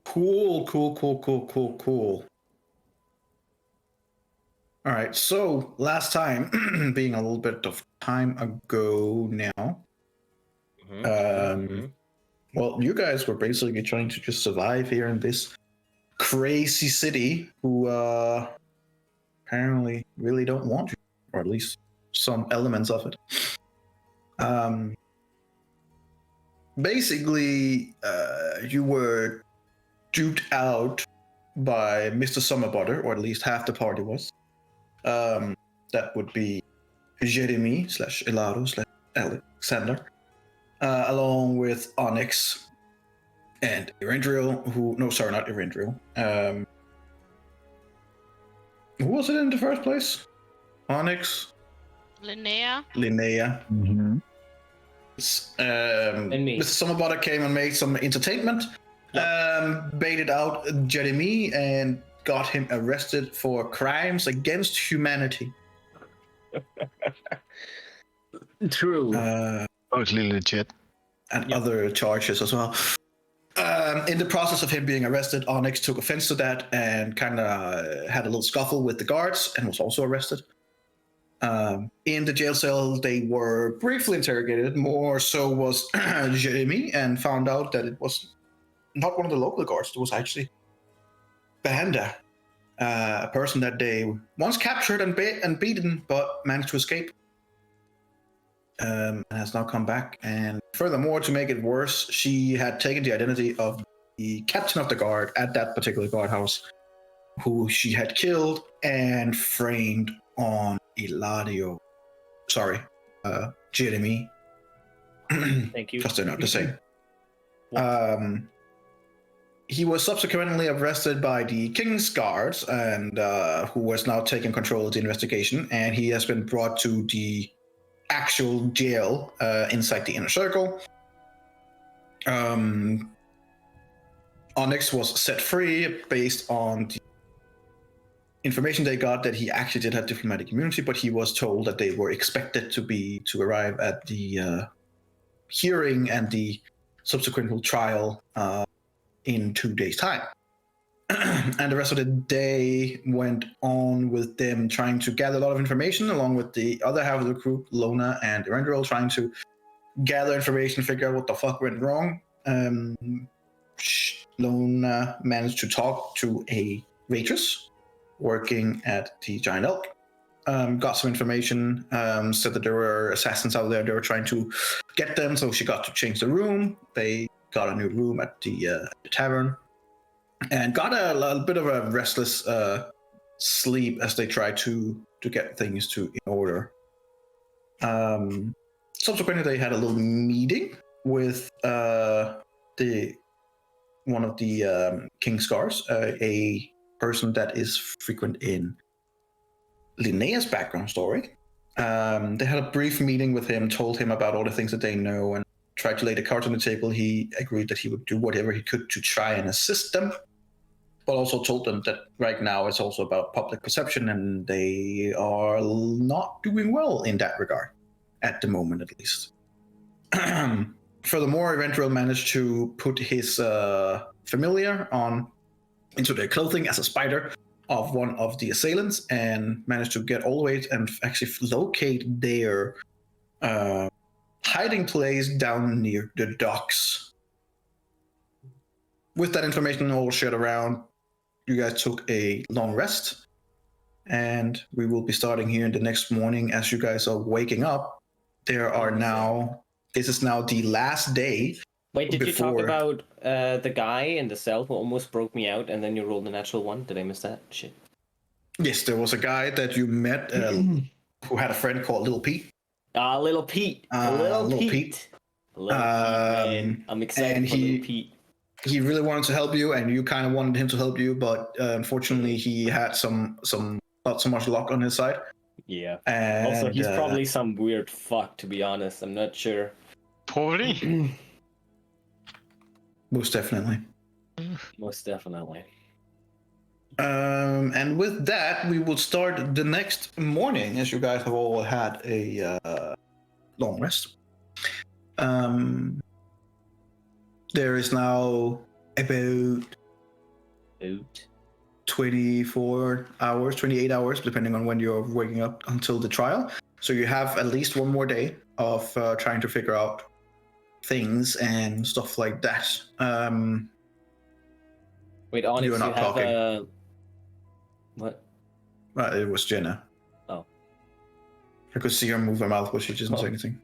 Cool. All right, so last time, being a little bit of time ago now, well, you guys were basically trying to just survive here in this crazy city who apparently really don't want you, or at least some elements of it. Basically, you were duped out by Mr. Summerbutter, or at least half the party was. That would be Jeremy / Elaro / Alexander, along with Onyx and Erendriel, not Erendriel. Who was it in the first place? Onyx? Linnea. Mm-hmm. And me. Mr. Summerbutter came and made some entertainment, baited out Jeremy and got him arrested for crimes against humanity. True. Totally legit. And other charges as well. In the process of him being arrested, Onyx took offense to that and kind of had a little scuffle with the guards and was also arrested. In the jail cell, they were briefly interrogated. More so was Jeremy, and found out that it was not one of the local guards. It was actually Banda, a person that they once captured and beaten, but managed to escape. And has now come back. And furthermore, to make it worse, she had taken the identity of the captain of the guard at that particular guardhouse, who she had killed and framed on Jeremy. Thank you. Because they're not the same. He was subsequently arrested by the King's Guards, and who was now taking control of the investigation, and he has been brought to the actual jail inside the inner circle. Onyx was set free based on the information they got that he actually did have diplomatic immunity, but he was told that they were expected to arrive at the hearing and the subsequent trial in 2 days' time. And the rest of the day went on with them trying to gather a lot of information, along with the other half of the group, Lona and Erendriel, trying to gather information, figure out what the fuck went wrong. Lona managed to talk to a waitress working at the Giant Elk. Got some information, said that there were assassins out there. They were trying to get them, so she got to change the room. They got a new room at the tavern, and got a little bit of a restless sleep as they tried to get things in order. Subsequently, they had a little meeting with one of the King's Guards, a person that is frequent in Linnea's background story. They had a brief meeting with him, told him about all the things that they know, and tried to lay the cards on the table. He agreed that he would do whatever he could to try and assist them, but also told them that right now it's also about public perception, and they are not doing well in that regard, at the moment at least. Furthermore, Erendriel managed to put his familiar into their clothing as a spider of one of the assailants, and managed to get all the way and actually locate their hiding place down near the docks. With that information all shared around, you guys took a long rest, and we will be starting here in the next morning as you guys are waking up. This is now the last day. Wait, did you talk about the guy in the cell who almost broke me out and then you rolled a natural one? Did I miss that? Shit. Yes, there was a guy that you met who had a friend called Little Pete. Little Pete. Little Pete. Man. I'm excited for Little Pete. He really wanted to help you, and you kind of wanted him to help you, but unfortunately he had not so much luck on his side. Yeah. And, also, he's probably some weird fuck, to be honest. I'm not sure. Probably. Most definitely. Most definitely. And with that, we will start the next morning, as you guys have all had a long rest. There is now about 28 hours, depending on when you're waking up until the trial. So you have at least one more day of trying to figure out things and stuff like that. Wait, Onyx, You're not you have talking. What? It was Jenna. Oh. I could see her move her mouth, but she didn't say anything.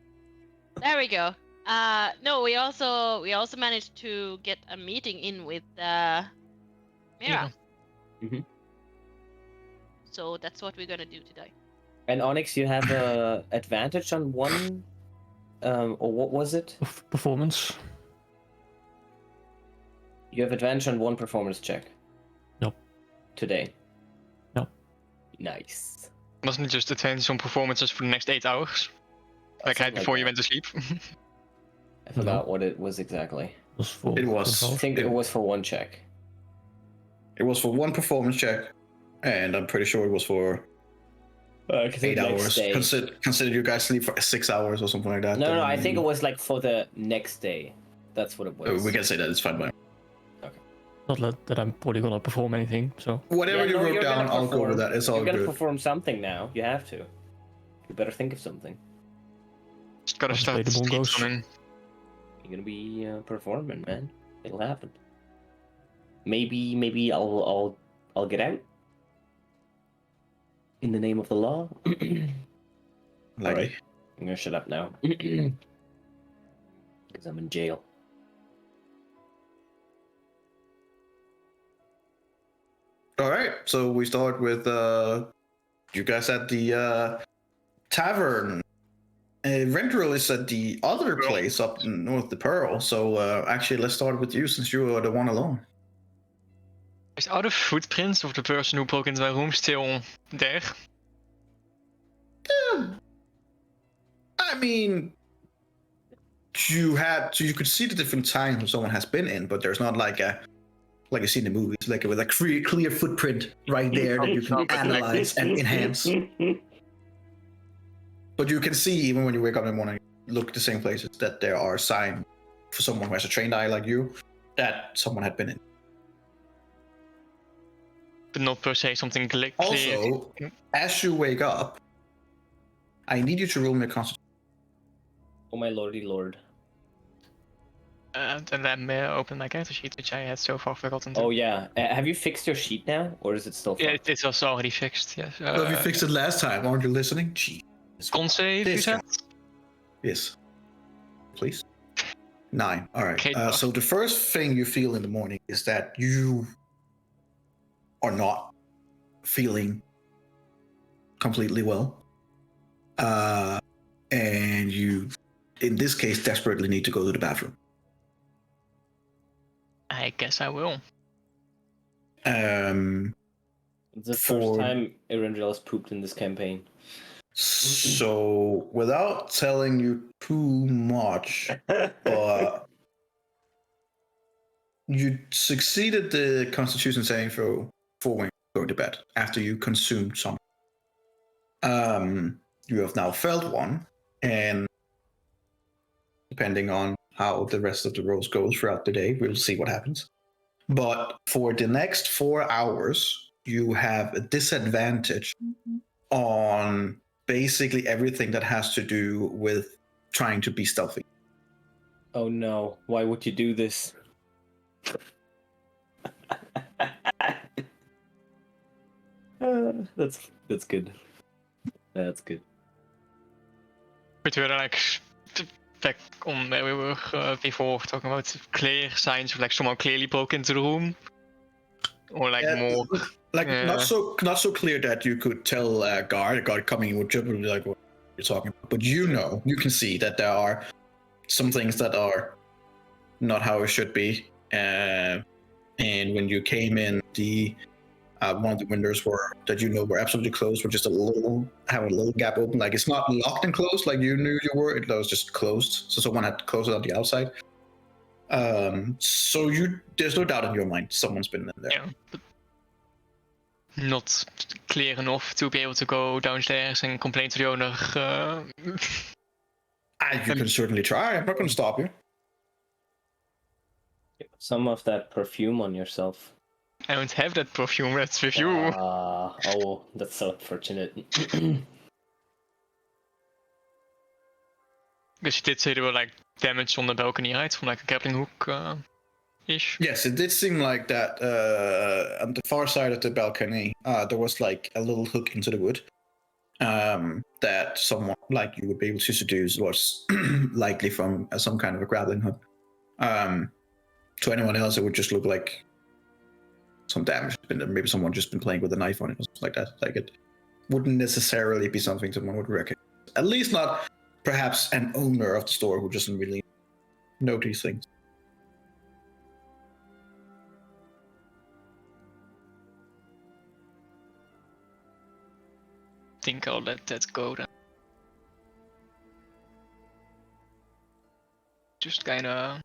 There we go. No, we also managed to get a meeting in with Mira. Mm-hmm. So that's what we're gonna do today. And Onyx, you have a advantage on one, or what was it? Performance. You have advantage on one performance check. No. Today. No. Nice. Wasn't it just advantage on performances for the next 8 hours? Like right before you went to sleep? I forgot what it was exactly. It was. I think it was for one check. It was for one performance check, and I'm pretty sure it was for 8 hours. Consider you guys sleep for 6 hours or something like that. No, I think it was like for the next day. That's what it was. We can say that, it's fine. Not that I'm probably gonna perform anything, so. Whatever you wrote down, I'll go with that. It's all good. You're gonna good. perform something now. You have to. You better think of something. Just gotta Let's play start the bongos. streaming. You're gonna be performing, man. It'll happen. Maybe I'll get out. In the name of the law. Alright. I'm gonna shut up now. Because I'm in jail. Alright, so we start with you guys at the tavern. Rendril is at the other place up north of the Pearl, so actually let's start with you since you are the one alone. Are the footprints of the person who broke into my room still there? I mean, you could see the different times someone has been in, but there's not like you see in the movies, like with a clear footprint right there that you can analyze and enhance. But you can see even when you wake up in the morning, look at the same places, that there are signs for someone who has a trained eye like you that someone had been in. But not per se something clear. Also, as you wake up, I need you to roll me a constitution. Oh my lordy lord. And then open my character sheet, which I had so far forgotten to. Oh yeah. Have you fixed your sheet now, or is it still fucked? Yeah, it was already fixed, yes. Well, you fixed it last time, aren't you listening? Gee. Con save, you said? Yes. Please. 9. All right. Okay, So the first thing you feel in the morning is that you are not feeling completely well. And you, in this case, desperately need to go to the bathroom. I guess I will. It's the first time Erendril has pooped in this campaign. So, without telling you too much, you succeeded the Constitution saving throw for when you go to bed after you consumed some. You have now felt one, and depending on how the rest of the rolls goes throughout the day, we'll see what happens. But for the next 4 hours, you have a disadvantage on basically everything that has to do with trying to be stealthy. Oh no, why would you do this? That's good. That's good. But we're like back on where we were before, talking about clear signs of like someone clearly broke into the room, or like more like not so clear that you could tell a guard coming in would jump and be like, what you're talking about. But you can see that there are some things that are not how it should be. And when you came in, the one of the windows were absolutely closed, were just have a little gap open. Like it's not locked and closed like you knew you were. It was just closed. So someone had closed it on the outside. So there's no doubt in your mind someone's been in there. Yeah, but not clear enough to be able to go downstairs and complain to the owner. You can certainly try. I'm not going to stop you. Some of that perfume on yourself. I don't have that perfume, that's with you. Oh, that's so unfortunate. Because you did say there were like damage on the balcony, right? From like a grappling hook ish. Yes, it did seem like that on the far side of the balcony, there was like a little hook into the wood that someone like you would be able to seduce was likely from some kind of a grappling hook. To anyone else, it would just look like some damage. Maybe someone just been playing with a knife on it or something like that. Like it wouldn't necessarily be something someone would recognize. At least not perhaps an owner of the store who doesn't really know these things. Think I'll let that go then. Just kinda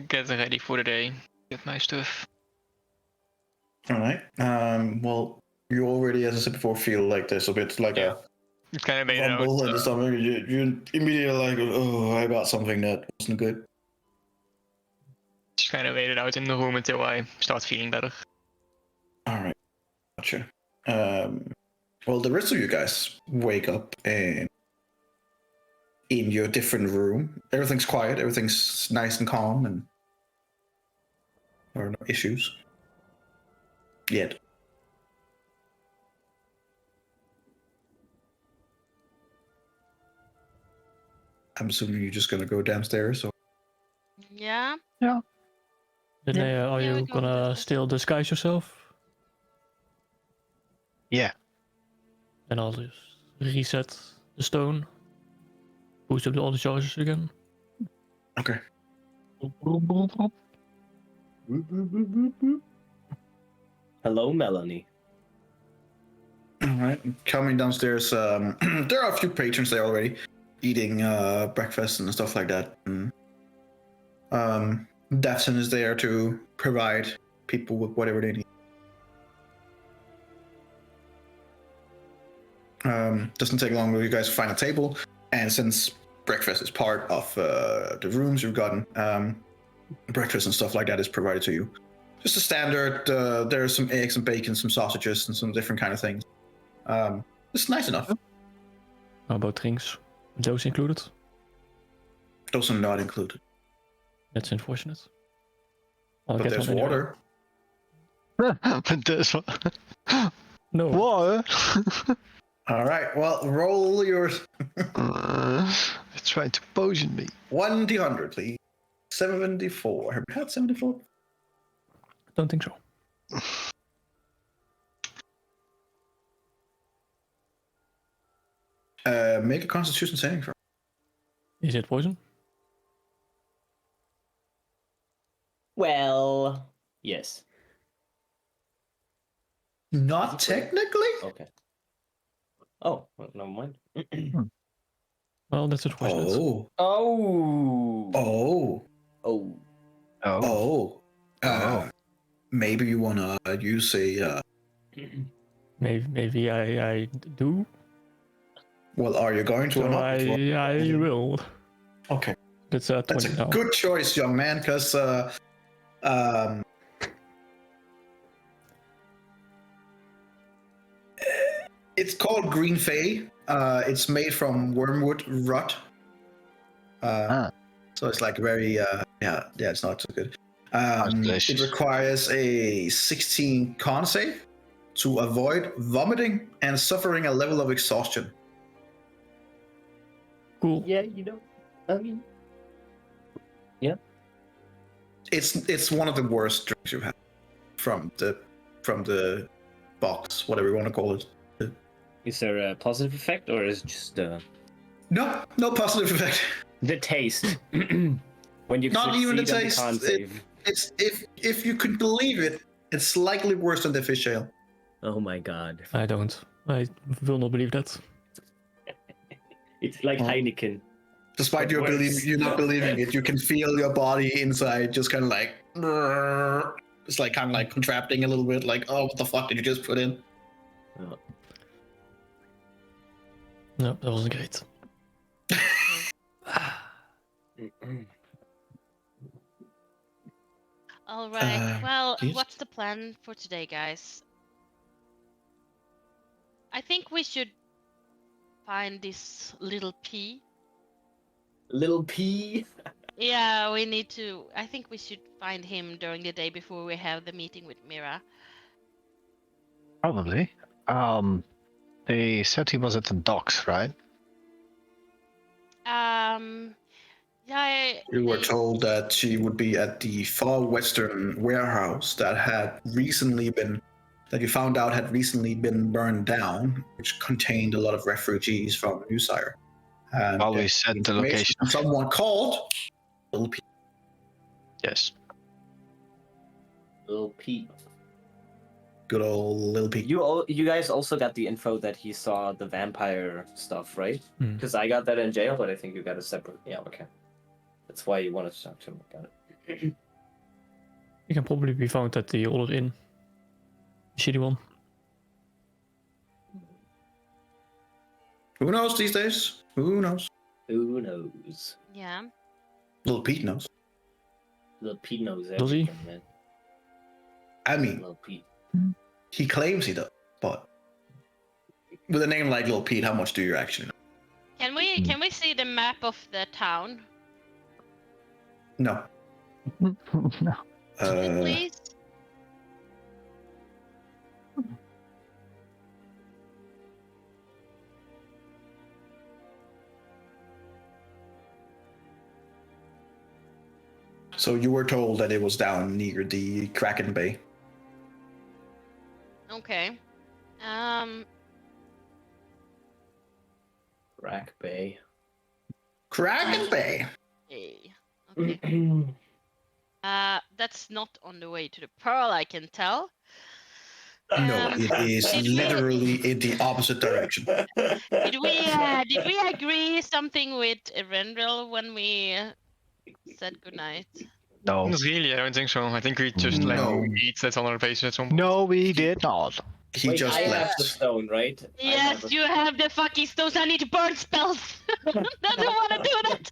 get ready for the day. Get my stuff. All right. Well, you already, as I said before, feel like there's a bit like a You kinda made it out. rumble in the stomach. You immediately like, oh, I got something that wasn't good. Just kinda wait it out in the room until I start feeling better. All right. Gotcha. Well, the rest of you guys wake up and in your different room. Everything's quiet. Everything's nice and calm, and there are no issues yet. I'm assuming you're just gonna go downstairs. Or... Yeah. Then Yeah, are we you go gonna downstairs. still disguise yourself? Yeah. And I'll just reset the stone. Boost up all the charges again. Okay. Hello, Melanie. All right. Coming downstairs, there are a few patrons there already, eating breakfast and stuff like that. And, Daphne is there to provide people with whatever they need. Doesn't take long for you guys to find a table, and since breakfast is part of the rooms you've gotten, breakfast and stuff like that is provided to you. Just a standard. There's some eggs and bacon, some sausages, and some different kind of things. It's nice enough. How about drinks? Those included? Those are not included. That's unfortunate. I'll But get there's one anyway. water. But there's No. what? All right. Well, roll your Trying to poison me. 1d100, please. 74. Have you had 74? Don't think so. Make a Constitution saving throw. Is it poison? Well, yes. Not technically. Okay. Oh, well, never mind. Well, that's unfortunate. Oh. Oh. Oh. Oh. Oh. Oh. Maybe you wanna use a. Maybe I do. Well, are you going to or So not? I will. Okay. That's That's 20 a now. good choice, young man, because it's called Green Fey. It's made from wormwood rot. So it's like very yeah, it's not so good. It delicious. requires a 16 con save to avoid vomiting and suffering a level of exhaustion. Cool. Yeah, you know. I mean, It's one of the worst drinks you've had from the box, whatever you want to call it. is there a positive effect or is it just No positive effect. the taste? When you Not even the succeed on taste. con save. It's if you could believe it, it's slightly worse than the fish ale. Oh my god. I don't. I will not believe that. It's like Oh. Heineken. Despite you not believing it, you can feel your body inside just kind of like it's like kind of like contracting a little bit. Like, oh, what the fuck did you just put in? Oh. No, that wasn't great. All right. Well, yes. what's the plan for today, guys? I think we should find this little P. Little P. Yeah, we need to. I think we should find him during the day before we have the meeting with Mira. Probably. They said he was at the docks, right? Yeah. You were told that she would be at the far western warehouse that had recently been, that you found out had recently been burned down, which contained a lot of refugees from New Sire. And Always said the location. Someone called Little P. Yes. Little P. Good old Little P. You guys also got the info that he saw the vampire stuff, right? Hmm. Because I got that in jail, but I think you got a separate. Yeah, okay. That's why you wanted to talk to him. Got it. He can probably be found at the other inn. The shitty one. Who knows these days? Who knows? Who knows? Yeah. Little Pete knows. Little Pete knows Does he? everything, man. I mean, Little Pete. he claims he does, but with a name like Little Pete, how much do you actually know? Can we see the map of the town, No. No. please? So you were told that it was down near the Kraken Bay. Okay. Rack Bay. Kraken Bay. Hey. Okay. That's not on the way to the Pearl, I can tell. No, it is did we- literally in the opposite direction. Did we agree something with Rendrell when we said goodnight? No. Not really, I don't think so. I think we just No. eat that on our base at some point. No, we did not. He Wait, just I have left. the stone, right? I Yes, have you have the fucking stones. I need to burn spells. Doesn't want to do that.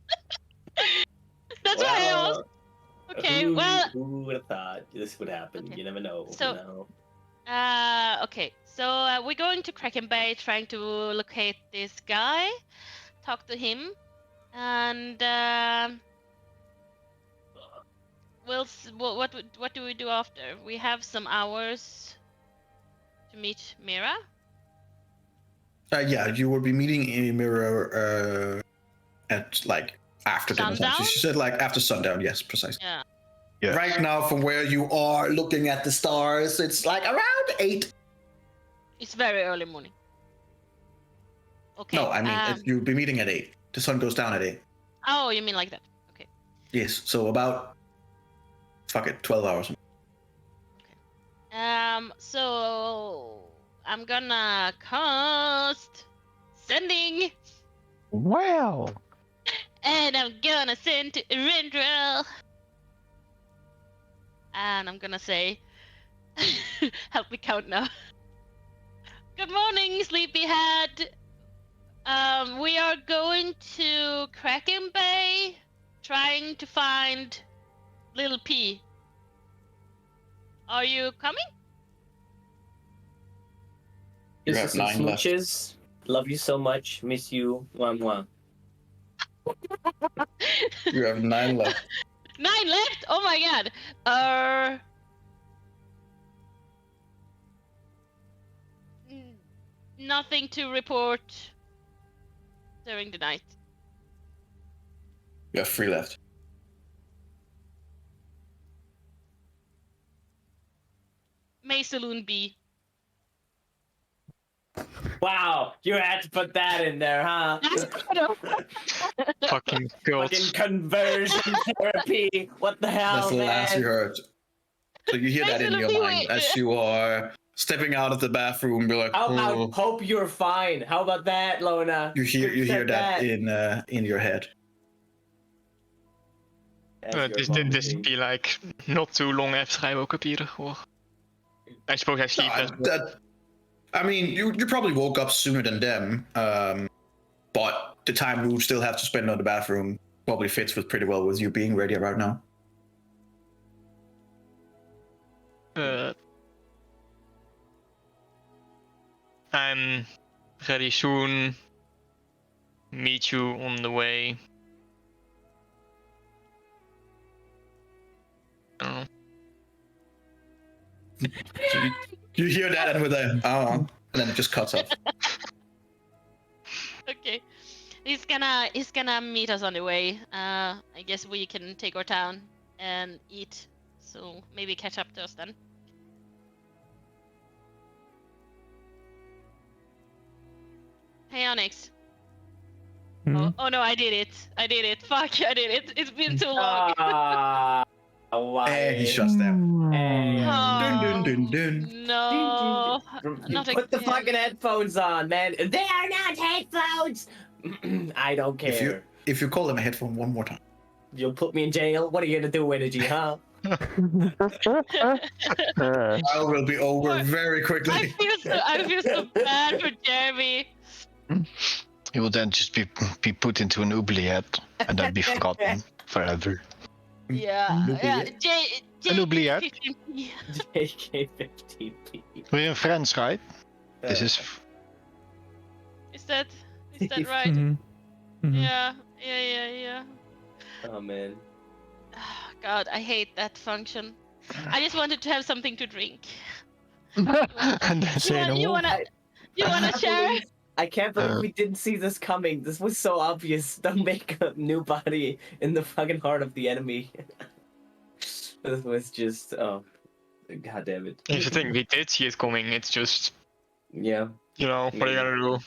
That's why I asked. Okay, who, well, who would have thought this would happen? Okay. You never know. So- you know? Okay. So we're going to Kraken Bay, trying to locate this guy, talk to him, and what do we do after? We have some hours to meet Mira. Yeah, you will be meeting in Mirror at like after dinner time. Sundown? She said like after sundown. Yes, precisely. Yeah. Yes. Right now, from where you are looking at the stars, it's like around 8. It's very early morning. Okay. No, I mean you'll be meeting at 8. The sun goes down at 8. Oh, you mean like that? Okay. Yes, so about 12 hours. So I'm gonna cast sending, Wow. and I'm gonna send to Rendrell, and I'm gonna say, help me count now. Good morning, sleepyhead. We are going to Kraken Bay, trying to find Little P. Are you coming? You Kisses have and 9 left. smooches. Love you so much. Miss you. Mwah, mwah. You have 9 left. 9 left? Oh my god. Nothing to report during the night. You have 3 left. May Saloon be. Wow, you had to put that in there, huh? Fucking god. Fucking conversion therapy. What the hell, That's the man? last you heard. So you hear that in your mind as you are stepping out of the bathroom. You're like, I oh. hope you're fine. How about that, Lona? You hear said that in your head. That's This your this fault. be like not too long after I woke up either, or I suppose I sleep as well. I mean, you probably woke up sooner than them, but the time you still have to spend on the bathroom probably fits with pretty well with you being ready right now. I'm ready soon. Meet you on the way. I don't know. So you hear that and with a and then it just cuts off. Okay. He's gonna meet us on the way. I guess we can take our town and eat. So maybe catch up to us then. Hey Onyx. Oh no, I did it. Fuck, I did it. It's been too long. And he shuts down. Oh, Dun, dun, dun, dun. no. Not Put the again. fucking headphones on, man. They are not headphones. I don't care. If you call them a headphone one more time. You'll put me in jail. What are you gonna do, Energy? Huh? I will be over very quickly. I feel so bad for Jeremy. He will then just be put into an oubliette and then be forgotten forever. Yeah. An oubliette? 15p. JK15P. We're friends, right? This is. Is that right? Mm-hmm. Yeah. Oh man. God, I hate that function. I just wanted to have something to drink. And then say no You more. wanna share? I can't believe we didn't see this coming. This was so obvious. Don't make a new body in the fucking heart of the enemy. This was just god damn it. Here's the thing, we did see it coming. It's just, Yeah. you know, what are you gonna do?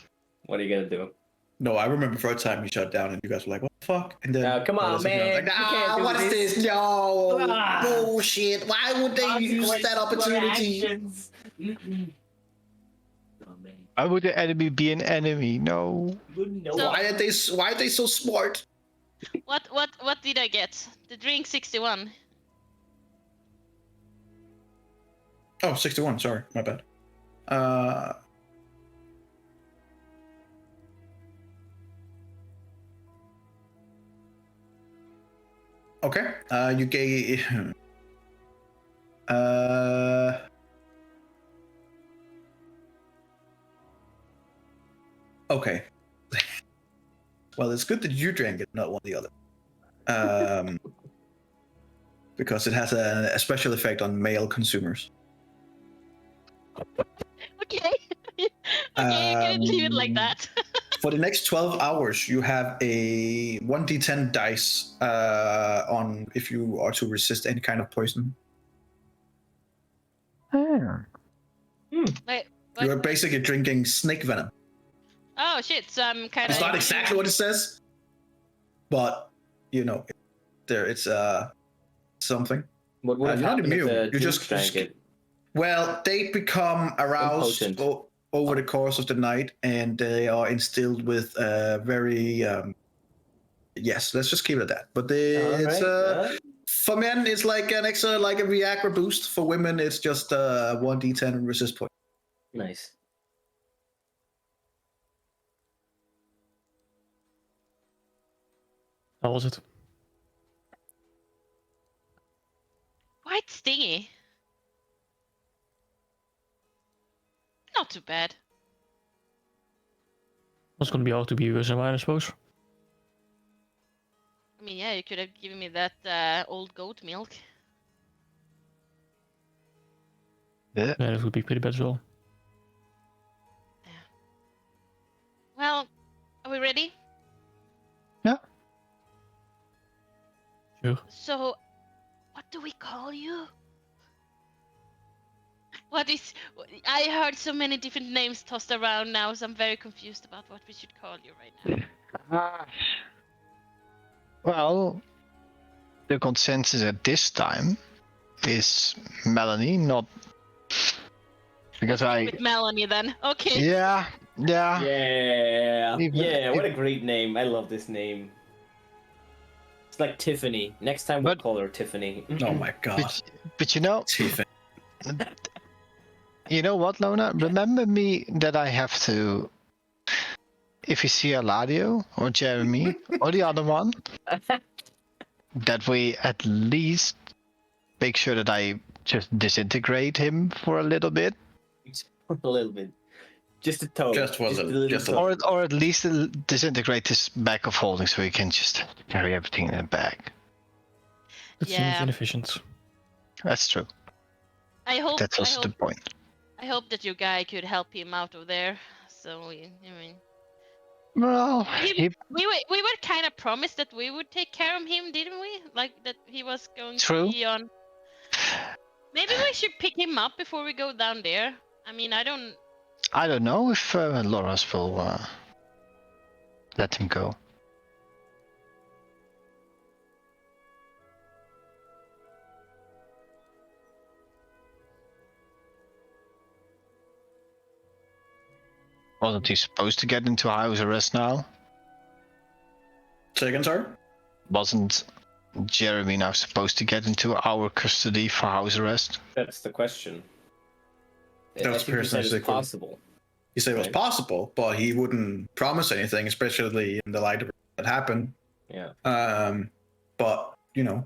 What are you gonna do? No, I remember the first time you shut down and you guys were like, what the fuck? And then Come on, man. Like, You can't do what is this. this? No Ah. bullshit. Why would they use that opportunity? Actions. Oh man. Why would the enemy be an enemy? No. No. So- Why are they so smart? What did I get? The drink 61. Oh, 61, sorry, my bad. Okay. You gave. Okay. Well, it's good that you drank it, not one or the other. Because it has a special effect on male consumers. Okay. Okay, you can leave it like that. For the next 12 hours, you have a 1d10 dice on if you are to resist any kind of poison. Wait, You're basically drinking snake venom. oh shit, so I'm kind of... It's not exactly what it says, but you know, it's something. What would have You're not happened if immune. the You Duke just drank it? Well, they become aroused Impotent. over the course of the night, and they are instilled with very. Yes, let's just keep it at that. But it's Alright, for men, it's like an extra, like a Viagra boost. For women, it's just 1d10 resist point. Nice. How was it? Quite stingy. Not too bad. It's gonna be hard to be USMI, I suppose. I mean, yeah, you could have given me that old goat milk. Yeah. Yeah, that would be pretty bad as well. Well, are we ready? Sure. So, what do we call you? What is... I heard so many different names tossed around now, so I'm very confused about what we should call you right now. Well, the consensus at this time is Melanie, not because With Melanie then. Okay. Yeah. Yeah. Even- Yeah, what a great name. I love this name. It's like Tiffany. Next time we'll But- call her Tiffany. Oh my god, But you know, Tiffany. you know what, Lona? Remember me that I have to. If you see Eladio or Jeremy or the other one, that we at least make sure that I just disintegrate him for a little bit, A little bit. Just a toe. Just for a little- just a toe. or at least disintegrate his bag of holding so he can just carry everything in a bag. It Yeah. seems inefficient. That's true. I hope. That's also the point. I hope that your guy could help him out of there. So I mean, Well, we were kind of promised that we would take care of him, didn't we? Like that he was going True. to be on. Maybe we should pick him up before we go down there. I mean, I don't. I don't know if Loras will let him go. Wasn't he supposed to get into house arrest now? Say again, sorry? Wasn't Jeremy now supposed to get into our custody for house arrest? That's the question. That was I think he said it's personally possible. He said it was Right. possible, but he wouldn't promise anything, especially in the light of that happened. Yeah. But you know,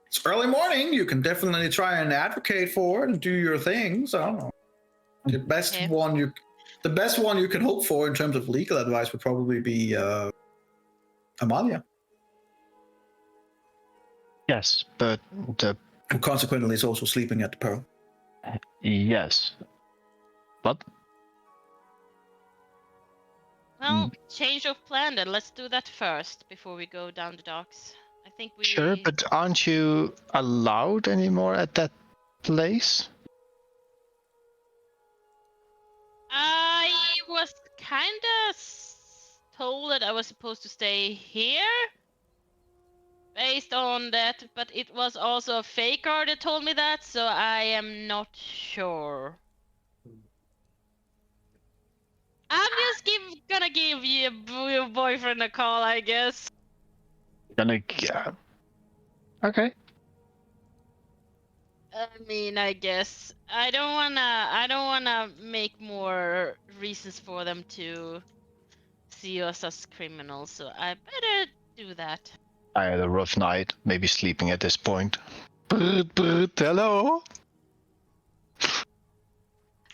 it's early morning. You can definitely try and advocate for it and do your things. I don't know. The best Okay. one you can hope for in terms of legal advice would probably be Amalia, Yes, but who consequently is also sleeping at the Pearl. yes, but Well, change of plan then. Let's do that first before we go down the docks. I think we. sure. But aren't you allowed anymore at that place? I was kinda told that I was supposed to stay here based on that, but it was also a faker that told me that, so I am not sure. I'm just gonna give your boyfriend a call, I guess. Okay. I mean, I guess I don't wanna make more reasons for them to see us as criminals, so I better do that. I had a rough night, maybe sleeping at this point. Hello?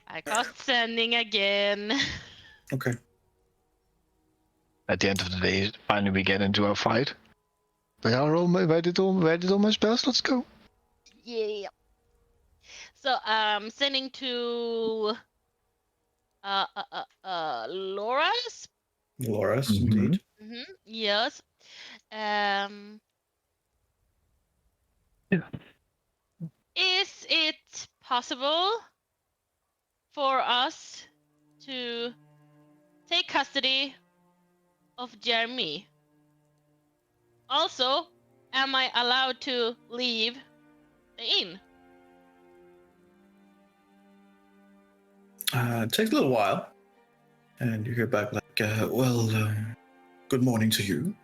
I cast sending again. Okay. At the end of the day, finally we get into a fight. Where did all my spells? Let's go. Yeah. So sending to Laura's. Loras, Mhm. indeed. Yes. Yeah. Is it possible for us to take custody of Jeremy? Also, am I allowed to leave the inn? It takes a little while, and you hear back like, good morning to you.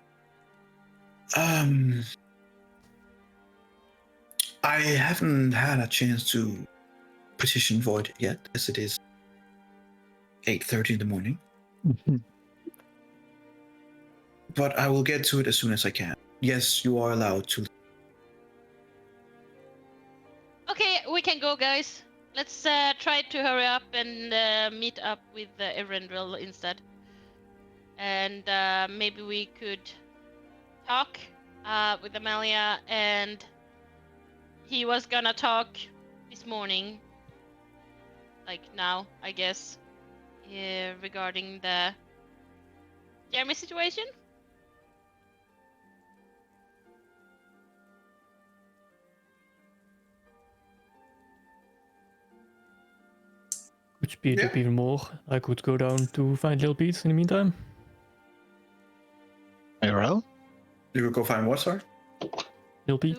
I haven't had a chance to petition void yet, as it is 8:30 in the morning. But I will get to it as soon as I can. Yes, you are allowed to. Okay, we can go, guys. Let's try to hurry up and meet up with Eberron instead. And maybe we could talk with Amalia, and he was gonna talk this morning, like now, I guess, regarding the Jeremy situation. Could speed up even more. I could go down to find Lil Pete in the meantime. Well, You will go find what, sorry? Lil Pete.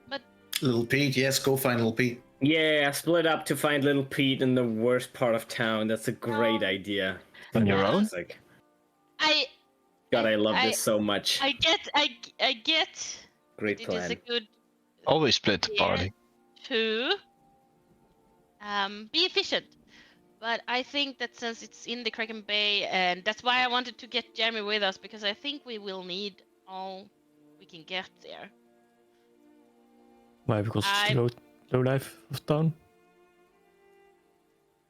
But Little Pete, yes, go find Little Pete. Yeah, split up to find little Pete in the worst part of town. That's a great Oh. idea. On your own? Like, I God, I love this so much. I get Great it is a plan. good always split the Yeah. party. to be efficient. But I think that since it's in the Kraken Bay, and that's why I wanted to get Jeremy with us, because I think we will need all we can get there. Why? Because it's low life of town.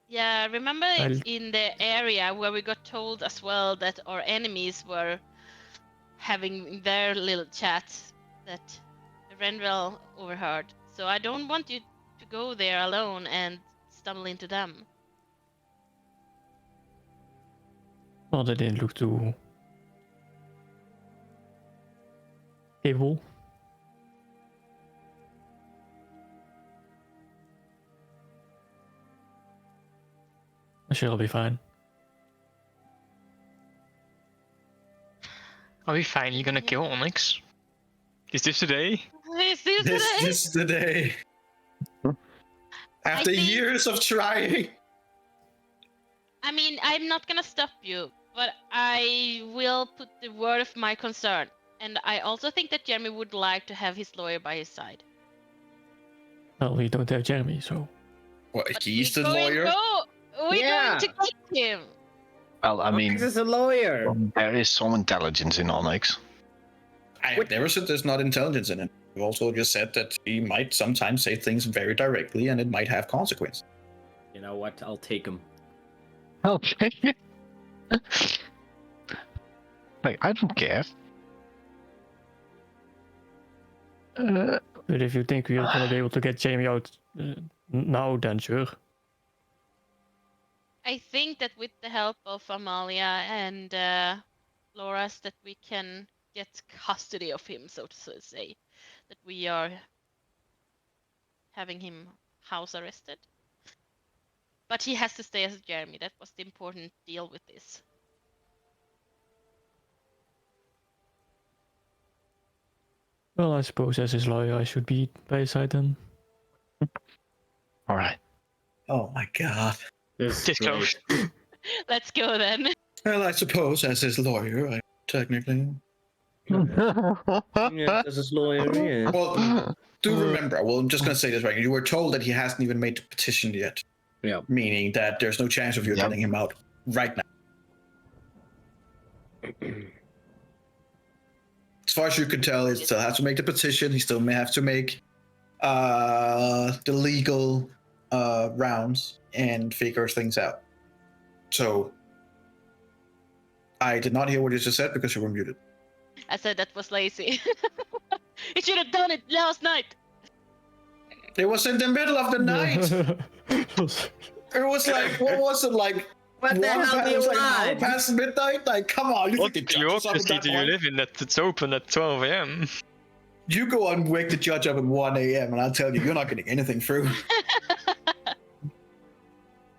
Yeah, remember in the area where we got told as well that our enemies were having their little chat that Rendrell overheard. So I don't want you to go there alone and stumble into them. Well, they didn't look too able. I'm sure I'll be fine. Are we finally gonna kill Onyx? Is this today? Is this today? This is the day. After think- years of trying. I mean, I'm not gonna stop you, but I will put the word of my concern. And I also think that Jeremy would like to have his lawyer by his side. Well, we don't have Jeremy, so. Well, But he's the we're going- lawyer. No, we're Yeah. going to get him. Well, I mean, Onyx is a lawyer. there is some intelligence in Onyx. I have never said there's not intelligence in it. I've also just said that he might sometimes say things very directly and it might have consequences. You know what? I'll take him. Okay. Like, I don't care. But if you think we're gonna be able to get Jamie out now, then sure. I think that with the help of Amalia and Laura's that we can get custody of him, so to say. That we are having him house arrested. But he has to stay as Jeremy. That was the important deal with this. Well, I suppose as his lawyer, I should be by his side then. All right. Oh my god. This is Disclosed. Let's go then. Well, I suppose as his lawyer, I technically. Yeah, this is lawyer. Yeah. Well, do remember, well, I'm just going to say this right. You were told that he hasn't even made the petition yet. Yeah. Meaning that there's no chance of you Yep. getting him out right now. As far as you can tell, he still has to make the petition. He still may have to make the legal rounds and figure things out. So I did not hear what you just said because you were muted. I said that was lazy. You should have done it last night. It was in the middle of the night. It was like, what was it like? What the hell do it you was like want? past midnight. Like, come on, you What think the judge is up at bureaucracy that do you point? live in that it's open at 12 a.m.? You go and wake the judge up at 1 a.m. and I'll tell you, you're not getting anything through.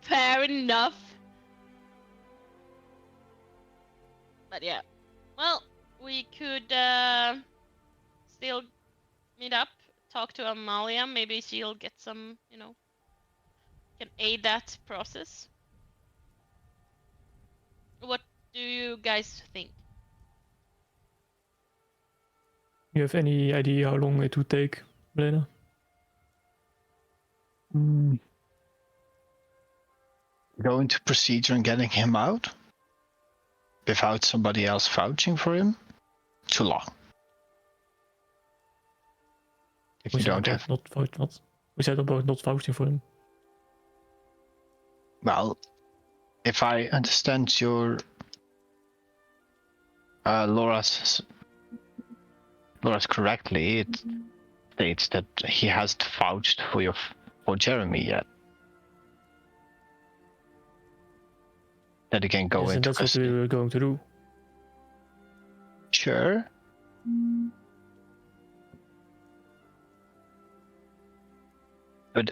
Fair enough. But yeah. Well, we could still meet up, talk to Amalia. Maybe she'll get some, can aid that process. What do you guys think? You have any idea how long it would take, Lena? Going to procedure and getting him out without somebody else vouching for him? Too long. If you don't have. What? We said about not vouching for him. Well, if I understand your Laura's correctly, it states that he hasn't vouched for Jeremy yet. That he can go Yes, and into that's what custody. we were going to do. Sure. But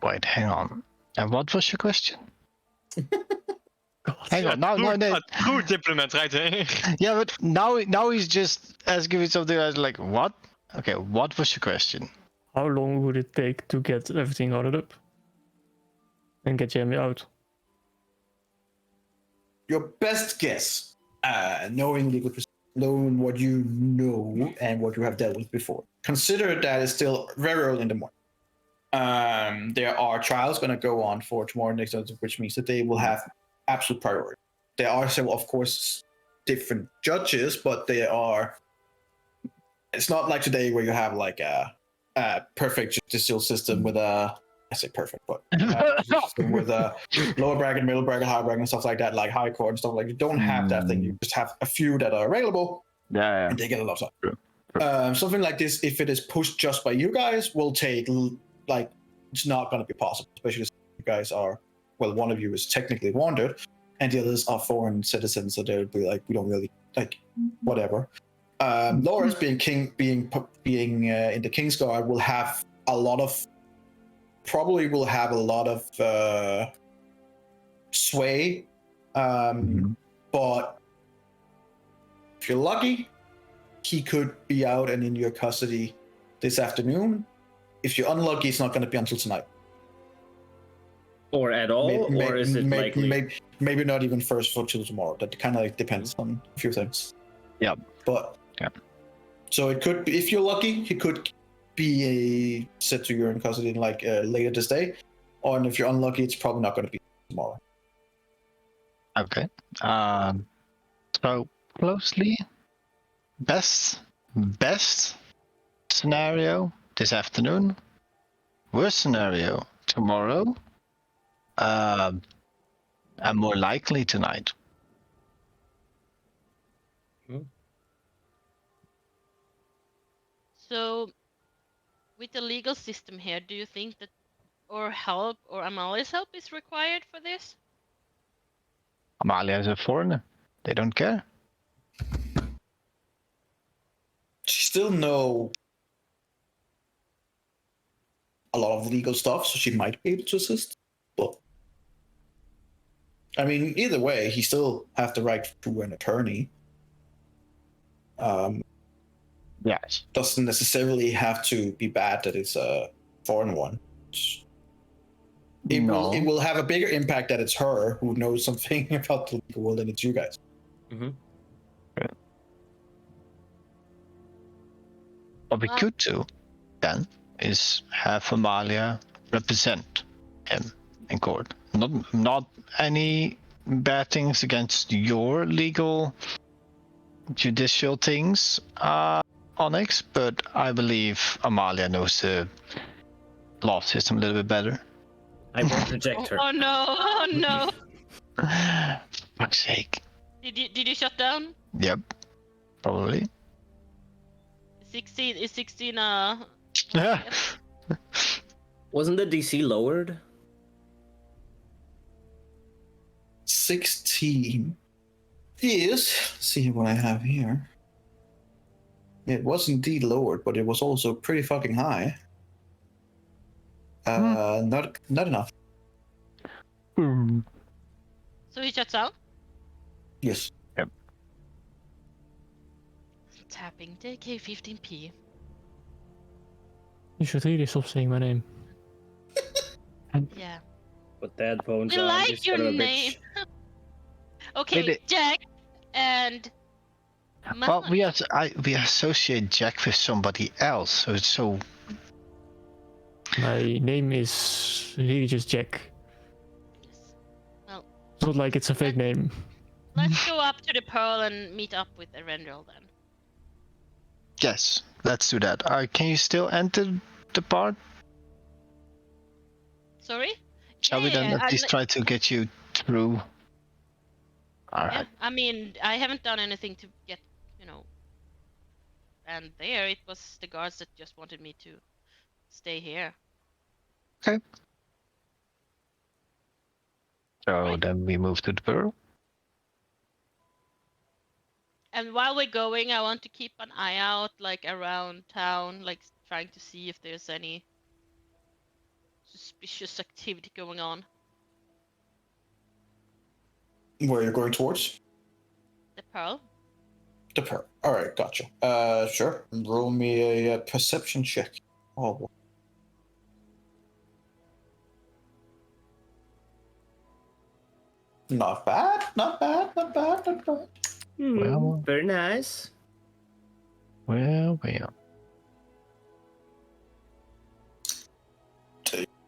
wait, hang on. And what was your question? Hang on, no. Goed implement right there. Yeah, but now he's just asking me something. I was like, what? Okay, what was your question? How long would it take to get everything ordered up? And get Jeremy out? Your best guess, knowing legal procedure, knowing what you know and what you have dealt with before. Consider that it's still very early in the morning. There are trials going to go on for tomorrow next, which means that they will have absolute priority. There are several, of course, different judges, but they are it's not like today where you have like a perfect judicial system with I say perfect, but system with a lower bracket, middle bracket, high bracket, and stuff like that, like high court and stuff like. You don't have that thing. You just have a few that are available, Yeah. and they get a lot of stuff. True. Something like this, if it is pushed just by you guys, will take like it's not going to be possible, especially if you guys are. Well, one of you is technically wandered, and the others are foreign citizens, so they'll be like, we don't really like whatever. Loras being king, being in the King's Guard will have a lot of sway, but if you're lucky, he could be out and in your custody this afternoon. If you're unlucky, it's not going to be until tonight. Or at all, or is it likely? Maybe not even first for till tomorrow. That kind of like depends on a few things. Yeah. But so it could be, if you're lucky, he could be set to your in custody like later this day, or if you're unlucky, it's probably not going to be tomorrow. Okay. So closely, best scenario this afternoon. Worst scenario tomorrow. And more likely tonight. So, with the legal system here, do you think that our help or Amalia's help is required for this? Amalia is a foreigner. They don't care. She still know a lot of legal stuff, so she might be able to assist. But I mean, either way, he still have the right to an attorney. Yes. Doesn't necessarily have to be bad that it's a foreign one. It will have a bigger impact that it's her who knows something about the legal world than it's you guys. What we could do then is have Amalia represent him in court. Not any bad things against your legal judicial things, Onyx, but I believe Amalia knows the law system a little bit better. I won't reject her. Oh no! Oh no! Fuck's sake. Did you shut down? Yep. Probably. 16 is 16. Wasn't the DC lowered? 16 is. Let's see what I have here. It was indeed lowered, but it was also pretty fucking high. Not enough. So he shuts out? Yes. Yep. Tapping JK15P. You should really stop saying my name. Yeah. Put the headphones We on. like you your son of a name. bitch. Okay, Maybe- Jack and Well, we associate Jack with somebody else, so it's so. My name is really just Jack. Well, It's not like it's a fake name. let's go up to the Pearl and meet up with Erendril then. Yes, let's do that. Can you still enter the part? Sorry? Shall we then Yeah, at least try to get you through? Alright. Yeah, I mean, I haven't done anything to get, and there it was the guards that just wanted me to stay here. Okay. So Right. then we move to the Pearl. And while we're going, I want to keep an eye out, like around town, like trying to see if there's any suspicious activity going on. Where you're going towards? The Pearl? The Pearl. All right, gotcha. Sure. Roll me a perception check. Oh, boy. Not bad. Not bad. Not bad. Not bad. Well- Very nice. Well.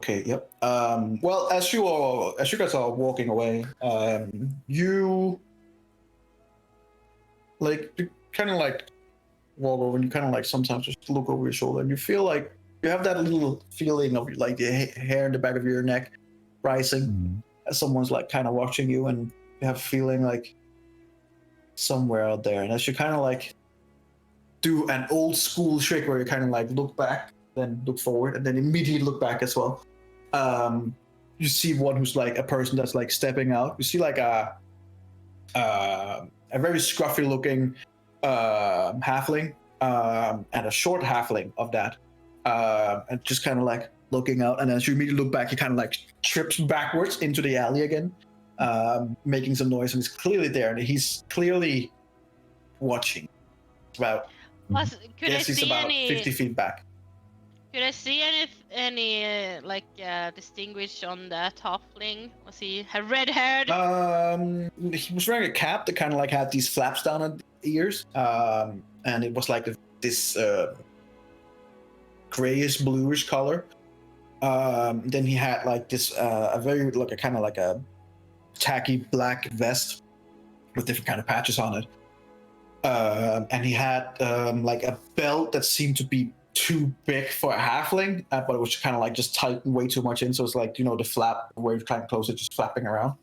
Okay. Yep. Well, as you guys are walking away, you kind of like walk over and you kind of like sometimes just look over your shoulder and you feel like you have that little feeling of like the hair in the back of your neck rising as someone's like kind of watching you, and you have a feeling like somewhere out there. And as you kind of like do an old school trick where you kind of like look back, then look forward, and then immediately look back as well. You see one who's like a person that's like stepping out. You see like a very scruffy looking halfling and a short halfling of that, and just kind of like looking out. And as you immediately look back, he kind of like trips backwards into the alley again, making some noise, and he's clearly there, and he's clearly watching. About Could I he's see about any? 50 feet back. Could I see any distinguish on that halfling? Was he red haired? He was wearing a cap that kind of like had these flaps down at the ears, and it was like this grayish bluish color. Then he had like this a very like a kind of like a tacky black vest with different kind of patches on it, and he had like a belt that seemed to be too big for a halfling, but it was kind of like just tightened way too much in, so it's like, you know, the flap where you're trying to close it just flapping around.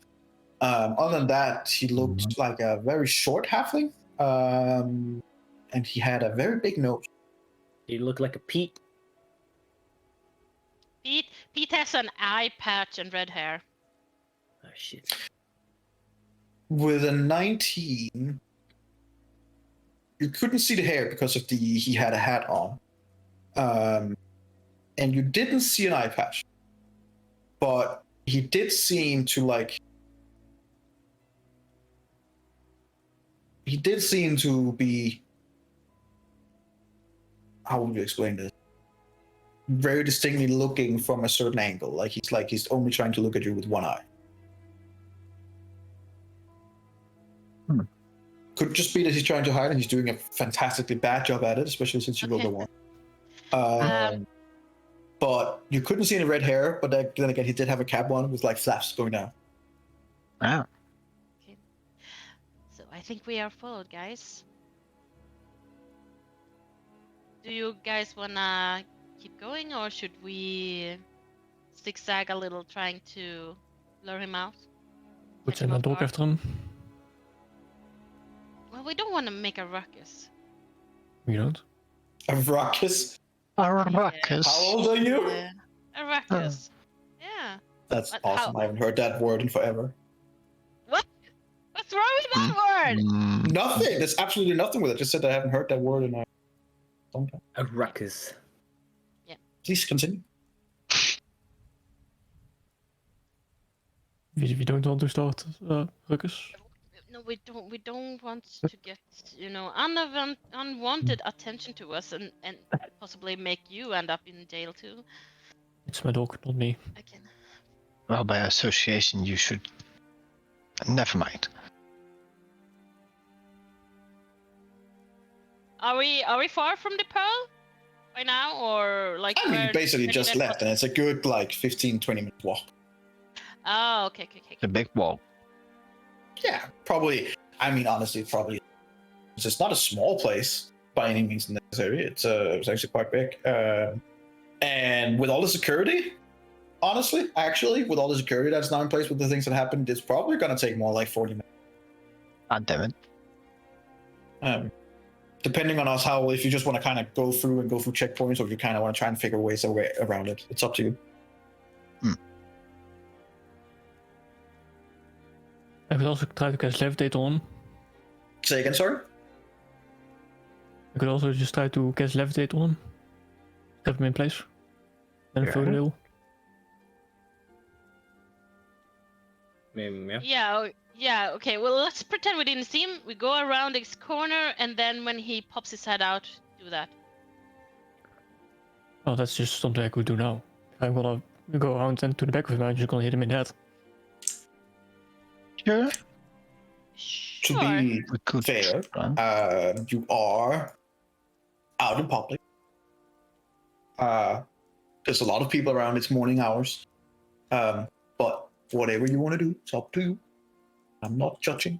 Other than that, he looked like a very short halfling, and he had a very big nose. He looked like a Pete. Pete has an eye patch and red hair. Oh shit. With a 19, you couldn't see the hair because of he had a hat on. And you didn't see an eye patch, but he did seem to like. He did seem to be. How would you explain this? Very distinctly looking from a certain angle, like he's only trying to look at you with one eye. Could just be that he's trying to hide, and he's doing a fantastically bad job at it, especially since you rolled a one. But you couldn't see any red hair, but then again, he did have a cap on with like flaps going down. Wow. Okay. So I think we are followed, guys. Do you guys wanna keep going, or should we zigzag a little, trying to lure him out? Goed Catch zijn him dan off ook guard? achter hem. Well, we don't want to make a ruckus. You don't? A ruckus. A ruckus. How old are you? Yeah. A ruckus. Yeah. That's But awesome. how- I haven't heard that word in forever. What? What's wrong with that word? Mm, Nothing. There's absolutely nothing with it. Just said I haven't heard that word in a long time. A ruckus. Please continue. We don't want to start ruckus. No, we don't. We don't want to get, you know, unwanted attention to us, and possibly make you end up in jail too. It's my dog, not me. Okay. well, by association, you should. Never mind. Are we far from the pearl by now, or like? I mean, you where- basically where just did I left, put- and it's a good like 15-20 minute walk. Oh, okay. The big wall. Yeah, probably. I mean, honestly, probably. It's not a small place by any means necessary. It's actually quite big, and with all the security, honestly, actually, with all the security that's now in place with the things that happened, it's probably gonna take more like 40 minutes. God damn it. Depending on us, how if you just want to kind of go through checkpoints, or if you kind of want to try and figure ways around it, it's up to you. I could also try to cast levitate on. Say again, sorry. I could also just try to cast levitate on him. Have him in place. Then Yeah. throw the wheel. Maybe, yeah. Yeah. Okay. Well, let's pretend we didn't see him. We go around his corner, and then when he pops his head out, do that. Oh, that's just something I could do now. I'm gonna go around and to the back of him and I'm just gonna hit him in the head. Sure. To Sure. be We could. fair, you are out in public. There's a lot of people around. It's morning hours. But whatever you want to do, it's up to you. I'm not judging.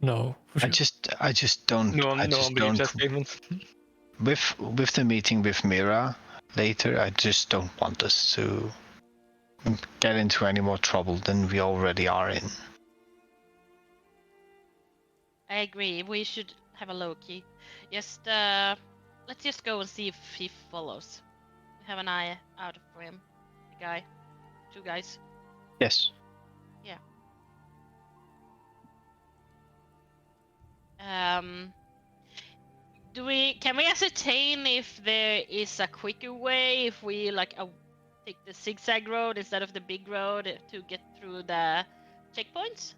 No, for sure. I just don't. No I one just believes don't. that statement. With the meeting with Mira later, I just don't want us to get into any more trouble than we already are in. I agree. We should have a low key. Just let's just go and see if he follows. Have an eye out for him. The guy. 2 guys. Yes. Can we ascertain if there is a quicker way if we like take the zigzag road instead of the big road to get through the checkpoints?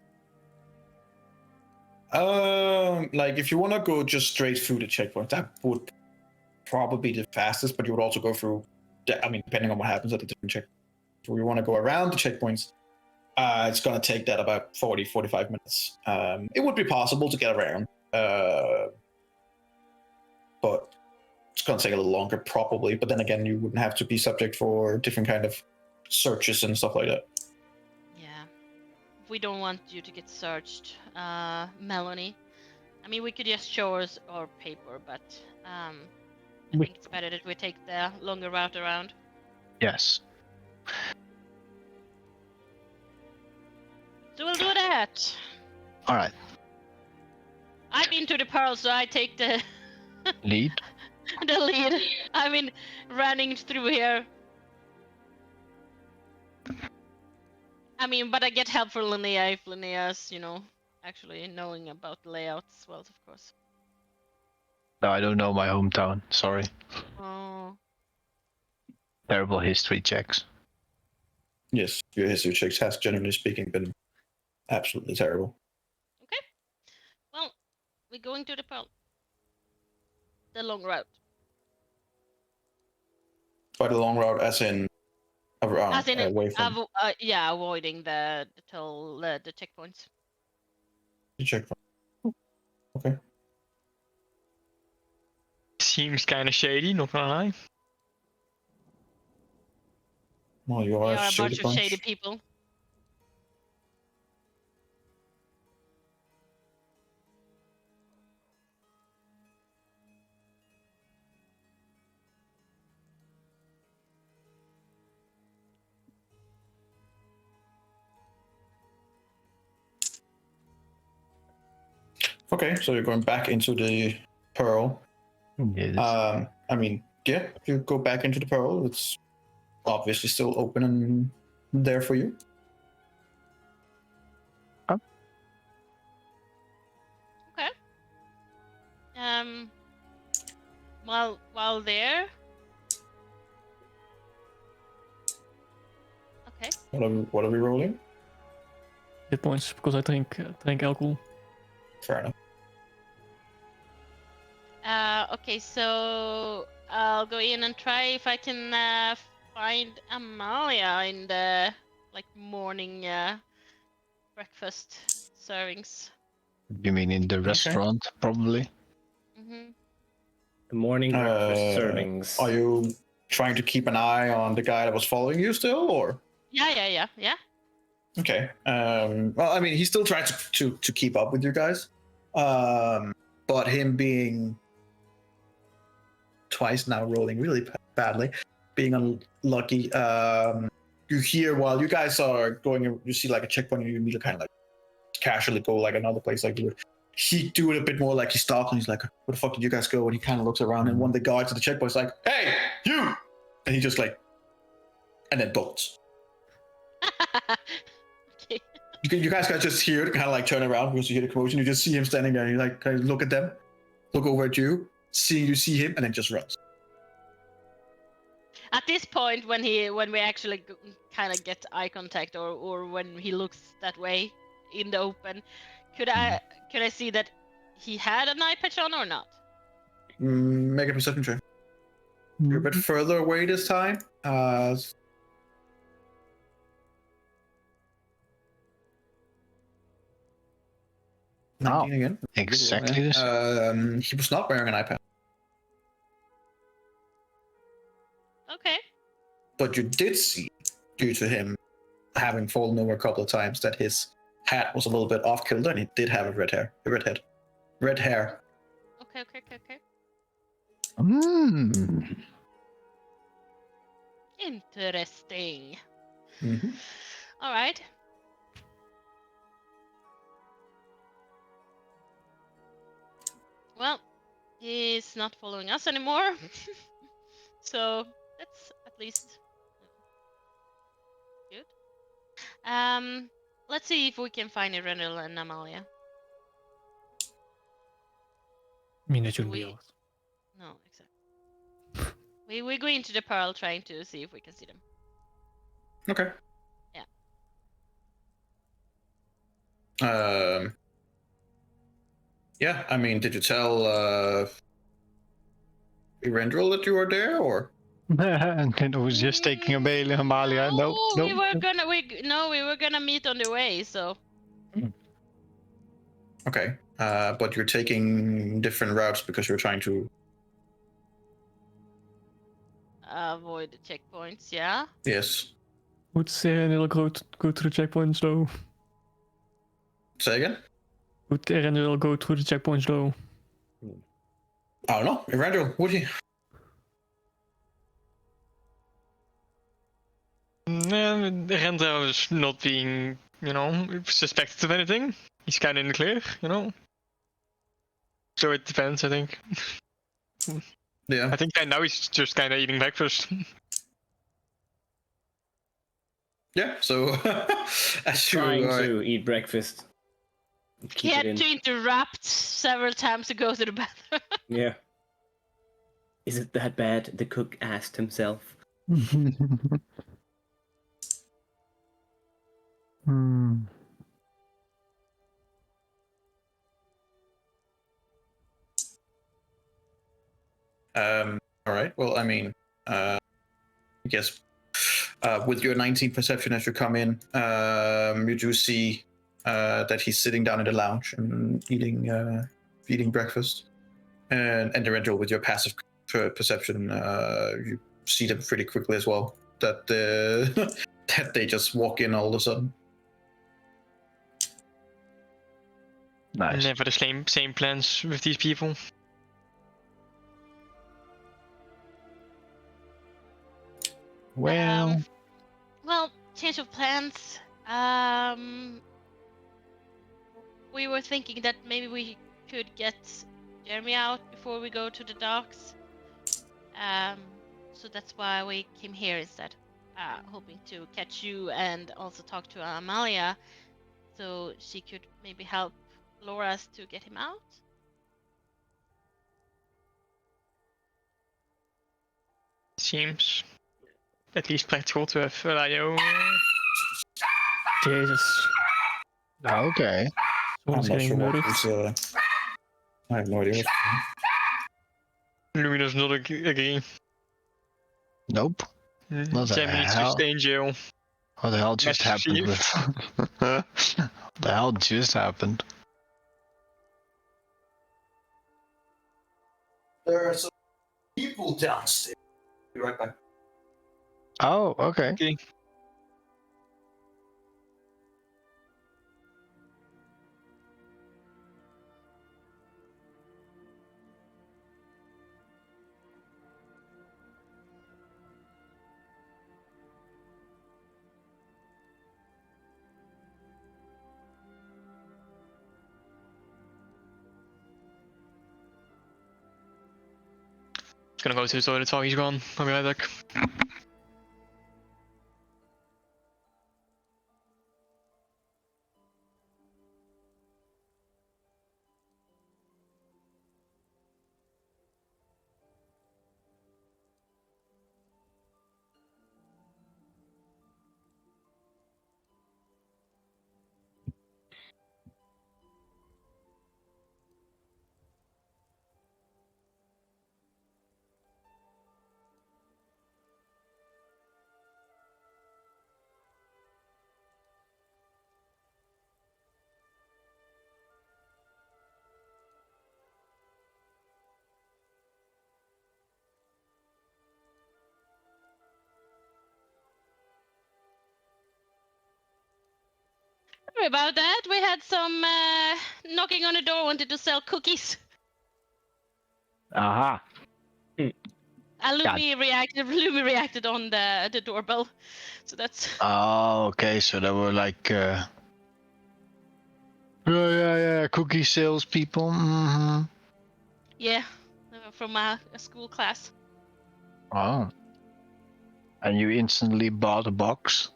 Like if you want to go just straight through the checkpoint, that would probably be the fastest. But you would also go through. I mean, depending on what happens at the different checkpoints. If we want to go around the checkpoints, it's gonna take that about 40-45 minutes. It would be possible to get around, but it's gonna take a little longer probably. But then again, you wouldn't have to be subject for different kind of searches and stuff like that. Yeah. We don't want you to get searched, Melanie. I mean, we could just show us our paper, but I think it's better that we take the longer route around. Yes. So we'll do that. All right. I've been to the Pearl, so I take the Lead. the lead. I mean, running through here. I mean, but I get help for Linnea if Linnea's, actually knowing about the layouts as well, of course. No, I don't know my hometown. Sorry. Oh. Terrible history checks. Yes, your history checks has generally speaking been absolutely terrible. Okay. Well, we're going to the Pearl. The long route. By the long route, as in around, As in, away from avoiding the toll, the checkpoints. the checkpoint. Okay. Seems kind of shady, not gonna lie. Well, you We are are a shady bunch of bunch. shady people. Okay, so you're going back into the Pearl. Yes. I mean, yeah, if you go back into the Pearl, it's obviously still open and there for you. Okay. While there. Okay. What are we rolling? Hit points because I drink alcohol. Fair enough. Okay, so I'll go in and try if I can find Amalia in the morning breakfast servings. You mean in the restaurant, probably? Mm-hmm. The morning breakfast servings. Are you trying to keep an eye on the guy that was following you still, or? Yeah. Okay. Well, I mean, he's still trying to keep up with you guys. But him being twice now rolling really badly, being unlucky. You hear while you guys are going, you see like a checkpoint, and you immediately kind of like casually go like another place like you would. He do it a bit more like he stops and he's like, "Where the fuck did you guys go?" And he kind of looks around, and one of the guards at the checkpoint is like, "Hey, you!" And he just like, and then bolts. Okay. You guys can just hear it, kind of like turn around because you hear the commotion. You just see him standing there. You like kind of look at them, look over at you, you see him, and then just runs. At this point, when we actually kind of get eye contact, or when he looks that way in the open, could I see that he had an eye patch on or not? Make a perception check. You're a bit further away this time. 19 again. Exactly this. He was not wearing an eye patch. Okay. But you did see, due to him having fallen over a couple of times, that his hat was a little bit off kilter, and he did have a red hair. Red hair. Okay. Interesting. Mm-hmm. All right. Well, he's not following us anymore. So that's at least good. Let's see if we can find Eberron and Amalia. I mean, that shouldn't be We- hard. No, exactly. we go into the Pearl trying to see if we can see them. Okay. Yeah. Yeah, I mean, did you tell Erendril that you were there, or? And it was just taking a bail in Amalia. No, we were gonna meet on the way. So Okay, but you're taking different routes because you're trying to. avoid the checkpoints. Yeah. Yes. Would Erenil go through the checkpoints though? Say again. Would Erenil go through the checkpoints though? I don't know. Erendril, would you? Rendra is not being, suspected of anything. He's kind of in the clear, So it depends, I think. Yeah. I think right now he's just kind of eating breakfast. Yeah. So as you Trying to eat breakfast. He Keep had it in. to interrupt several times to go to the bathroom. Yeah. Is it that bad? The cook asked himself. All right. Well, I mean, I guess with your 19 perception as you come in, you do see that he's sitting down in the lounge and eating breakfast. And Erendril, with your passive perception, you see them pretty quickly as well. That that they just walk in all of a sudden. Nice. Never the same plans with these people. Well, Well, change of plans. We were thinking that maybe we could get Jeremy out before we go to the docks. So that's why we came here instead, hoping to catch you and also talk to Amalia, so she could maybe help Laura's to get him out. Seems at least practical to have Laio. Jesus. okay. Someone's getting murdered. I have no idea. Louis does not agree. Nope. What the Jeremy needs to hell? stay in jail. What the hell just Master happened with... What the hell just happened? There are some people downstairs. Be right back. Oh, okay. Gonna go to the toilet while he's gone. I'll be right back. sorry about that. We had some knocking on the door, wanted to sell cookies. Aha. Lumi reacted on the doorbell, so that's. Oh, okay. So they were like, yeah, cookie salespeople. Mm-hmm. Yeah, from a school class. Oh. And you instantly bought a box?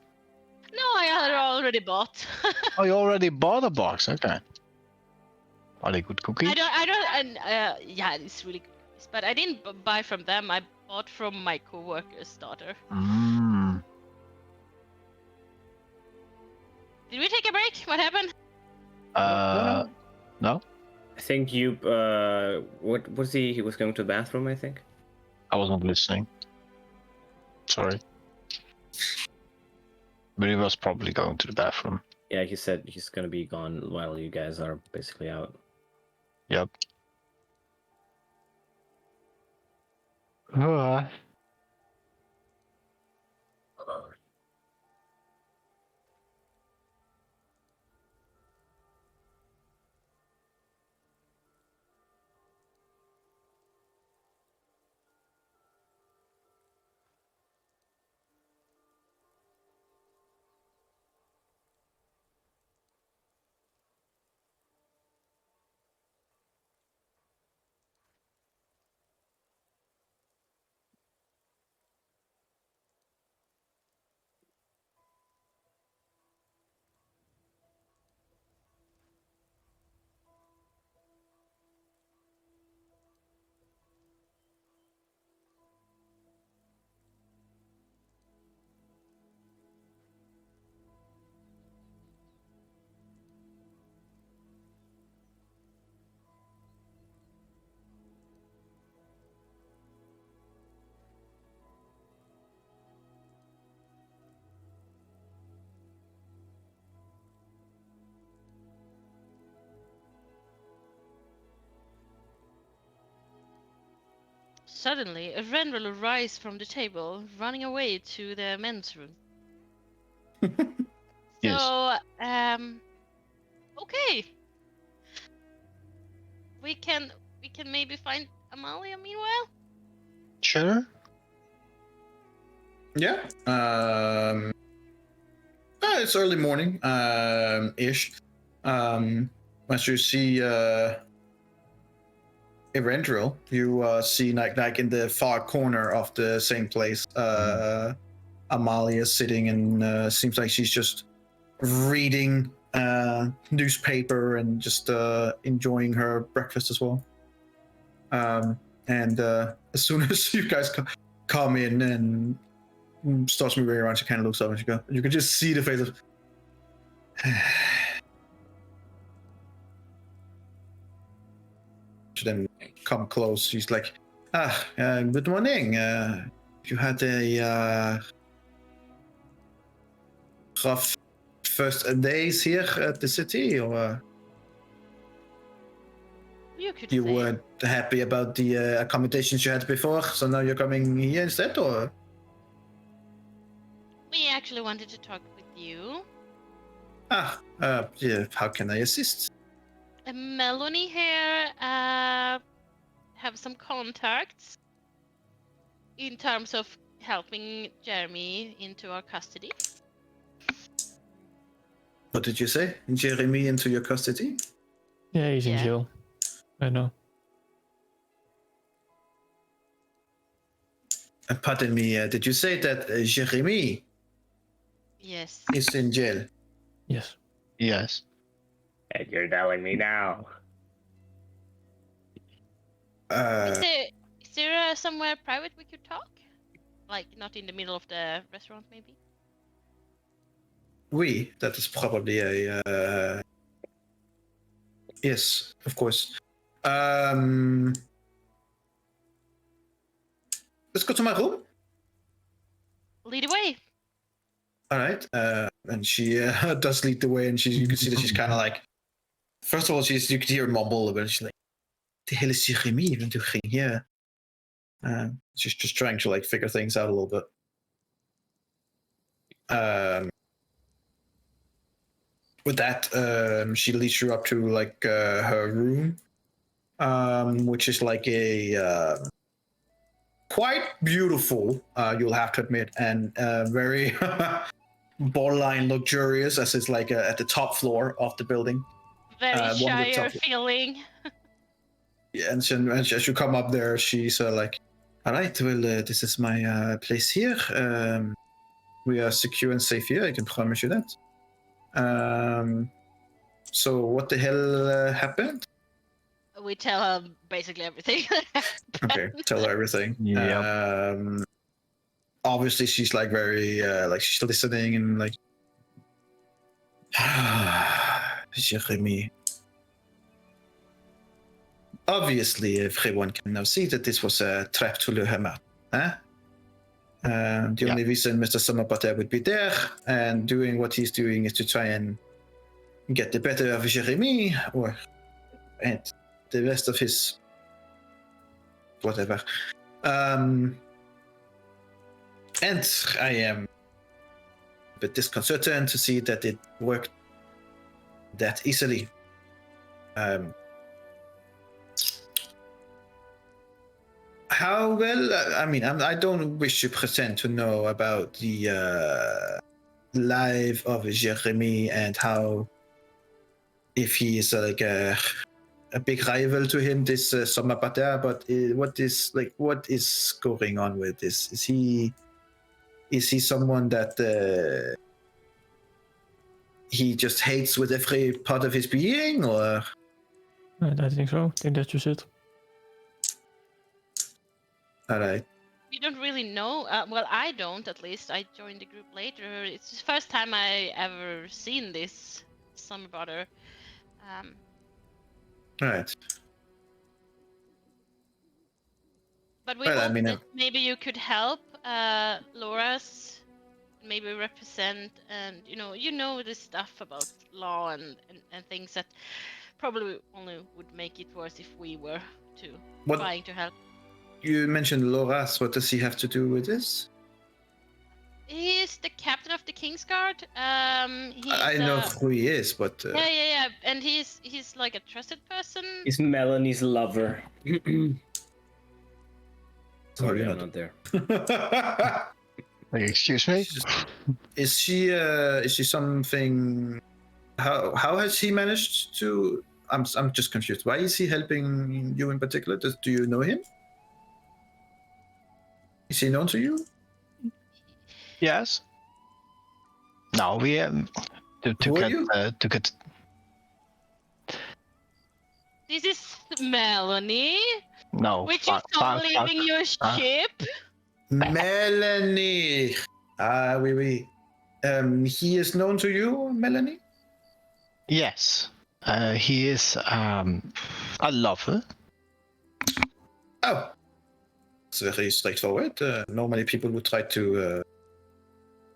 No, I had already bought. Oh, you already bought a box. Okay. Are they good cookies? Yeah, it's really good. But I didn't buy from them. I bought from my coworker's daughter. Mm. Did we take a break? What happened? No. I think you. What was he? He was going to the bathroom, I think. I wasn't listening. Sorry. But he was probably going to the bathroom. Yeah, he said he's gonna be gone while you guys are basically out. Yep. Suddenly, a Ren will arise from the table, running away to the men's room. Yes. So, okay. We can maybe find Amalia meanwhile. Sure. Yeah. It's early morning, ish. As you see, Eberron, you see like in the far corner of the same place, Amalia sitting and seems like she's just reading newspaper and just enjoying her breakfast as well. And as soon as you guys come in and starts moving around, she kind of looks up and she goes, you can just see the face of she then come close. She's like, good morning. You had a rough first days here at the city, or You could you say. weren't happy about the accommodations you had before, so now you're coming here instead, or? We actually wanted to talk with you. Yeah, how can I assist? Melanie here have some contacts in terms of helping Jeremy into our custody. What did you say? Jeremy into your custody? Yeah, he's in Yeah. jail. I know. Pardon me, did you say that Jeremy Yes. is in jail? Yes. Yes. And you're telling me now. Is there somewhere private we could talk? Like not in the middle of the restaurant, maybe? That is probably a yes, of course. Let's go to my room. Lead away. All right. And she does lead the way, and you can see that she's kind of like. First of all, you could hear her mumble a bit. She's like, "The hell is Jeremy even doing here?" She's just trying to like figure things out a little bit. with that, she leads you up to like her room, which is like a quite beautiful, you'll have to admit, and very borderline luxurious, as it's like at the top floor of the building. Very one of the Shire top- feeling. Yeah, and as you come up there, she's like, "All right, well, this is my place here. We are secure and safe here. I can promise you that." So what the hell happened? We tell her basically everything. Okay, tell her everything. Yep. Obviously, she's like very like she's listening and like, Jeremy. Obviously, everyone can now see that this was a trap to lure him out. Huh? The only reason Mr. Summerbutter would be there and doing what he's doing is to try and get the better of Jeremy and the rest of his whatever. And I am a bit disconcerted to see that it worked that easily. How well? I mean, I don't wish to pretend to know about the life of Jeremy and how, if he is like a big rival to him, this Somabata. But what is going on with this? Is he someone that he just hates with every part of his being, or? I think so. I think that's just it. All right. We don't really know. Well, I don't, at least. I joined the group later. It's the first time I ever seen this summer brother. All right. But we Well, I hope mean, that maybe you could help Laura's, maybe represent, and you know this stuff about law and things that probably only would make it worse if we were trying to help. You mentioned Loras. What does he have to do with this? He is the captain of the King's Guard. I know who he is, but yeah, and he's like a trusted person. He's Melanie's lover. Sorry, I'm not there. Excuse me? Is she something? How has he managed to? I'm just confused. Why is he helping you in particular? Do you know him? Is he known to you? Yes. No, we to get. This is Melanie. No. Which you saw leaving your ship. Melanie. Oui. He is known to you, Melanie? Yes. He is a lover. Oh. It's very straightforward. Normally people would try to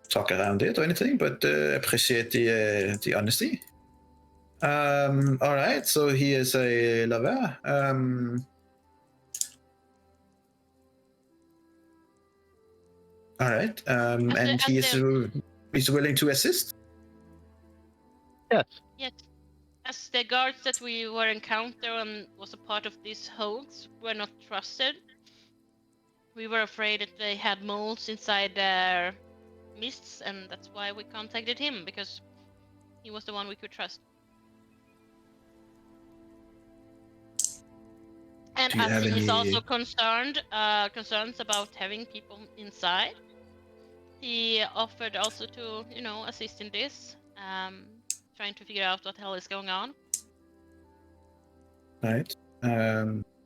talk around it or anything, but appreciate the honesty. All right, so he is a lover. All right, and he's willing to assist? Yes. Yes. As the guards that we were encountered and was a part of this hoax were not trusted. We were afraid that they had moles inside their mists, and that's why we contacted him, because he was the one we could trust. And as he is also concerns about having people inside, he offered also to, assist in this, trying to figure out what the hell is going on. Right.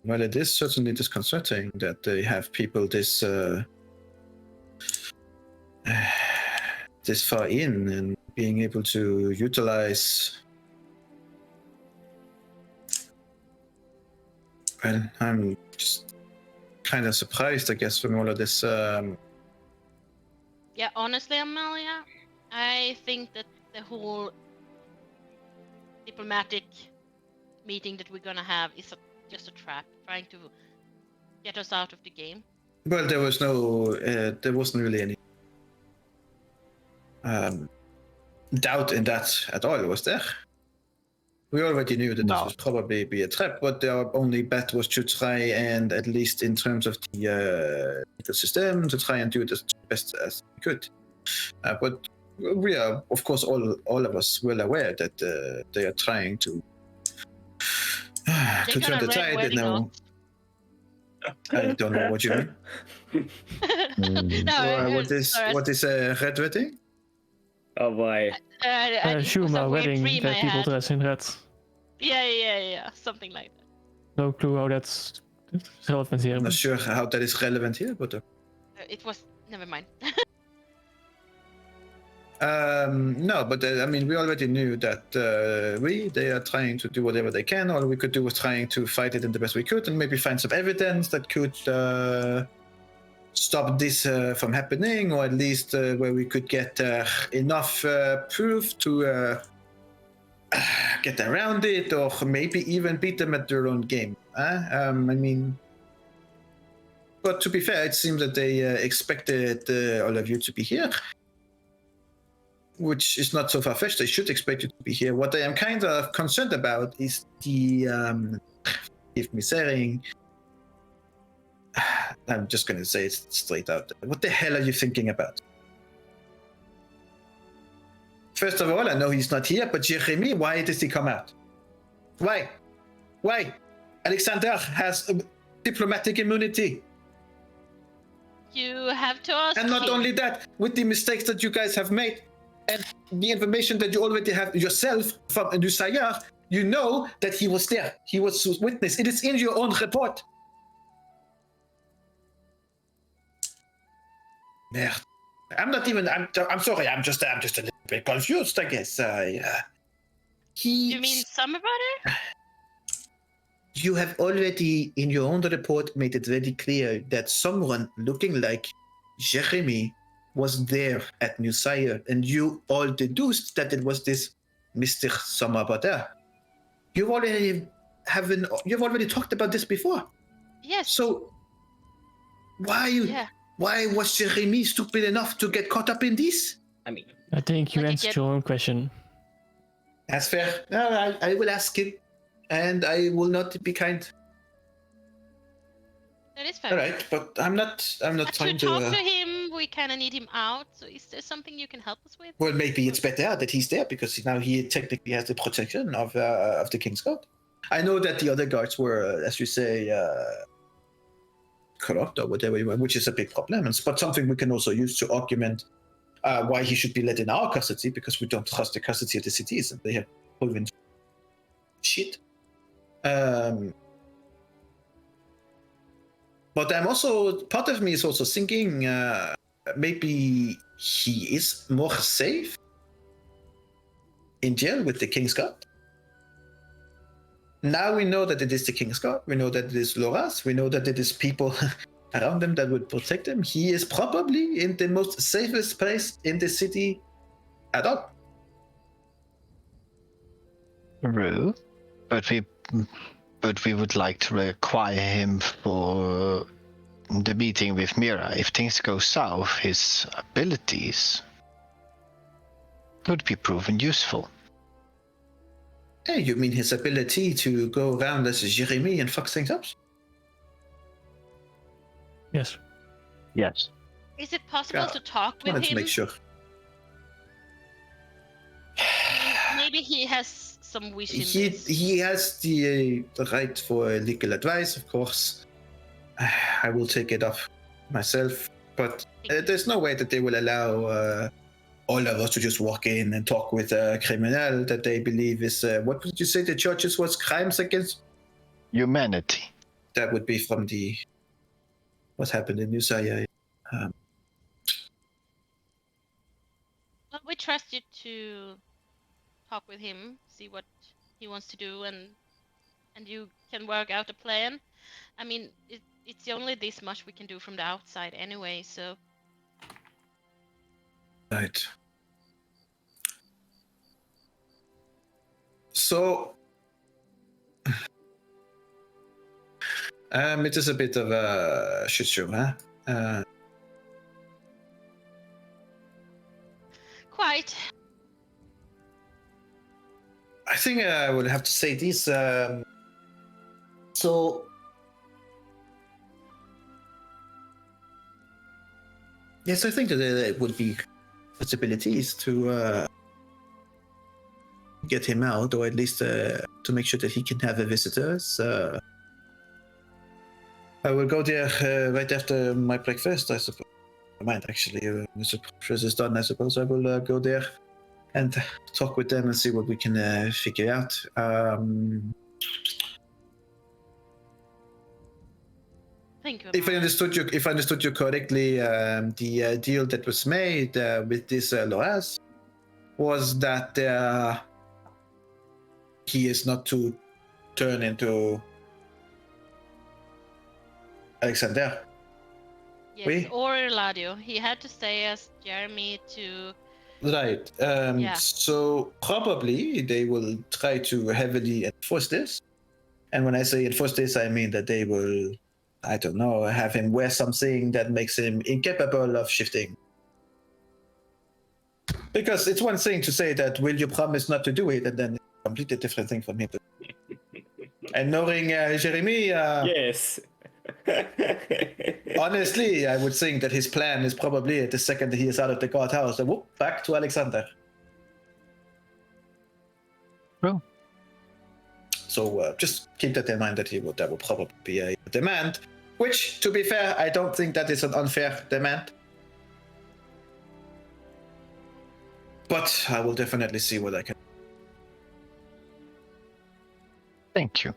Well, it is certainly disconcerting that they have people this far in and being able to utilize. Well, I'm just kind of surprised, I guess, from all of this. Yeah, honestly, Amalia, I think that the whole diplomatic meeting that we're gonna have is just a trap, trying to get us out of the game. Well, there wasn't really any doubt in that at all, was there? We already knew that No. this was probably be a trap, but our only bet was to try and, at least in terms of the system, to try and do it as best as we could. But we are, of course, all of us well aware that they are trying to They got turn a the red tide. wedding Now, I don't know what you mean. No, What is a red wedding? Oh boy. I assume a wedding that people dress in red. Yeah, something like that. No clue how that's relevant here. I'm not sure how that is relevant here, but It was. Never mind. no, but I mean, we already knew that they are trying to do whatever they can. All we could do was trying to fight it in the best we could, and maybe find some evidence that could stop this from happening, or at least where we could get enough proof to get around it, or maybe even beat them at their own game. I mean, but to be fair, it seems that they expected all of you to be here, which is not so far-fetched. They should expect you to be here. What I am kind of concerned about is the, if me saying, I'm just going to say it straight out. What the hell are you thinking about? First of all, I know he's not here, but Jeremy, why does he come out? Why? Alexander has diplomatic immunity. You have to ask And not him. only that, with the mistakes that you guys have made, and the information that you already have yourself from Nusayar, you know that he was there. He was witness. It is in your own report. Merde. I'm sorry. I'm just a little bit confused, I guess. You mean summer brother? You have already, in your own report, made it very clear that someone looking like Jeremy was there at New Sire, and you all deduced that it was this Mr. Samabada. You've already talked about this before. Yes. So why was Jeremy stupid enough to get caught up in this? I mean, I think you answered your own question. That's fair. I will ask him, and I will not be kind. That is fair. All right, but I'm not But trying to talk to. to him, we kind of need him out. So is there something you can help us with? Well, maybe it's better that he's there because now he technically has the protection of the King's Guard. I know that the other guards were, as you say, corrupt or whatever, which is a big problem, but something we can also use to argument why he should be let in our custody, because we don't trust the custody of the cities and they have proven shit. But I'm also, part of me is also thinking maybe he is more safe in jail with the King's Guard. Now we know that it is the King's Guard, we know that it is Loras, we know that it is people around him that would protect him. He is probably in the most safest place in the city at all. True, but we would like to require him for the meeting with Mira. If things go south, his abilities could be proven useful. Hey, you mean his ability to go around as Jeremy and fuck things up? Yes. Yes. Is it possible Yeah, to talk with Wanted to him? make sure. Maybe he has some wish in He this. he has the right for legal advice, of course. I will take it up myself, but there's no way that they will allow all of us to just walk in and talk with a criminal that they believe is what did you say the charges was? Crimes against Humanity. that would be from the what happened in Usaya. Well, we trust you to talk with him, see what he wants to do, and you can work out a plan. I mean, it's only this much we can do from the outside anyway, so Right. So, it is a bit of a shit show, huh? quite. I think I would have to say this. So, yes, I think that there would be possibilities to get him out, or at least to make sure that he can have a visitors. I will go there right after my breakfast, I suppose. I might actually, once the breakfast is done, I suppose I will go there and talk with them and see what we can figure out. Thank you. If I understood you correctly, the deal that was made with this Loas was that he is not to turn into Alexander. Yes, Oui. or Eladio. He had to stay as Jeremy to. Right. Yeah. So probably they will try to heavily enforce this. And when I say enforce this, I mean that they will, I don't know, have him wear something that makes him incapable of shifting. Because it's one thing to say that, will you promise not to do it? And then it's a completely different thing for me to And knowing Jeremy, Yes. honestly, I would think that his plan is probably the second that he is out of the guardhouse, whoop, back to Alexander. True. So just keep that in mind that that will probably be a demand, which, to be fair, I don't think that is an unfair demand. But I will definitely see what I can. Thank you.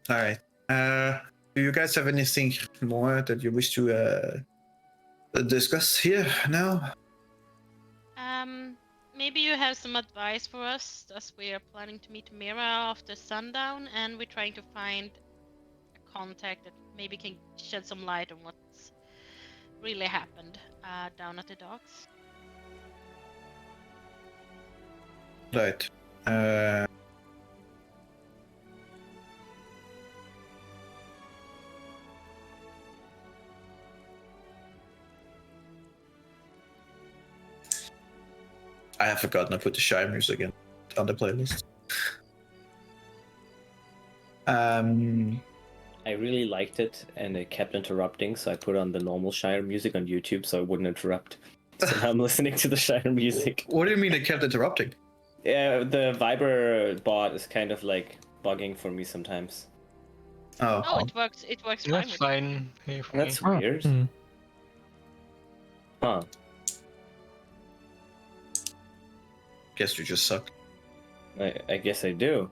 All right. Do you guys have anything more that you wish to discuss here now? Maybe you have some advice for us, as we are planning to meet Mira after sundown, and we're trying to find a contact that maybe can shed some light on what's really happened down at the docks. Right. I have forgotten to put the Shire music in on the playlist. I really liked it, and it kept interrupting, so I put on the normal Shire music on YouTube so it wouldn't interrupt. So now I'm listening to the Shire music. What do you mean it kept interrupting? Yeah, the Viber bot is kind of like bugging for me sometimes. Oh, Oh, it works. It works fine. That's with fine here for That's me. weird. Hmm. Huh. guess you just suck. I guess I do.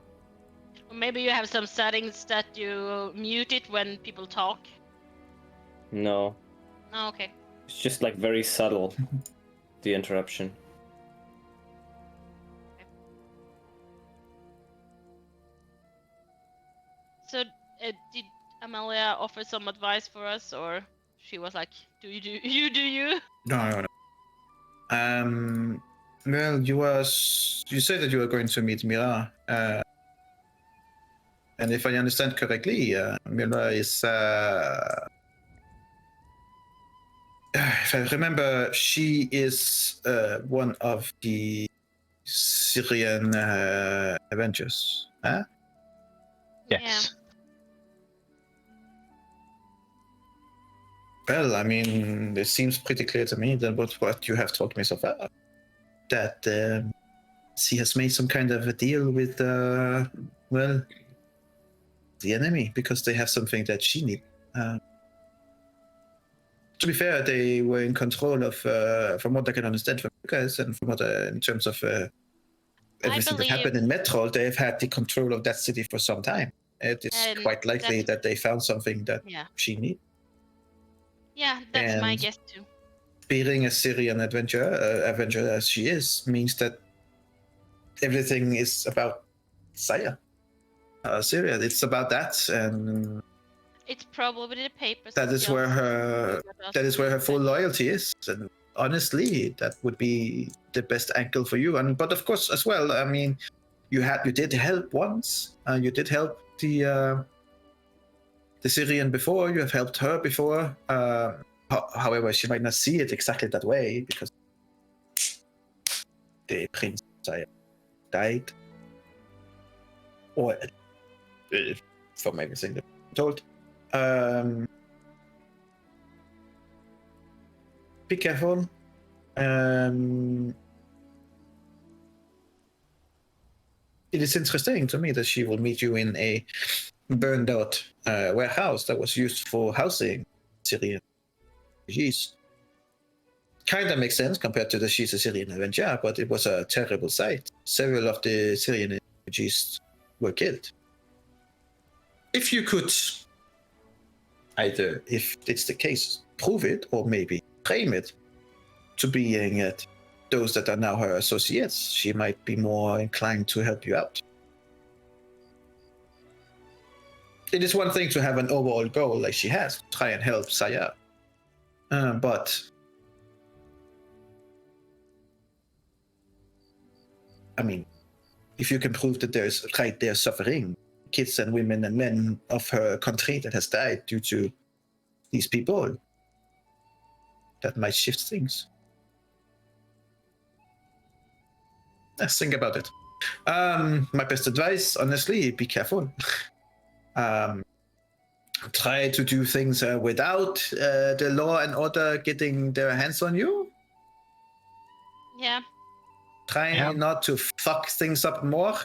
Or maybe you have some settings that you mute it when people talk. No. Oh, okay. It's just like very subtle, the interruption. So, did Amelia offer some advice for us, or she was like, "Do you?" No. Well, you said that you were going to meet Mira, and if I understand correctly, Mira is, if I remember, she is one of the Syrian Avengers. Huh? Yes. Well, I mean, it seems pretty clear to me that what you have told me so far, that she has made some kind of a deal with, well, the enemy, because they have something that she needs. To be fair, they were in control of, from what I can understand from you guys, and from what in terms of everything that happened in Metro, they've had the control of that city for some time. It is And quite likely that they found something that Yeah. she needs. Yeah, that's my And- guess too. Being a Syrian Avenger as she is, means that everything is about Syria. Syria, it's about that, and It's probably the papers. that is where her full life. loyalty is. And honestly, that would be the best angle for you. But of course, as well, I mean, you did help once. You did help the Syrian before. You have helped her before. However, she might not see it exactly that way because the prince died, or from everything that I'm told. Be careful. It is interesting to me that she will meet you in a burned out warehouse that was used for housing Syrian refugees. Kind of makes sense compared to the she's a Syrian Avenger, but it was a terrible sight. Several of the Syrian refugees were killed. If you could either, if it's the case, prove it or maybe frame it to being those that are now her associates, she might be more inclined to help you out. It is one thing to have an overall goal like she has, try and help Saya. But I mean, if you can prove that there's suffering, kids and women and men of her country that has died due to these people, that might shift things. Let's think about it. My best advice, honestly, be careful. Try to do things without the law and order getting their hands on you. Yeah. Try not to fuck things up more.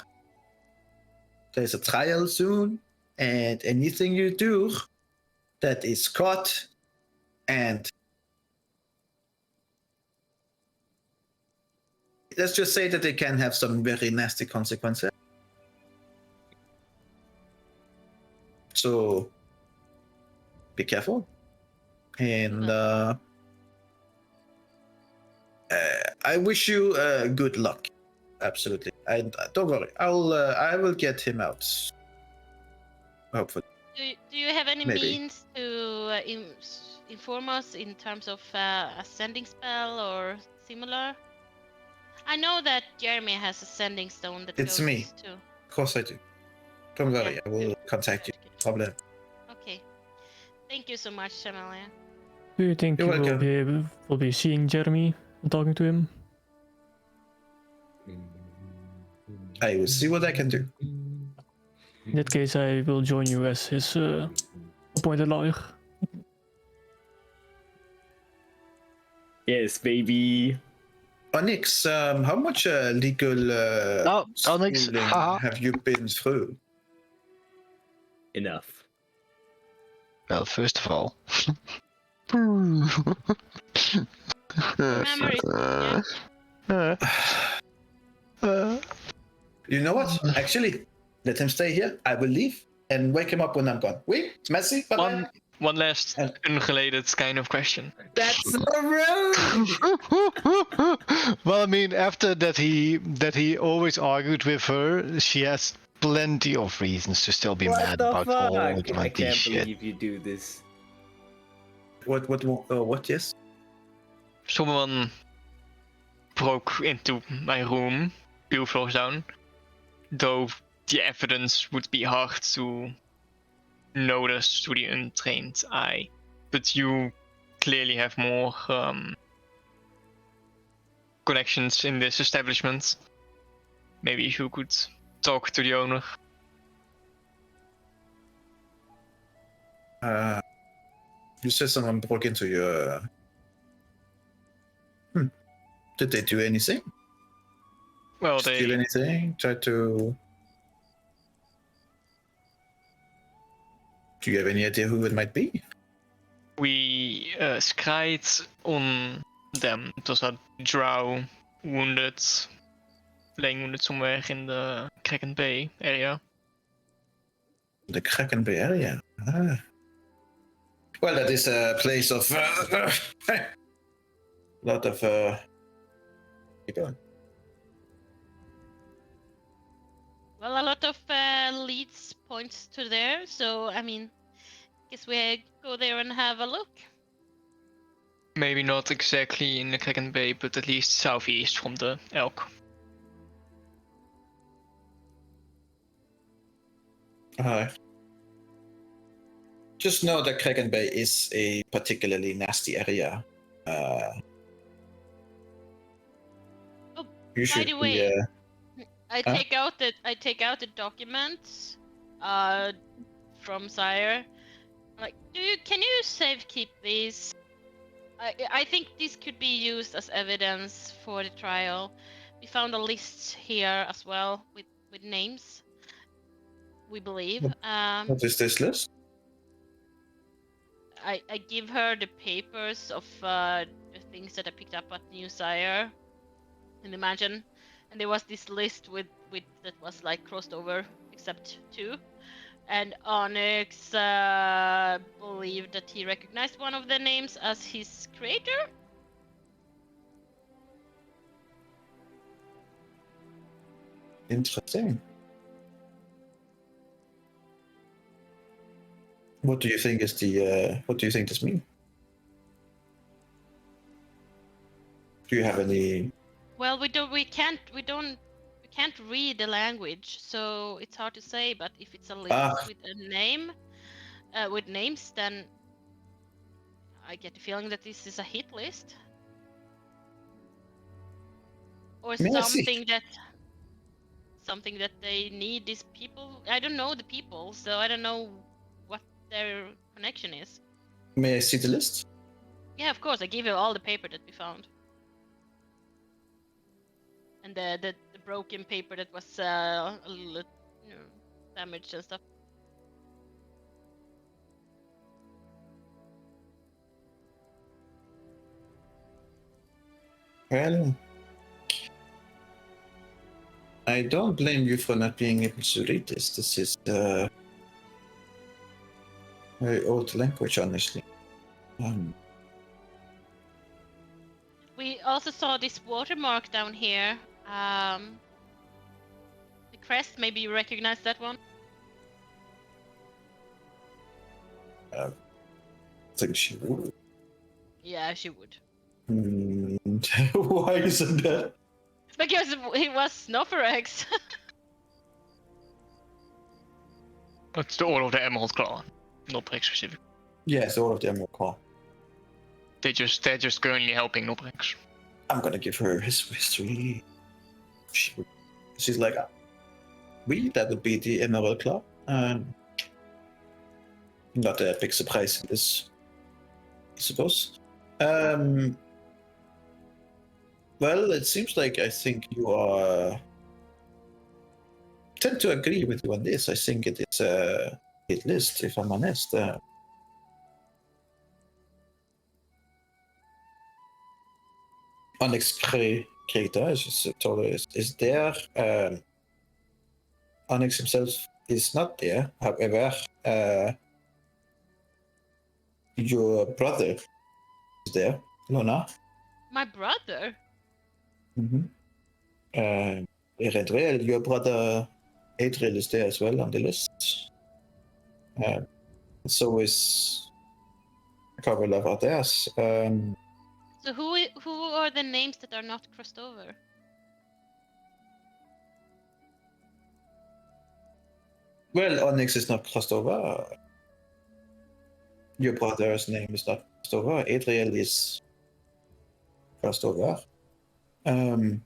There's a trial soon, and anything you do that is caught and let's just say that it can have some very nasty consequences. So be careful. And I wish you good luck. Absolutely. And don't worry, I will get him out. Hopefully. Do you have any Maybe. means to inform us in terms of a sending spell or similar? I know that Jeremy has a sending stone that It's goes me. to. Of course I do. Don't worry, Yeah. I will contact you. Problem. Okay. Thank you so much, Shamalia. Do you think You're you will be seeing Jeremy and talking to him? I will see what I can do. In that case, I will join you as his appointed lawyer. Yes, baby. Onyx, how much legal Onyx, schooling haha. have you been through? Enough. Well, first of all. Memory. You know what? Actually, let him stay here. I will leave and wake him up when I'm gone. Wait, Messi, bye-bye. One last unrelated kind of question. That's so rude. Well, I mean, after that he always argued with her, she has plenty of reasons to still be What mad the about fuck? all I of this can't shit. believe you do this. What, yes? Someone broke into my room, few floors down. Though the evidence would be hard to notice to the untrained eye. But you clearly have more connections in this establishment. Maybe you could talk to the owner. You said someone broke into your... Did they do anything? Well, Steal anything? Try to... Do you have any idea who it might be? we scryed on them. It was a drow wounded, laying wounded somewhere in the Kraken Bay area. The Kraken Bay area. Ah. Well, that is a place of lot of people. Well, a lot of leads points to there, so I mean, guess we go there and have a look. Maybe not exactly in the Kraken Bay, but at least southeast from the Elk. Just know that Kraken Bay is a particularly nasty area. Oh, You by the way, I Huh? take out the documents from Sire. Like, can you safe keep these? I think this could be used as evidence for the trial. We found a list here as well with names. We believe. What is this list? I give her the papers of the things that I picked up at New Sire and Imagine, and there was this list with that was like crossed over except 2, and Onyx believed that he recognized one of the names as his creator. Interesting. What do you think is the? What do you think this means? Do you have any? Well, we can't read the language, so it's hard to say. But if it's a list with a name, with names, then I get the feeling that this is a hit list, or something that they need these people. I don't know the people, so I don't know what their connection is. May I see the list? Yeah, of course. I give you all the paper that we found. And the broken paper that was a little, damaged and stuff. Well, I don't blame you for not being able to read this. This is very old language, honestly. We also saw this watermark down here. The crest, maybe you recognize that one? I think she would. Yeah, she would. Why isn't that? Because he was Snowforex. That's the Order of the Emerald Claw, Nobrix specific. Yes, all of them will call. They're just currently helping Nobrix. I'm gonna give her his history. She's like, that would be the Emerald Claw. Not a big surprise in this, I suppose. Well, it seems like I think you are. Tend to agree with you on this. I think it is a hit list, if I'm honest. Onyx creator is there. Onyx himself is not there. However, your brother is there, Lona. My brother? Eredriel, your brother Adriel is there as well on the list. So is a couple of others. So who are the names that are not crossed over? Well, Onyx is not crossed over. Your brother's name is not crossed over. Adriel is crossed over. And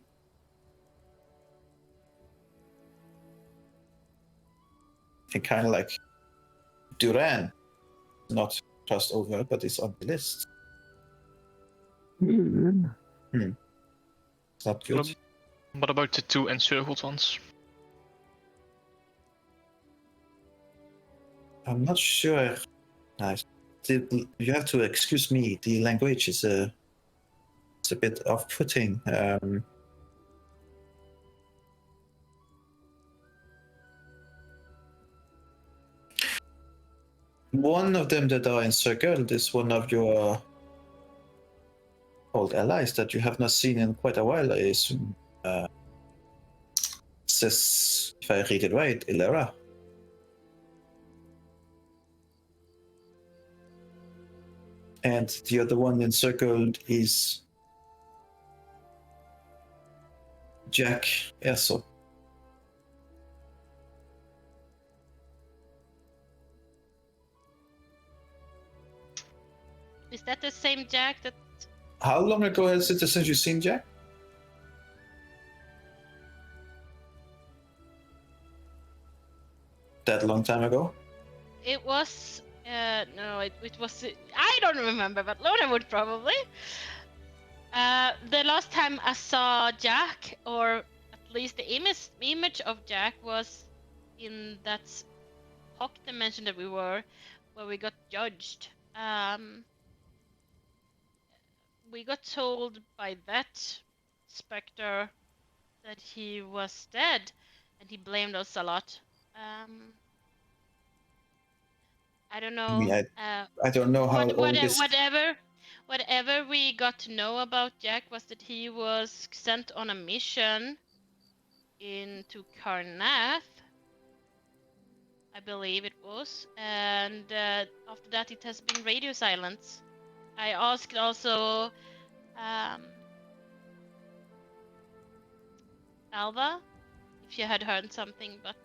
kind of like Duran, not crossed over, but is on the list. It's not good. What about the 2 encircled ones? I'm not sure. You have to excuse me. The language is it's a bit off-putting. One of them that are encircled is one of your old allies that you have not seen in quite a while. I assume. Says, if I read it right, Ilera. And the other one encircled is Jack Erso. Is that the same Jack that? How long ago has it since you've seen Jack? That long time ago? It was. No, it was. I don't remember, but Lorna would probably. The last time I saw Jack, or at least the image of Jack, was in that Hawk dimension that we were, where we got judged. We got told by that Spectre that he was dead, and he blamed us a lot. I don't know. mean, I don't know how old this. Whatever we got to know about Jack was that he was sent on a mission into Karnath, I believe it was, and after that it has been radio silence. I asked also Alva if you had heard something, but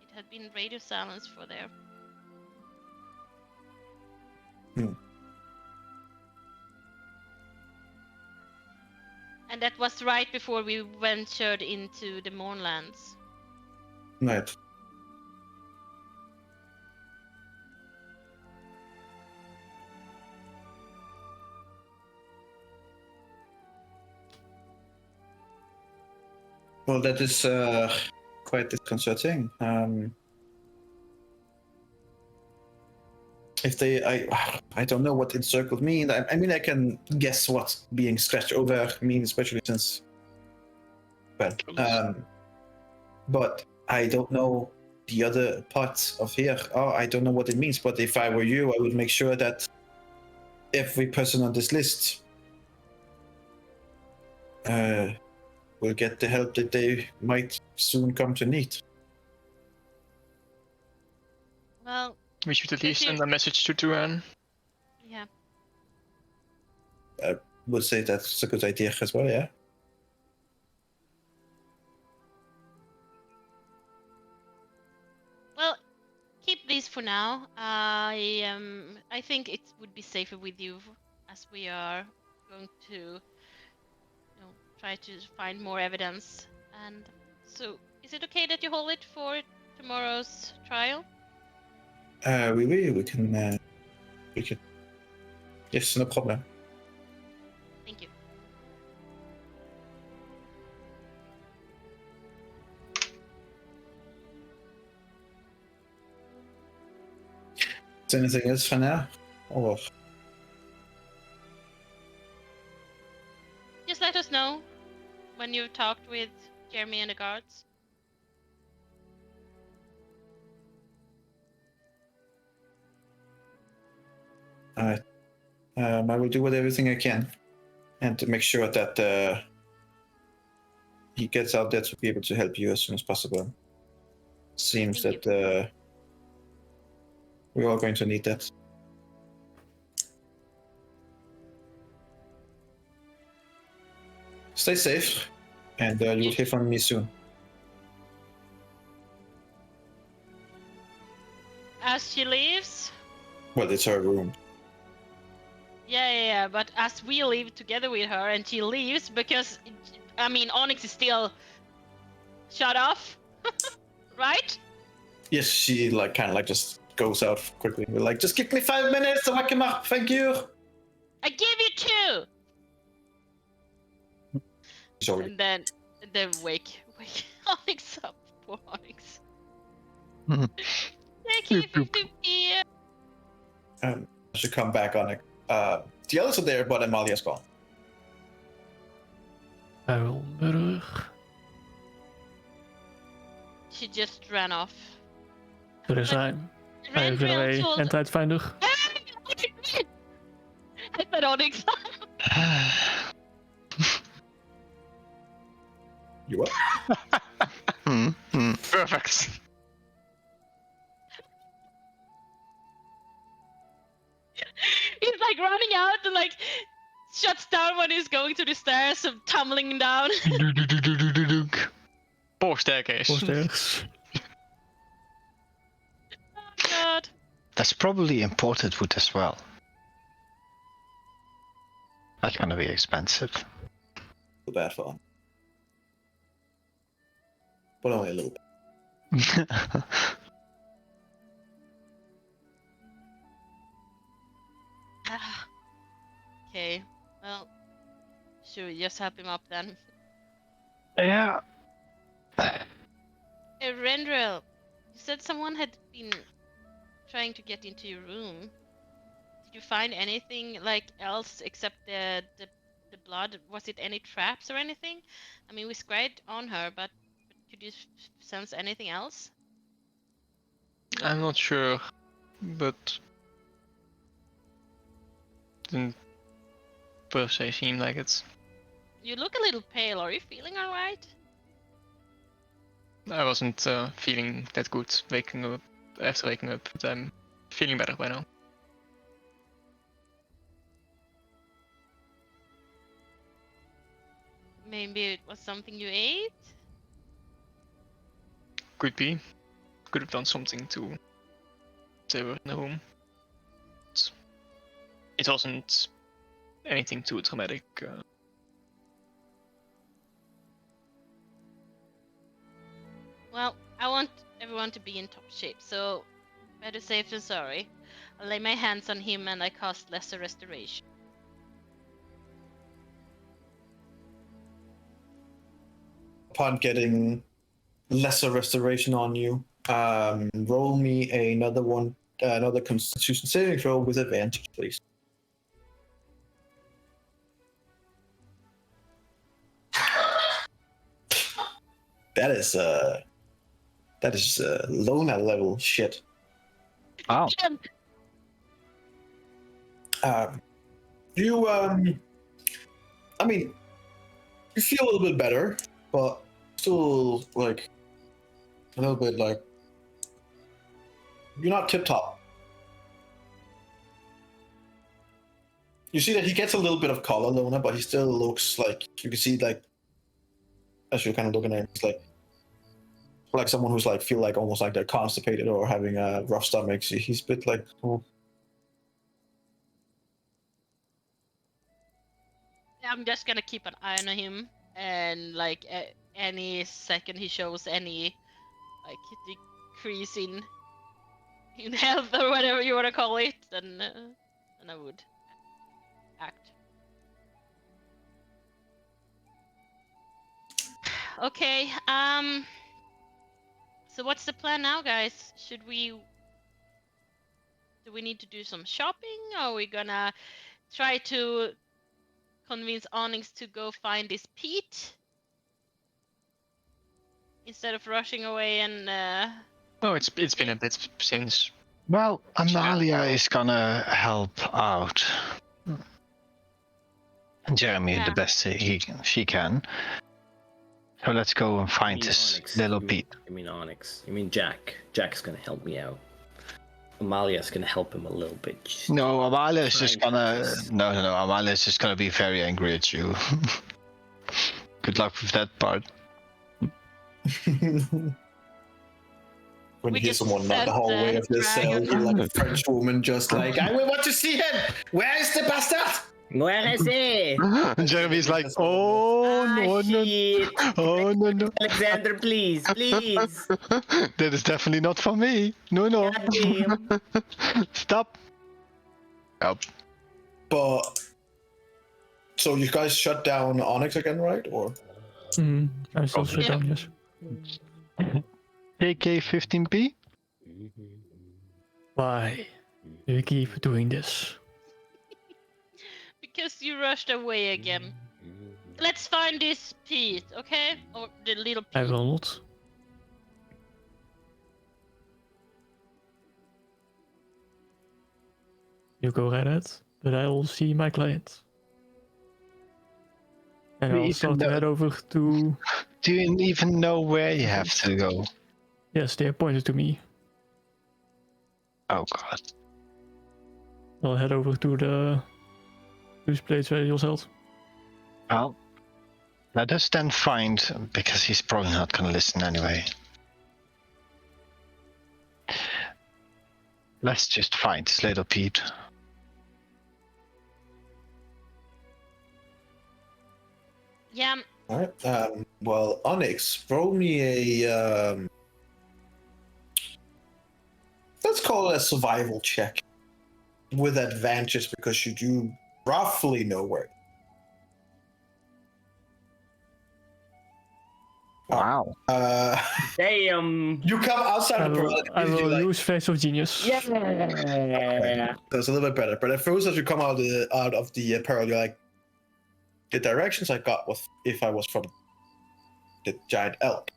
it had been radio silence for there. And that was right before we ventured into the Moonlands. Right. Well, that is quite disconcerting. If they, I don't know what encircled mean. I mean, I can guess what being scratched over means, especially since, well, but I don't know the other parts of here. Oh, I don't know what it means. But if I were you, I would make sure that every person on this list will get the help that they might soon come to need. Well, We should at least send a message to Turan. yeah. I would say that's a good idea as well, yeah. Well, keep these for now. I think it would be safer with you, as we are going to, try to find more evidence. And so, is it okay that you hold it for tomorrow's trial? We can. Yes, no problem. Thank you. Is there anything else for now? Or Just let us know when you've talked with Jeremy and the guards. Alright. I will do everything I can, and to make sure that he gets out there to be able to help you as soon as possible. Seems Thank that we're all going to need that. Stay safe, and you'll hear from me soon. As she leaves. Well, it's her room. Yeah, but as we leave together with her and she leaves because, I mean, Onyx is still shut off, right? Yes, she kind of just goes out quickly. We're like, just give me 5 minutes to wake him up. Thank you. I give you 2. Sorry. And then wake Onyx up. Poor Onyx. Mhm. Yeah, keep him to be. I should come back on it. The others are there, but Amalia's gone. Uilburg. She just ran off. Er zijn. Even Randall told. en tijdveilig. I said Onyx. You what? Perfect. He's like running out and shuts down when he's going to the stairs and tumbling down. Poor staircase. Voorsters. Oh god. That's probably imported wood as well. That's gonna be expensive. Too bad for him. But only a little bit. Okay, well, should we just help him up then? Yeah. Rendrell, you said someone had been trying to get into your room. Did you find anything like else except the blood? Was it any traps or anything? I mean, we scryed on her, but could you sense anything else? I'm not sure, but didn't per se seem like it. You look a little pale. Are you feeling alright? I wasn't feeling that good after waking up, but I'm feeling better by now. Maybe it was something you ate? Could be. Could have done something to stay in the home. It wasn't anything too traumatic. Well, I want everyone to be in top shape, so better safe than sorry. I lay my hands on him and I cast Lesser Restoration. Upon getting lesser restoration on you, roll me another Constitution saving throw with advantage, please. That is Lona level shit. Wow. You I mean, you feel a little bit better, but still like a little bit like you're not tip top. You see that he gets a little bit of color, Lona, but he still looks like you can see like as you're kind of looking at him, it's like someone who's like feel like almost like they're constipated or having a rough stomach. He's a bit like, oh. I'm just gonna keep an eye on him, and like any second he shows any like decrease in health or whatever you want to call it, then I would act. Okay. So what's the plan now, guys? Do we need to do some shopping? Or are we gonna try to convince Onyx to go find this Pete instead of rushing away and Oh, it's been a bit since. Well, Amalia is gonna help out Jeremy the best she can. So let's go and find this Onyx. little Pete. You mean Onyx? You mean Jack? Jack's gonna help me out. Amalia's gonna help him a little bit. No, Amalia is just Trying gonna. practice. No. Amalia is just gonna be very angry at you. Good luck with that part. When We you hear just someone down set the hallway the of this cell, dragon. you're like a French woman, just like, I will want to see him. Where is the bastard? Where is he? Jeremy's like, oh no. Shit. Oh no. Alexander, please. That is definitely not for me. No. God damn. Stop. Help. But so you guys shut down Onyx again, right? Or I'm still shut Yeah. down, yes. AK-15P? Why do you keep doing this? Because you rushed away again. Let's find this Pete, okay? Or the little Pete. I will not. You go right ahead, but I will see my client. And We I'll even start to know- head over to... Do you even know where you have to go? Yes, they pointed to me. Oh god. I'll head over to the... Whose place where he was held. Well, let us then find, because he's probably not gonna listen anyway. Let's just find this little Pete. All right. Well, Onyx, roll me a. Let's call it a survival check with advantage because you do roughly know where. Wow. Damn. You come outside the pearl. I will like, use Face of Genius. Yeah. That's a little bit better. But at first, as you come out of the pearl, you're like, the directions I got was if I was from the giant elk.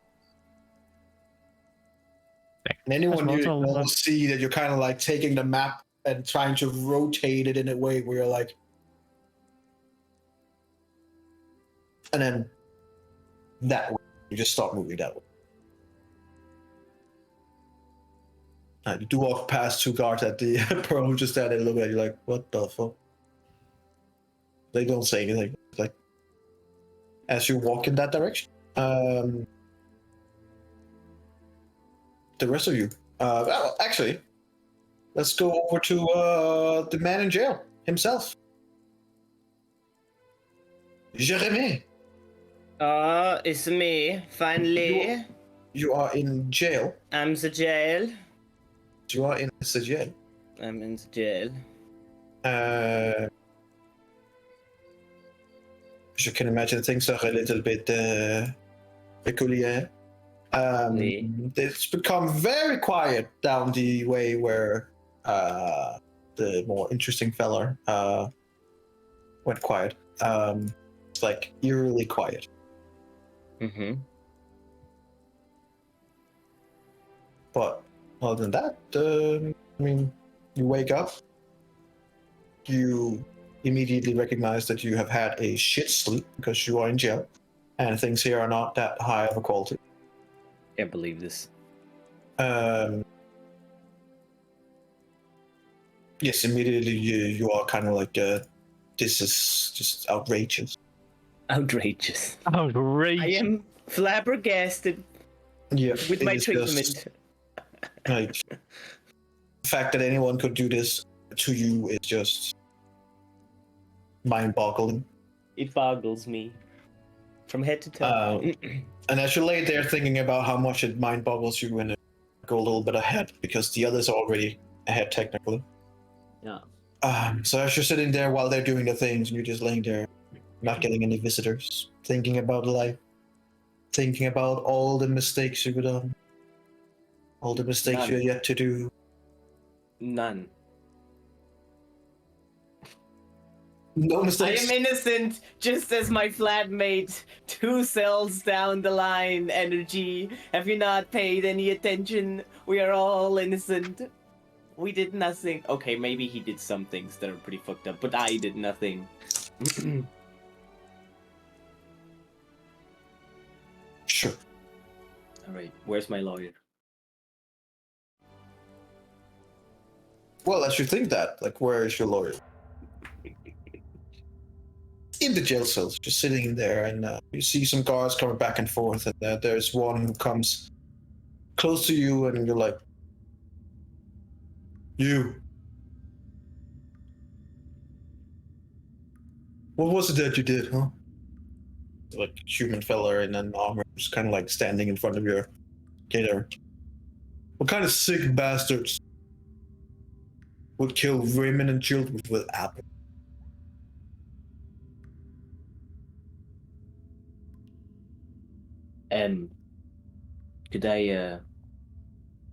And anyone you will see that you're kind of like taking the map and trying to rotate it in a way where you're like, and then that way you just stop moving that way. You do walk past two guards at the pearl who just stand there and look at you like, what the fuck? They don't say anything. Like, as you walk in that direction, the rest of you. Well, actually, let's go over to the man in jail himself. Jeremy. It's me, finally. You are in jail. I'm the jail. You are in the jail. I'm in the jail. As you can imagine, things are a little bit peculiar. It's become very quiet down the way where the more interesting fella went quiet. It's like eerily quiet. Mm-hmm. But other than that, I mean, you wake up, you immediately recognize that you have had a shit sleep because you are in jail, and things here are not that high of a quality. Can't believe this. Yes, immediately you are kind of like, this is just outrageous. Outrageous. Outrageous. I am flabbergasted Yeah, with it my is treatment. just, like, the fact that anyone could do this to you is just mind-boggling. It boggles me from head to toe. And as you lay there thinking about how much it mind-boggles you, and go a little bit ahead because the others are already ahead technically. Yeah. So as you're sitting there while they're doing the things, and you're just laying there, not getting any visitors, thinking about life, thinking about all the mistakes you've done, all the mistakes None. you're yet to do. None. No I mistakes. am innocent, just as my flatmate 2 cells down the line. Energy. Have you not paid any attention? We are all innocent. We did nothing. Okay, maybe he did some things that are pretty fucked up, but I did nothing. Sure. Alright, where's my lawyer? Well, as you think that, like, where is your lawyer? In the jail cells, just sitting in there, and you see some guards coming back and forth, and there's one who comes close to you, and you're like, you. What was it that you did, huh? Like, human fella in an armor, just kind of like standing in front of your gator. What kind of sick bastards would kill women and children with apples? Could I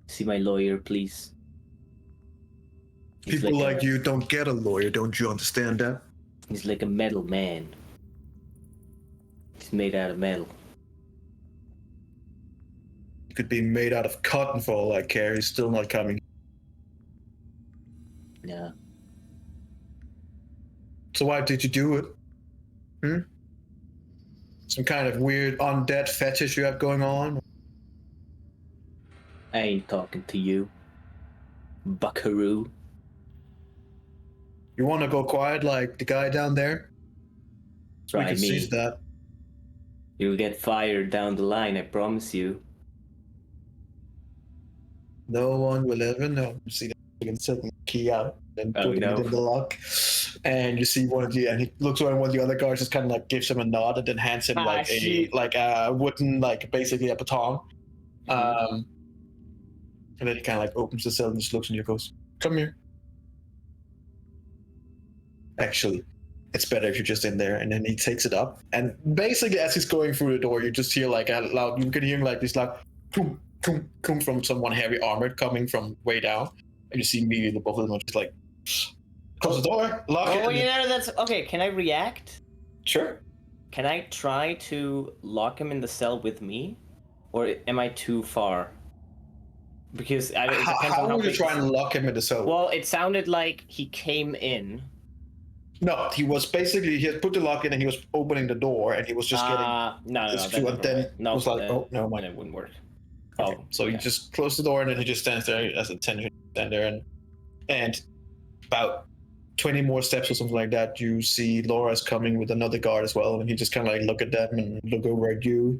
see my lawyer, please? He's People like a- you don't get a lawyer, don't you understand that? He's like a metal man. He's made out of metal. He could be made out of cotton for all I care, he's still not coming. Yeah. So why did you do it? Some kind of weird undead fetish you have going on? I ain't talking to you, buckaroo. You want to go quiet like the guy down there? So we Try can me. seize that. You'll get fired down the line, I promise you. No one will ever know. See, you can set the key out and Oh, put no. it in the lock. And you see and he looks around, one of the other guards just kind of like gives him a nod and then hands him like a wooden, like basically a baton. And then he kind of like opens the cell and just looks and he goes, "Come here." Actually, it's better if you're just in there. And then he takes it up, and basically as he's going through the door, you just hear like a loud. You can hear like this loud, boom, boom, boom from someone heavy armored coming from way down, and you see immediately the both of them are just like, close the door, lock it. Oh, that's okay. Can I react? Sure. Can I try to lock him in the cell with me, or am I too far? Because it depends on how would you big try and lock him in the cell? Well, it sounded like he came in. No, he was basically, he had put the lock in and he was opening the door and he was just getting this cue, and then was like, oh, no, mind. It wouldn't work. Okay. Oh, So you just close the door and then he just stands there as a 10 stand there, and about 20 more steps or something like that, you see Laura's coming with another guard as well, and he just kind of like look at them and look over at you,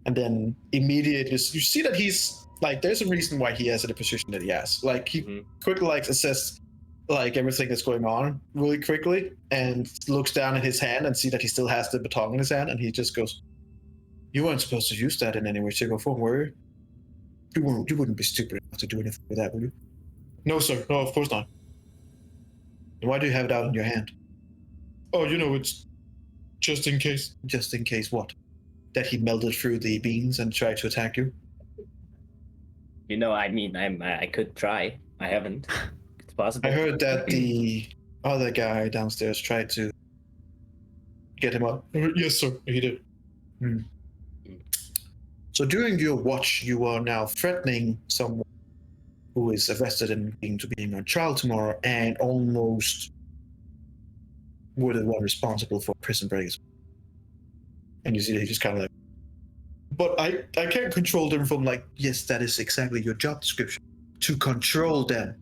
and then immediately you see that he's like, there's a reason why he has the position that he has. Like he quickly like assess like everything that's going on really quickly, and looks down at his hand and see that he still has the baton in his hand, and he just goes, "You weren't supposed to use that in any way, shape, or form, were you? You wouldn't be stupid enough to do anything with that, would you?" "No, sir. No, of course not." "Then why do you have it out in your hand?" "Oh, it's just in case." "Just in case what? That he melted through the beams and tried to attack you?" I could try. I haven't. It's possible. I heard that the other guy downstairs tried to get him up. "Yes, sir, he did." So during your watch, you are now threatening someone who is arrested and being on trial tomorrow, and almost were the one responsible for prison breaks. And you see that he just kind of like, "But I can't control them from," like, "Yes, that is exactly your job description, to control them."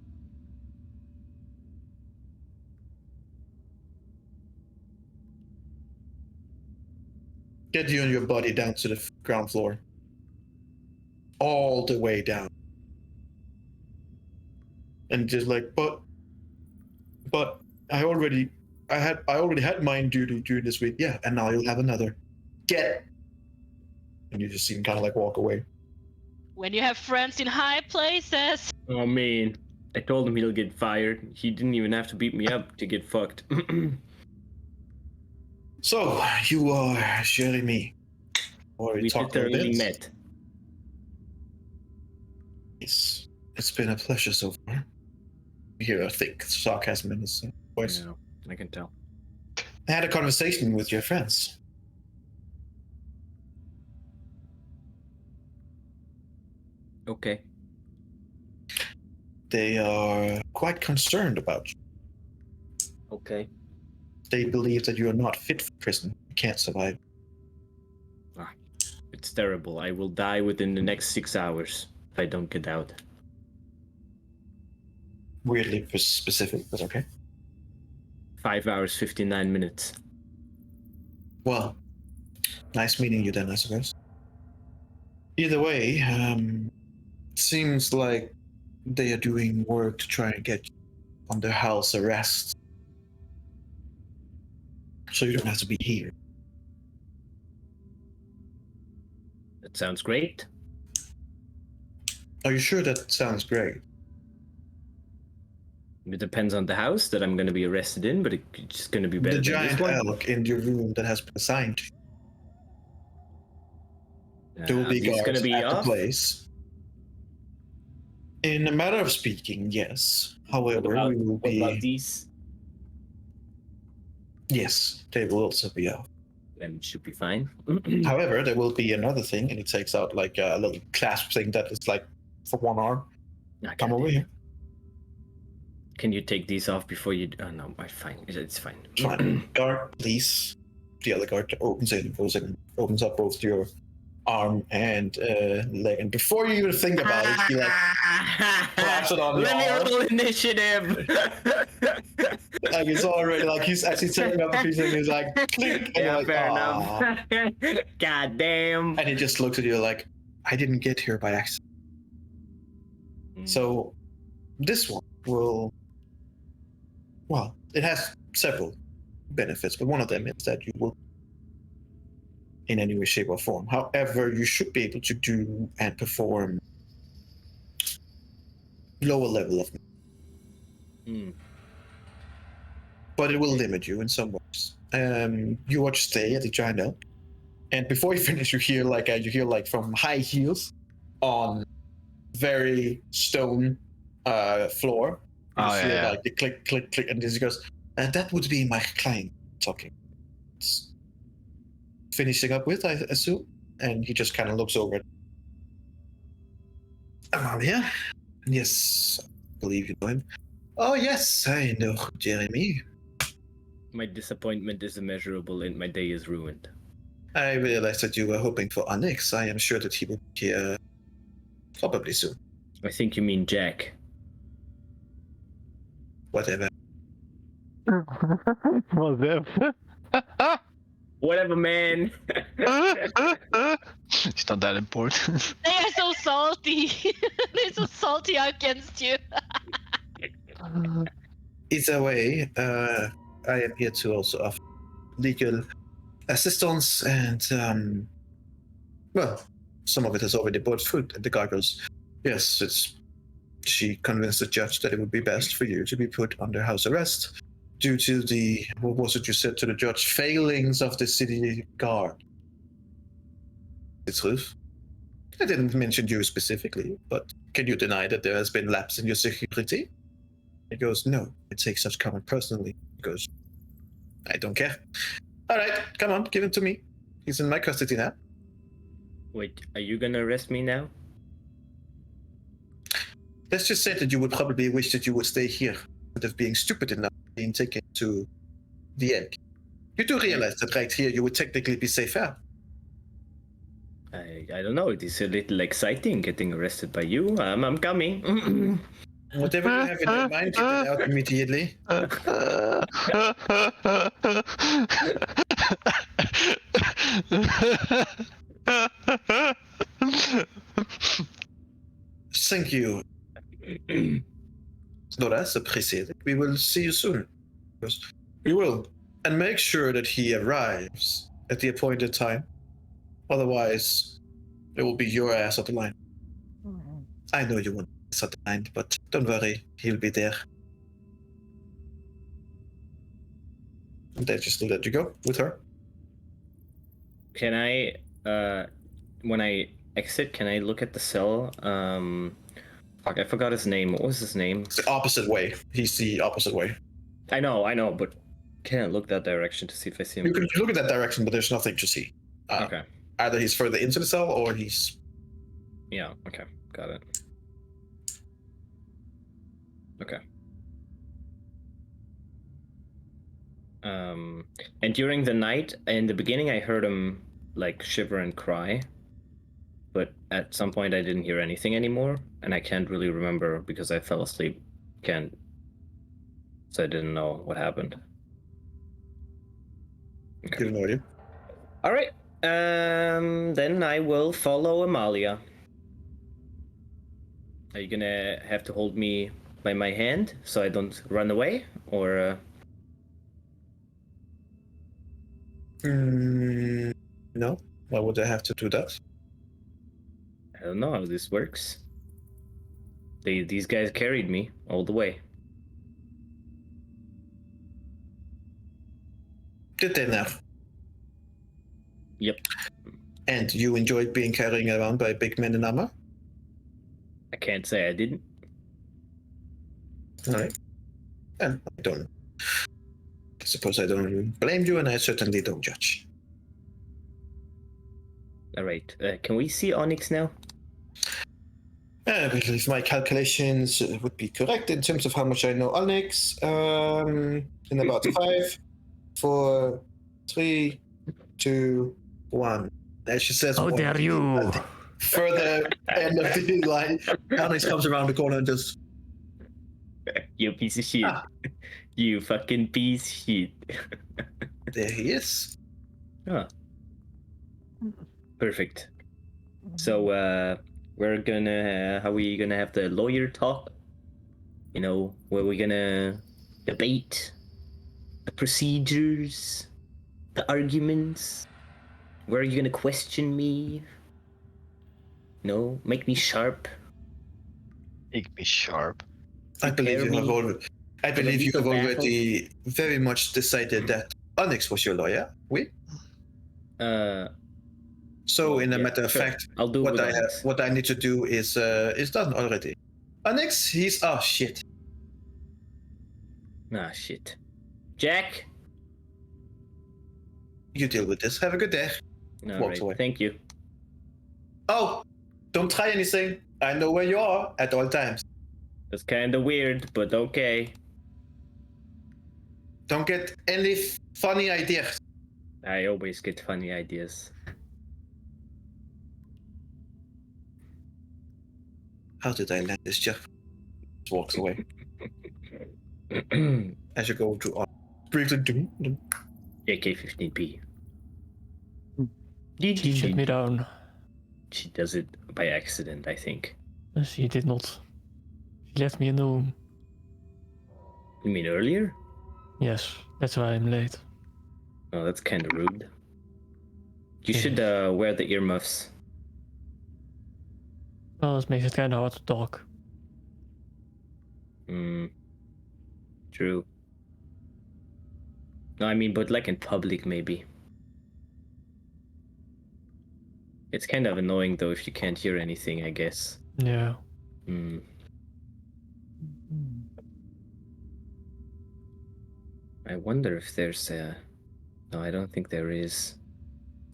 "Get you and your body down to the ground floor. All the way down." And just like, but I already had mine duty during this week. "Yeah, and now you'll have another. Get." And you just see him kind of like walk away. When you have friends in high places. Oh man, I told him he'll get fired. He didn't even have to beat me up to get fucked. So you are Jeremy. Or We literally met. It's been a pleasure so far. You hear a thick sarcasm in his voice. Yeah, I can tell. I had a conversation with your friends. Okay. They are quite concerned about you. Okay. They believe that you are not fit for prison. You can't survive. It's terrible. I will die within the next 6 hours if I don't get out. Weirdly specific, but okay. 5 hours, 59 minutes. Well, nice meeting you then, I suppose. Either way, seems like they are doing work to try and get you under house arrest. So you don't have to be here. That sounds great. Are you sure that sounds great? It depends on the house that I'm going to be arrested in, but it's going to be better The than giant this one. elk in your room that has been assigned to you. There will be It's guards going to be at the off. place. In a matter of speaking, yes. However, we will What be... about these? Yes, they will also be out. Then it should be fine. However, there will be another thing, and he takes out like a little clasp thing that is like for one arm. Come over here. Can you take these off before you? Oh no, fine. It's fine. Fine. Guard, please. The other guard opens it and goes in, opens up both your arm and leg, and before you even think about it, he like slaps it on your Let arm. me roll initiative. Like it's already like he's actually taking up the piece and he's like, clink, and you're Yeah, like, fair "Aw." enough. God damn. And he just looks at you like, "I didn't get here by accident." So this one will, well, it has several benefits, but one of them is that you will, in any way, shape, or form. However, you should be able to do and perform lower level of, but it will limit you in some ways. You watch stay at the giant elk, and before you finish, you hear like from high heels on very stone floor. You hear like the click, click, click, and he goes, that would be my client talking. It's finishing up with, I assume. And he just kind of looks over. Amalia? Yes, I believe you know him. Oh, yes, I know Jeremy. My disappointment is immeasurable and my day is ruined. I realized that you were hoping for Onyx. I am sure that he will be here probably soon. I think you mean Jack. Whatever. Whatever. Whatever, man. It's not that important. They are so salty. They're so salty against you. Either way, I am here to also offer legal assistance, and well, some of it has already brought fruit. And the guy goes, yes, she convinced the judge that it would be best for you to be put under house arrest due to the, what was it you said to the judge, failings of the city guard. The truth. I didn't mention you specifically, but can you deny that there has been lapse in your security? He goes, no, I take such comment personally. He goes, I don't care. All right, come on, give him to me. He's in my custody now. Wait, are you gonna arrest me now? Let's just say that you would probably wish that you would stay here instead of being stupid enough being taken to the egg. You do realize that right here you would technically be safer. I don't know. It is a little exciting getting arrested by you. I'm coming. Whatever you have in your mind, get it out immediately. Thank you. No, that's appreciated. We will see you soon. We will. And make sure that he arrives at the appointed time. Otherwise, it will be your ass on the line. I know you want ass on the line, but don't worry, he'll be there. And they just let you go with her. Can I, when I exit, can I look at the cell? Fuck, I forgot his name. What was his name? It's the opposite way. He's the opposite way. I know, but can I look that direction to see if I see him? You can look in that direction, but there's nothing to see. Okay. Either he's further into the cell or he's... Yeah, okay. Got it. Okay. And during the night, in the beginning, I heard him, like, shiver and cry. But at some point, I didn't hear anything anymore. And I can't really remember because I fell asleep. So I didn't know what happened. Okay. Didn't know you. All right. Then I will follow Amalia. Are you gonna have to hold me by my hand so I don't run away, or? No. Why would I have to do that? I don't know how this works. These guys carried me all the way. Did they now? Yep. And you enjoyed being carried around by big men in armor? I can't say I didn't. Alright. And I suppose I don't blame you, and I certainly don't judge. All right. Can we see Onyx now? I believe my calculations would be correct in terms of how much I know Onyx. In about 5, 4, 3, 2, 1. As she says, How dare you? At the further end of the line, Onyx comes around the corner and just... You piece of shit. You fucking piece of shit. There he is. Ah. Perfect. So, we're gonna, how are we gonna have the lawyer talk? You know, where we gonna debate the procedures, the arguments? Where are you gonna question me? No, make me sharp. Make me sharp. I believe you have me already. I believe you lethal have already very much decided that Onyx was your lawyer. Oui. So, well, in a yeah, matter of sure. fact, I'll do it with Onyx. what I need to do is done already. Onyx, he's shit. Ah, shit. Jack. You deal with this. Have a good day. All Walks right. away. Thank you. Oh, don't try anything. I know where you are at all times. That's kind of weird, but okay. Don't get any funny ideas. I always get funny ideas. How did I land this Jeff? Just walks away. As you go to briefly do. AK-15P. She shut me down. She does it by accident, I think. She did not. She left me in the room. You mean earlier? Yes, that's why I'm late. Oh, that's kind of rude. You should wear the earmuffs. Well, this makes it kind of hard to talk. True. No, I mean, but like in public, maybe. It's kind of annoying, though, if you can't hear anything, I guess. Yeah. I wonder if there's a... No, I don't think there is.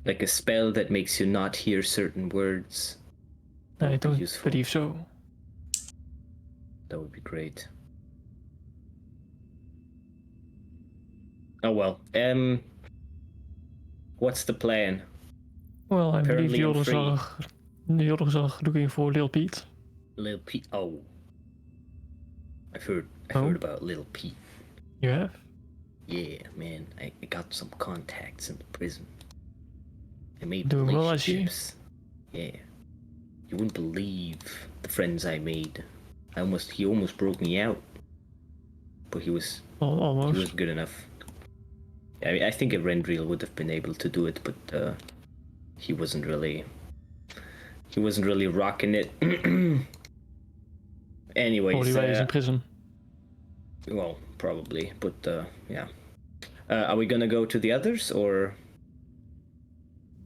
Like a spell that makes you not hear certain words. I don't useful. believe so. That would be great. Oh well. What's the plan? Well, I Apparently believe I'm the others are looking for Lil Pete. Lil Pete. Oh. I've heard about Lil Pete. You have? Yeah, man. I got some contacts in the prison. I made Doing well, I see. relationships. Yeah. You wouldn't believe the friends I made. He almost broke me out. But he was Almost. good enough. I mean, I think a Rendril would have been able to do it, but he wasn't really rocking it. Anyways, Probably why he's in prison. well, probably, but yeah. Are we gonna go to the others, or?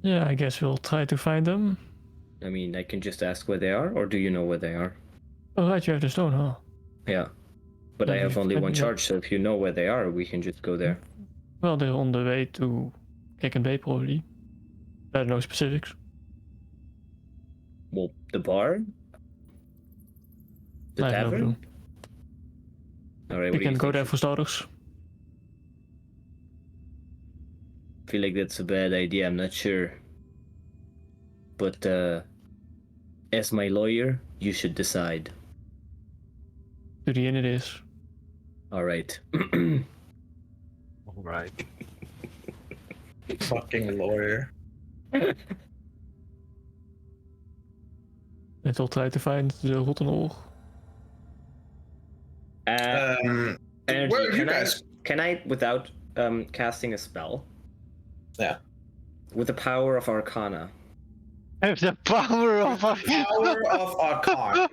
Yeah, I guess we'll try to find them. I mean, I can just ask where they are, or do you know where they are? Oh, right, you have the stone, huh? Yeah, but I Yeah, have only one yeah. charge, so if you know where they are, we can just go there. Well, they're on the way to Kick and Bay, probably. I don't know specifics. Well, the bar, the I have no tavern. clue. All right, We what do can you go think? there for starters. I feel like that's a bad idea. I'm not sure, but as my lawyer, you should decide. To the inn it is. All right. All right. Fucking lawyer. Let's all try to find the rotten ore. Energy, Where are you guys? Can I, without casting a spell, Yeah. with the power of Arcana, Have the power of Power of Arcana.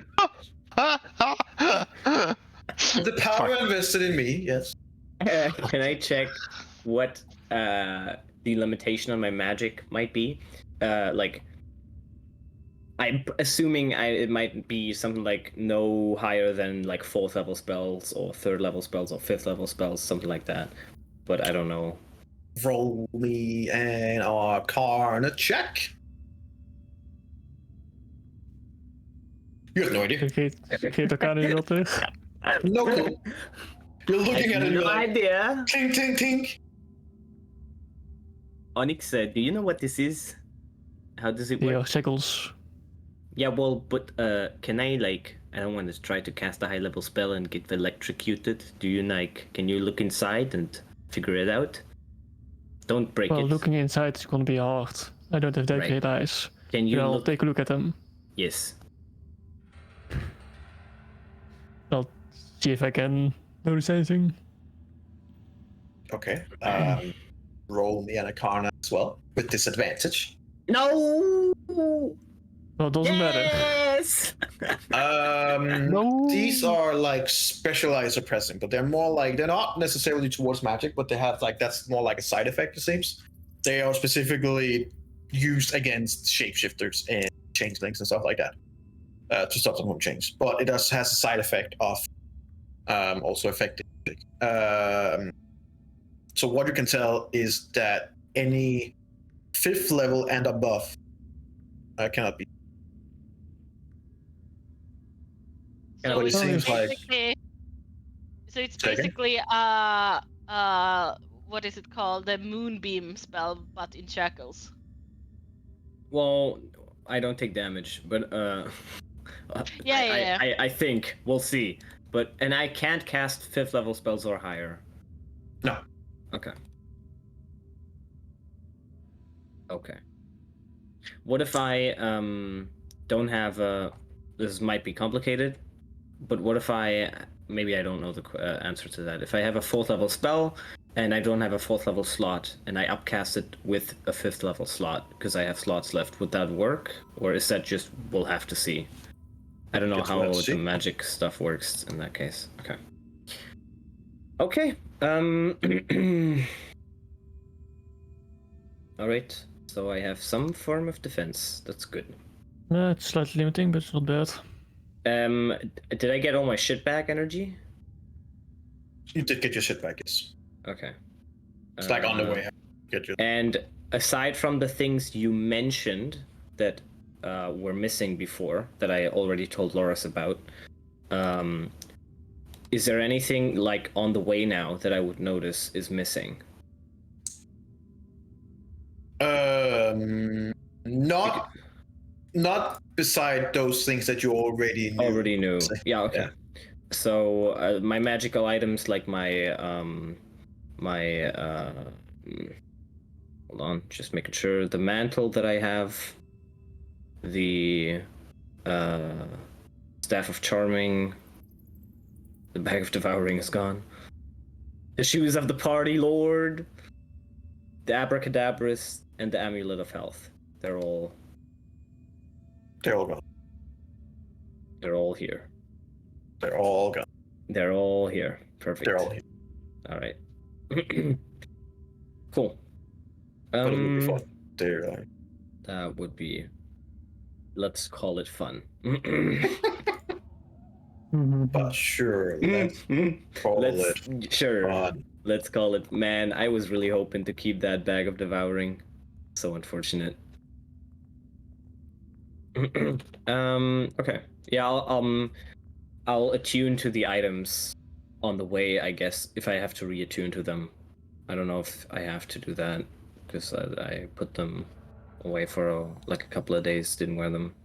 The power invested in me, yes. can I check what the limitation on my magic might be? Like, I'm assuming it might be something like no higher than like 4th level spells or 3rd level spells or 5th level spells, something like that. But I don't know. Roll me an Arcana check. You have no idea. Geet elkaar nu dat terug. No clue. You're looking at it and you're like, idea. tink, tink, tink. Onyx, do you know what this is? How does it They work? are shackles. Yeah, well, but can I, like, I don't want to try to cast a high level spell and get electrocuted. Do you, like, can you look inside and figure it out? Don't break Well, it. looking inside is gonna be hard. I don't have that Right. great eyes. Can you I'll look? take a look at them. Yes. I'll see if I can notice anything. Okay. Roll me an Arcana as well with disadvantage. No. Well, it doesn't matter. Yes. These are like specialized suppressing, but they're more like they're not necessarily towards magic, but they have like that's more like a side effect. It seems they are specifically used against shapeshifters and changelings and stuff like that to stop them from change. But it has a side effect of also affecting. So what you can tell is that any 5th level and above cannot be. So But it it's seems like basically, so it's Say again? basically what is it called? The moonbeam spell, but in shackles. Well, I don't take damage, but Yeah. I think we'll see. But and I can't cast 5th level spells or higher. No. Okay. Okay. What if I don't have a? This might be complicated, but what if I maybe I don't know the answer to that. If I have a 4th level spell and I don't have a 4th level slot and I upcast it with a 5th level slot because I have slots left, would that work, or is that just we'll have to see? I don't know Guess how we'll the see. magic stuff works in that case. Okay. Okay. All right. So I have some form of defense. That's good. It's slightly limiting, but it's not bad. Did I get all my shit back energy? You did get your shit back, yes. Okay. It's like on the way. Get your. And aside from the things you mentioned that were missing before, that I already told Loris about, is there anything like on the way now that I would notice is missing? Not beside those things that you already knew. Already knew. Yeah. Okay. Yeah. So my magical items, like my hold on, just making sure, the mantle that I have, the staff of charming, the bag of devouring is gone, the shoes of the party lord, the abracadabras, and the amulet of health. They're all gone. They're all here. They're all gone. They're all here. Perfect. They're all here. All right. Cool. But it would be fun. That would be. Let's call it fun. But sure, let's call it sure. fun. Let's call it. Man, I was really hoping to keep that bag of devouring. So unfortunate. Okay. Yeah, I'll attune to the items on the way, I guess, if I have to reattune to them. I don't know if I have to do that because I put them away for a couple of days, didn't wear them.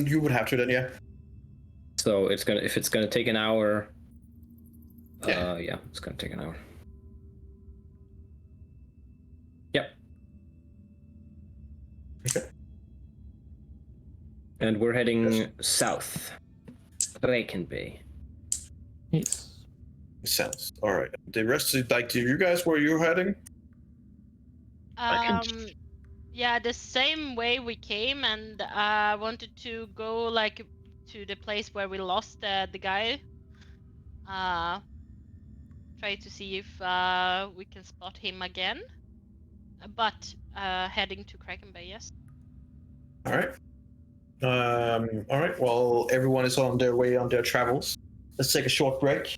You would have to then, yeah. So if it's gonna take an hour. Yeah. Yeah, it's gonna take an hour. Yep. Okay. And we're heading south. Raken Bay. Yes. Sounds all right. The rest of do you guys where you're heading? Yeah, the same way we came, and I wanted to go like to the place where we lost the guy. Try to see if we can spot him again. But heading to Kraken Bay, yes. All right. All right. Well, everyone is on their way on their travels. Let's take a short break.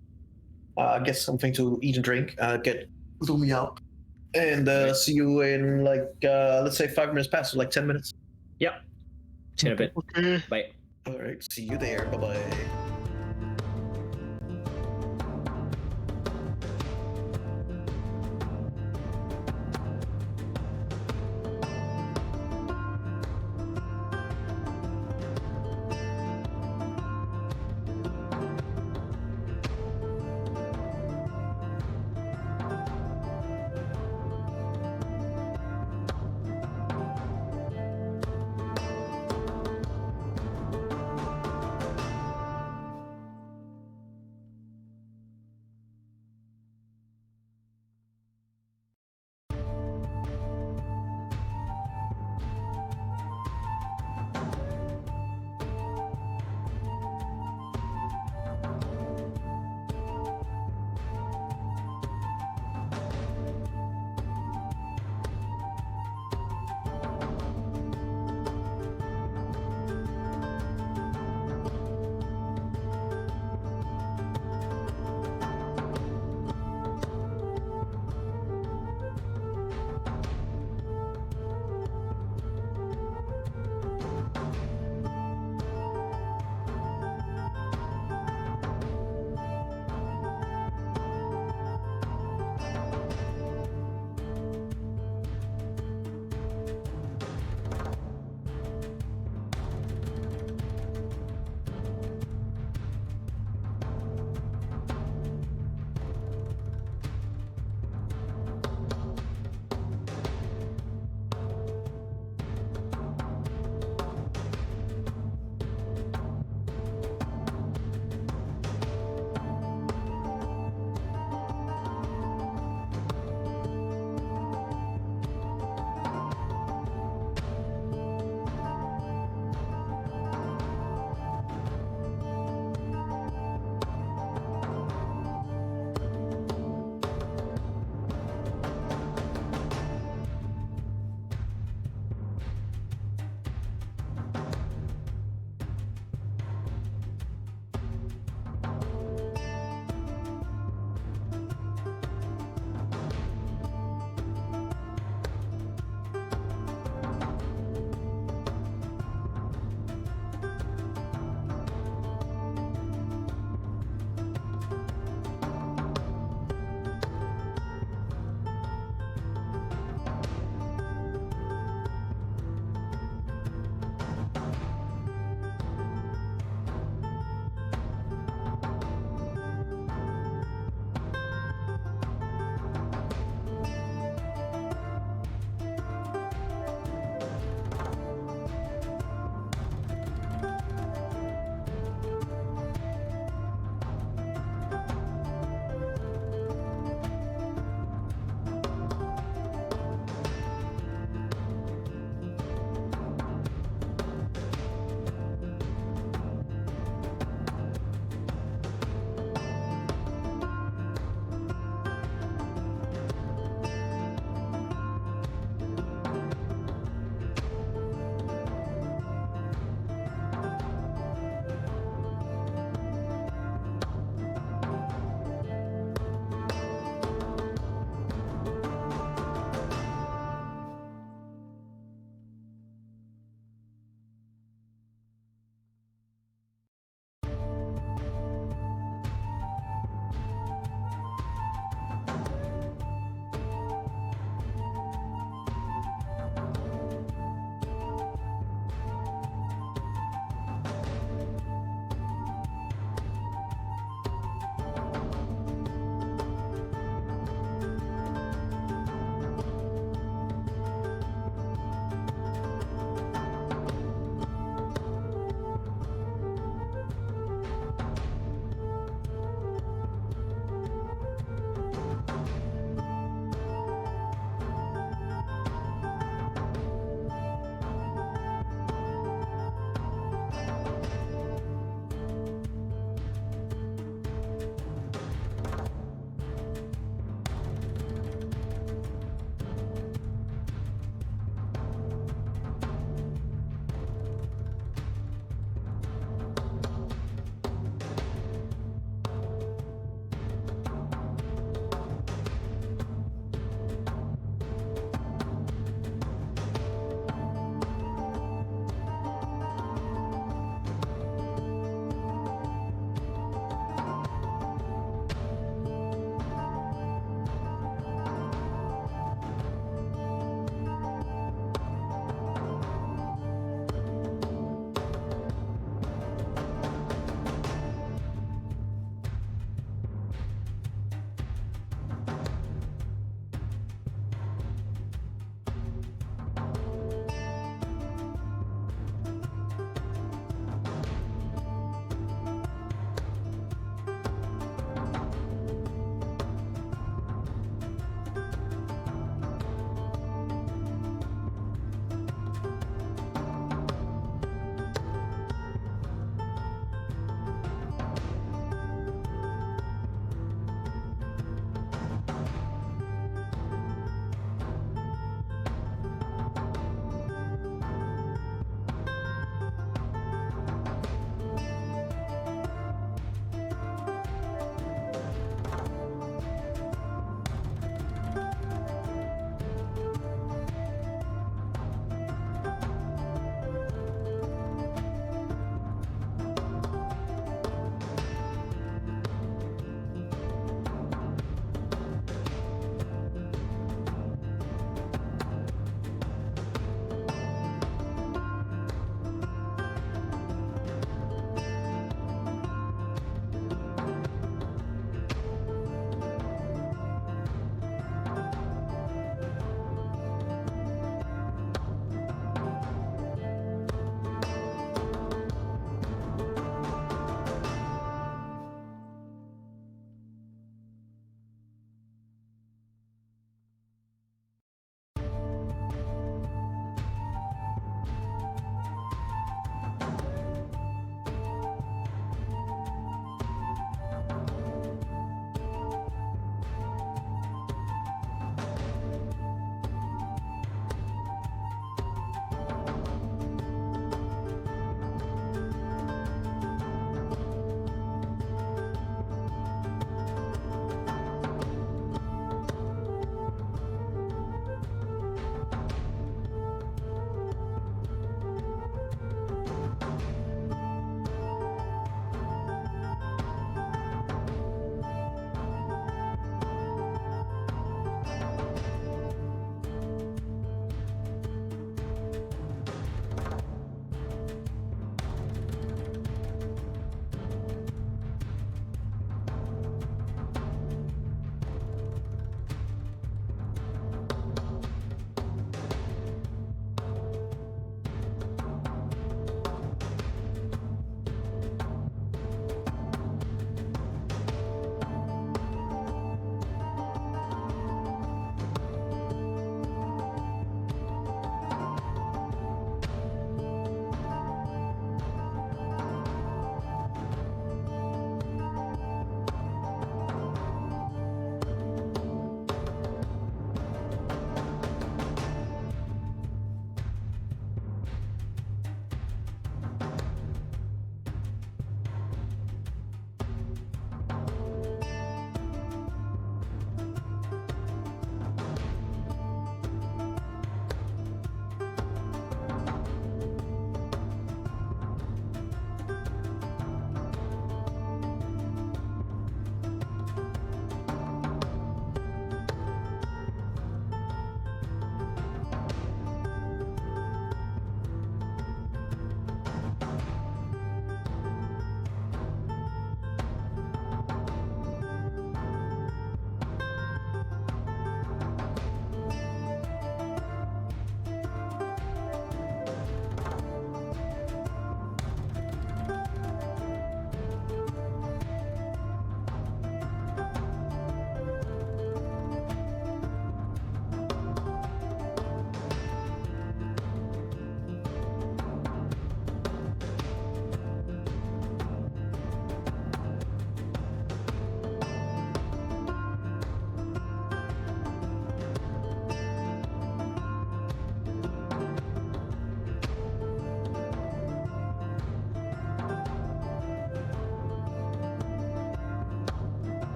Get something to eat and drink. Get Lumi out, and see you in let's say 5 minutes past, so like 10 minutes. Yep. See you in a bit. Okay. Bye. All right. See you there. Bye bye.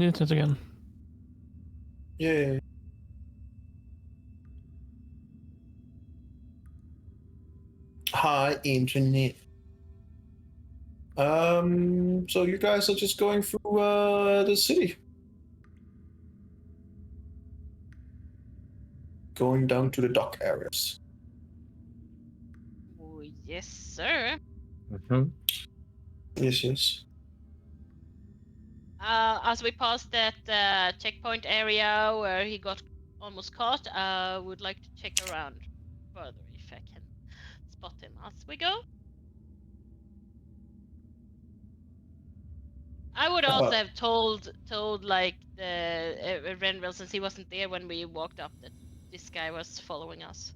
the internet again. Yeah. Hi, internet. So you guys are just going through the city. Going down to the dock areas. Oh, yes, sir. Mhm. Yes. As we pass that checkpoint area where he got almost caught, I would like to check around further if I can spot him as we go. I would also have told like the Renville, since he wasn't there when we walked up, that this guy was following us.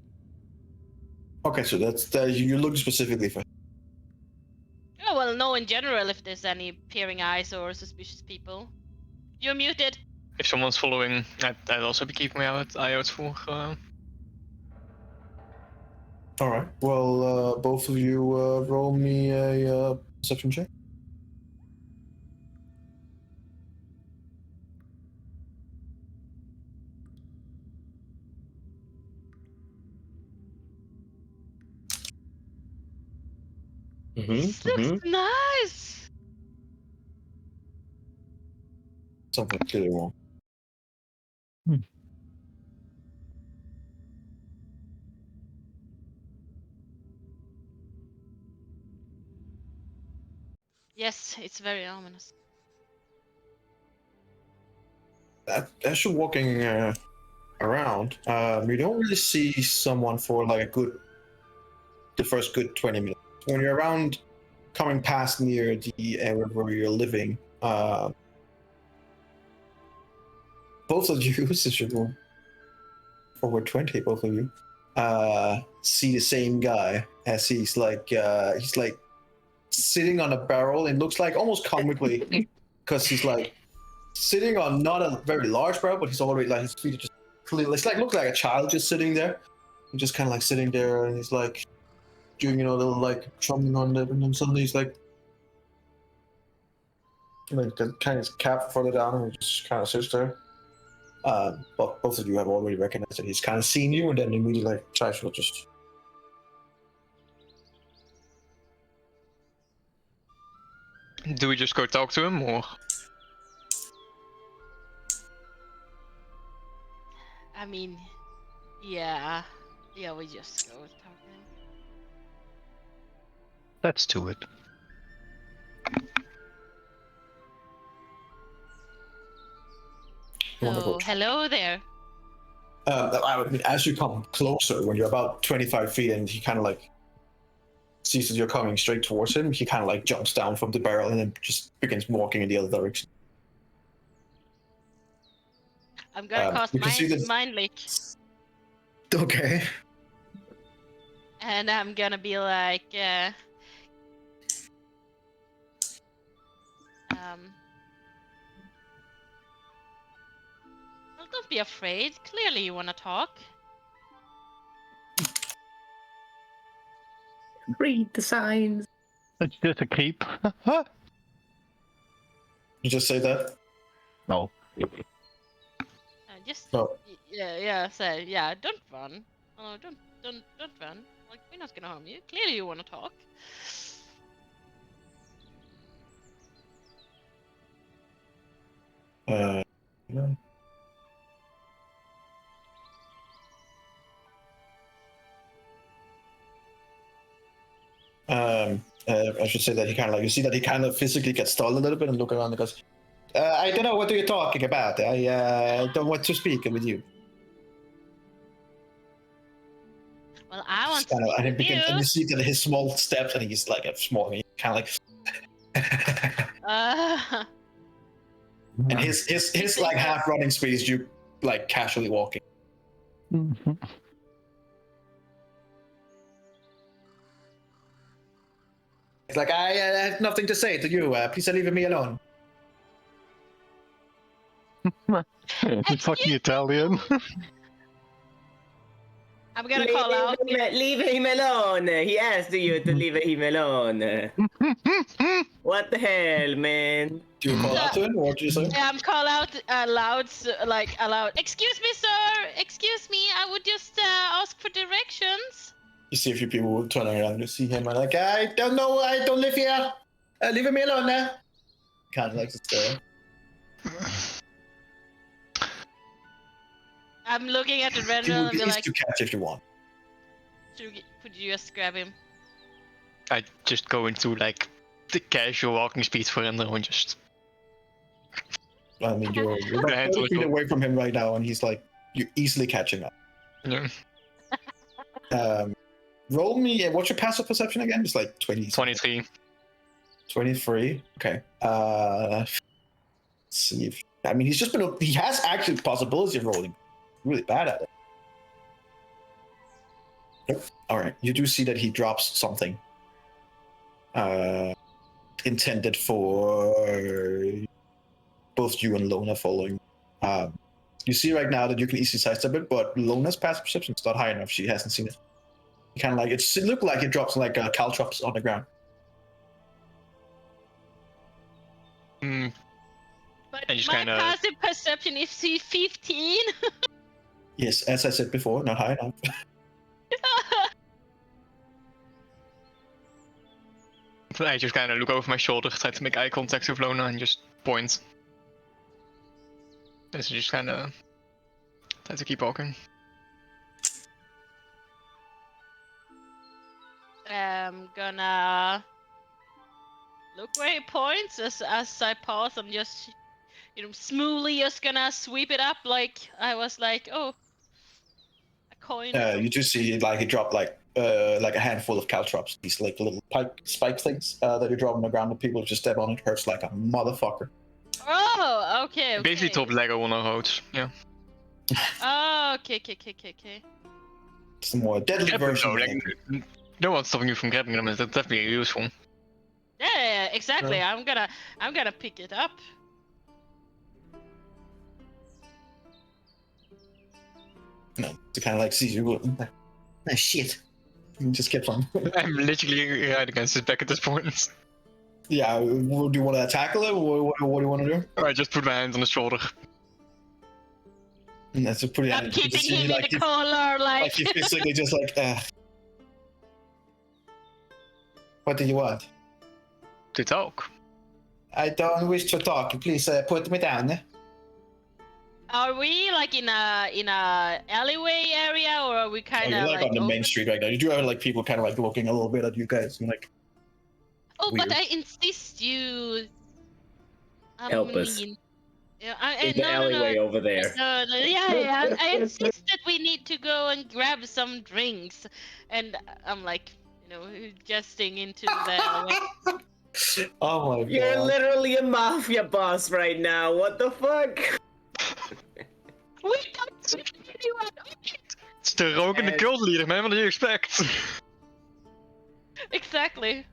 Okay, so that's you look specifically for. Oh well, no, in general, if there's any peering eyes or suspicious people. You're muted. If someone's following, I'd also be keeping my eye out for. All right. Well, both of you roll me a perception check. This looks nice. Something clearly wrong. Yes, it's very ominous. As you're walking around, you don't really see someone for like the first good 20 minutes. When you're around, coming past near the area where you're living, both of you, since you're going forward 20, both of you, see the same guy as he's like sitting on a barrel. It looks like almost comically, because he's like sitting on not a very large barrel, but he's already like his feet are just clearly. It's like looks like a child just sitting there, and just kind of like sitting there, and he's like doing a little like drumming on it, and then suddenly he's like kind of his cap further down, and he just kind of sits there. But both of you have already recognized that he's kind of seen you, and then immediately like tries to just. Do we just go talk to him, or? I mean, yeah, we just go talk to him. Let's do it. Oh, hello there. I mean, as you come closer, when you're about 25 feet, and he kind of like sees that you're coming straight towards him, he kind of like jumps down from the barrel and then just begins walking in the other direction. I'm gonna cast mind leak, Okay. and I'm gonna be like, well, don't be afraid. Clearly, you wanna talk. Read the signs. It's just a creep. You just say that? No. Just No. say don't run. Oh, don't run. Like, we're not gonna harm you. Clearly, you wanna talk. No. I should say that he kind of like, you see that he kind of physically gets stalled a little bit and look around and goes, I don't know, what are you talking about? I don't want to speak with you. Well, I want to to speak with you. And you see that his small steps, and he's like a small, kind of like. And his like half running speed is you like casually walking. It's like, I have nothing to say to you. Please leave me alone. Fucking Italian. I'm gonna call out. Leave him alone. He asked you to leave him alone. What the hell, man? Do you call out to him, or what do you say? Yeah, I'm call out aloud, like aloud. Excuse me, sir. Excuse me. I would just ask for directions. You see a few people will turn around and you see him and like, I don't know, I don't live here. Leave me alone now. Kind of like to stare. I'm looking at the He Randall would and be be easy like, to catch if you want. could you just grab him? I just go into like the casual walking speed for him and just I mean, you're about hands 30 on the feet floor. away from him right now, and he's like, you easily catch him up. yeah. Roll me. What's your passive perception again? It's like 20. 23. 23. Okay. Let's see if. I mean, he's just been. He has actually the possibility of rolling really bad at it. Nope. All right. You do see that he drops something. Intended for both you and Lona following. You see right now that you can easily sidestep it, but Lona's passive perception is not high enough. She hasn't seen it. Kind of like it looked like it drops like caltrops on the ground. Mm, But I just my kinda- passive perception is 15. Yes, as I said before, not high enough. I just kind of look over my shoulder, try to make eye contact with Lona, and just point. And so just kind of try to keep walking. I'm gonna look where he points as I pause. I'm just, smoothly just gonna sweep it up like I was like, oh, a coin. You do see like he dropped like a handful of caltrops. These like little spike things that you drop on the ground, and people just step on it. Hurts like a motherfucker. Oh, okay. Basically top Lego on our roads, yeah. Oh, okay. It's the more deadly Grab them version. though, of it. like, no one's stopping you from grabbing them, that's definitely useful. Yeah, exactly. Yeah. I'm gonna pick it up. No, to kind of like see you go. Ah, shit. He just kept on. I'm literally right against his back at this point. Yeah. Do you want to tackle it? What do you want to do? I just put my hands on his shoulder. And that's a pretty. I'm you can keeping see, him like, in the collar, like he's basically just like. What do you want? To talk. I don't wish to talk. Please put me down. Are we like in a alleyway area, or are we kind You're of like on the main open? street right now. You do have like people kind of like looking a little bit at you guys. And, like, Oh, weird. but I insist you. Help us. Yeah, In the alleyway over there. Yeah. I insist that we need to go and grab some drinks, and I'm like, jesting into the alleyway. Oh my god. You're literally a mafia boss right now. What the fuck? We don't see anyone. It's the rogue and the guild leader, man, what do you expect? Exactly.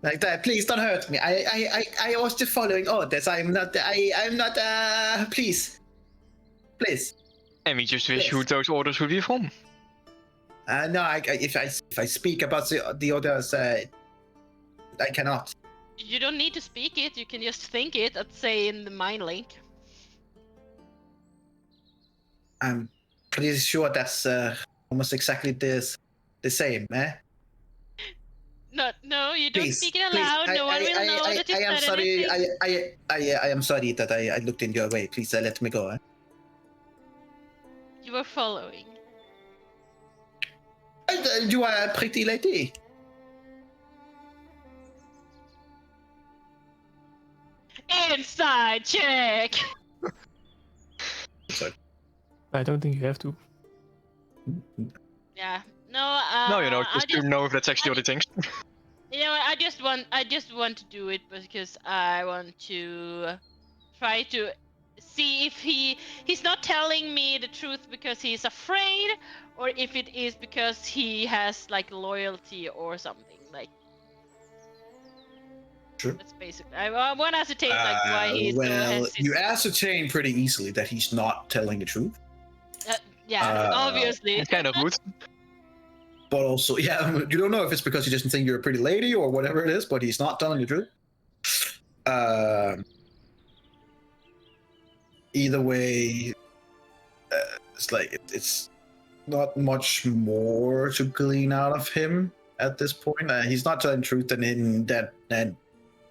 Like that, please don't hurt me. I was just following orders. I'm not. Please. And we just wish who those orders would be from. No. If I speak about the orders, I cannot. You don't need to speak it. You can just think it. I'd say in the mind link. I'm pretty sure that's almost exactly the same, eh? No, you don't Please, speak it aloud. No one will know that you I am said sorry. anything. I am sorry that I looked in your way. Please let me go. Eh? You were following. You are a pretty lady. Inside check. I don't think you have to. Yeah. No. No, just to know if that's actually what he thinks. I just want to do it because I want to try to see if he's not telling me the truth because he's afraid, or if it is because he has like loyalty or something. Like, Sure. that's basically. I want to ascertain like why he's so hesitant. you ascertain pretty easily that he's not telling the truth. Yeah, obviously. It's kind of rude. but also, yeah, you don't know if it's because he doesn't think you're a pretty lady or whatever it is, but he's not telling the truth. Either way, it's like it's not much more to glean out of him at this point. He's not telling the truth,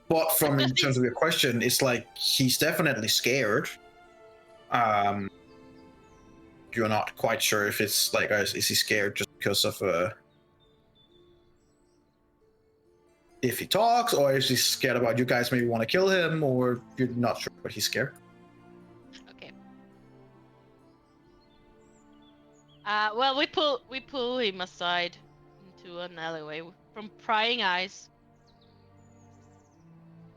but from in terms of your question, it's like he's definitely scared. You're not quite sure if it's like, is he scared just because of if he talks, or is he scared about you guys maybe want to kill him, or you're not sure, but he's scared. Okay. Well, we pull him aside into an alleyway from prying eyes.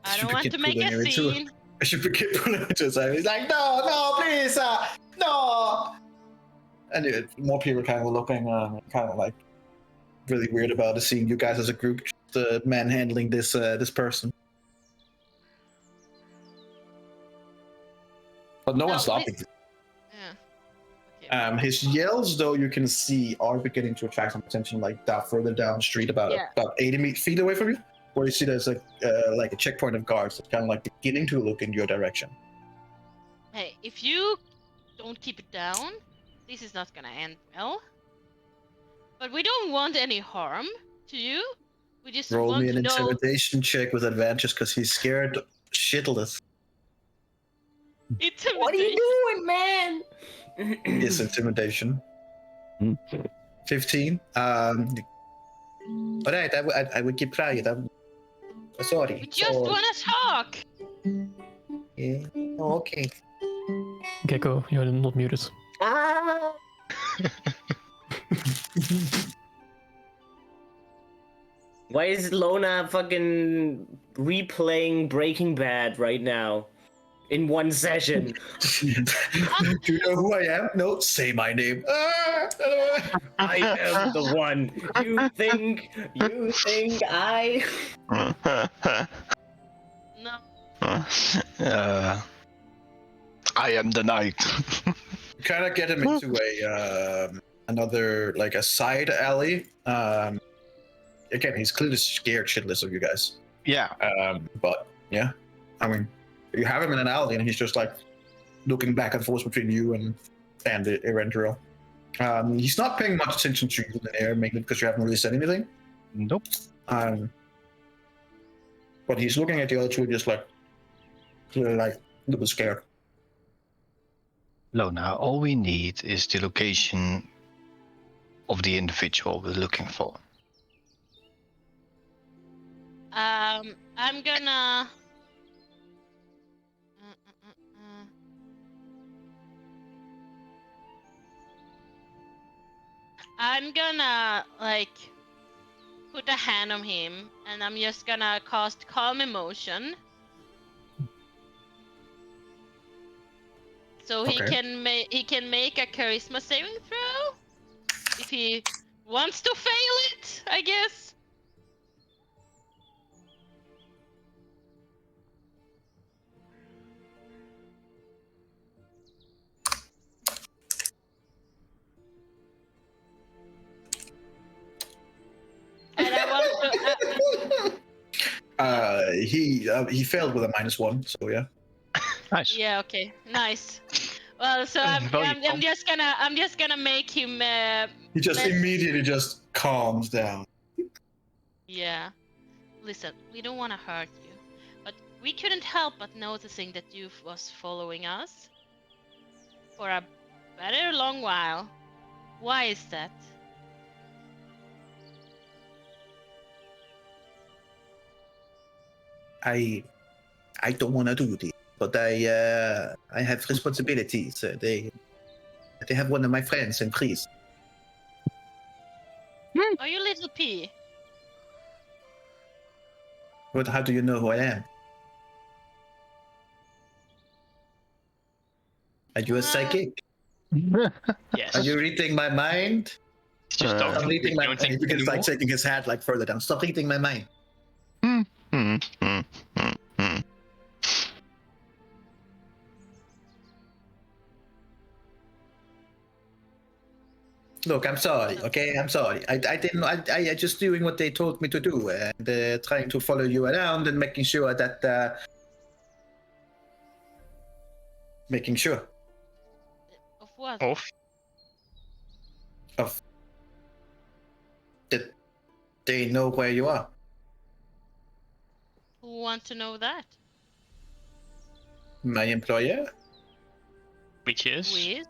I don't want to make a scene. I should be pulling into his eye. He's like, no, please, no. And more people kind of looking, kind of like really weird about it, seeing you guys as a group just manhandling this person. But no one's stopping. Yeah. Okay. His yells, though, you can see are beginning to attract some attention, like further down the street, about 80 feet away from you, where you see there's like a checkpoint of guards that's kind of like beginning to look in your direction. Hey, if you don't keep it down, this is not gonna end well. But we don't want any harm to you. We just roll want me an to know. intimidation check with advantage because he's scared shitless. Intimidation. What are you doing, man? It's intimidation. 15. Alright, I would keep quiet. I'm sorry. We just wanna talk. Yeah. Oh, okay. Gecko, you're not muted. Ah. Why is Lona fucking replaying Breaking Bad right now? In one session. Do you know who I am? No, say my name. I am the one. You think I... No. I am the knight. Kind of get him into another, like a side alley. Again, he's clearly scared shitless of you guys. Yeah. But yeah, I mean, you have him in an alley, and he's just like looking back and forth between you and the Eberron. He's not paying much attention to you in the air, mainly because you haven't really said anything. Nope. But he's looking at the other two, just like a little scared. Lona, all we need is the location of the individual we're looking for. I'm gonna. I'm gonna like put a hand on him, and I'm just gonna cast Calm Emotion. So he can make a charisma saving throw if he wants to fail it, I guess. And I want to. He failed with a -1, so yeah. Nice. Yeah. Okay. Nice. Well, so I'm just gonna make him. He just immediately just calms down. Yeah. Listen, we don't want to hurt you, but we couldn't help but noticing that you was following us for a very long while. Why is that? I don't want to do this, but I have responsibilities. They have one of my friends in prison. Are you little P? But how do you know who I am? Are you a psychic? Yes. Are you reading my mind? Just don't. Stop reading my don't mind. think You can anymore. like taking his hat like further down. Stop reading my mind. Look, I'm sorry. Okay, I'm sorry. I didn't. I just doing what they told me to do, and trying to follow you around and making sure that. Making sure Of what? Of of that they know where you are. Who want to know that? My employer. which Who is is?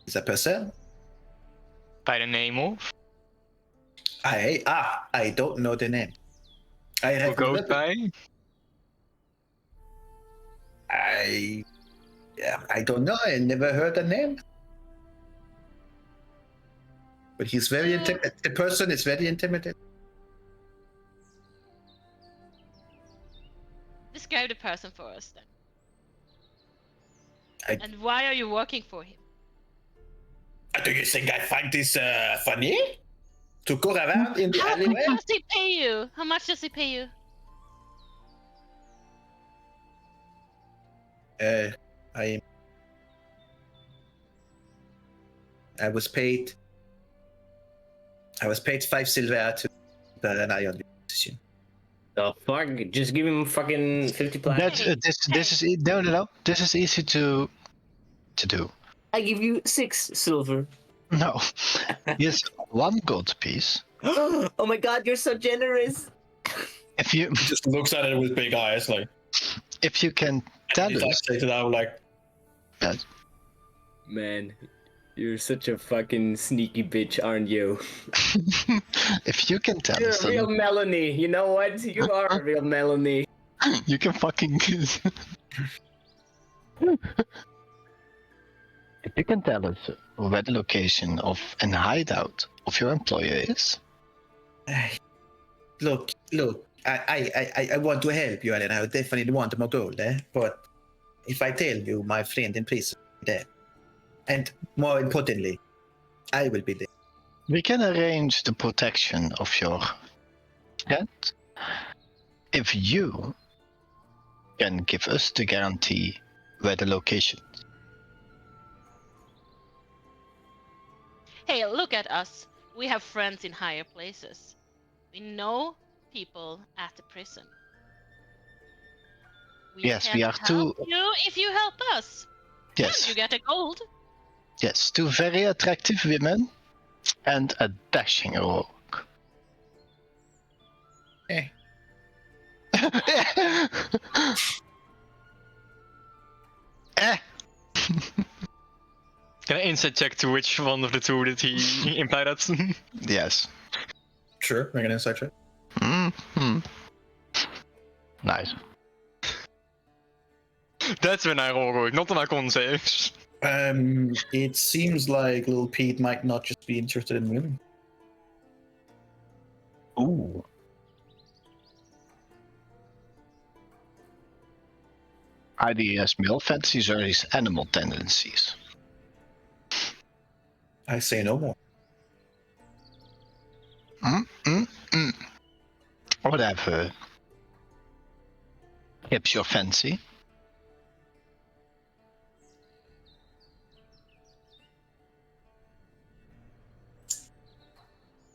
Is a person. by the name of I don't know the name. I who have goes never. by. I don't know. I never heard the name. But he's very intimidating. The person is very intimidating. Describe the person for us then. I- And why are you working for him? Do you think I find this funny? To go around in the How alleyway? much does he pay you? How much does he pay you? I was paid 5 silver to an eye on the position. The fuck? Just give him fucking 50 That's platinum. this is no. This is easy to do. I give you 6 silver. No, yes, 1 gold piece. Oh my god, you're so generous. If you He just looks at it with big eyes, like. can tell He's like, us say to that, like, that Man, you're such a fucking sneaky bitch, aren't you? if you can tell You're us, a real then Melanie. You know what? You are a real Melanie. you can fucking. If you can tell us where the location of an hideout of your employer is, look, I want to help you, and I definitely want more gold, but if I tell you my friend in prison is dead, and more importantly, I will be there. we can arrange the protection of your friend if you can give us the guarantee where the location. Hey, look at us. We have friends in higher places. We know people at the prison. Yes, can we are help two. you if you help us. And Yes, you get a gold. yes, 2 very attractive women and a dashing rogue. Eh. Eh. Can I insight check to which one of the two did he imply that? Yes. Sure, make an insight check. Mm-hmm. Nice. That's when I roll good, not when I con saves. It seems like Lil Pete might not just be interested in women. Ooh. Either he has male fantasies or his animal tendencies. I say no more. Whatever. Hips your fancy.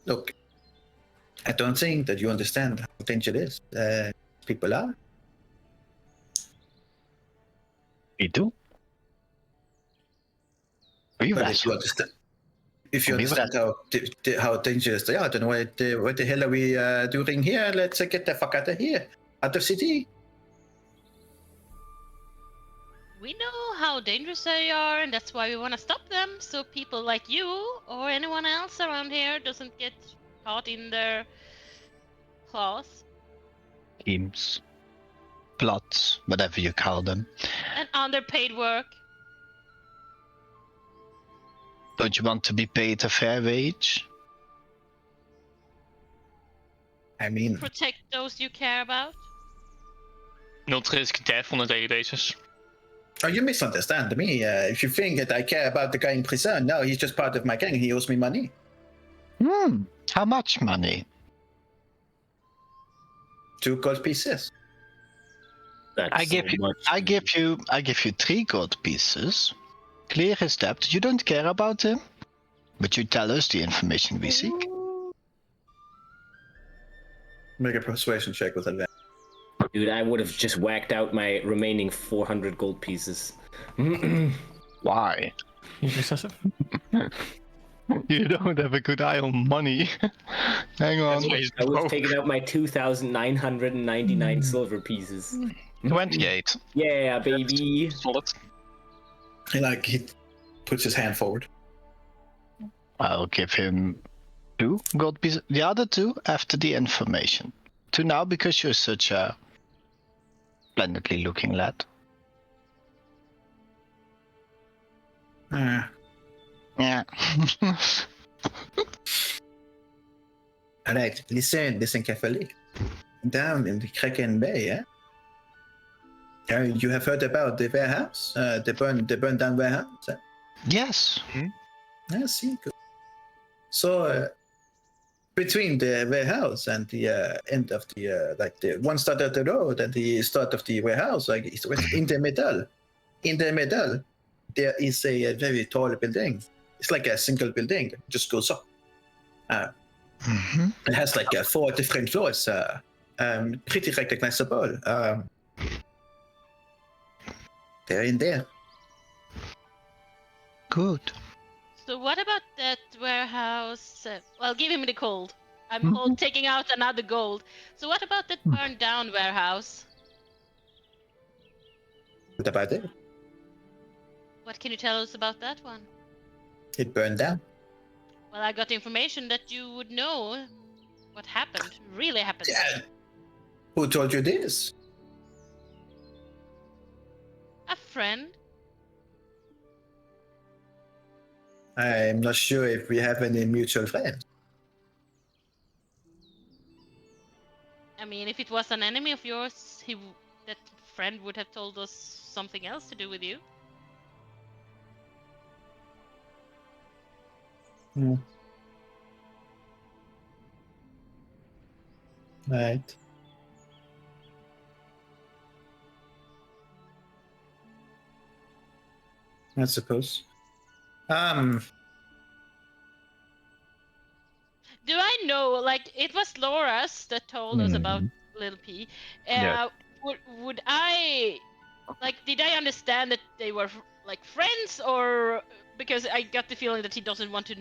Look, I don't think that you understand how dangerous people are. We do. We But wrestle. if you We understand how dangerous they are, then what the hell are we doing here? Let's get the fuck out of here, out of city. We know how dangerous they are, and that's why we want to stop them, so people like you or anyone else around here doesn't get caught in their claws. Schemes. Plots, whatever you call them. And underpaid work. Don't you want to be paid a fair wage? I mean, Protect those you care about. Not risk death on a daily basis. oh, you misunderstand me. If you think that I care about the guy in prison, no, he's just part of my gang. He owes me money. How much money? 2 gold pieces. That's I give so you much. I give you 3 gold pieces clear his debt. You don't care about him, but you tell us the information we seek. Make a persuasion check with advantage. Dude, I would have just whacked out my remaining 400 gold pieces. Why? He's excessive. You don't have a good eye on money. Hang on. That's why he's I was broke. taking out my 2,999 silver pieces. 28. Yeah, baby. Solid. He puts his hand forward. I'll give him 2 gold pieces. The other 2 after the information. 2 now because you're such a splendidly looking lad. Yeah. Alright, listen carefully. Down in the Kraken Bay, you have heard about the warehouse? The burned down warehouse? Yes. I see. Good. So, between the warehouse and the end of the, the one start of the road and the start of the warehouse, it's in the middle, there is a very tall building. It's like a single building, it just goes up. It has 4 different floors, pretty recognizable. They're in there. Good. So what about that warehouse? Well, give him the gold. I'm taking out another gold. So what about that burned down warehouse? What about it? What can you tell us about that one? It burned down. Well, I got information that you would know what happened, really happened. Yeah. Who told you this? A friend. I'm not sure if we have any mutual friends. I mean, if it was an enemy of yours, that friend would have told us something else to do with you. Right. I suppose. Do I know, it was Laura's that told us about Little P. Yeah. Would I, did I understand that they were, friends, or, because I got the feeling that he doesn't want to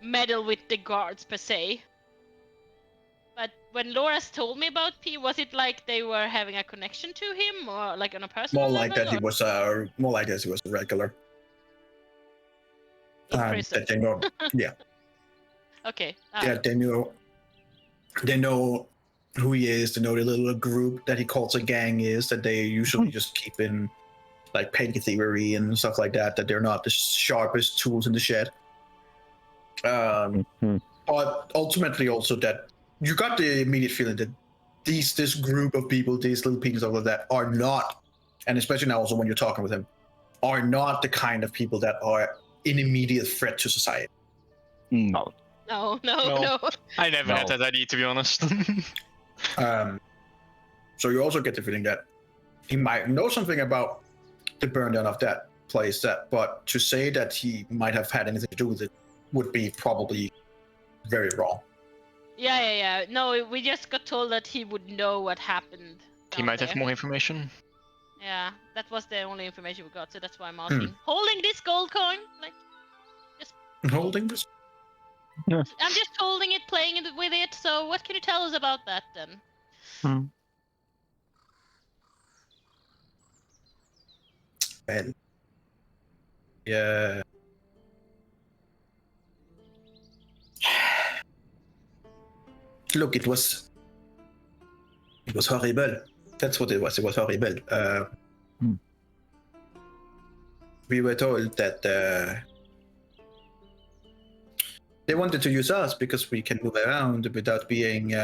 meddle with the guards, per se. But when Laura's told me about P, was it like they were having a connection to him, or, on a personal More level? like that he was more like as he was a regular. In prison. That they know. Yeah. Okay. Yeah, they know who he is. They know the little group that he calls a gang is, that they usually just keep in petty thievery and stuff like that. That they're not the sharpest tools in the shed. But ultimately, also that you got the immediate feeling that this group of people, these little pieces of that, are not, and especially now also when you're talking with him, are not the kind of people that are an immediate threat to society. No. No. I never had that idea, to be honest. So you also get the feeling that he might know something about the burn down of that place, but to say that he might have had anything to do with it would be probably very wrong. Yeah. No, we just got told that he would know what happened. He might have more information. Yeah, that was the only information we got, so that's why I'm asking. Holding this gold coin, Holding this. I'm just holding it, playing with it. So what can you tell us about that then? Well, yeah. Look, it was horrible. That's what it was. It was horrible. We were told that they wanted to use us because we can move around without being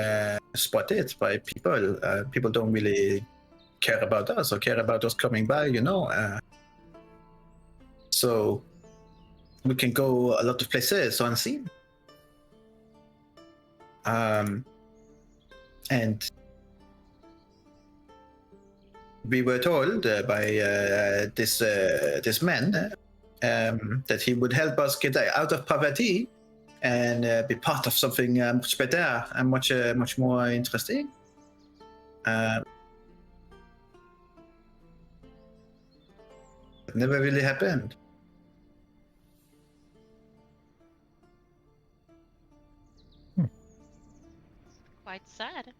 spotted by people. People don't really care about us or care about us coming by, so we can go a lot of places unseen. And we were told by this man that he would help us get out of poverty and be part of something much better and much more interesting. It never really happened. Quite sad.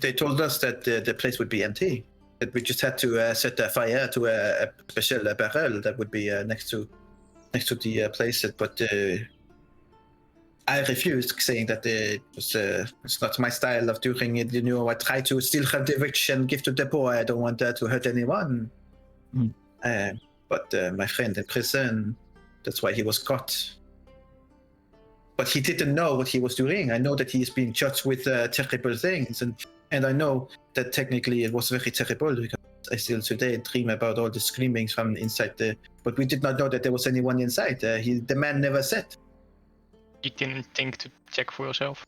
They told us that the place would be empty. That we just had to set a fire to a special barrel that would be next to the place. But I refused, saying that it's not my style of doing it. I try to still have the rich and give to the poor. I don't want that to hurt anyone. But my friend in prison, that's why he was caught. But he didn't know what he was doing. I know that he is being judged with terrible things, and I know that technically it was very terrible because I still today dream about all the screamings from inside the. But we did not know that there was anyone inside. The man never said. You didn't think to check for yourself?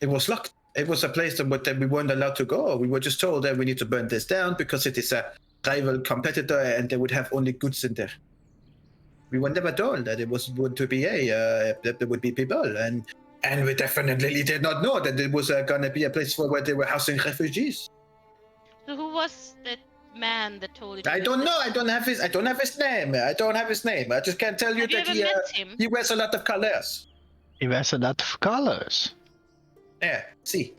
It was locked. It was a place that we weren't allowed to go. We were just told that we need to burn this down because it is a rival competitor and they would have only goods in there. We were never told that it was going to be that there would be people, and we definitely did not know that it was going to be a place where they were housing refugees. So who was that man that told you? I don't know. I don't have his name. I just can't tell you Have you that ever met him? he wears a lot of colors. He wears a lot of colors. Yeah, see.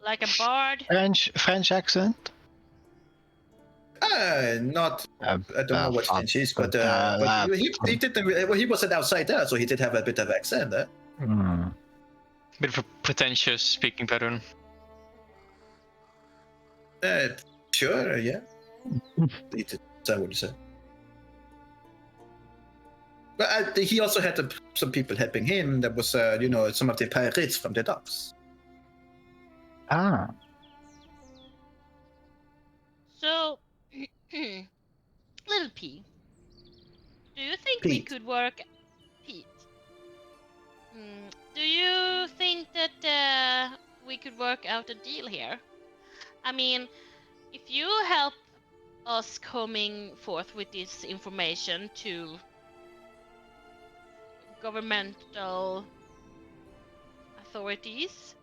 Like a bard? French accent? Not. I don't know what French is, but he didn't. Well, he was an outsider, so he did have a bit of accent. Bit of a pretentious speaking pattern. Sure, yeah. He did. That's what you said. But he also had some people helping him. That was, some of the pirates from the docks. Ah. So, Little P, do you think we Pete. could work, Pete? Do you think that we could work out a deal here? I mean, if you help us coming forth with this information to governmental authorities,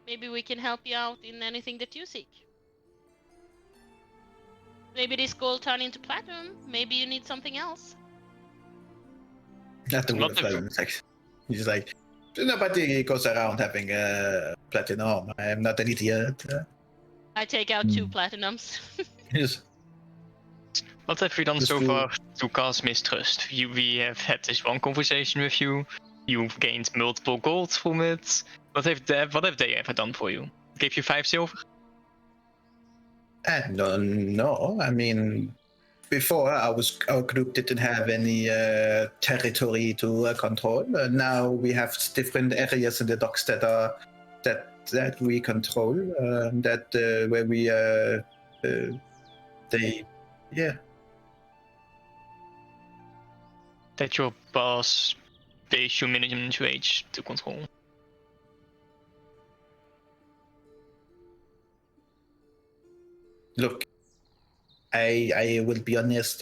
maybe we can help you out in anything that you seek. Maybe this gold turn into platinum. Maybe you need something else. Not the Not word the- platinum. He's like, nobody goes around having platinum. I am not an idiot. I take out 2 platinums. Yes. What have we done Just so to- far to cause mistrust? We have had this one conversation with you. You've gained multiple gold from it. What have they ever done for you? Gave you 5 silver? No. I mean, before our group didn't have any territory to control. Now we have different areas in the docks that we control. Where we That your boss pays you minimum wage to control. Look, I will be honest.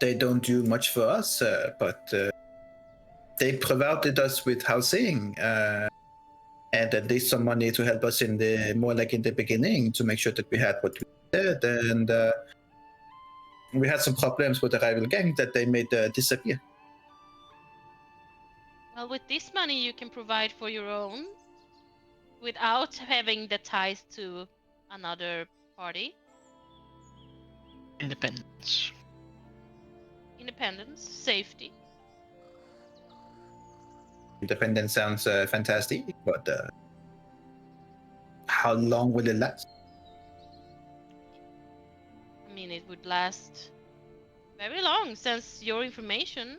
They don't do much for us, but they provided us with housing and at least some money to help us in the beginning to make sure that we had what we did, and we had some problems with the rival gang that they made disappear. Well, with this money you can provide for your own without having the ties to another party. Independence. Independence, safety. Independence sounds fantastic, but how long will it last? I mean, it would last very long since your information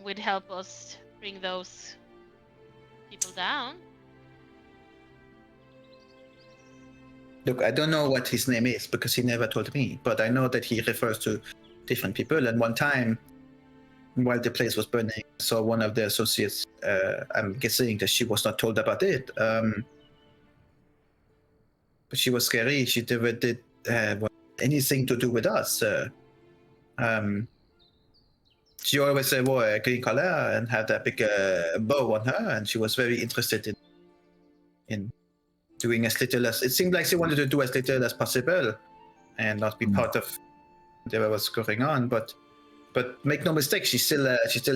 would help us bring those people down. Look, I don't know what his name is because he never told me, but I know that he refers to different people. And one time, while the place was burning, I saw one of the associates. I'm guessing that she was not told about it. But she was scary. She never did anything to do with us. She always wore a green collar and had a big bow on her, and she was very interested in doing as little as it seemed like she wanted to do as little as possible, and not be part of whatever was going on. But make no mistake, she still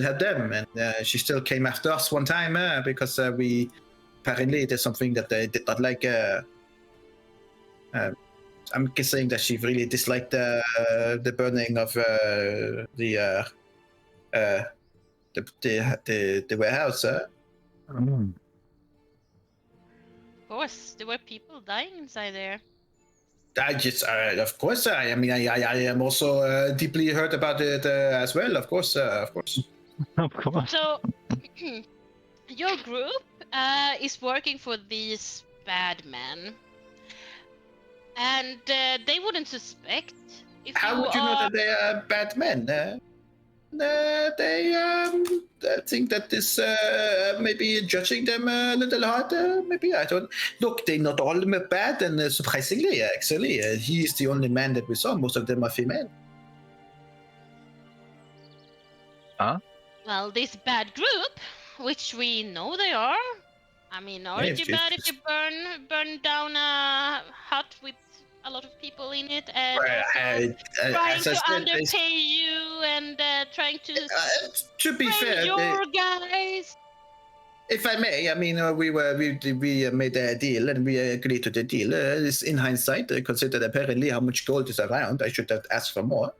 had them, and she still came after us one time because we apparently there's something that they did not like. I'm guessing that she really disliked the burning of the warehouse. Mm. Of course, there were people dying inside there. Of course, I am also deeply hurt about it as well. Of course. Of course. So, your group is working for these bad men, and they wouldn't suspect if How would you know that they are bad men? They think that this maybe judging them a little harder. Maybe I don't. Look, they're not all bad, and surprisingly, actually, he is the only man that we saw. Most of them are female. Well, this bad group, which we know they are. I mean, aren't you bad if you burn down a hut with a lot of people in it and trying to underpay you and trying to be fair, your guys? If I may, I mean, we made a deal and we agreed to the deal. In hindsight, considered apparently how much gold is around, I should have asked for more.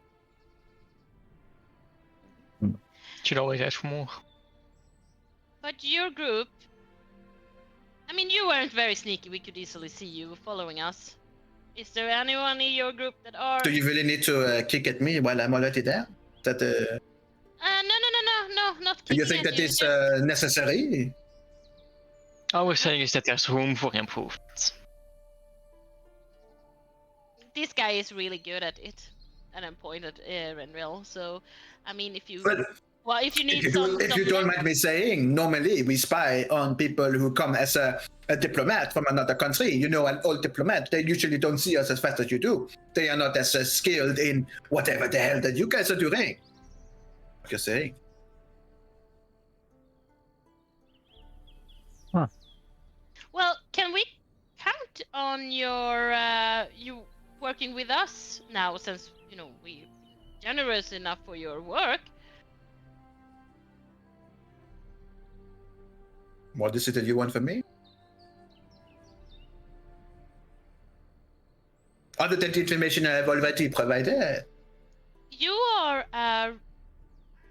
Should always ask for more. But your group, I mean, you weren't very sneaky. We could easily see you following us. Is there anyone in your group that are? Do you really need to kick at me while I'm already there? That no, not do kicking you think at that you, is just- necessary? All we're saying is that there's room for improvement. This guy is really good at it, and I'm pointed at Renril. So, I mean, if you if you need if you don't mind me saying, normally we spy on people who come as a diplomat from another country. You know, an old diplomat, they usually don't see us as fast as you do. They are not as skilled in whatever the hell that you guys are doing. Just saying. Huh. Well, can we count on your you working with us now, since we generous enough for your work? What is it that you want from me? Other than the information I have already provided. You are a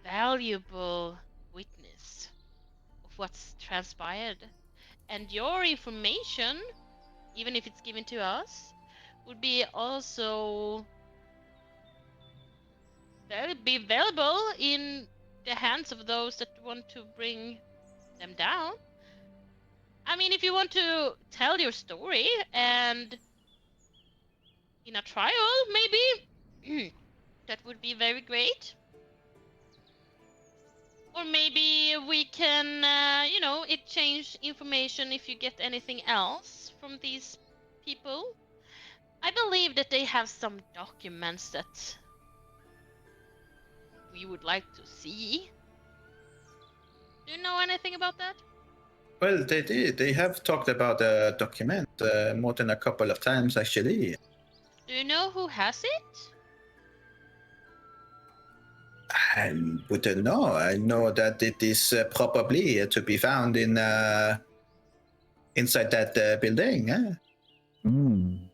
valuable witness of what's transpired, and your information, even if it's given to us, would be also be valuable in the hands of those that want to bring them down. I mean, if you want to tell your story and in a trial, maybe that would be very great. Or maybe we can, exchange information if you get anything else from these people. I believe that they have some documents that we would like to see. Do you know anything about that? Well, they did. They have talked about a document more than a couple of times, actually. Do you know who has it? I wouldn't know. I know that it is probably to be found in inside that building.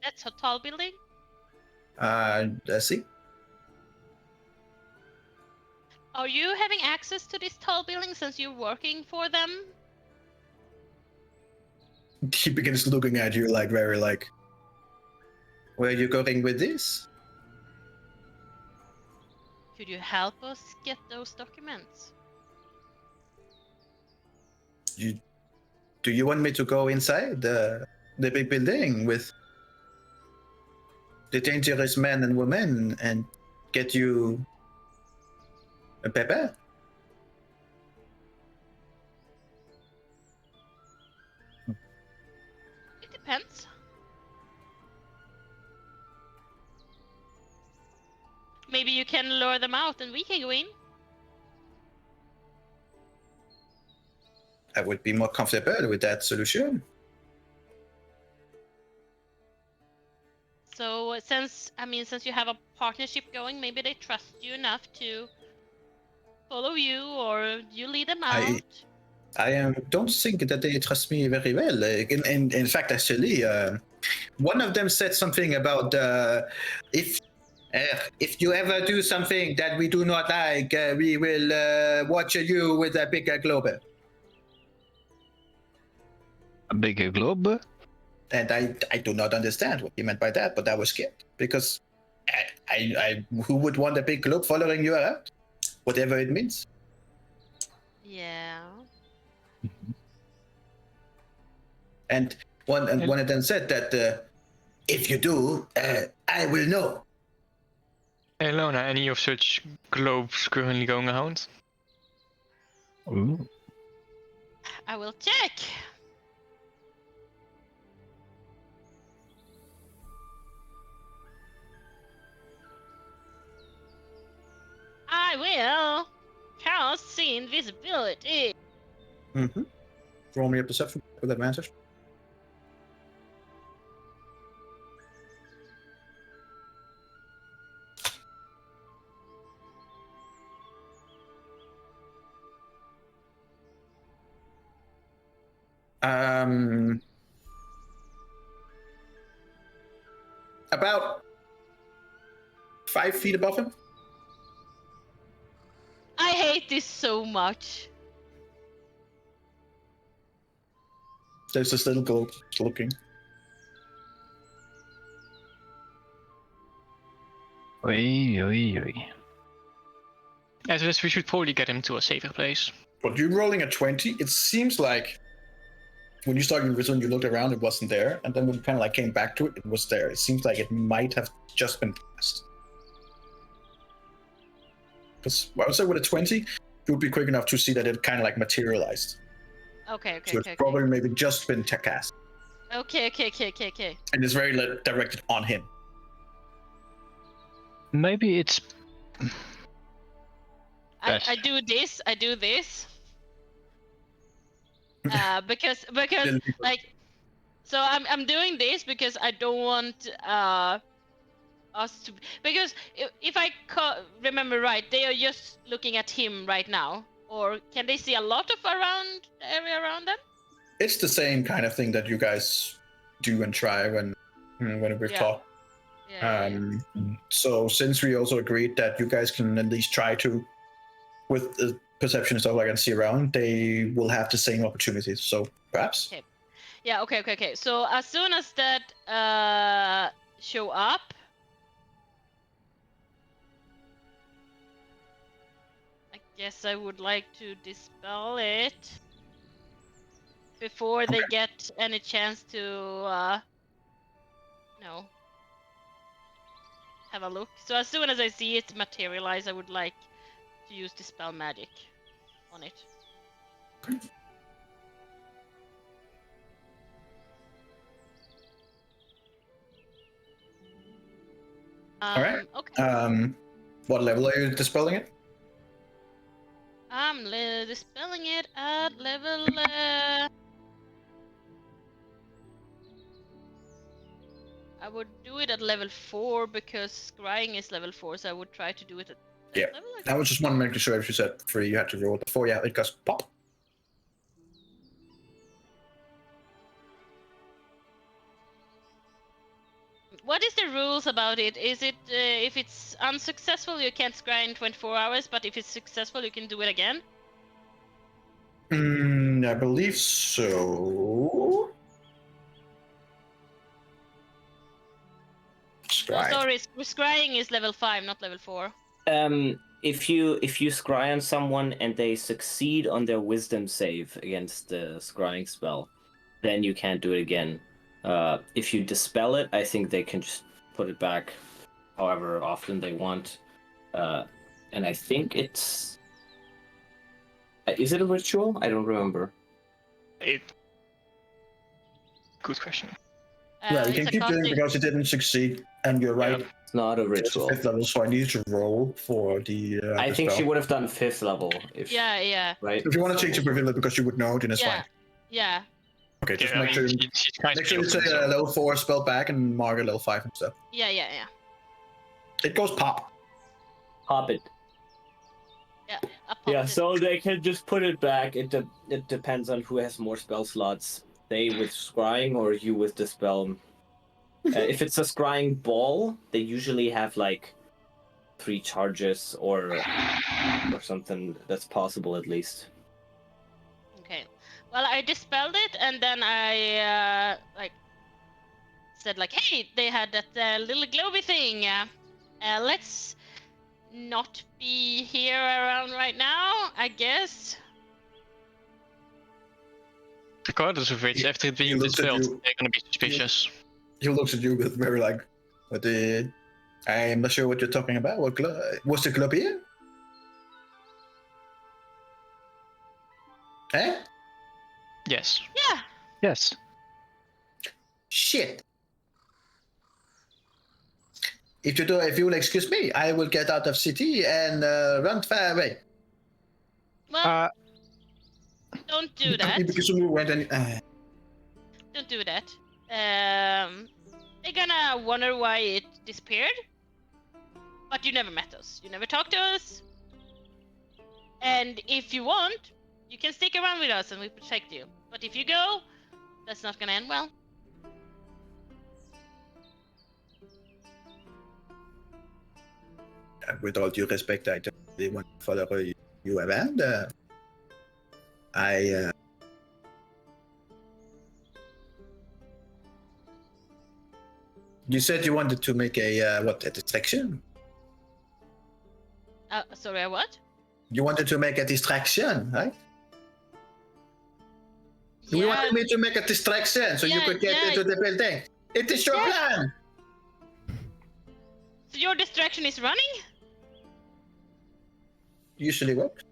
That's a tall building? Let's see. Are you having access to this tall building since you're working for them? He begins looking at you very where are you going with this? Could you help us get those documents? Do you want me to go inside the big building with the dangerous men and women and get you a pepper? It depends. Maybe you can lure them out and we can go in. I would be more comfortable with that solution. So since you have a partnership going, maybe they trust you enough to follow you, or you lead them out. I don't think that they trust me very well. In fact, actually, one of them said something about if you ever do something that we do not like, we will watch you with a bigger globe. A bigger globe? And I do not understand what he meant by that, but I was scared because I who would want a big globe following you around, whatever it means. Yeah. And one of them said that if you do, I will know. Hey Lona, any of such globes currently going around? Ooh. I will check. I will cast see invisibility. Mm-hmm. Roll me a perception with advantage. About 5 feet above him. I hate this so much. There's this little globe looking. Oi, oi, oi. As we should probably get him to a safer place. But you rolling a 20, it seems like when you started return, you looked around, it wasn't there, and then when you kind of like came back to it, it was there. It seems like it might have just been passed. Because I would say with a 20, you would be quick enough to see that it kind of like materialized. Okay. So it's probably maybe just been cast. Okay. And it's very directed on him. Maybe it's. I do this. Because like, so I'm doing this because I don't want us to, because if I remember right, they are just looking at him right now, or can they see a lot of area around them? It's the same kind of thing that you guys do and try when we've talked. So since we also agreed that you guys can at least try to, with the perception and stuff like, and see around, they will have the same opportunities. So perhaps. Okay. Yeah. Okay. So as soon as that show up, I guess I would like to dispel it before they get any chance to have a look. So as soon as I see it materialize, I would like to use dispel magic on it. All right. Okay. What level are you dispelling it? I'm dispelling it at level. I would do it at level 4 because scrying is level 4, so I would try to do it at that level. I was just making sure if you said 3, you had to roll the 4. Yeah, it goes pop. What is the rules about it? Is it if it's unsuccessful, you can't scry in 24 hours, but if it's successful, you can do it again? I believe so. Scry. Oh, sorry, scrying is level 5, not level 4. If you scry on someone and they succeed on their wisdom save against the scrying spell, then you can't do it again. If you dispel it, I think they can just put it back however often they want. And I think it's... Is it a ritual? I don't remember. Good question. Yeah, you It's can a keep doing it casting. because it didn't succeed, and you're right. Yeah. It's not a It's ritual. 5th level, so I need to roll for the. I the think she spell. would have done 5th level. If, Yeah. Right? If you want to change to Pavilion because you would know, then it's Yeah. fine. Yeah. Okay, just Yeah, I make mean, sure. she's kind Make of sure you say so. level 4 spell back and mark a level 5 and stuff. Yeah. It goes pop. Pop it. I popped Yeah, it. so they can just put it back. It depends on who has more spell slots. They with scrying or you with dispel. If it's a scrying ball, they usually have like 3 charges or something that's possible at least. Okay. Well, I dispelled it, and then I said like, "Hey, they had that little globy thing. Let's not be here around right now, I guess." Regardless of which, after it He being looks at dispelled, you. they're gonna be suspicious. He looks at you with very like, what the? I'm not sure what you're talking about. What was the club here? Eh? Yes. Yeah. Yes. Shit. If you will excuse me, I will get out of city and run far away. Well, don't do that. Because you went and. Don't do that. They're gonna wonder why it disappeared. But you never met us. You never talked to us. And if you want, you can stick around with us and we protect you. But if you go, that's not gonna end well. With all due respect, I don't really want to follow you around. You said you wanted to make a distraction? Sorry, what? You wanted to make a distraction, right? You wanted me to make a distraction so you could get into the building. It is your plan. So your distraction is running? Usually works.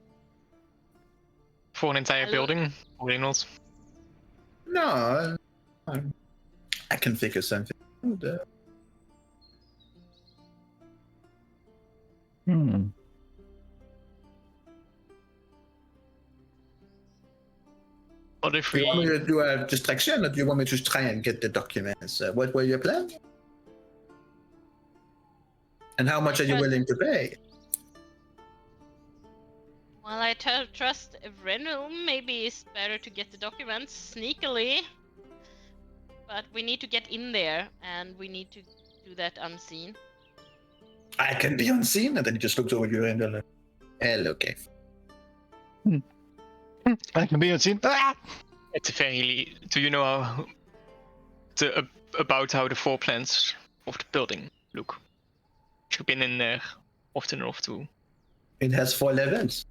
For an entire building, probably not. No, I can figure something. What if Do you want me we... to do a distraction, or do you want me to try and get the documents? What were your plans? And how much are you willing to pay? Well, I trust Eberron. Maybe it's better to get the documents sneakily. But we need to get in there, and we need to do that unseen. I can be unseen, and then he just looks over you and like, hello, okay. I can be unseen. Ah! At the very... Do you know how... about how the floor plans of the building look? You've been in there often enough to... It has 4 levels.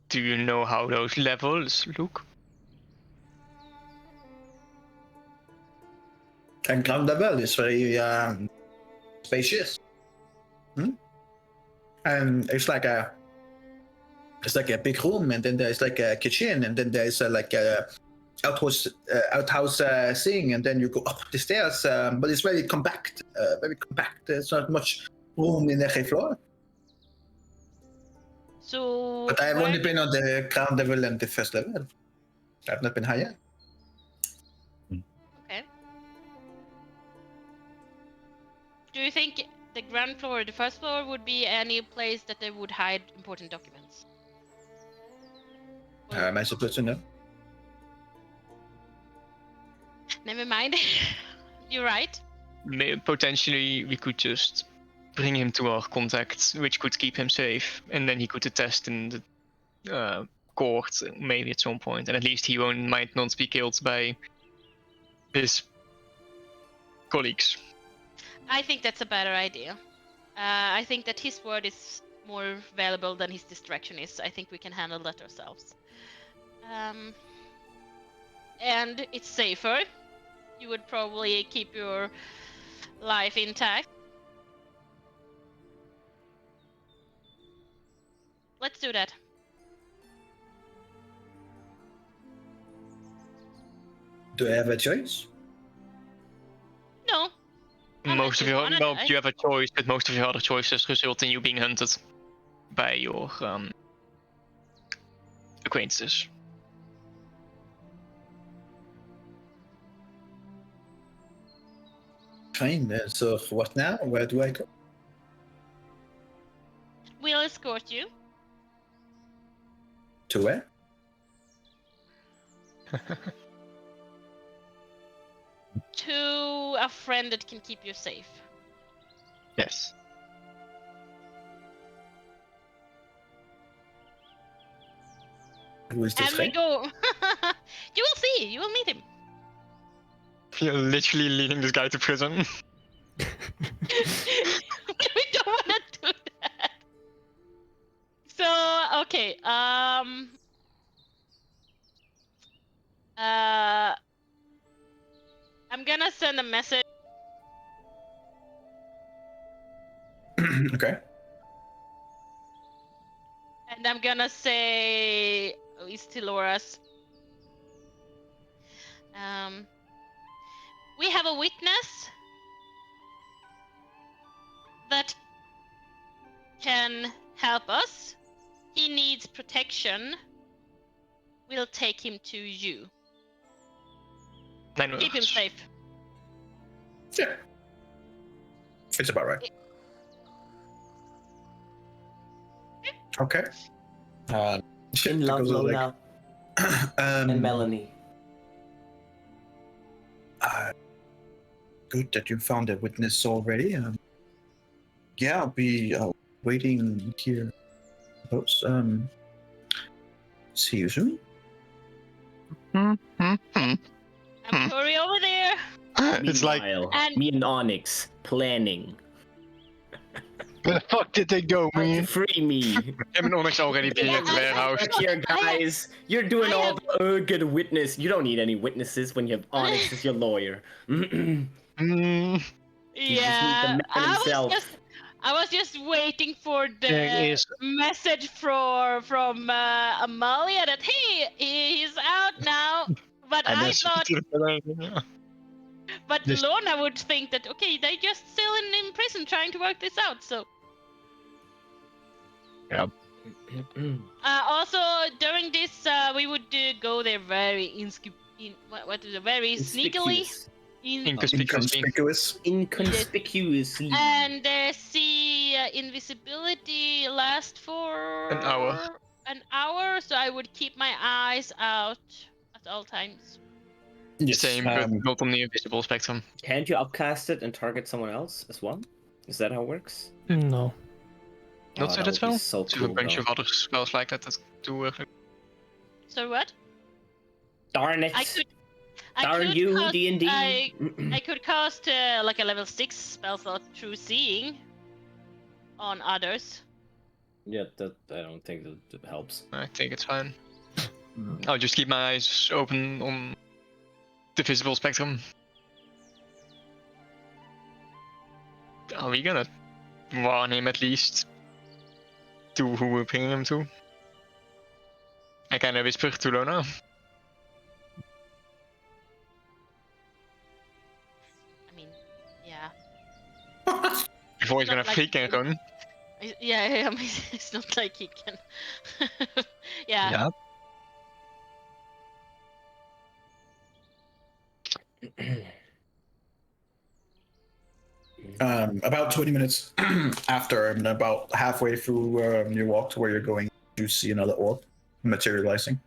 Do you know how those levels look? And ground level is very spacious. And it's like a big room, and then there's like a kitchen, and then there's like a outhouse thing, and then you go up the stairs. But it's very compact. There's not much room in every floor. So. But I've only been on the ground level and the first level. I've not been higher. Okay. Do you think the ground floor or the first floor would be any place that they would hide important documents? Am I supposed to know? Never mind. You're right. Potentially, we could just bring him to our contacts, which could keep him safe, and then he could attest in the court, maybe at some point, and at least he might not be killed by his colleagues. I think that's a better idea. I think that his word is more valuable than his distraction is. I think we can handle that ourselves. And it's safer. You would probably keep your life intact. Let's do that. Do I have a choice? No. Most of your wanna well, die. you have a choice, but most of your other choices result in you being hunted by your acquaintances. Fine. So what now? Where do I go? We'll escort you. To where? To a friend that can keep you safe. Yes. Who is this And we friend? go. You will see. You will meet him. You're literally leading this guy to prison. We don't want to do that. So okay. I'm gonna send a message. Okay. And I'm gonna say, at least to Laura's. We have a witness that can help us. He needs protection. We'll take him to you. 9 Keep him words. safe. Yeah. It's about right. Okay. In love, because of, Lola and Melanie. Good that you found a witness already. Yeah, I'll be waiting here. Suppose. See you soon. I'm Tori over there. It's like, Meanwhile, And- me and Onyx planning Where the fuck did they go, to man? free me. him and Onyx already being Yeah, at the I- warehouse. Look here, guys. You're doing I all have- the good witness. You don't need any witnesses when you have Onyx as your lawyer. Mm, You just need the Yeah, man himself. I was just waiting for There the is- message from Amalia that hey, he's out now. But And I that's- thought, but This- Lorna would think that okay, they're just still in prison trying to work this out. So also during this, we would go there very very sneakily. Inconspicuous. Inconspicuously. And see invisibility last for An hour. An hour, so I would keep my eyes out at all times. Yes. Same, but not on the invisible spectrum. Can't you upcast it and target someone else as well? Is that how it works? No. Not so that that would be spell. so There's cool, a bunch though. of other spells like that that do work. So what? Darn it! I could Darn you, cast, D&D. I could cast like a level 6 spell slot through seeing on others. Yeah, that I don't think that helps. I think it's fine. I'll just keep my eyes open on the visible spectrum. Are we gonna warn him at least to who we're bringing him to? I kinda whisper to Lona. I mean, yeah. Before he's Not gonna like freak he and can- run. Yeah, I mean, it's not like he can. Yeah. Yeah. About 20 minutes after, and about halfway through your walk to where you're going, you see another orb materializing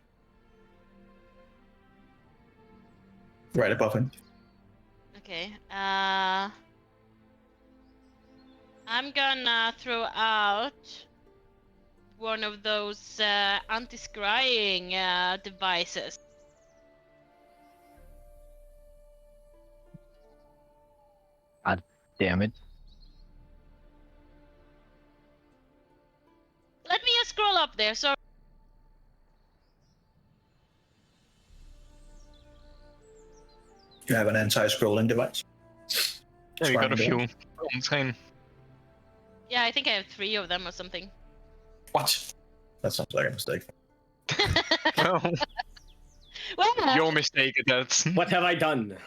right above him. Okay. I'm gonna throw out one of those anti-scrying devices. Damn it. Let me just scroll up there. So You have an anti-scrolling device. Yeah, you got a Triangle. few on train. Yeah, I think I have 3 of them or something. What? That sounds like a mistake. Well, Well, your mistake at that. What have I done?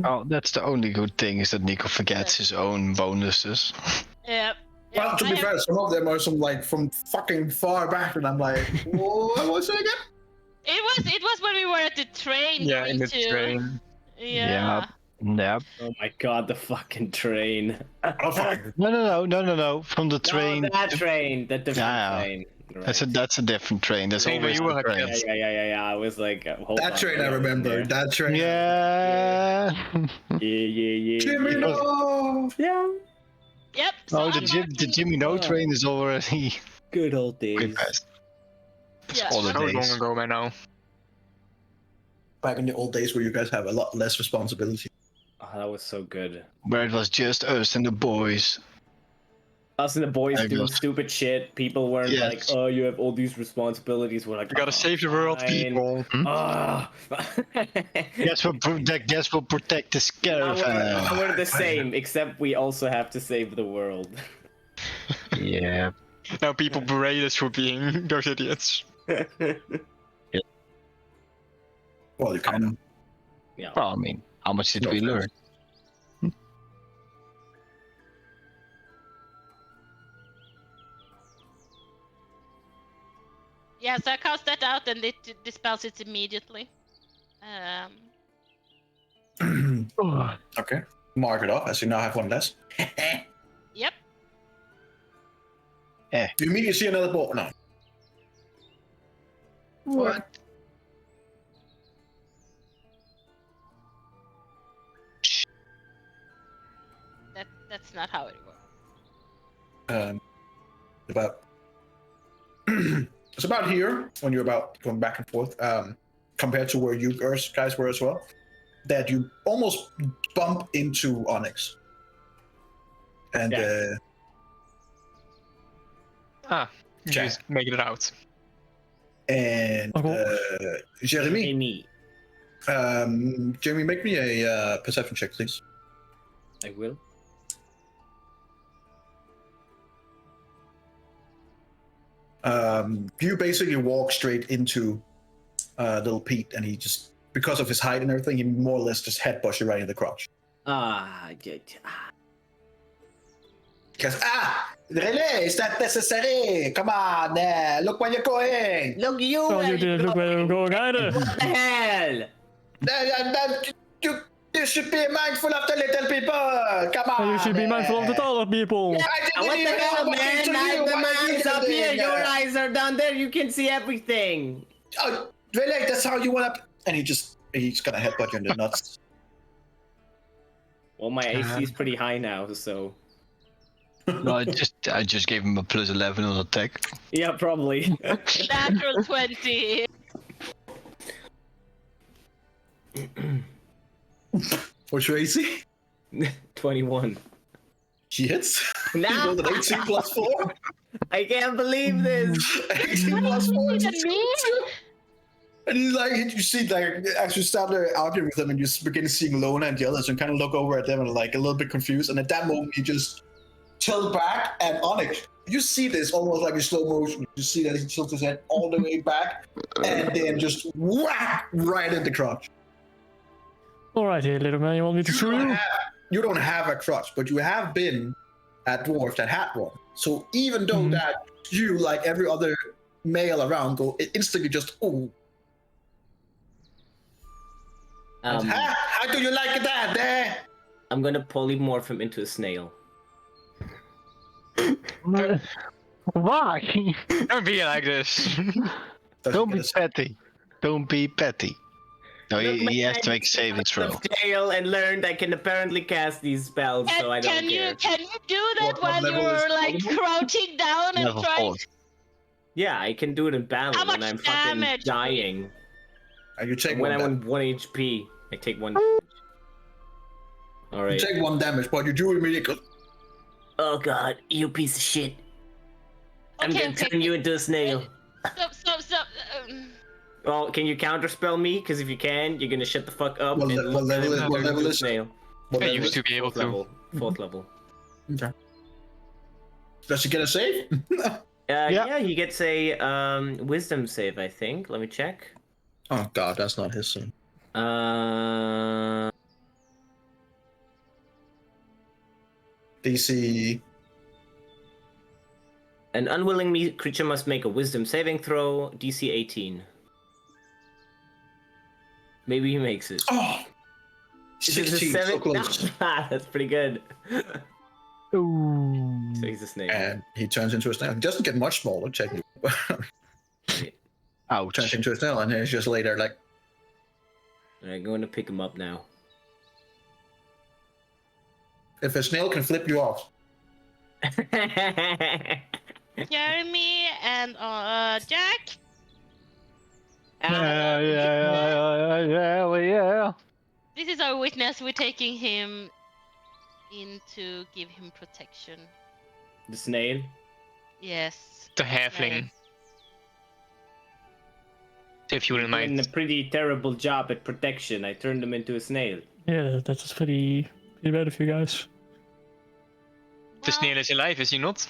Oh, that's the only good thing is that Nico forgets his own bonuses. Yep. Well, to be fair, some of them are some like from fucking far back, and I'm like, what was it again? It was when we were at the train. Yeah, in the going to- train. Yeah. Yep. Oh my god, the fucking train. Oh, fuck. No. From the train. No, that train, that different Yeah. train. Right. That's a different train. There's Train where always you a were train. at. Yeah. I was like, hold That on, train I remember. That train. Yeah. Yeah. Jimmy, no! Yeah. Yep. So Oh, I'm the marking- Jimmy No train is already Good old way days. past. It's Yeah. How long holidays. ago by now? Back in the old days where you guys have a lot less responsibility. Oh, that was so good. Where it was just us and the boys. Us and the boys I doing got- stupid shit. People weren't Yes. like, oh, you have all these responsibilities. We're like, You gotta "Oh, save the world, fine." people. Ah. Guess we'll protect the Now caravan. we're the same, except we also have to save the world. Yeah. Now people berate us for being those idiots. Well, you kind of. Yeah. Well, I mean, how much did No we offense. learn? Yeah, so I cast that out and it dispels it immediately. Okay. Mark it off as you now have one less. Yep. Do you immediately see another ball? No. What? That's not how it works. About it's about here when you're about going back and forth, compared to where you guys were as well, that you almost bump into Onyx. And Yeah. You Check. just make it out. Jeremy, Amy. Jeremy, make me a perception check, please. I will. You basically walk straight into little Pete, and he just, because of his height and everything, he more or less just headbutts you right in the crotch. Because, Relay, is that necessary? Come on, look where you're going. Look, you. Oh, you didn't look where I'm going either. What the hell? You should be mindful of the little people. Come on. You should be mindful of the taller people. I didn't What the even hell, know what man? to do. I have the Why man's you up here. doing Your that? eyes are down there. You can see everything. Oh, Relay, that's how you want to. And he's gonna headbutt you in the nuts. Well, my AC is pretty high now, so No, I just gave him a plus 11 on attack. yeah, probably. Natural 20. What's your AC? 21. He hits. He Now rolled an 18 plus 4. I can't believe this. 18 plus 4 is Even me? And he's like, you see, like, as you start there arguing with them, and you begin seeing Lona and the others, and kind of look over at them and like a little bit confused. And at that moment, you just tilt back, and Onyx, you see this almost like in slow motion. You see that he tilts his head all the way back, and then just whack right in the crotch. Alright here, little man, you want me to show you? You don't have a crotch, but you have been at dwarf that had one. So even though that you, like every other male around, go instantly just ooh. How do you like that, eh? I'm gonna polymorph him into a snail. Why? Don't be like this. Don't be petty. Don't be petty. No, Look, he has man, to make a saving throw. Of jail and learned I can apparently cast these spells, so I don't Can care. you do that What while level you're is like Polymorph? crouching down and Level trying? 4. Yeah, I can do it in battle How when much I'm fucking damage? dying. And you take When one I'm damage. on 1 HP, I take 1 You Alright. take 1 damage, but you do immediately go, Oh god, you piece of shit. I'm Okay, gonna okay, turn you into a snail. Stop. Well, can you counterspell me? Because if you can, you're gonna shut the fuck up What and le- what level turn is- what into level a is it? snail. What I level used is to be able Fourth to. level. Fourth level. it? Okay. Does he get a save? Yeah, he gets a wisdom save, I think. Let me check. Oh god, that's not his son. DC. An unwilling creature must make a wisdom saving throw, DC 18. Maybe he makes it. Oh! Is it a 16, so 7? close. That's pretty good. Ooh. So he's a snake. And he turns into a snail. He doesn't get much smaller, technically. Wait. Ouch. Turns into a snail, and he's just later like, Alright, going to pick him up now. if a snail can flip you off. Jeremy and Jack. Yeah. This is our witness. We're taking him in to give him protection. The snail. Yes. The halfling. If you wouldn't Doing mind. a pretty terrible job at protection. I turned him into a snail. Yeah, that's pretty bad of you guys. The snail is alive, is he not?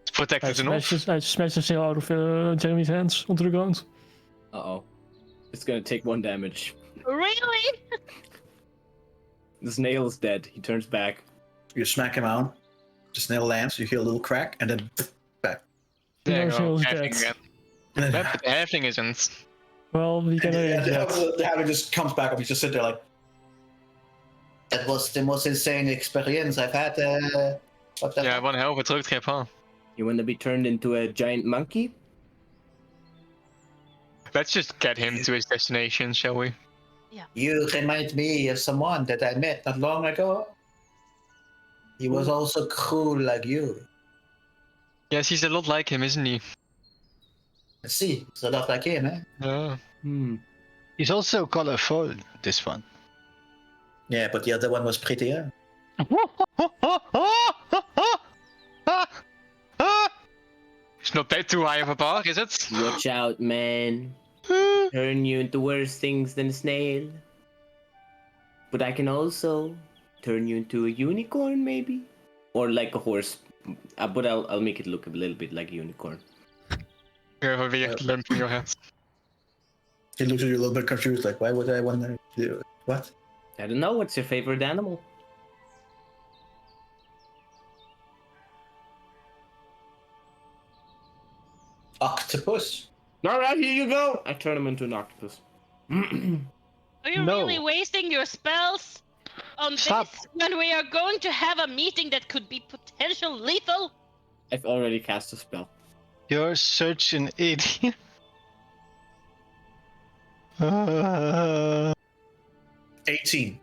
It's protected enough. I smashed the snail out of Jeremy's hands onto the ground. Uh-oh. It's gonna take 1 damage. Really? The snail is dead. He turns back. You smack him out, the snail lands, you hear a little crack, and then back. There you No, go. snail's Halfling dead. again. And then, But the halfling isn't. Well, we can arrange that. the habit just comes back up, you just sit there like, that was the most insane experience I've had. What the Ja, fuck? one hell of a terugtrip, huh? You wanna be turned into a giant monkey? Let's just get him to his destination, shall we? You remind me of someone that I met not long ago. He was also cruel like you. Yes, he's a lot like him, isn't he? See, it's a lot like him, eh? Yeah. He's also colorful, this one. Yeah, but the other one was prettier. It's not that too high of a bar, is it? Watch out, man. Turn you into worse things than a snail. But I can also turn you into a unicorn, maybe? Or like a horse. But I'll make it look a little bit like a unicorn. You have a weird lump in your head. He looks at you a little bit confused, like, why would I want to do it? What? I don't know, what's your favorite animal? Octopus? Alright, here you go! I turn him into an octopus. Are you No. really wasting your spells on Stop. this when we are going to have a meeting that could be potential lethal? I've already cast a spell. You're such an idiot. 18.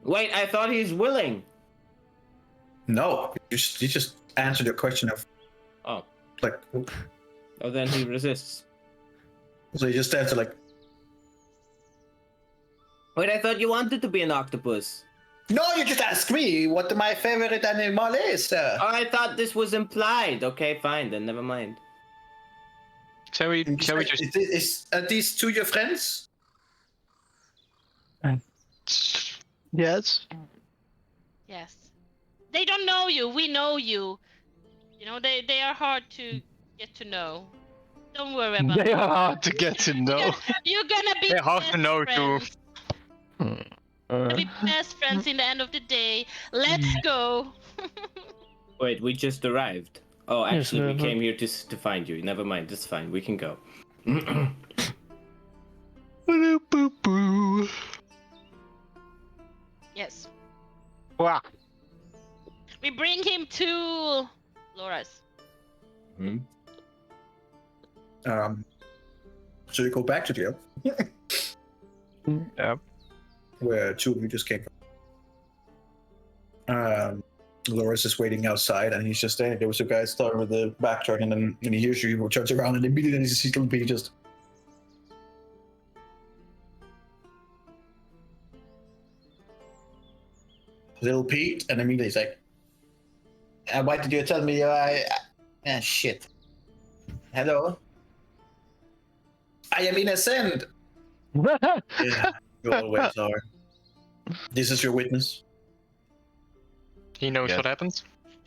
Wait, I thought he's willing! No, you just answered your question of, Oh. like, Oh, then he resists. so you just answered like, Wait, I thought you wanted to be an octopus. no, you just asked me what my favorite animal is. Oh, I thought this was implied. Okay, fine, then never mind. Shall we just... Are these two your friends? Yes. Yes. They don't know you. We know you. You know, they are hard to get to know. Don't worry about They it. are hard to get to know. You're gonna be They're hard best to know, too. friends. Gonna be best friends in the end of the day. Let's go. Wait, we just arrived. Oh, Yes, actually, we but- came here to find you. Never mind, that's fine. We can go. Yes. Wow. We bring him to Laura's. So you go back to jail, Yep. where two of you just came from. Loris is waiting outside, and he's just standing there with two guys starting with the back turn, and then when he hears you, he turns around, and immediately he sees little B just. Little Pete, and immediately he's like, why did you tell me shit. Hello? I am innocent! Yeah. You always are. This is your witness. He knows Yes. what happened.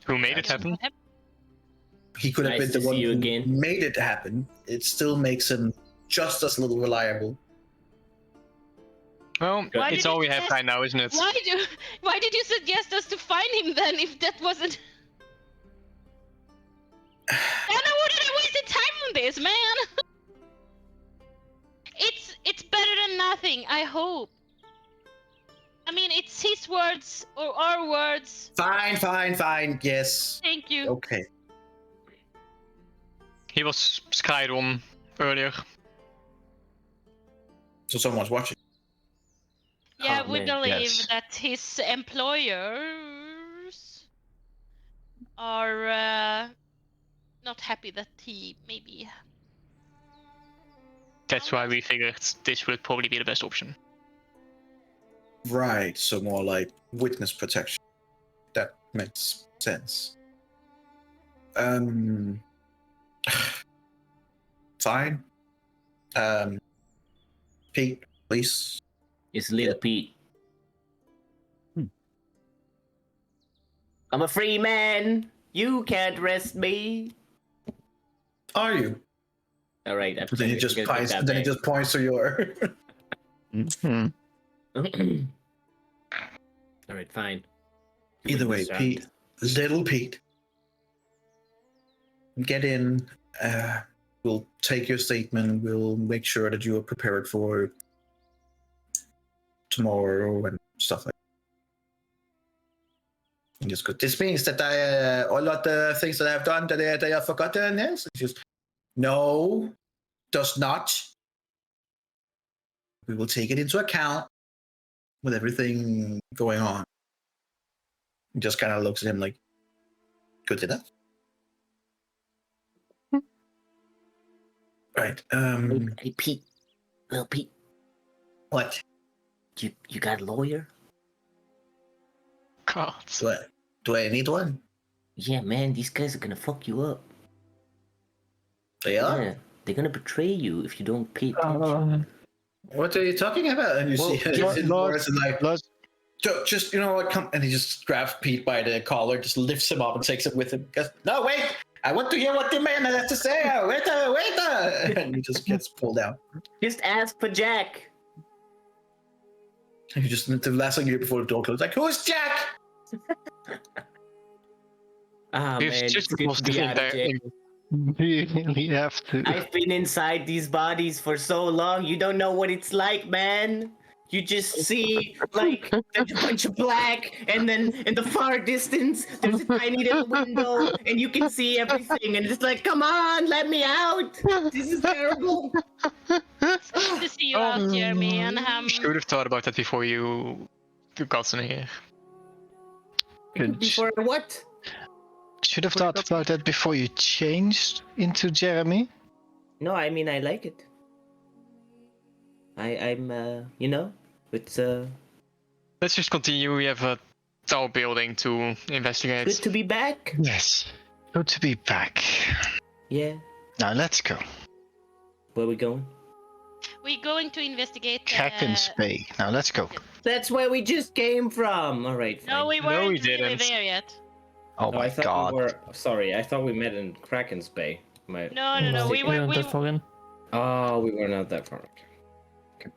Who made it Yes. happen? He could have Nice been to the one see you who again. made it happen. It still makes him just as little reliable. Well, Why it's did all you we have test- right now, isn't it? Why did you suggest us to find him then if that wasn't? Then I wouldn't have wasted time on this, man. It's better than nothing. I hope. I mean, it's his words or our words. Fine. Yes. Thank you. Okay. He was skied on earlier. So someone's watching. Yeah, Oh, we man, believe yes. that his employers are not happy that he maybe. That's why we figured this would probably be the best option. Right. So more like witness protection. That makes sense. Fine. Pete, please. It's Little Pete. I'm a free man. You can't arrest me. Are you? All right. Then he just points. Then he just points to your. Mhm. All right, fine. Either way, Witness Pete, little Pete, get in. We'll take your statement. We'll make sure that you are prepared for tomorrow and stuff like that. And just go, this means that all of the things that I've done that they have forgotten. Yes, it's just no, does not. We will take it into account with everything going on. He just kind of looks at him like, good enough. Right. Hey, Pete. Little Pete. What? You got a lawyer? God. Do I need one? Yeah, man. These guys are gonna fuck you up. They are? Yeah, they're gonna betray you if you don't pay attention. What are you talking about? And you Well, see his voice is like, just, you know what, come. And he just grabs Pete by the collar, just lifts him up and takes it with him. Goes, no, wait, I want to hear what the man has to say. Wait. And he just gets pulled out. Just ask for Jack. And you just, the last thing you hear before the door closes, like, who's Jack? Ah, It's man, just it's good to be out of jail. You really have to. I've been inside these bodies for so long. You don't know what it's like, man. You just see like there's a bunch of black, and then in the far distance there's a tiny little window, and you can see everything. And it's like, come on, let me out. This is terrible. It's good to see you out, Jeremy, and Should have thought about that before you got in here. Good. Before what? Should have thought about that before you changed into Jeremy. No, I mean I like it. I'm you know, it's Let's just continue. We have a tall building to investigate. good to be back. Yes. Good to be back. Yeah. Now let's go. Where we going? we're going to investigate. Kraken's Bay. Now let's go. That's where we just came from. All right. No, fine. we No, weren't we really didn't. there yet. Oh Oh, my I thought god. we were. Sorry, I thought we met in Kraken's Bay. No. No, We we're were. not that far in. Oh, we were not that far. Okay.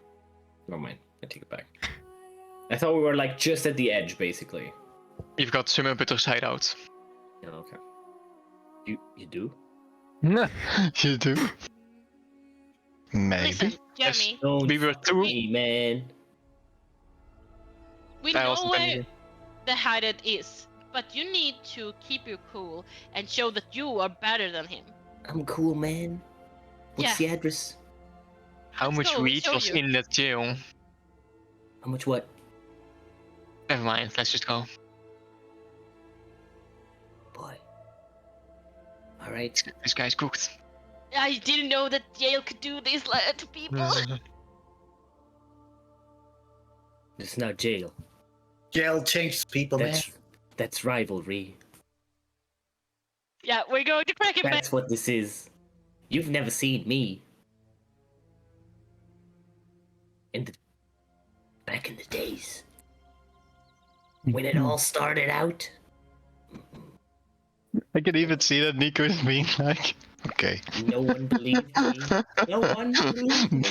Never mind. I take it back. I thought we were like just at the edge, basically. You've got Summer Butter's hideout. Yeah, okay. You do? You do? Maybe. Listen, Jeremy. Don't We were fuck two. me, man. We I know wasn't where thinking. the hideout is, but you need to keep your cool and show that you are better than him. I'm cool, man. What's the address? How Let's much go, weed show was you. in that jail? How much what? Never mind. Let's just go. Boy. All right. This guy's cooked. I didn't know that jail could do this to people. It's not jail. Jail changes people, man. That's rivalry. Yeah, we're going to Kraken Bay. That's what this is. You've never seen me. in the days when it all started out. I can even see that Nico is being like, okay. No one believed me. No one believed me.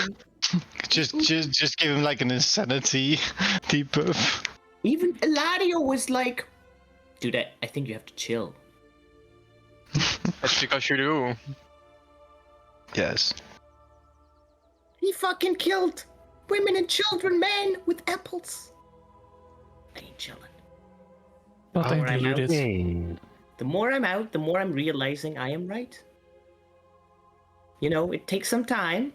Just give him like an insanity debuff. Even Eladio was like, dude, I think you have to chill. That's because you do. Yes. He fucking killed women and children, man, with apples. I ain't chilling. But I Alright, included it. Okay. The more I'm out, the more I'm realizing I am right. You know, it takes some time.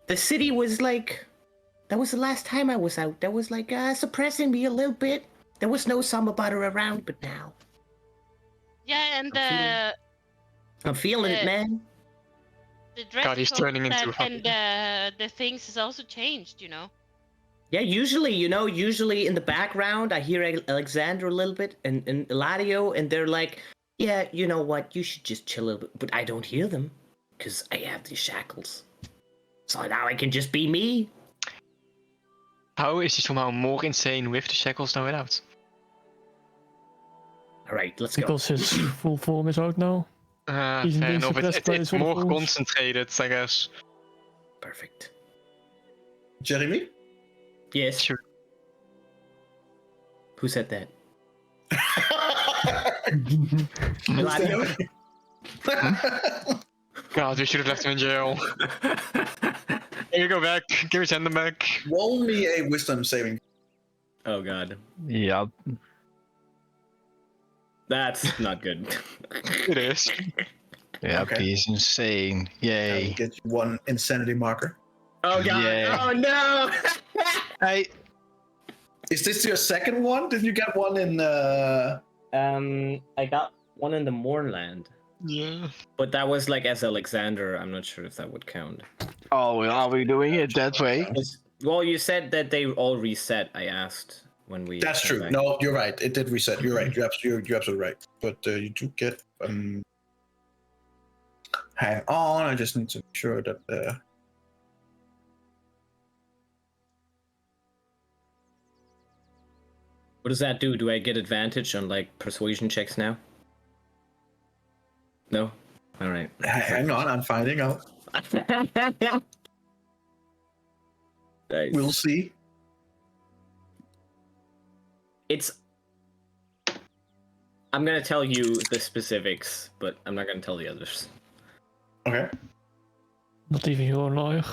The city was like, that was the last time I was out. That was like suppressing me a little bit. There was no summer butter around, but now Yeah, and I'm feeling it, man. the dress God, he's code turning into and the things has also changed, you know. Yeah, usually in the background, I hear Alexander a little bit and Eladio, and they're like, yeah, you know what, you should just chill a little bit. But I don't hear them, because I have these shackles. So now I can just be me. How is he somehow more insane with the shackles than without? Alright, let's go. Because his full form is out now. He's Fair being enough. suppressed by his It's other more forms. concentrated, I guess. Perfect. Jeremy? Yes. Sure. Who said that? Eladio? God, we should have left him in jail. Here you go back. Give me send him back. Roll me a wisdom saving. Oh god. Yep. That's not good. It is. Yep, Okay. he's insane. I'll Yay. get you one insanity marker. Oh god. Yeah. Oh no. Is this your second one? Did you get one in I got one in the Moorland. Yeah. But that was like as Alexander. I'm not sure if that would count. Oh, are we doing it that way? Well, you said that they all reset. I asked when we. That's came true. back. No, you're right. It did reset. You're right. You're absolutely right. But you do get hang on, I just need to make sure that What does that do? Do I get advantage on like persuasion checks now? No. All right. hang on, I'm finding out. Nice. We'll see. I'm gonna tell you the specifics, but I'm not gonna tell the others. Okay. Not even your lawyer.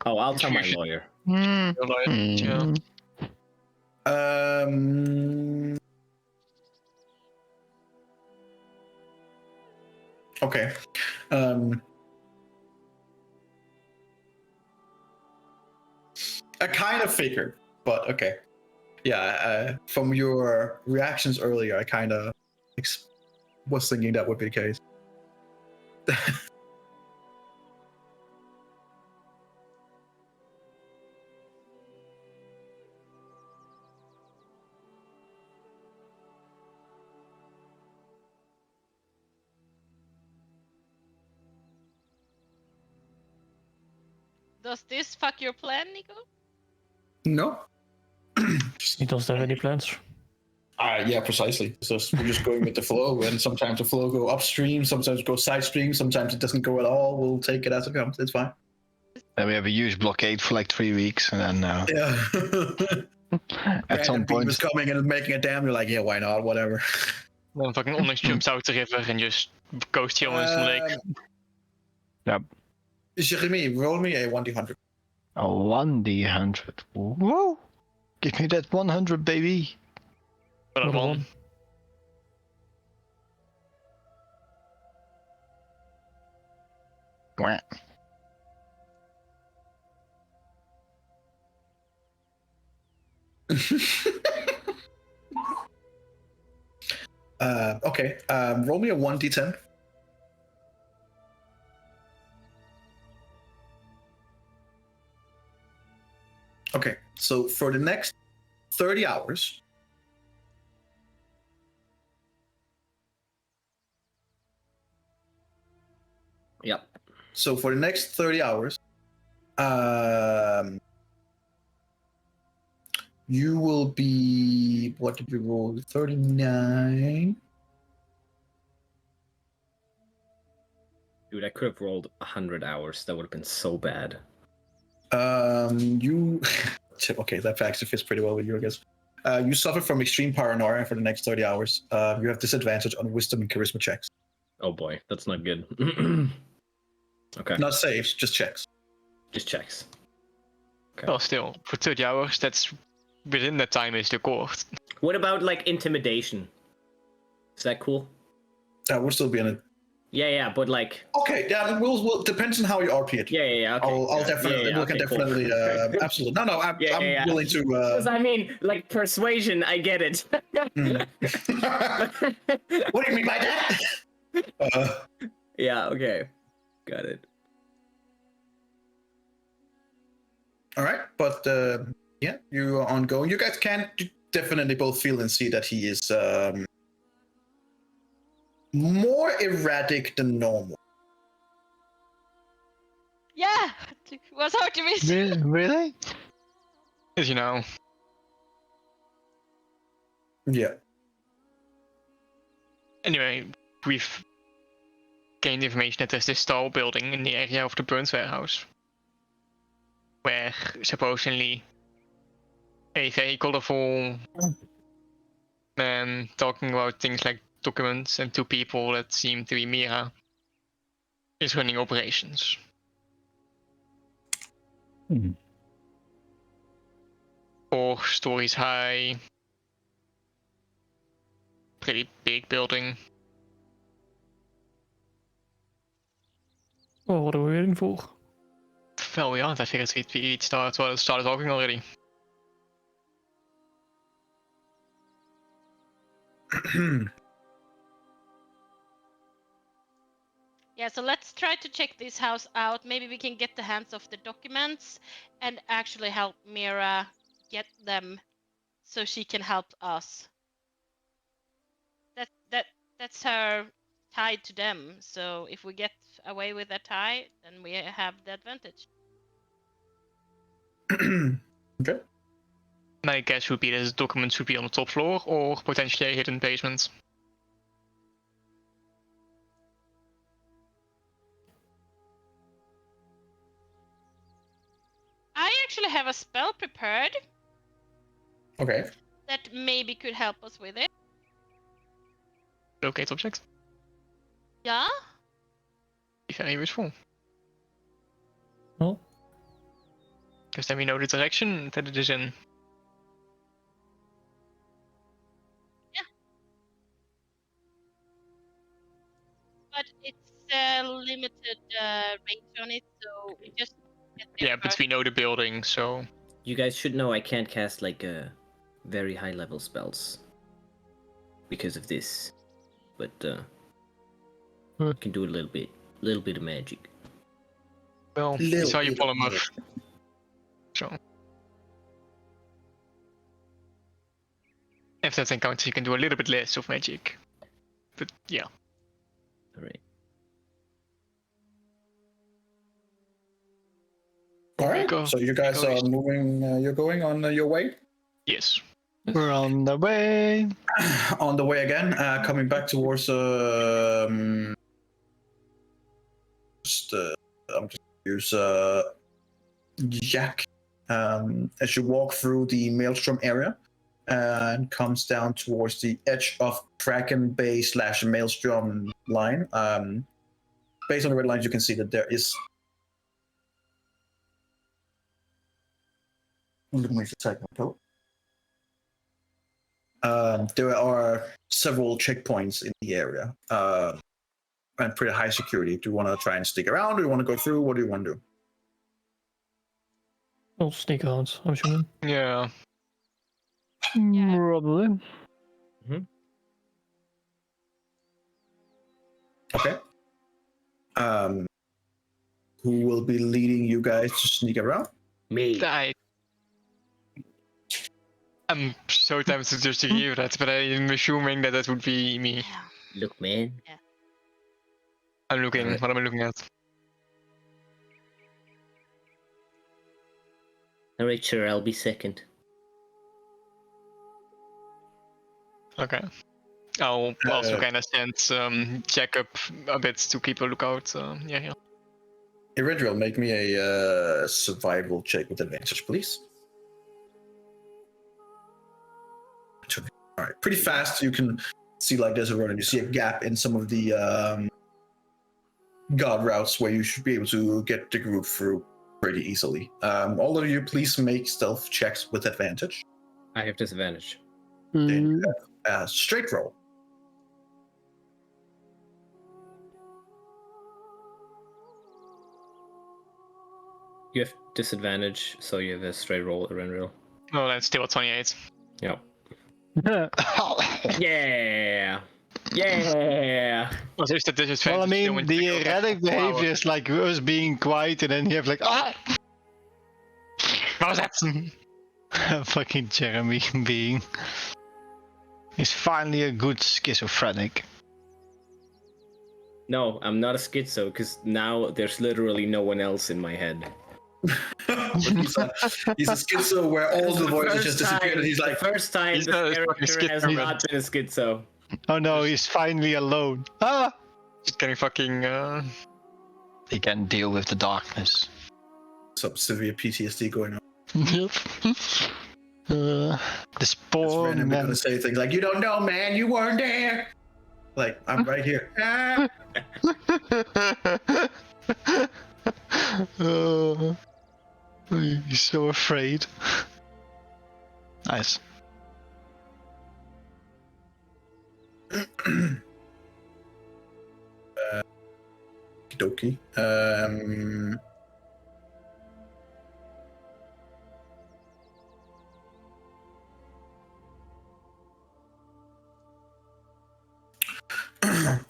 Oh, I'll tell my lawyer. You're like, yeah. Okay. I kind of figured, but okay. Yeah, from your reactions earlier, I kind of was thinking that would be the case. Does this fuck your plan, Nico? No. He doesn't have any plans. Yeah, precisely. So we're just going with the flow, and sometimes the flow go upstream, sometimes it goes side stream, sometimes it doesn't go at all. We'll take it as it comes. It's fine. And we have a huge blockade for like 3 weeks, and then Yeah. at some Beam point, is coming and making a dam. You're like, yeah, why not? Whatever. Then fucking Onyx jumps out the river and just goes to into the lake. yep, Jeremy, roll me a 1d100. a 1d100. Whoa! Give me that 100, baby. But Another one. Wah. Okay. Roll me a 1d10. Okay, so for the next 30 hours, Yep. so for the next 30 hours, You will be, what did we roll? 39. Dude, I could have rolled 100 hours. That would have been so bad. You okay? That actually fits pretty well with you, I guess. You suffer from extreme paranoia for the next 30 hours. You have disadvantage on wisdom and charisma checks. Oh boy, that's not good. Okay, Not saves, just checks. just checks. Okay. Well, still, for 30 hours, that's within that time is the court. What about like intimidation? Is that cool? That would still be in it. Yeah, but like. Okay, yeah, we'll depends on how you RP it. Yeah. Okay. I'll definitely, we can okay, cool. definitely, absolutely. No, I'm willing to. Because I mean, like persuasion, I get it. What do you mean by that? Yeah. Okay. Got it. All right, but yeah, you are ongoing. You guys can definitely both feel and see that he is more erratic than normal. Yeah, it was hard to miss. Really? As you know, Yeah. anyway, we've gained information that there's this tall building in the area of the Burns warehouse, where supposedly a very colorful man talking about things like documents and two people that seem to be Mira is running operations. 4 stories high, pretty big building. Well, what are we waiting for? Well, yeah, I figured we'd started talking already. Yeah, so let's try to check this house out. Maybe we can get the hands of the documents and actually help Mira get them so she can help us. That's her tied to them. So if we get away with that tie, then we have the advantage. Okay. My guess would be that the documents should be on the top floor or potentially a hidden basement. I actually have a spell prepared Okay. that maybe could help us with it. Locate objects. Yeah? Be very useful. Well, Because then we know the direction that it is in. But it's limited range on it, so we just get there Yeah, but first. we know the building, so You guys should know I can't cast like very high level spells because of this, but I can do a little bit of magic. well, Little it's how you bit pull of them off. So if that encounters, you can do a little bit less of magic. But yeah. All right. All right. Go. So you guys Go are east. moving. You're going on your way. Yes. We're on the way. On the way again, coming back towards. I'm just use Jack as you walk through the Maelstrom area and comes down towards the edge of Kraken Bay / Maelstrom line. Based on the red lines, you can see that there is. There are several checkpoints in the area and pretty high security. Do you want to try and stick around? Do you want to go through? What do you want to do? I'll sneak out, I'm assuming. Yeah. Yeah. Probably. Okay. Who will be leading you guys to sneak around? Me. I'm so tempted just to give that, but I'm assuming that that would be me. Yeah. Look, man. I'm looking. Alright. What am I looking at? Alright, sure, I'll be second. Okay. I'll also kind of send Jacob a bit to keep a lookout. Yeah. Eredriel, make me a survival check with advantage, please. All right, pretty fast. You can see like there's a road, and you see a gap in some of the guard routes where you should be able to get the group through pretty easily. All of you, please make stealth checks with advantage. I have disadvantage. Then you have a straight roll. You have disadvantage, so you have a straight roll, Erenril. Oh, that's still a 28. Yep. Yeah! Yeah! What is the disadvantage? Well, I mean, when the you go erratic back? behavior is like us being quiet, and then you have like, What was that? fucking Jeremy being. He's finally a good schizophrenic. No, I'm not a schizo, because now there's literally no one else in my head. he's a schizo where all the voices just disappeared, and he's like, the first time He's the not a fucking character has schizo, not been a schizo. Oh no, he's finally alone. Just getting fucking. He can deal with the darkness. some severe PTSD going on. This Just poor randomly man. gonna say things like, "You don't know, man. You weren't there." Like, I'm right here. Ah. He's so afraid. Nice. Okie dokie.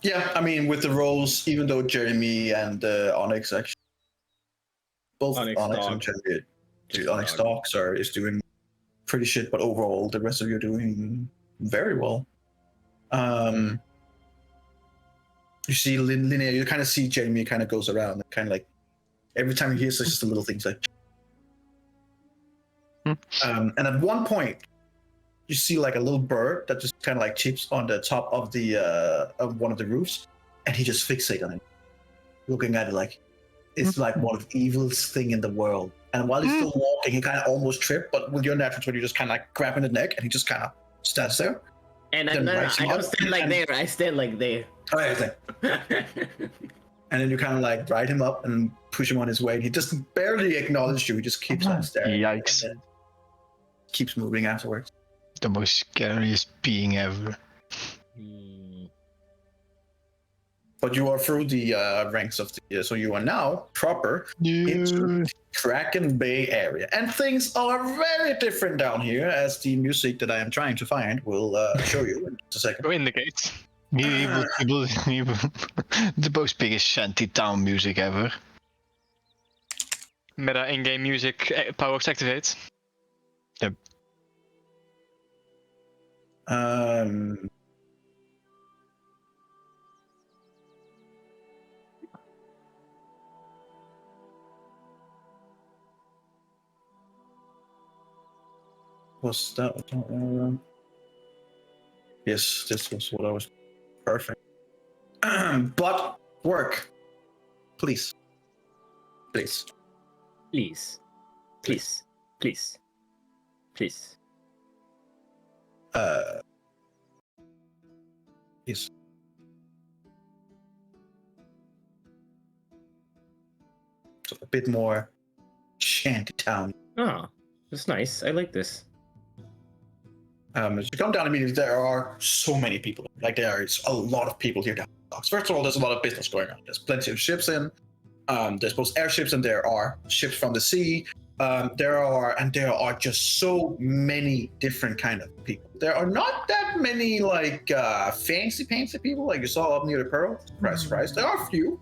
Yeah, I mean, with the roles, even though Jeremy and Onyx actually, both Onyx Onyx Dog. and Jeremy, Onyx Dogs is doing pretty shit, but overall, the rest of you are doing very well. You see Linnea, you kind of see Jeremy kind of goes around, and kind of like every time he hears just the little things like. And at one point, you see like a little bird that just kind of like chips on the top of the of one of the roofs, and he just fixates on it, looking at it like it's like one of the evilest thing in the world. And while he's still walking, he kind of almost tripped, but with your natural 20, you just kind of like grabbing the neck, and he just kind of stands there. And Then I rise him don't up, stand like and- there, I stand like there. Oh, yeah, it's like, and then you kind of like ride him up and push him on his way. And he just barely acknowledged you. He just keeps on staring. Yikes. And then keeps moving afterwards. The most scariest being ever. But you are through the ranks of the, so you are now proper into Kraken Bay area, and things are very different down here, as the music that I am trying to find will show you in just a second. Go in the gates. The most biggest shanty town music ever. Meta in-game music powers activate. Was that? Yes, this was what I was. Perfect. But work, please. Please. Please. Yes. So a bit more shanty town. Oh, that's nice. I like this. As you come down immediately, there are so many people. Like there is a lot of people here down in the docks. First of all, there's a lot of business going on. There's plenty of ships in. There's both airships and there are ships from the sea. There are just so many different kind of people. There are not that many like fancy people like you saw up near the Pearl. Surprise. There are a few,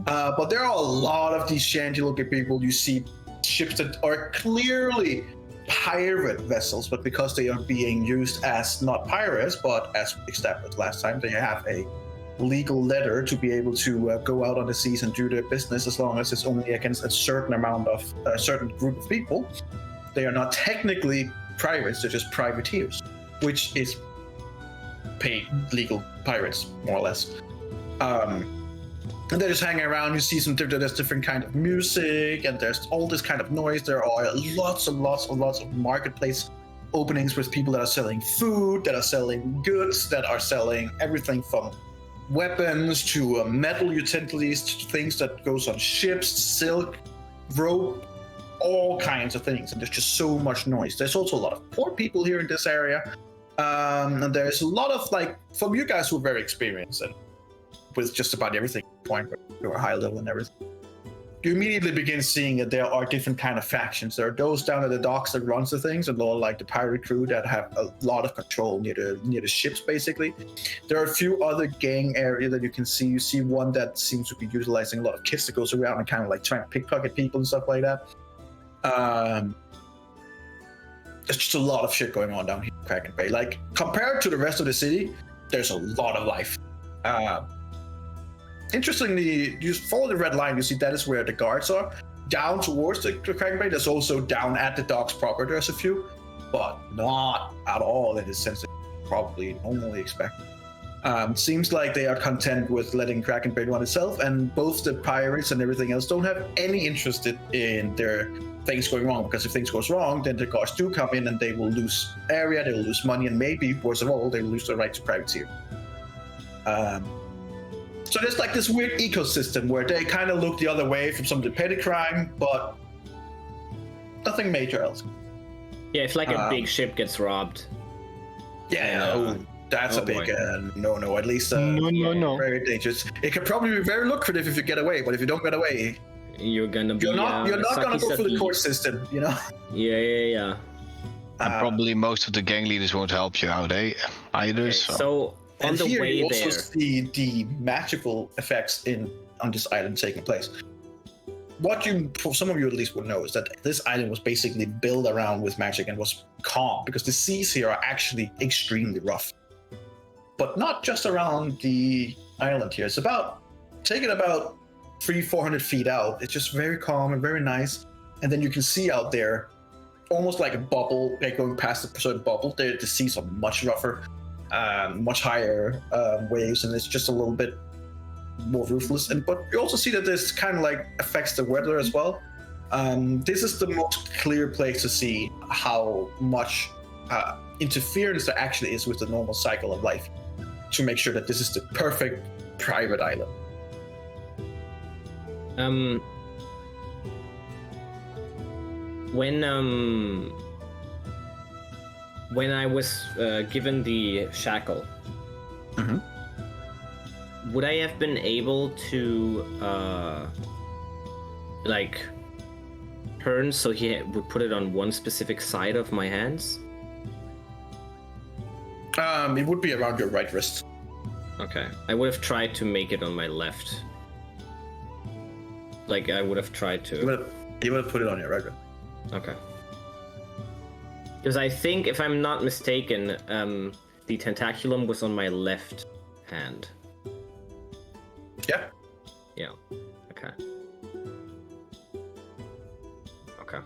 but there are a lot of these shanty-looking people. You see ships that are clearly pirate vessels, but because they are being used as not pirates, but as established last time, they have a legal letter to be able to go out on the seas and do their business as long as it's only against a certain amount of a certain group of people. they are not technically pirates, they're just privateers, which is paid legal pirates, more or less. And they're just hanging around. You see there's different kind of music, and there's all this kind of noise. There are lots and lots and lots of marketplace openings with people that are selling food, that are selling goods, that are selling everything from weapons to metal utensils, to things that goes on ships, silk, rope, all kinds of things. And there's just so much noise. There's also a lot of poor people here in this area. And there's a lot of, like, from you guys who are very experienced and with just about everything, point where you're high level and everything, you immediately begin seeing that there are different kind of factions. There are those down at the docks that runs the things, and a lot of, like, the pirate crew that have a lot of control near the ships, basically. There are a few other gang areas that you can see. You see one that seems to be utilizing a lot of kids that goes around and kind of like trying to pickpocket people and stuff like that. There's just a lot of shit going on down here in Kraken Bay. Like, compared to the rest of the city, there's a lot of life. Interestingly, you follow the red line, you see that is where the guards are. Down towards the Kraken Bay, there's also down at the docks proper, there's a few, but not at all in the sense that you probably normally expect. Seems like they are content with letting Kraken Bay run itself, and both the pirates and everything else don't have any interest in their things going wrong, because if things goes wrong, then the guards do come in and they will lose area, they will lose money, and maybe, worst of all, they will lose the right to privateer. So there's like this weird ecosystem where they kind of look the other way from some of the petty crime, but nothing major else. Yeah, if like a big ship gets robbed. Yeah, that's a big no. At least no. Very dangerous. It could probably be very lucrative if you get away, but if you don't get away, you're gonna be. You're not gonna go through the court system, you know. Yeah. And probably most of the gang leaders won't help you out, either. Okay, so on the here way you also there, see the magical effects on this island taking place. What for some of you at least would know is that this island was basically built around with magic and was calm, because the seas here are actually extremely rough. But not just around the island here. It's taking about 300-400 feet out. It's just very calm and very nice. And then you can see out there, almost like a bubble, like going past the certain bubble, the seas are much rougher, much higher waves, and it's just a little bit more ruthless. But you also see that this kind of like affects the weather as well. This is the most clear place to see how much interference there actually is with the normal cycle of life, to make sure that this is the perfect private island. When I was given the shackle, would I have been able to like turn so he would put it on one specific side of my hands? It would be around your right wrist. Okay, I would have tried to make it on my left. Like, I would have tried to. You would have put it on your right wrist. Okay. Because I think, if I'm not mistaken, the tentaculum was on my left hand. Yeah. Yeah. Okay. Okay.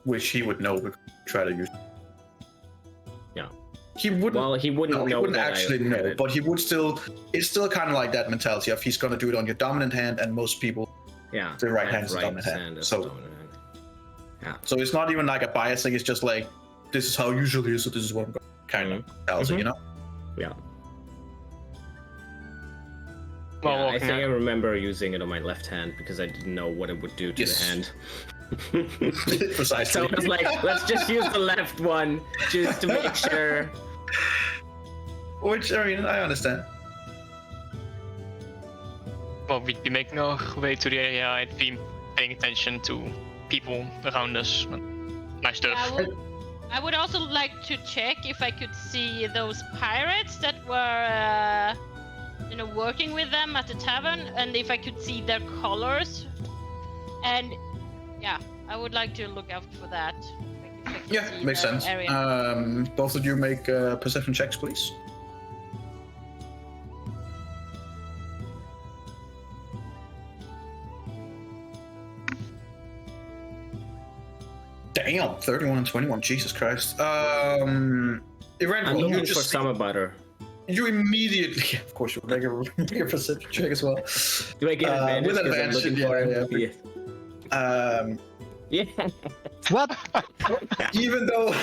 Which he would know, but try to use. Yeah. He wouldn't. Well, he wouldn't know. He wouldn't that actually I had know, it. but he would still. It's still kind of like that mentality of he's going to do it on your dominant hand, and most people. Yeah. The right I hand is the have dominant hand. as So. dominant hand. Yeah. So it's not even like a bias thing. It's just like this is how it usually is. So this is what I'm going to kind of tell you, you know. Yeah. Well, Yeah, I walking think I out. remember using it on my left hand because I didn't know what it would do to Yes. the hand. Precisely. So I was like, let's just use the left one just to make sure. Which, I mean, I understand. Well, we'd be making our way to the area. I'd be paying attention to people around us. Nice stuff. I would also like to check if I could see those pirates that were, working with them at the tavern, and if I could see their colors. And yeah, I would like to look out for that. If I could Yeah, see makes the sense. area. Both of you make perception checks, please. Damn, 31 and 21. Jesus Christ. I'm Eventually, you looking for just summer butter. you immediately, of course, you'll make a perception check as well. Do I get advantage? with 'cause I'm advantage, looking yeah, for him? yeah. Yeah. What? Even though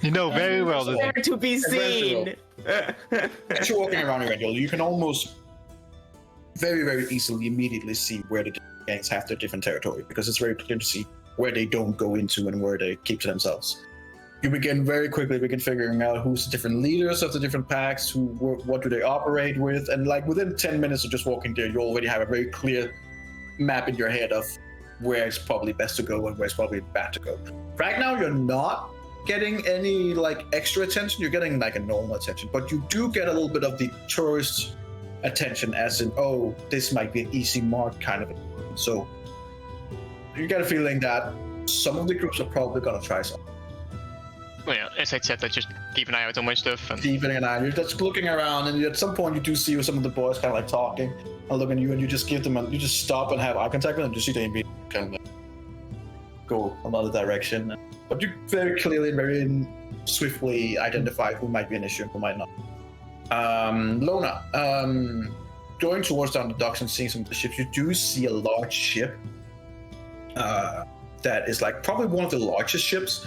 You know very well that There to be seen. as you're walking around Eventually, you can almost very, very easily immediately see where the different gangs have their different territory, because it's very clear to see where they don't go into and where they keep to themselves. You very quickly begin figuring out who's the different leaders of the different packs, what do they operate with, and like within 10 minutes of just walking there, you already have a very clear map in your head of where it's probably best to go and where it's probably bad to go. Right now, you're not getting any like extra attention. You're getting like a normal attention, but you do get a little bit of the tourist attention, as in, oh, this might be an easy mark kind of a thing. So you get a feeling that some of the groups are probably gonna try something. Well, yeah, as I said, I just keep an eye out on my stuff. And Keeping an eye, you're just looking around, and at some point you do see some of the boys kind of like talking and looking at you, and you just give them, you just stop and have eye contact with them. You see them kind of go another direction, but you very clearly and very swiftly identify who might be an issue and who might not. Lona, going towards down the docks and seeing some of the ships, you do see a large ship that is like probably one of the largest ships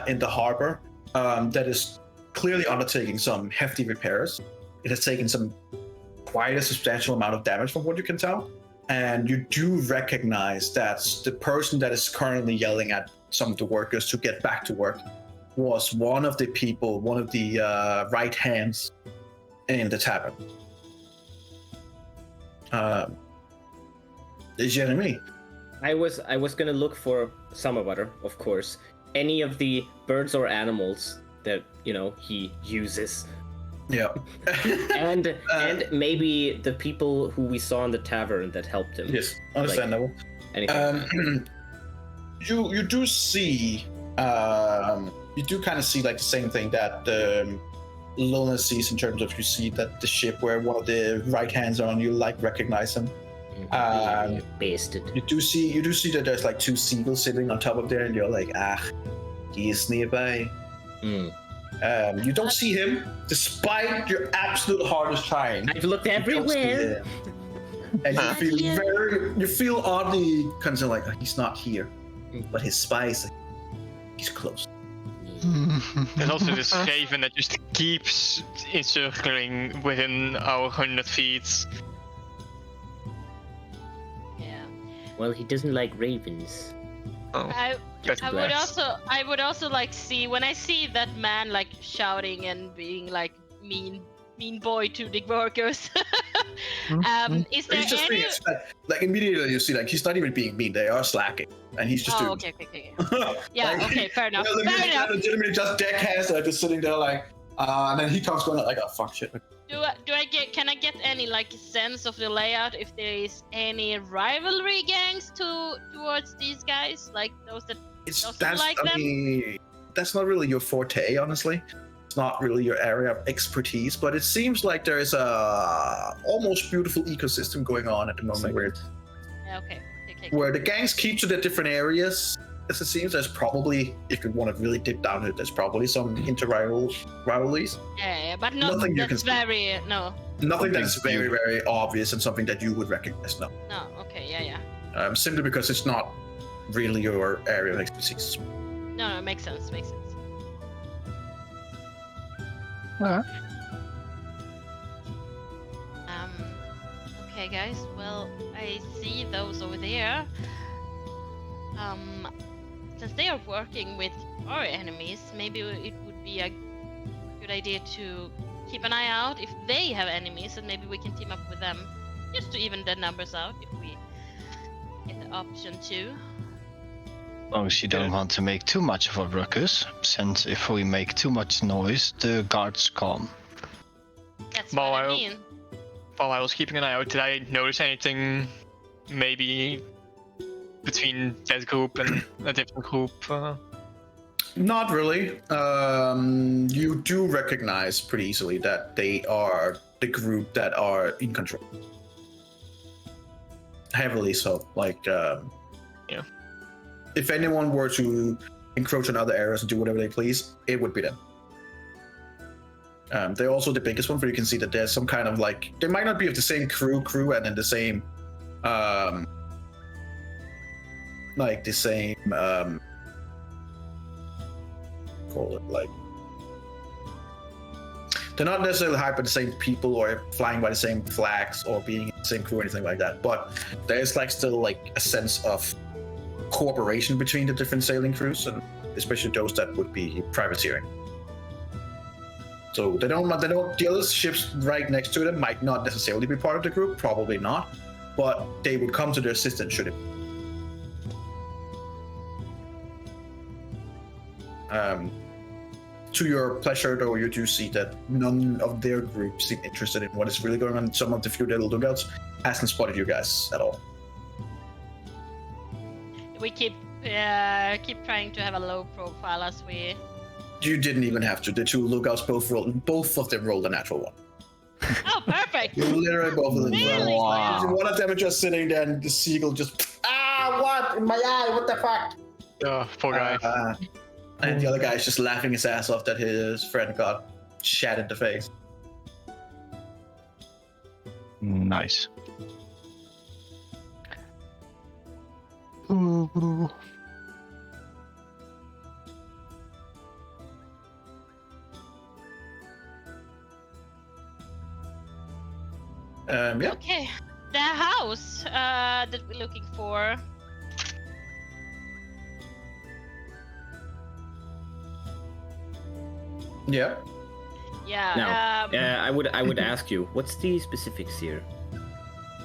in the harbor, that is clearly undertaking some hefty repairs. It has taken some quite a substantial amount of damage from what you can tell, and you do recognize that the person that is currently yelling at some of the workers to get back to work was one of the people, one of the right hands in the tavern. Jeremy. I was gonna look for summer butter, of course. Any of the birds or animals that he uses, Yeah. and maybe the people who we saw in the tavern that helped him. Yes, understandable. Anything. You do see, you do kind of see like the same thing that Lona sees, in terms of you see that the ship where one of the right hands are on, you like recognize him. Basted. You do see that there's like two seagulls sitting on top of there, and you're like, he is nearby. You don't see him, despite your absolute hardest trying. I've looked everywhere. And you feel oddly kind of like, he's not here, but his spies, he's close. there's also this raven that just keeps encircling within our 100 feet. Yeah. Well, he doesn't like ravens. Oh, I that's would also like see, when I see that man like shouting and being like mean boy to the workers. Is there He's just any? being, like immediately you see like he's not even being mean. They are slacking, and he's just doing. Okay. Yeah. Like, okay. Fair enough. You know, Fair enough. legitimately just deckhands that are just sitting there like, and then he comes going like, oh fuck shit. Can I get any like sense of the layout, if there is any rivalry gangs towards these guys, like those that doesn't like them? mean, that's not really your forte, honestly. It's not really your area of expertise, but it seems like there is a almost beautiful ecosystem going on at the moment Yeah, okay. where the gangs keep to their different areas. As it seems, there's probably, if you want to really dip down it, there's probably some rivalries. Yeah, but nothing that's very Nothing that's very, very obvious and something that you would recognize. No. No. Okay. Yeah. Simply because it's not really your area of expertise. No, it makes sense. Okay, guys. Well, I see those over there. Since they are working with our enemies, maybe it would be a good idea to keep an eye out if they have enemies, and maybe we can team up with them, just to even the numbers out if we get the option to. As long as you don't want to make too much of a ruckus, since if we make too much noise, the guards come. That's Well, what I mean. While I was keeping an eye out, did I notice anything maybe between that group and a different group? Not really. You do recognize pretty easily that they are the group that are in control. Heavily so. Like, if anyone were to encroach on other areas and do whatever they please, it would be them. They're also the biggest one, but you can see that there's some kind of like, they might not be of the same crew and in the same, like the same, call it like, they're not necessarily hired by the same people or flying by the same flags or being in the same crew or anything like that, but there's like still like a sense of cooperation between the different sailing crews, and especially those that would be privateering. So the other ships right next to them might not necessarily be part of the group, probably not, but they would come to their assistance should it. To your pleasure, though, you do see that none of their group seem interested in what is really going on. Some of the few little lookouts hasn't spotted you guys at all. We keep trying to have a low profile as we. You didn't even have to. The two lookouts both of them rolled a natural one. Oh, perfect! Literally both of them. Really? Wow. One of them is just sitting there, and the seagull just what in my eye? What the fuck? Oh, poor guy. And the other guy is just laughing his ass off that his friend got shot in the face. Nice. Yeah. Okay, the house that we're looking for. Yeah. Yeah. Now, I would ask you, what's the specifics here?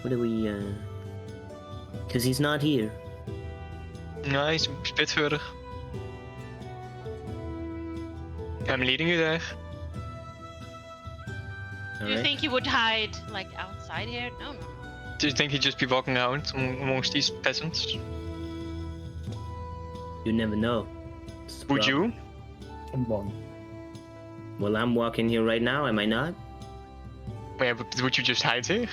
What do we? Because he's not here. No, he's a bit further. I'm leading you there. Do you think he would hide like outside here? No. Do you think he'd just be walking around amongst these peasants? You never know. Would you? Come on. Well, I'm walking here right now. Am I not? Yeah, but would you just hide here?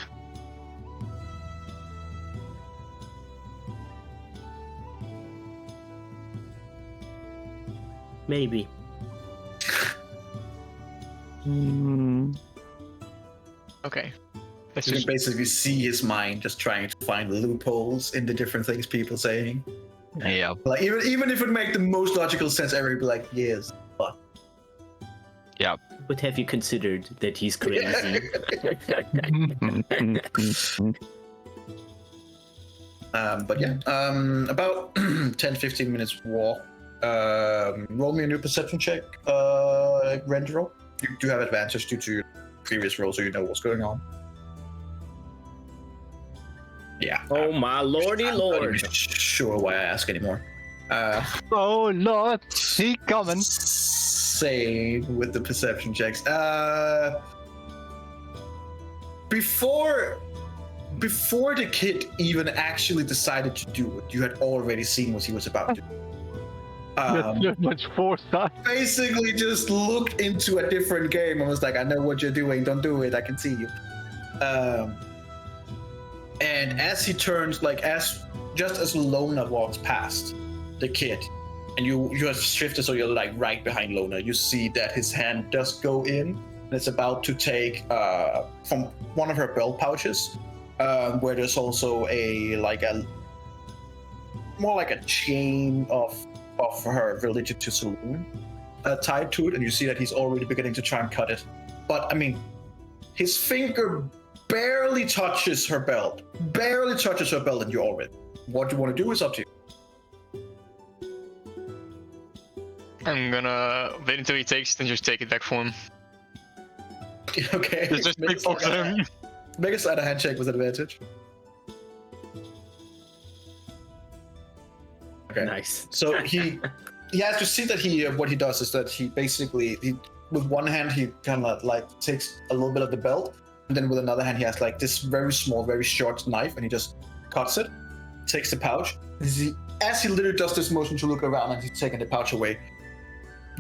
Maybe. Okay. Let's You can just. basically see his mind just trying to find loopholes in the different things people saying. Yeah. Like even if it make the most logical sense ever, he'd be like, yes. Fuck. But have you considered that he's crazy? But yeah, about 10-15 minutes walk. Roll me a new perception check. Render roll. You do have advantage due to your previous roll, so you know what's going on. Yeah. Oh my lordy I'm not lord! even sure why I ask anymore. Oh Lord, he coming. Same with the perception checks. Before the kid even actually decided to do it, you had already seen what he was about to do. That's too much foresight. Basically just looked into a different game and was like, I know what you're doing, don't do it, I can see you. And as he turns, like just as Lona walks past the kid, and you have shifted so you're like right behind Lona, you see that his hand does go in, and it's about to take from one of her belt pouches, where there's also more like a chain of her related to Saloon tied to it, and you see that he's already beginning to try and cut it. But I mean, his finger barely touches her belt, and you're already. What you want to do is up to you. I'm gonna wait until he takes it and just take it back for him. Okay. Just big box at him. Make a sleight of hand check with advantage. Okay. Nice. So he has to see that what he does is that he basically with one hand he kind of like takes a little bit of the belt, and then with another hand he has like this very small, very short knife, and he just cuts it, takes the pouch. As he literally does this motion to look around and he's taking the pouch away,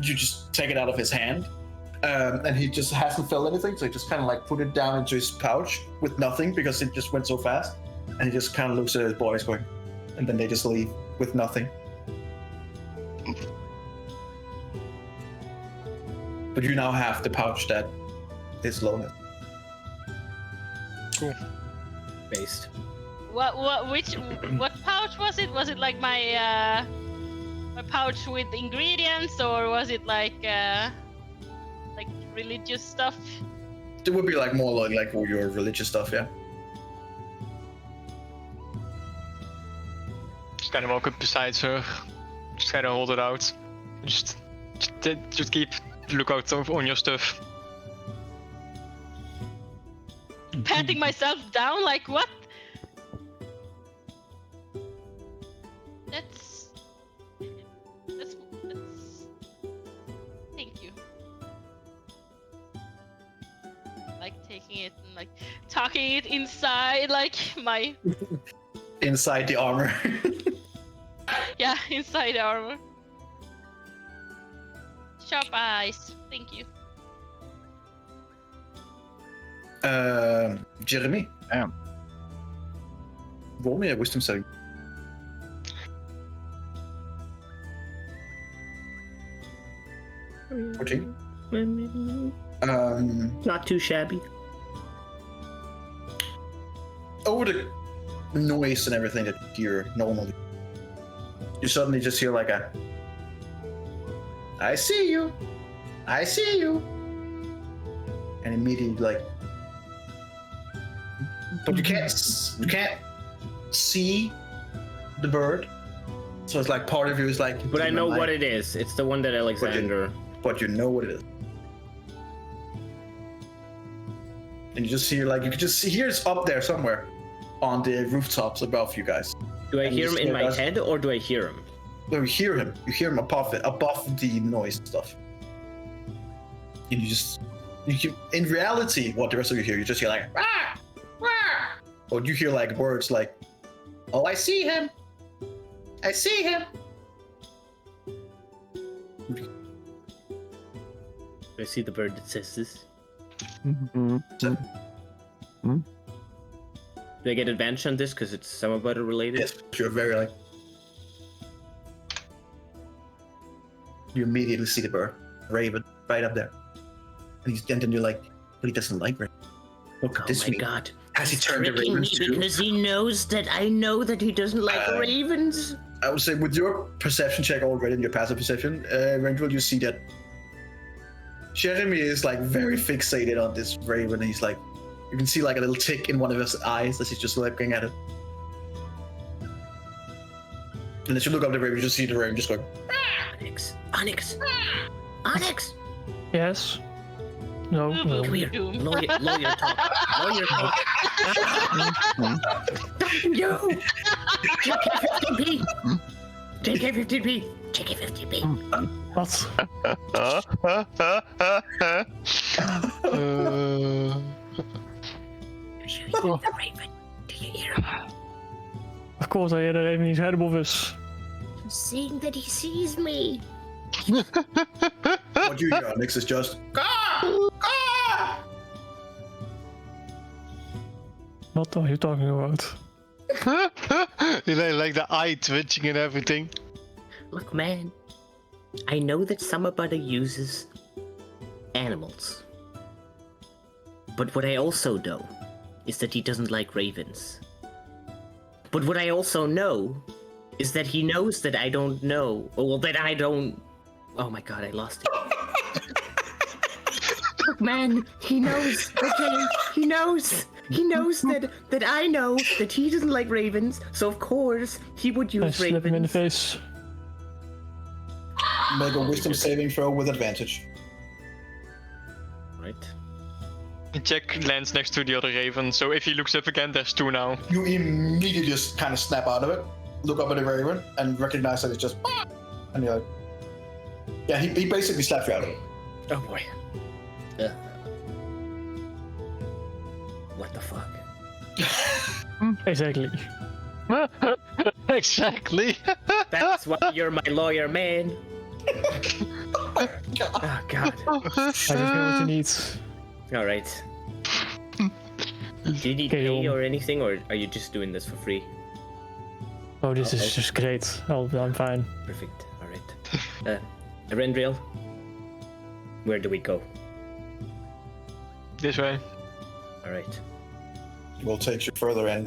you just take it out of his hand, and he just hasn't felt anything, so he just kind of like put it down into his pouch with nothing because it just went so fast, and he just kind of looks at his boys going, and then they just leave with nothing. But you now have the pouch that is loaded. Cool. Based. What pouch was it? Was it like my pouch with ingredients, or was it like religious stuff? It would be like more like all your religious stuff, yeah. Just kind of walk up beside her. Just kind of hold it out. Just keep lookout on your stuff. Patting myself down, like what? That's. Thank you. Like taking it and like tucking it inside, like my. Inside the armor. Yeah, inside the armor. Sharp eyes. Thank you. Jeremy. Yeah. Roll me a wisdom saving. Okay. Not too shabby. Over the noise and everything that you hear normally, you suddenly just hear like a I see you, and immediately like, but you can't see the bird, so it's like part of you is like. But I know what it is. It's the one that Alexander. But you know what it is, and you just hear like you can just hear it's up there somewhere on the rooftops above you guys. Do I hear him in my head, or do I hear him? No, you hear him. You hear him above the noise stuff. And you can, in reality, what the rest of you hear, you just hear like, ah, ah, or you hear like words like, oh, I see him. I see him. Do I see the bird that says this? Mm-hmm. Do I get advantage on this because it's somewhat related? Yes, you're very like. You immediately see the bird, Raven, right up there. And then you're like, but he doesn't like Raven. What could this mean? God. Has he turned the Tricking ravens me too? because he knows that I know that he doesn't like ravens. I would say with your perception check already, in your passive perception, Rendrell, you see that Jeremy is like very fixated on this raven. He's like, you can see like a little tick in one of his eyes as he's just looking at it. And as you look up the raven, you just see the raven just going. Onyx. Yes. No. No. Come here. Doom. Lawyer talk. Lawyer talk. No. JK15P. JK15P. What? The raven. Do you hear him? Of course, I hear even his head above us. I'm saying that he sees me. What you hear, Onyx, is just. What are you talking about? You know, like the eye twitching and everything. Look, man. I know that somebody uses animals. But what I also know is that he doesn't like ravens. But what I also know is that he knows that I don't know. Well, that I don't. Oh my god, I lost it. Look, man, he knows. Okay, he knows. He knows that I know that he doesn't like ravens. So of course he would I use slap him in the ravens. face. Make a wisdom saving throw with advantage. Right. Check lands next to the other raven, so if he looks up again, there's two now. You immediately just kind of snap out of it, look up at the raven, and recognize that it's just. And you're like. Yeah, he basically slapped you out of it. Oh boy. What the fuck? Exactly. Exactly. That's why you're my lawyer, man. Oh god. I just know what you need. All right. Do you need Okay, pay or anything, or are you just doing this for free? Oh, this is just great. I'm fine. Perfect. All right. Rendriel, Where do we go? This way. All right. Will take you further in.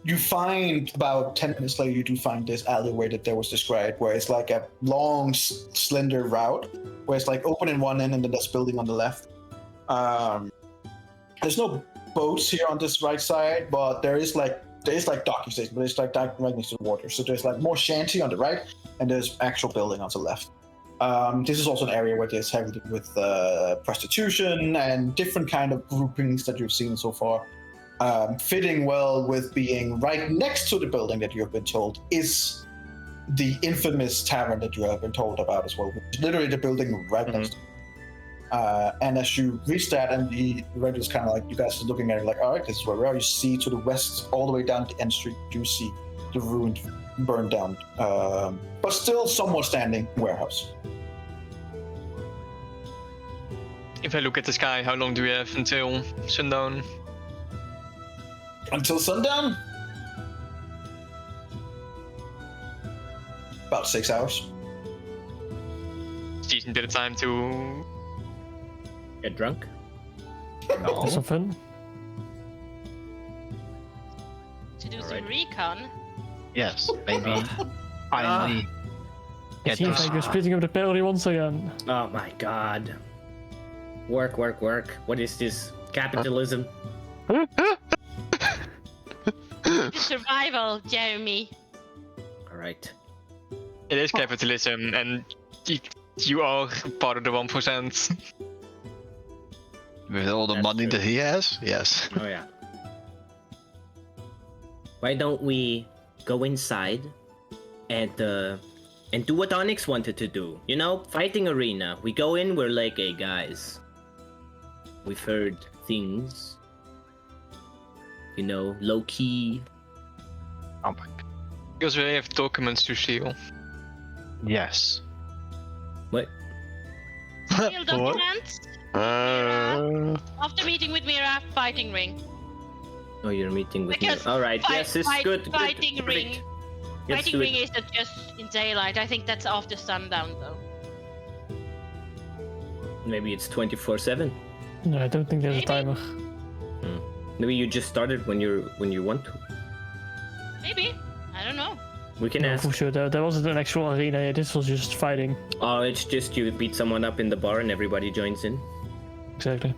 You find about 10 minutes later, you do find this alleyway that there was described, where it's like a long, slender route, where it's like open in one end and then there's building on the left. There's no boats here on this right side, but there is like docking station, but it's like right next to the water. So there's like more shanty on the right, and there's actual building on the left. This is also an area where there's heavily with prostitution and different kind of groupings that you've seen so far. Fitting well with being right next to the building that you have been told is the infamous tavern that you have been told about as well, which is literally the building right next to it. And as you reach that, and the red is kind of like, you guys are looking at it like, all right, this is where we are. You see to the west, all the way down the end street, you see the ruined, burned down, but still somewhat standing warehouse. If I look at the sky, how long do we have until sundown? Until sundown? About 6 hours. Decent bit of time to... Get drunk? That's some fun. To do some Alright. recon. Yes, maybe finally It get seems this. like you're splitting up the party once again. Oh my god. Work, work, work. What is this? Capitalism? It's survival, Jeremy. Alright. It is capitalism, and you are part of the 1%. With all the That's money true. that he has, yes. Oh yeah. Why don't we go inside and do what Onyx wanted to do? You know, fighting arena. We go in, we're like, hey guys, we've heard things. You know, low key. Oh my god. Because we have documents to steal. Yes. What? Steal documents. After meeting with Mira, fighting ring. Oh, you're meeting with me. Because Alright, yes, it's good. good, Fighting perfect. ring. Let's Fighting do ring it. isn't just in daylight. I think that's after sundown, though. Maybe it's 24/7. No, I don't think there's a Maybe. timer. Maybe you just started when you want to. Maybe. I don't know. We can No, ask. for sure. There wasn't an actual arena. Yeah, this was just fighting. Oh, it's just you beat someone up in the bar and everybody joins in. Exactly.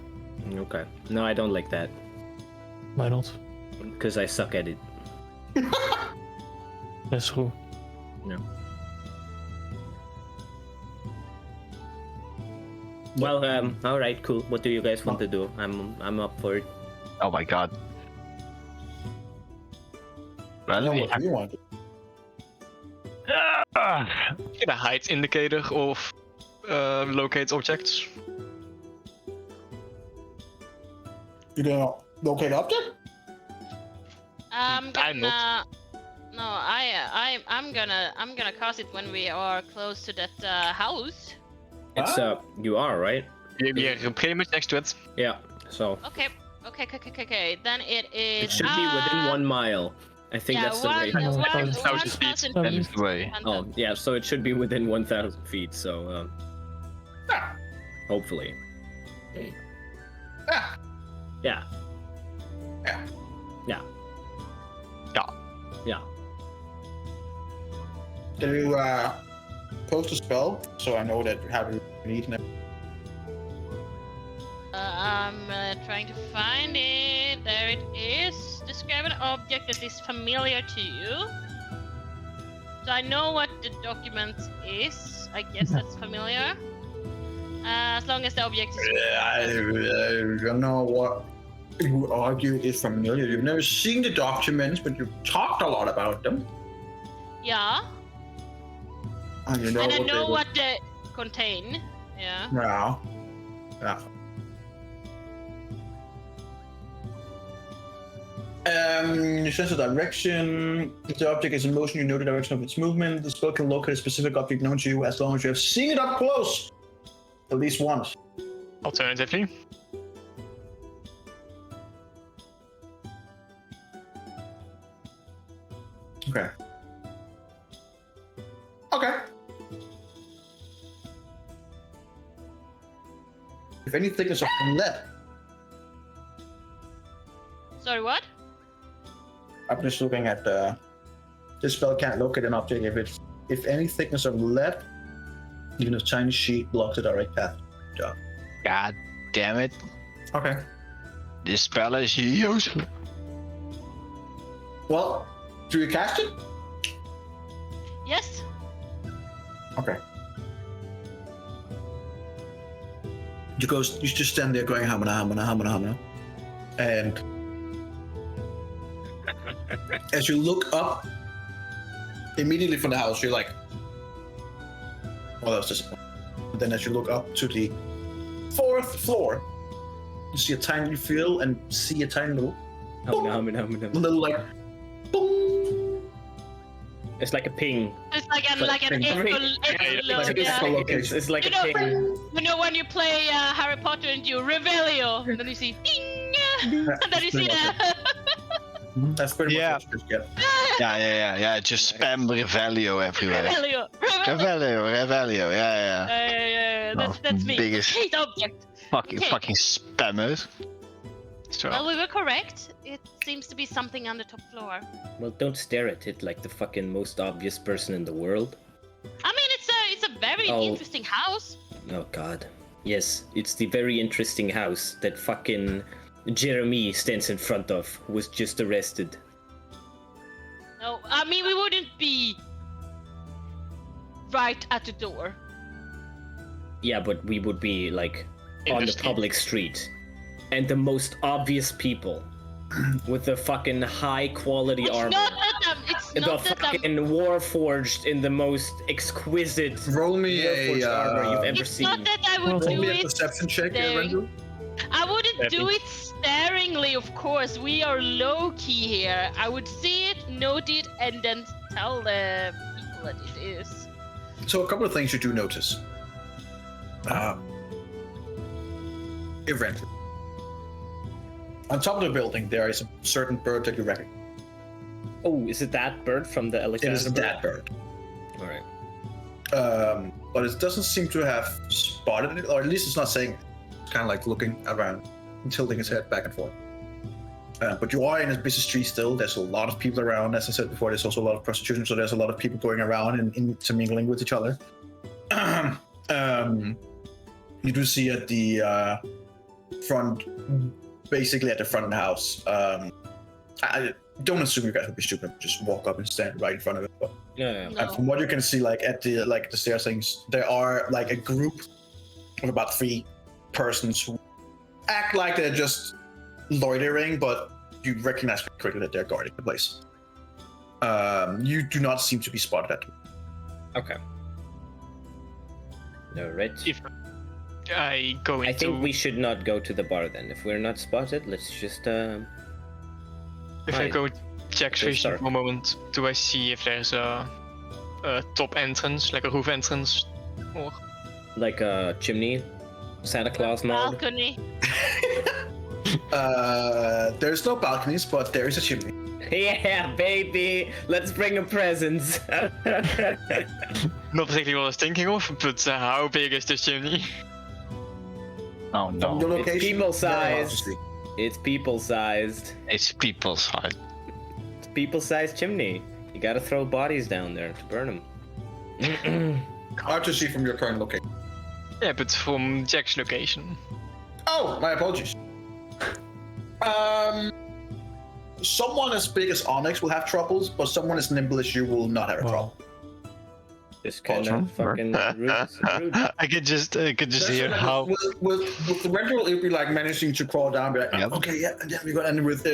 Okay. No, I don't like that Why not? because I suck at it. That's true. No. Well, all right, cool. What do you guys want to do? I'm up for it. Oh my god. I know Well, what you want. Get a height indicator of locate objects. You gonna locate object? I'm I'm gonna. No, I'm gonna cast it when we are close to that house. It's you are right. We are pretty much next to it. Yeah. So Okay. Then it is. it should be within 1 mile. I think that's the way. No, one, it's 1,000 feet. 1,000 That is the way. and Oh then- yeah, so it should be within 1,000 feet. So hopefully. Ah. Yeah. Yeah. Yeah. Yeah. Yeah. Can you post a spell so I know that you have what you need? I'm trying to find it. There it is. Describe an object that is familiar to you. So I know what the document is. I guess that's familiar. As long as the object is. I don't know what you argue is familiar. You've never seen the documents, but you've talked a lot about them. Yeah. And you know And I what know they what they contain. Yeah. Yeah. Yeah. You sense the direction. If the object is in motion, you know the direction of its movement. The spell can locate a specific object known to you as long as you have seen it up close. At least once. Alternatively, Okay. Okay. If any thickness of lead, Sorry, what? I'm just looking at this spell can't locate an object if any thickness of lead, even a tiny sheet, blocks the direct path. God damn it. Okay. This spell is useless. Well, do you cast it? Yes. Okay. You just stand there going hamana, and as you look up immediately from the house, you're like, well, that was disappointing. And then as you look up to the 4th floor, you see a tiny little little like boom. It's like a ping. It's like an ping. It's like a ping. You know when you play Harry Potter and you Revelio, and then you see ding, and then you see that. That's pretty Yeah. much what you get. Yeah. Just spam Revelio everywhere. Revelio. Revelio, yeah. That's me. Biggest Hate object. fucking Okay. spammers. So, Well, we were correct. It seems to be something on the top floor. Well, don't stare at it like the fucking most obvious person in the world. I mean, it's a very Oh. interesting house. Oh god. Yes, it's the very interesting house that fucking Jeremy stands in front of, who was just arrested. No, I mean we wouldn't be right at the door. Yeah, but we would be like In on the the street. public street. And the most obvious people with the fucking high quality It's armor. not that it's The not that fucking warforged in the most exquisite Roll me warforged armor you've ever it's seen. not that I would roll do me a it. perception check, staring. Randall. I wouldn't do Definitely. it staringly, of course. We are low key here. I would see it, note it, and then tell the people that it is. So a couple of things you do notice. Event. On top of the building, there is a certain bird that you recognize. Oh, is it that bird from the It Alexander? is that bird. Alright. But it doesn't seem to have spotted it, or at least it's not saying it. It's kind of like looking around and tilting its head back and forth. But you are in a busy street still. There's a lot of people around. As I said before, there's also a lot of prostitution, so there's a lot of people going around and intermingling with each other. You do see at the front, basically at the front of the house. I don't assume you guys would be stupid. Just walk up and stand right in front of it. But Yeah. No. and from what you can see, like at the stairs things, there are like a group of about 3 persons who act like they're just loitering, but you recognize quickly that they're guarding the place. You do not seem to be spotted at. Okay. Alright. if I go into... I think we should not go to the bar then. If we're not spotted, let's just If I Right. go check Okay, vision start. for a moment, do I see if there's a top entrance, like a roof entrance? Or like a chimney, Santa Claus mode. Balcony. There's no balconies, but there is a chimney. Yeah, baby. Let's bring a presents. not particularly what I was thinking of, but how big is this chimney? Oh From no. your It's location, people very hard to sized. see. It's people-sized. It's people's heart. It's people-sized chimney. You gotta throw bodies down there to burn them. Hard to see from your current location. Yeah, but from Jack's location. Oh, my apologies. Someone as big as Onyx will have troubles, but someone as nimble as you will not have a problem. Just kind Awesome. of fucking rude. I could just hear how. With the rental, it'd be like managing to crawl down, be like, Yep. okay, yeah, and then we got, and with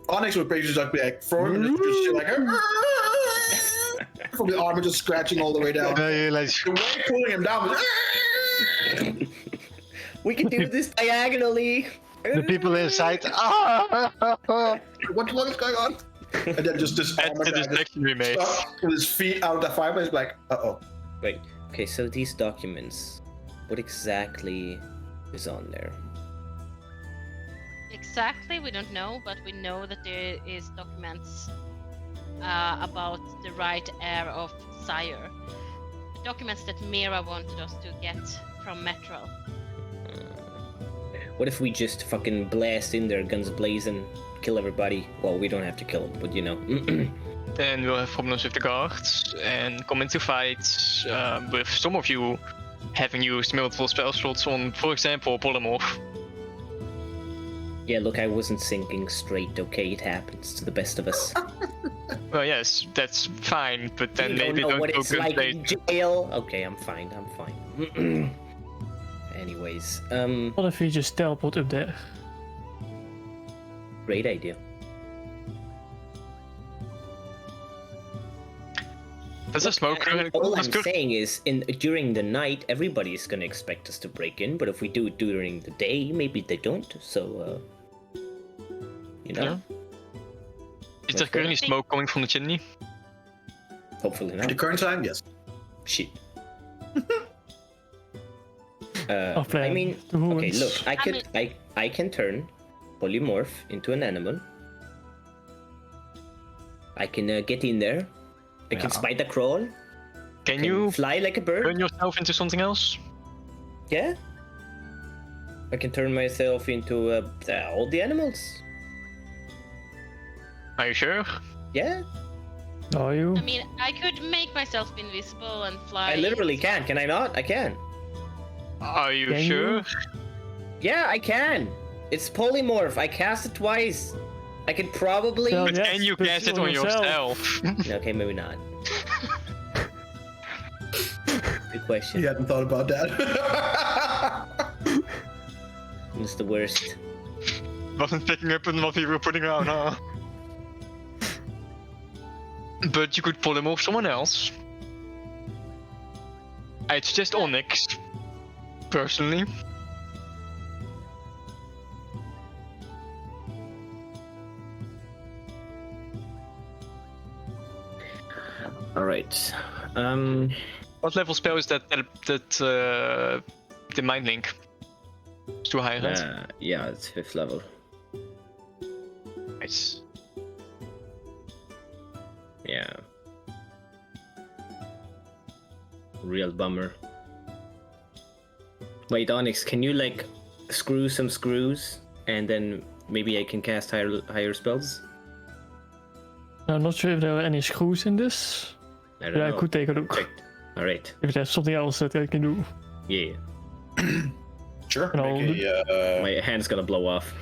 Onyx would basically just be like throwing him and just like from the armor just scratching all the way down. You're like, The way pulling him down was We can do this diagonally. the people inside. Ah! what is going on? And then just this That's armor the guy just distinction we made. stuck with his feet out of the fire, he's like, uh-oh. Wait. Okay, so these documents, what exactly is on there? Exactly, we don't know, but we know that there is documents about the right heir of Sire. Documents that Mira wanted us to get from Metro. What if we just fucking blast in there, guns blazing, kill everybody? Well, we don't have to kill them, but you know. Then we'll have problems with the guards and come into fights with some of you having used multiple spell slots on, for example, polymorph. Yeah, look, I wasn't thinking straight, okay? It happens to the best of us. Well, yes, that's fine, but then You maybe don't know don't what go it's good like in later. jail. Okay, I'm fine. Anyways, What if we just teleport up there? great idea. There's a smoke. All Let's I'm go. saying is, during the night, everybody is gonna expect us to break in. But if we do it during the day, maybe they don't. So, you know, Yeah. Is there currently smoke coming from the chimney? hopefully At the not. current time, yes. Shit. Our plan. I mean, The okay, ruins. look, I can turn polymorph into an animal. I can get in there. I can spider crawl. Can you fly like a bird? turn yourself into something else? Yeah. I can turn myself into all the animals. Are you sure? Yeah. Are you? I mean, I could make myself invisible and fly. I literally can. Can I not? I can. Are you Can sure? you? Yeah, I can. It's polymorph. I cast it twice. I could probably. Well, But yes, can you but cast it on on yourself? Okay, maybe not. Good question. You hadn't thought about that. It's the worst. Wasn't picking up on what we were putting out, huh? But you could polymorph someone else. I'd suggest Onyx, personally. All right. What level spell is that? The mind link. It's too high, right? Yeah, it's 5th level. Nice. Yeah. Real bummer. Wait, Onyx, can you like screw some screws and then maybe I can cast higher spells? I'm not sure if there are any screws in this. I don't But I know. could take a look. Check. All right. If there's something else that I can do. Yeah. Sure. And I'll Make a, My hand's gonna blow off.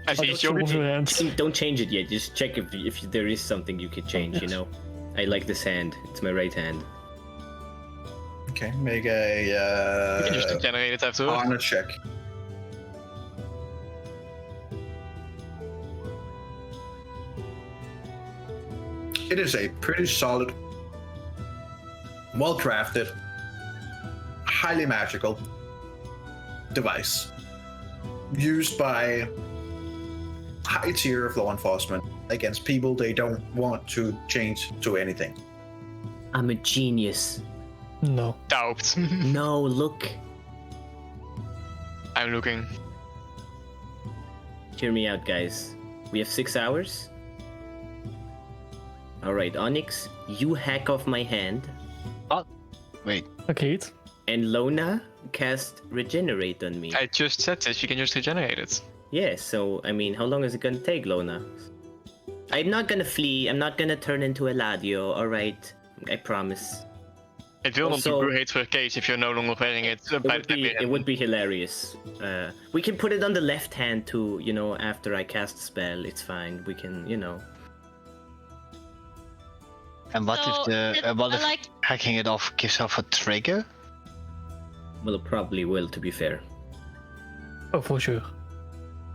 I see, Show it's your hands. Don't change it yet. Just check if there is something you could change. You Yes. know, I like this hand. It's my right hand. okay, make a You can just generate it afterwards. honor check. It is a pretty solid, well-crafted, highly magical device used by high tier of law enforcement against people they don't want to change to anything. I'm a genius. No. Doubt. No, look. I'm looking. Hear me out, guys. We have 6 hours. All right, Onyx, you hack off my hand, Wait, Agreed. and Lona cast regenerate on me. I just said this, you can just regenerate it. Yeah, so I mean, how long is it gonna take, Lona? I'm not gonna flee. I'm not gonna turn into a Ladio. All right, I promise. It will Also- not be great for a case if you're no longer wearing it. It would be hilarious. We can put it on the left hand too. You know, after I cast the spell, it's fine. We can, you know. and what So, if the what I if like hacking it off gives off a trigger? Well, it probably will, to be fair. Oh, for sure.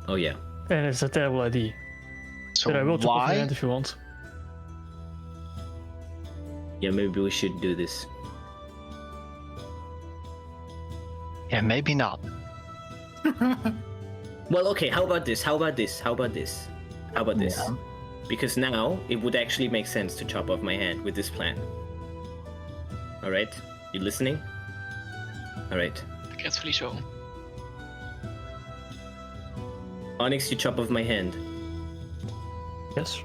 Oh yeah. And it's a terrible idea. So But I will chop off your why? hand if you want. Yeah, maybe we should do this. Yeah, maybe not. Well, okay. How about this? How about this? How about this? How about this? Yeah. Because now it would actually make sense to chop off my hand with this plan. All right, you listening? All right, Forgetfully so. Onyx, you chop off my hand. Yes.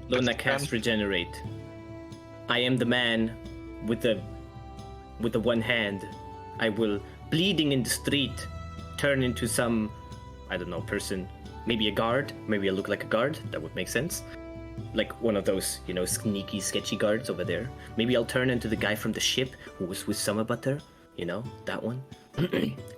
Lona That's the cast plan. regenerate. I am the man with the one hand. I will bleeding in the street turn into some, I don't know, person. Maybe a guard. Maybe I look like a guard. That would make sense. Like one of those, sneaky, sketchy guards over there. Maybe I'll turn into the guy from the ship who was with Summer Butter. That one.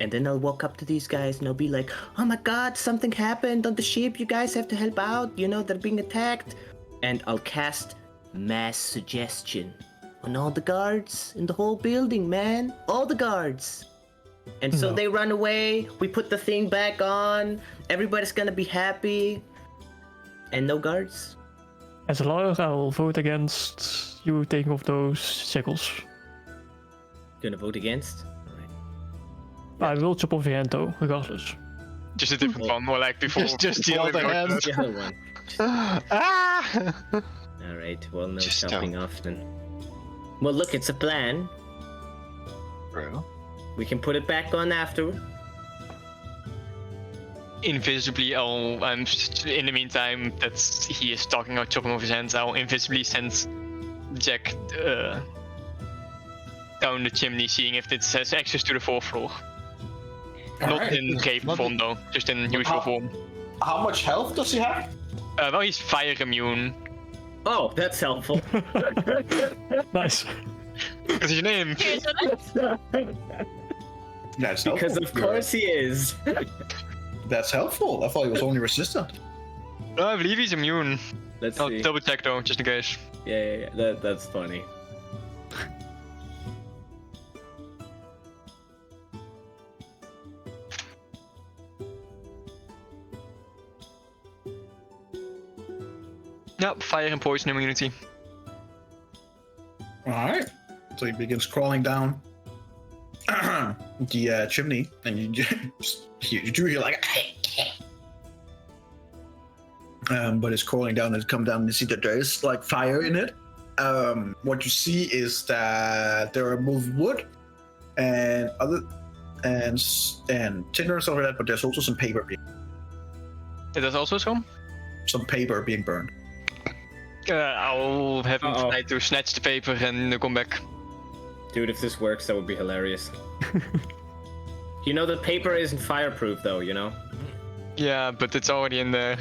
And then I'll walk up to these guys and I'll be like, oh my god, something happened on the ship. You guys have to help out. They're being attacked. And I'll cast mass suggestion on all the guards in the whole building, man. All the guards. And so they run away. We put the thing back on. Everybody's gonna be happy. And no guards. As a lawyer, I will vote against you taking off those sickles. Gonna vote against? I will chop off your hand though, regardless. Just a different one, more like before. Just the other hand. The other one. Ah! Alright, well, no Just chopping off then. Well, look, it's a plan. Bro. We can put it back on after. Invisibly, in the meantime that he is talking about chopping off his hands, I'll invisibly send Jack down the chimney, seeing if it has access to the 4th floor. Not in cave form though, just in usual form. How much health does he have? Well, he's fire immune. Oh, that's helpful. Nice. Because your name. Here's what That's Because helpful. of course he is. That's helpful. I thought he was only resistant. No, I believe he's immune. Let's I'll see. double check though, just in case. Yeah. That's funny. Yep, fire and poison immunity. Alright. So he begins crawling down the chimney, and you hear like, but it's crawling down and come down and you see that there is like fire in it. What you see is that there are moved wood and tinder and stuff like that, but there's also some paper There's also some? paper being burned. I'll have him try to snatch the paper and come back. Dude, if this works, that would be hilarious. The paper isn't fireproof though, Yeah, but it's already in there.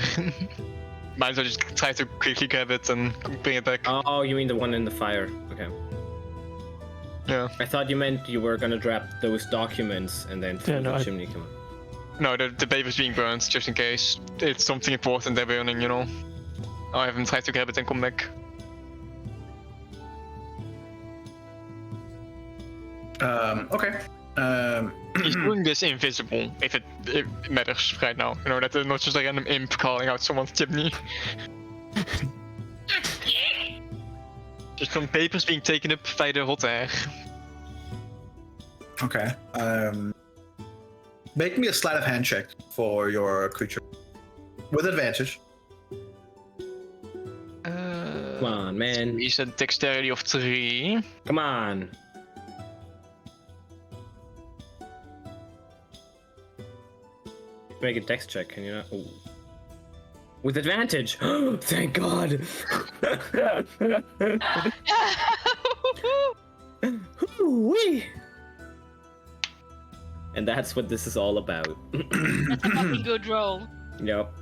Might as well just try to quickly grab it and bring it back. Oh, you mean the one in the fire? Okay. Yeah. I thought you meant you were gonna drop those documents and then through the chimney come on. No, the paper's being burned, just in case it's something important they're burning, I'll have him try to grab it and come back. Okay. He's doing this invisible, if it matters right now. That they're not just a random imp calling out someone's chimney. Just some papers being taken up by the hot air. Okay. Make me a sleight of hand check for your creature. With advantage. Come on, man. He's a dexterity of 3. Come on. Make a dex check, can you not? Ooh. With advantage! Thank God! Wee! And that's what this is all about. That's a fucking good roll. Yep.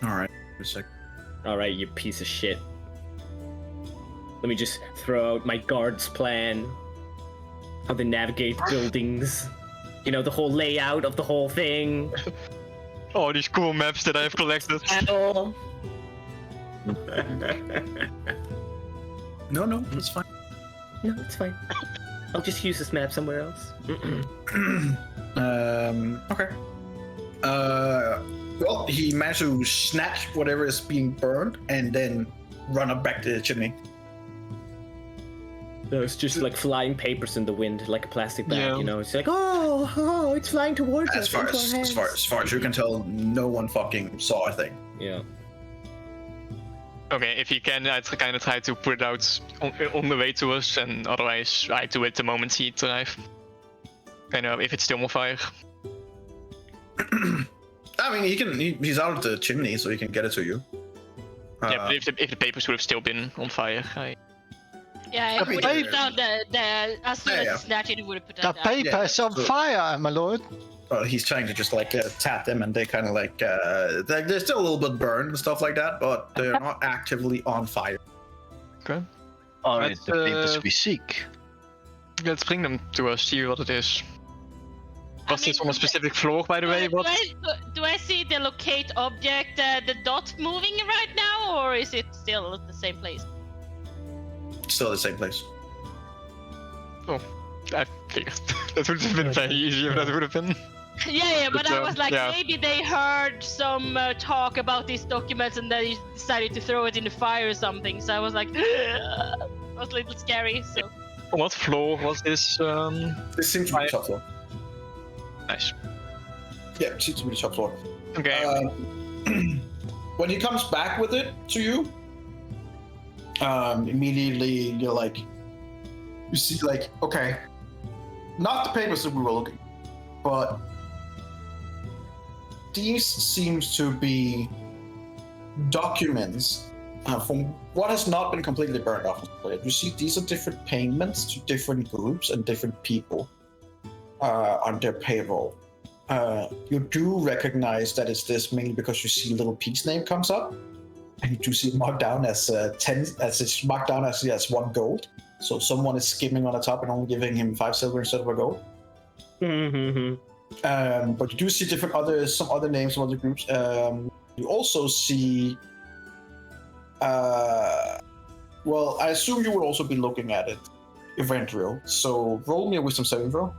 Alright. A sec. Alright, you piece of shit. Let me just throw out my guard's plan. How they navigate buildings. The whole layout of the whole thing. Oh, these cool maps that I have collected. Battle. No, it's fine. No, it's fine. I'll just use this map somewhere else. Okay. Well, he managed to snatch whatever is being burned and then run up back to the chimney. No, it's just like flying papers in the wind, like a plastic bag, Yeah. It's like, oh, it's flying towards As us. far into as, our as hands. far as you can tell, no one fucking saw a thing. Yeah. Okay, if you can, I'd kind of try to put it out on the way to us, and otherwise I do it the moment he arrives. If it's still on fire. I mean, he's out of the chimney, so he can get it to you. Yeah, but if the papers would have still been on fire, Yeah, if we paper- put down as soon as Yeah. he snatched it, we would have put The that down. paper is on so- fire, my lord. Well, he's trying to just like tap them, and they kind of like they're still a little bit burned and stuff like that, but they're not actively on fire. Okay. Are Let's, it the papers uh, we seek? Let's bring them to us, see what it is. I Was this mean, on a specific floor, by the way? What? Do I see the locate object, the dot moving right now, or is it still at the same place? Still the same place. I figured that would have been very easy if that would have been. Yeah, but But, I was like, yeah. maybe they heard some talk about these documents and they decided to throw it in the fire or something. So I was like, it was a little scary. So What floor was this? This seems to be the top floor. Nice. Yeah, it seems to be the top floor. Okay. When he comes back with it to you, immediately you're like, you see like, okay, not the papers that we were looking, but these seems to be documents from what has not been completely burned off. You see, these are different payments to different groups and different people on their payroll. You do recognize that it's this mainly because you see little Pete's name comes up, and you do see it marked down as 10, as it's marked down as 1 gold. So someone is skimming on the top and only giving him 5 silver instead of a gold. But you do see some other names from other groups. You also see, well, I assume you would also be looking at it, event drill. So roll me a wisdom saving throw.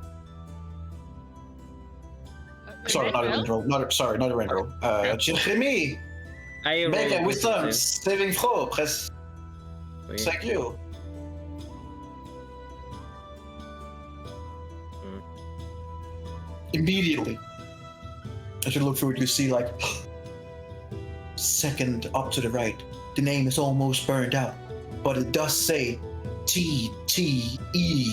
Sorry, not event roll. Not event roll. Jeremy, I make rolled a wisdom too. saving throw. Press. Wait. Thank you. Immediately, as you look through it, you see like second up to the right. The name is almost burned out, but it does say TTER.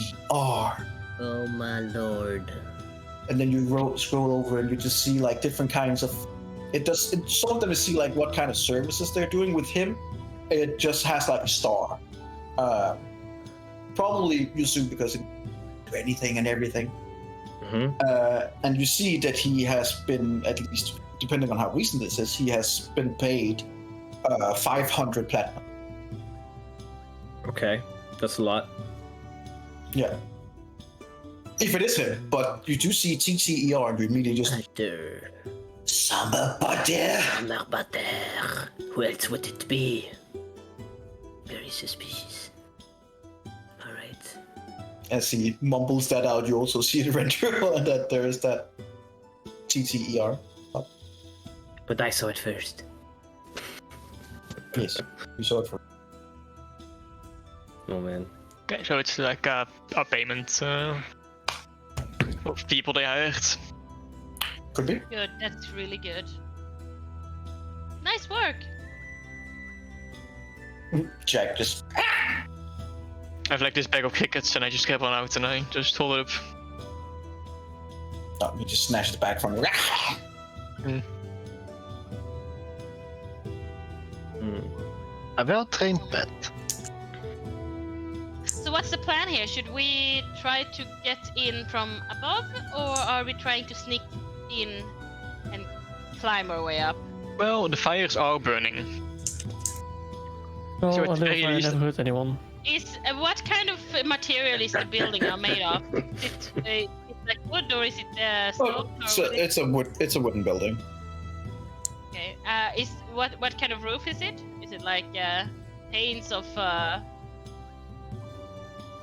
Oh my lord. And then you scroll over and you just see like different kinds of. Some of them you see like what kind of services they're doing with him. It just has like a star. Probably you assume because it do anything and everything. And you see that he has been, at least depending on how recent this is, he has been paid 500 platinum. Okay, that's a lot. Yeah. If it is him, but you do see TTER and you immediately just Butter. summer butter. Summer butter. Who else would it be? Very suspicious. Alright. As he mumbles that out, you also see the render that there is that TTER. But I saw it first. Yes, you saw it first. Oh man. Okay, so it's like a payment of people they hired. Could be. good. That's really good. Nice work. Jack just. I have like this bag of tickets and I just grab one out and I just hold it up. Oh, he just snatched it back from you. A well-trained pet. So what's the plan here? Should we try to get in from above, or are we trying to sneak in and climb our way up? Well, the fires are burning. No, So I it's very never least- hurt anyone. Is what kind of material is the building are made of? Is it like wood or is it stone? Oh, or so what is- it's a wooden building. Okay. Is what kind of roof is it? Is it like panes of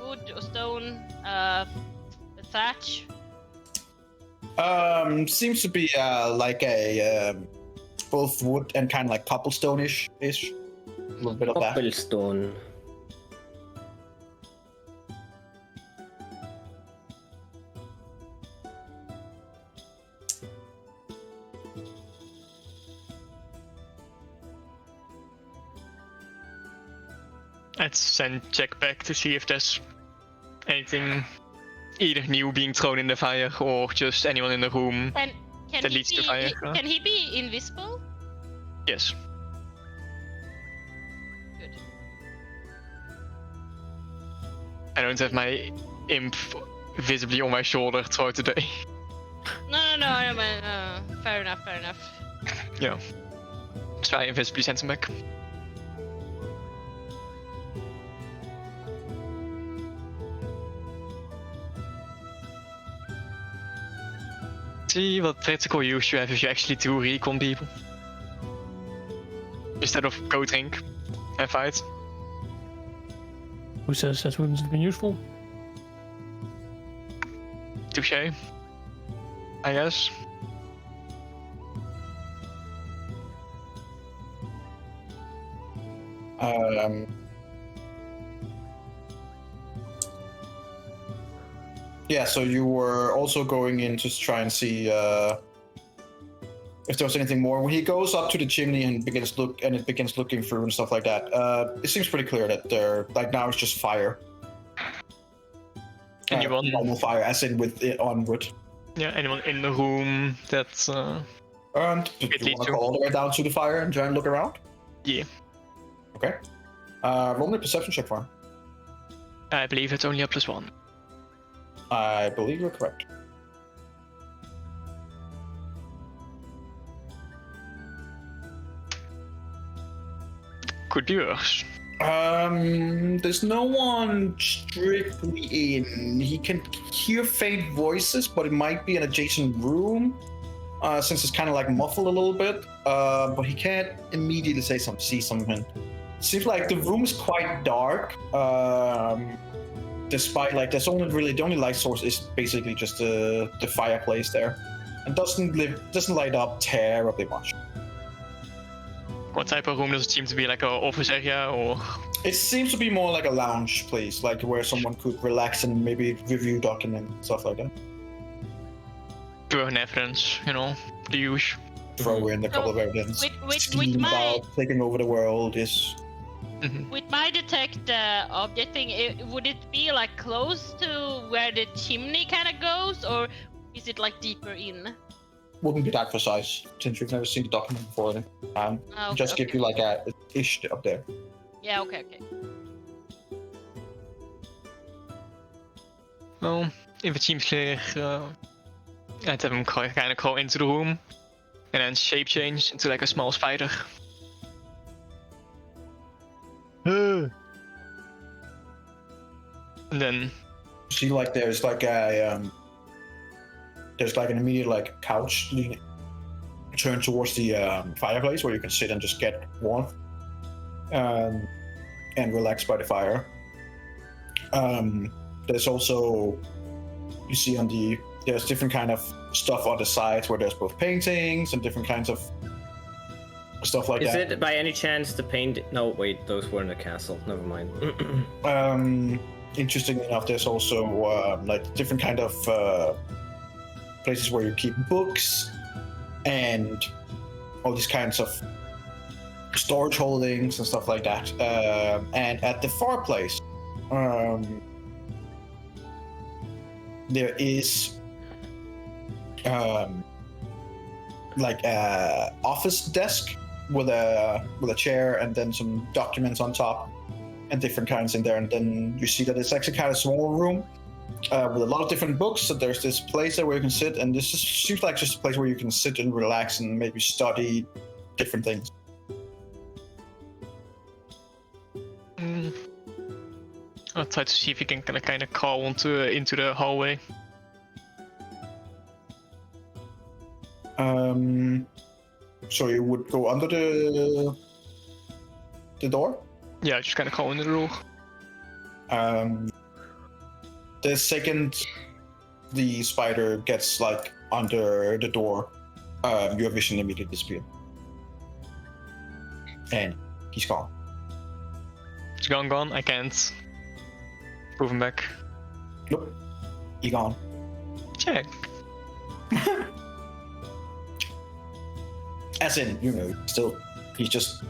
wood or stone? Thatch? Seems to be like a both wood and kind of like cobblestone-ish. A little bit of that. Cobblestone. Let's send check back to see if there's anything either new being thrown in the fire or just anyone in the room. Can That he leads to be, fire, huh? Can he be invisible? Yes. Good. I don't have my imp visibly on my shoulder throughout the day. No, I mean, fair enough. Yeah. Try and visibly send him back. See what critical use you have if you actually do recon people. Instead of go drink and fight. Who says that wouldn't have been useful? Touche, I guess. Yeah, so you were also going in to try and see if there was anything more. When he goes up to the chimney and begins looking through and stuff like that, it seems pretty clear that there, like now it's just fire. Anyone? Normal fire, as in with it on wood. Yeah, anyone in the room that's And do you want to go all the way down to the fire and try and look around? Yeah. Okay. Roll me a perception check for him. I believe it's only a +1. I believe you're correct. Could be worse. There's no one strictly in. He can hear faint voices, but it might be an adjacent room, since it's kind of like muffled a little bit. But he can't immediately see something. Seems like the room is quite dark. Despite like there's only really the only light source is basically just the fireplace there, and doesn't light up terribly much. What type of room does it seem to be? Like an office area or? It seems to be more like a lounge place, like where someone could relax and maybe review documents and stuff like that. Throw an evidence, you know, the usual. Throw in a couple of evidence. With my about taking over the world is. With my detect object thing, would it be like close to where the chimney kind of goes, or is it like deeper in? Wouldn't be that precise since you've never seen the document before. Just give you like a ish up there. Yeah. Okay. Well, if it seems clear, I'd have him kind of crawl into the room and then shape change into like a small spider. And then See, like there's like an immediate like couch turned towards the fireplace where you can sit and just get warmth and relax by the fire. There's also, you see there's different kind of stuff on the sides where there's both paintings and different kinds of stuff like Is that. it by any chance the paint? No, wait, those were in the castle. Never mind. Interestingly enough, there's also like different kind of places where you keep books and all these kinds of storage holdings and stuff like that. And at the fireplace, there is like a office desk with a chair and then some documents on top and different kinds in there. And then you see that it's actually kind of a small room with a lot of different books. So there's this place there where you can sit, and this seems like just a place where you can sit and relax and maybe study different things. I'll try to see if you can kind of crawl into the hallway. So you would go under the door? Yeah, just kind of crawl into the door. The second the spider gets like under the door, your vision immediately disappears. And he's gone. He's gone. I can't move him back. Nope. He's gone. Check. As in, still, he's just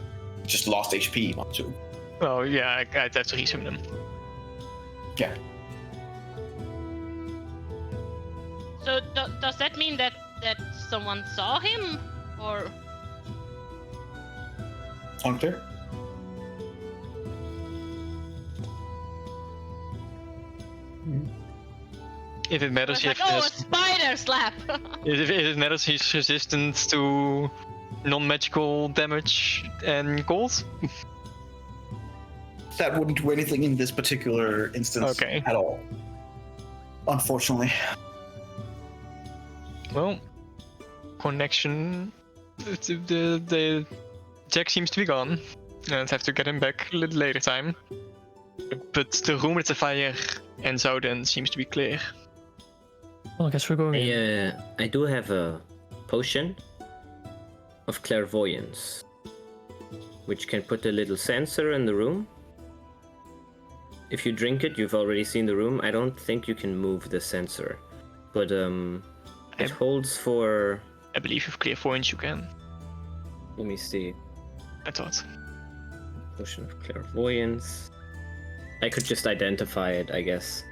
lost HP, not too. Well, yeah, I'd have to resume him. Yeah. So does that mean that someone saw him, or? Unclear. If it matters, It's like, oh, a spider slap! if it matters, he's resistant to non-magical damage and cold. That wouldn't do anything in this particular instance at all. Unfortunately. Well, connection. The Jack seems to be gone. I'll have to get him back a little later time. But the room with the fire and Zouden seems to be clear. Well, I guess we're going in. I do have a potion of clairvoyance, which can put a little sensor in the room. If you drink it, you've already seen the room. I don't think you can move the sensor, but it holds for... I believe with clairvoyance you can. Let me see. I thought. Potion of clairvoyance. I could just identify it, I guess,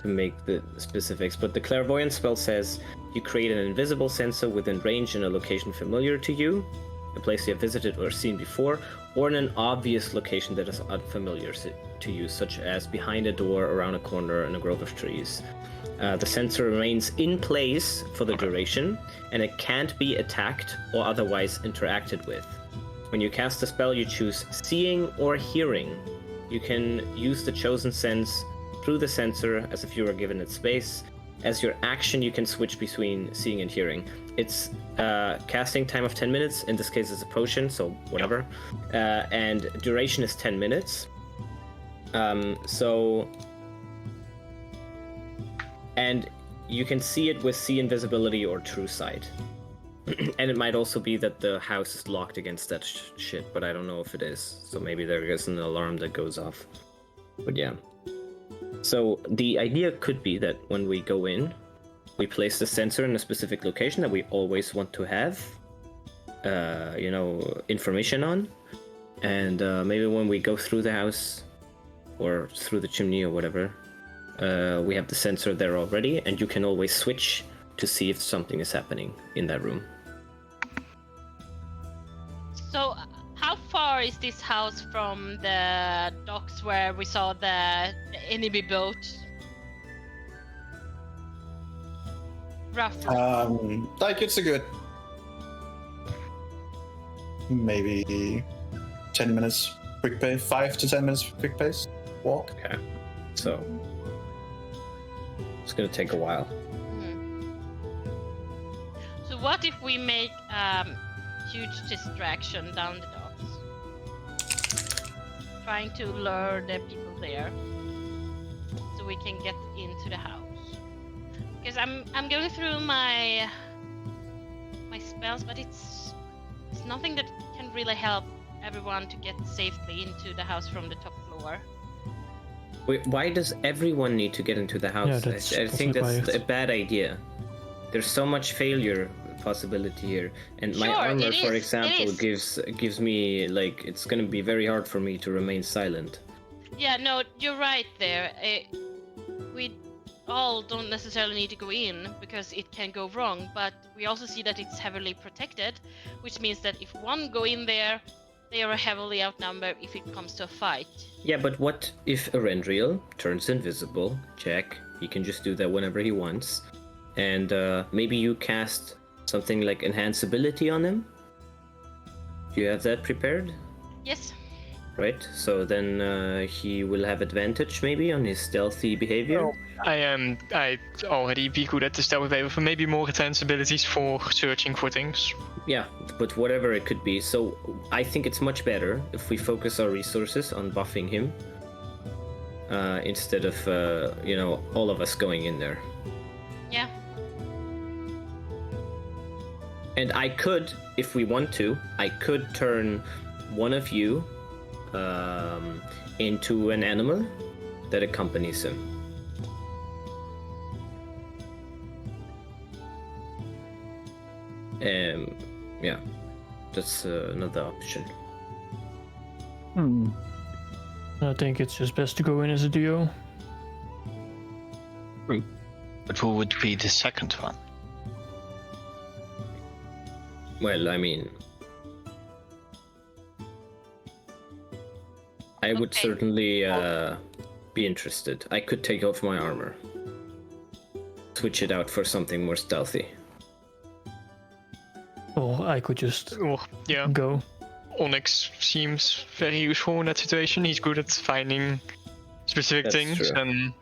to make the specifics. But the clairvoyance spell says you create an invisible sensor within range in a location familiar to you, a place you have visited or seen before, or in an obvious location that is unfamiliar to you, such as behind a door, around a corner, in a grove of trees. The sensor remains in place for the duration, and it can't be attacked or otherwise interacted with. When you cast a spell, you choose seeing or hearing. You can use the chosen sense through the sensor as if you were given it space. As your action, you can switch between seeing and hearing. It's casting time of 10 minutes. In this case, it's a potion, so whatever. And duration is 10 minutes. And you can see it with see invisibility or true sight. And it might also be that the house is locked against that shit, but I don't know if it is. So maybe there is an alarm that goes off. But yeah. So the idea could be that when we go in, we place the sensor in a specific location that we always want to have, information on. And maybe when we go through the house or through the chimney or whatever, we have the sensor there already, and you can always switch to see if something is happening in that room. So, how far is this house from the docks where we saw the enemy boat? Roughly. Like it's a good maybe 10 minutes quick pace, 5 to 10 minutes quick pace walk. Okay. So it's gonna take a while. So what if we make huge distraction down the docks? Trying to lure the people there so we can get into the house. Because I'm going through my spells, but it's nothing that can really help everyone to get safely into the house from the top floor. Wait, why does everyone need to get into the house? Yeah, I think that's a bad idea. There's so much failure possibility here, and my armor, for example, gives me, like, it's gonna be very hard for me to remain silent. Yeah, no, you're right there. We all don't necessarily need to go in because it can go wrong, but we also see that it's heavily protected, which means that if one go in there, they are heavily outnumbered if it comes to a fight. Yeah, but what if Erendriel turns invisible? Check. He can just do that whenever he wants. And maybe you cast something like enhanceability on him? Do you have that prepared? Yes. Right, so then he will have advantage maybe on his stealthy behavior? I already be good at the stealth behavior, but maybe more advanced abilities for searching for things. Yeah, but whatever it could be. So I think it's much better if we focus our resources on buffing him instead of, all of us going in there. Yeah. And I could, if we want to, I could turn one of you into an animal that accompanies him. Yeah, that's another option. I think it's just best to go in as a duo. But who would be the second one? Well, I mean, I would certainly be interested. I could take off my armor. Switch it out for something more stealthy. Or I could just Or, yeah, go. Onyx seems very useful in that situation. He's good at finding specific That's things, true. and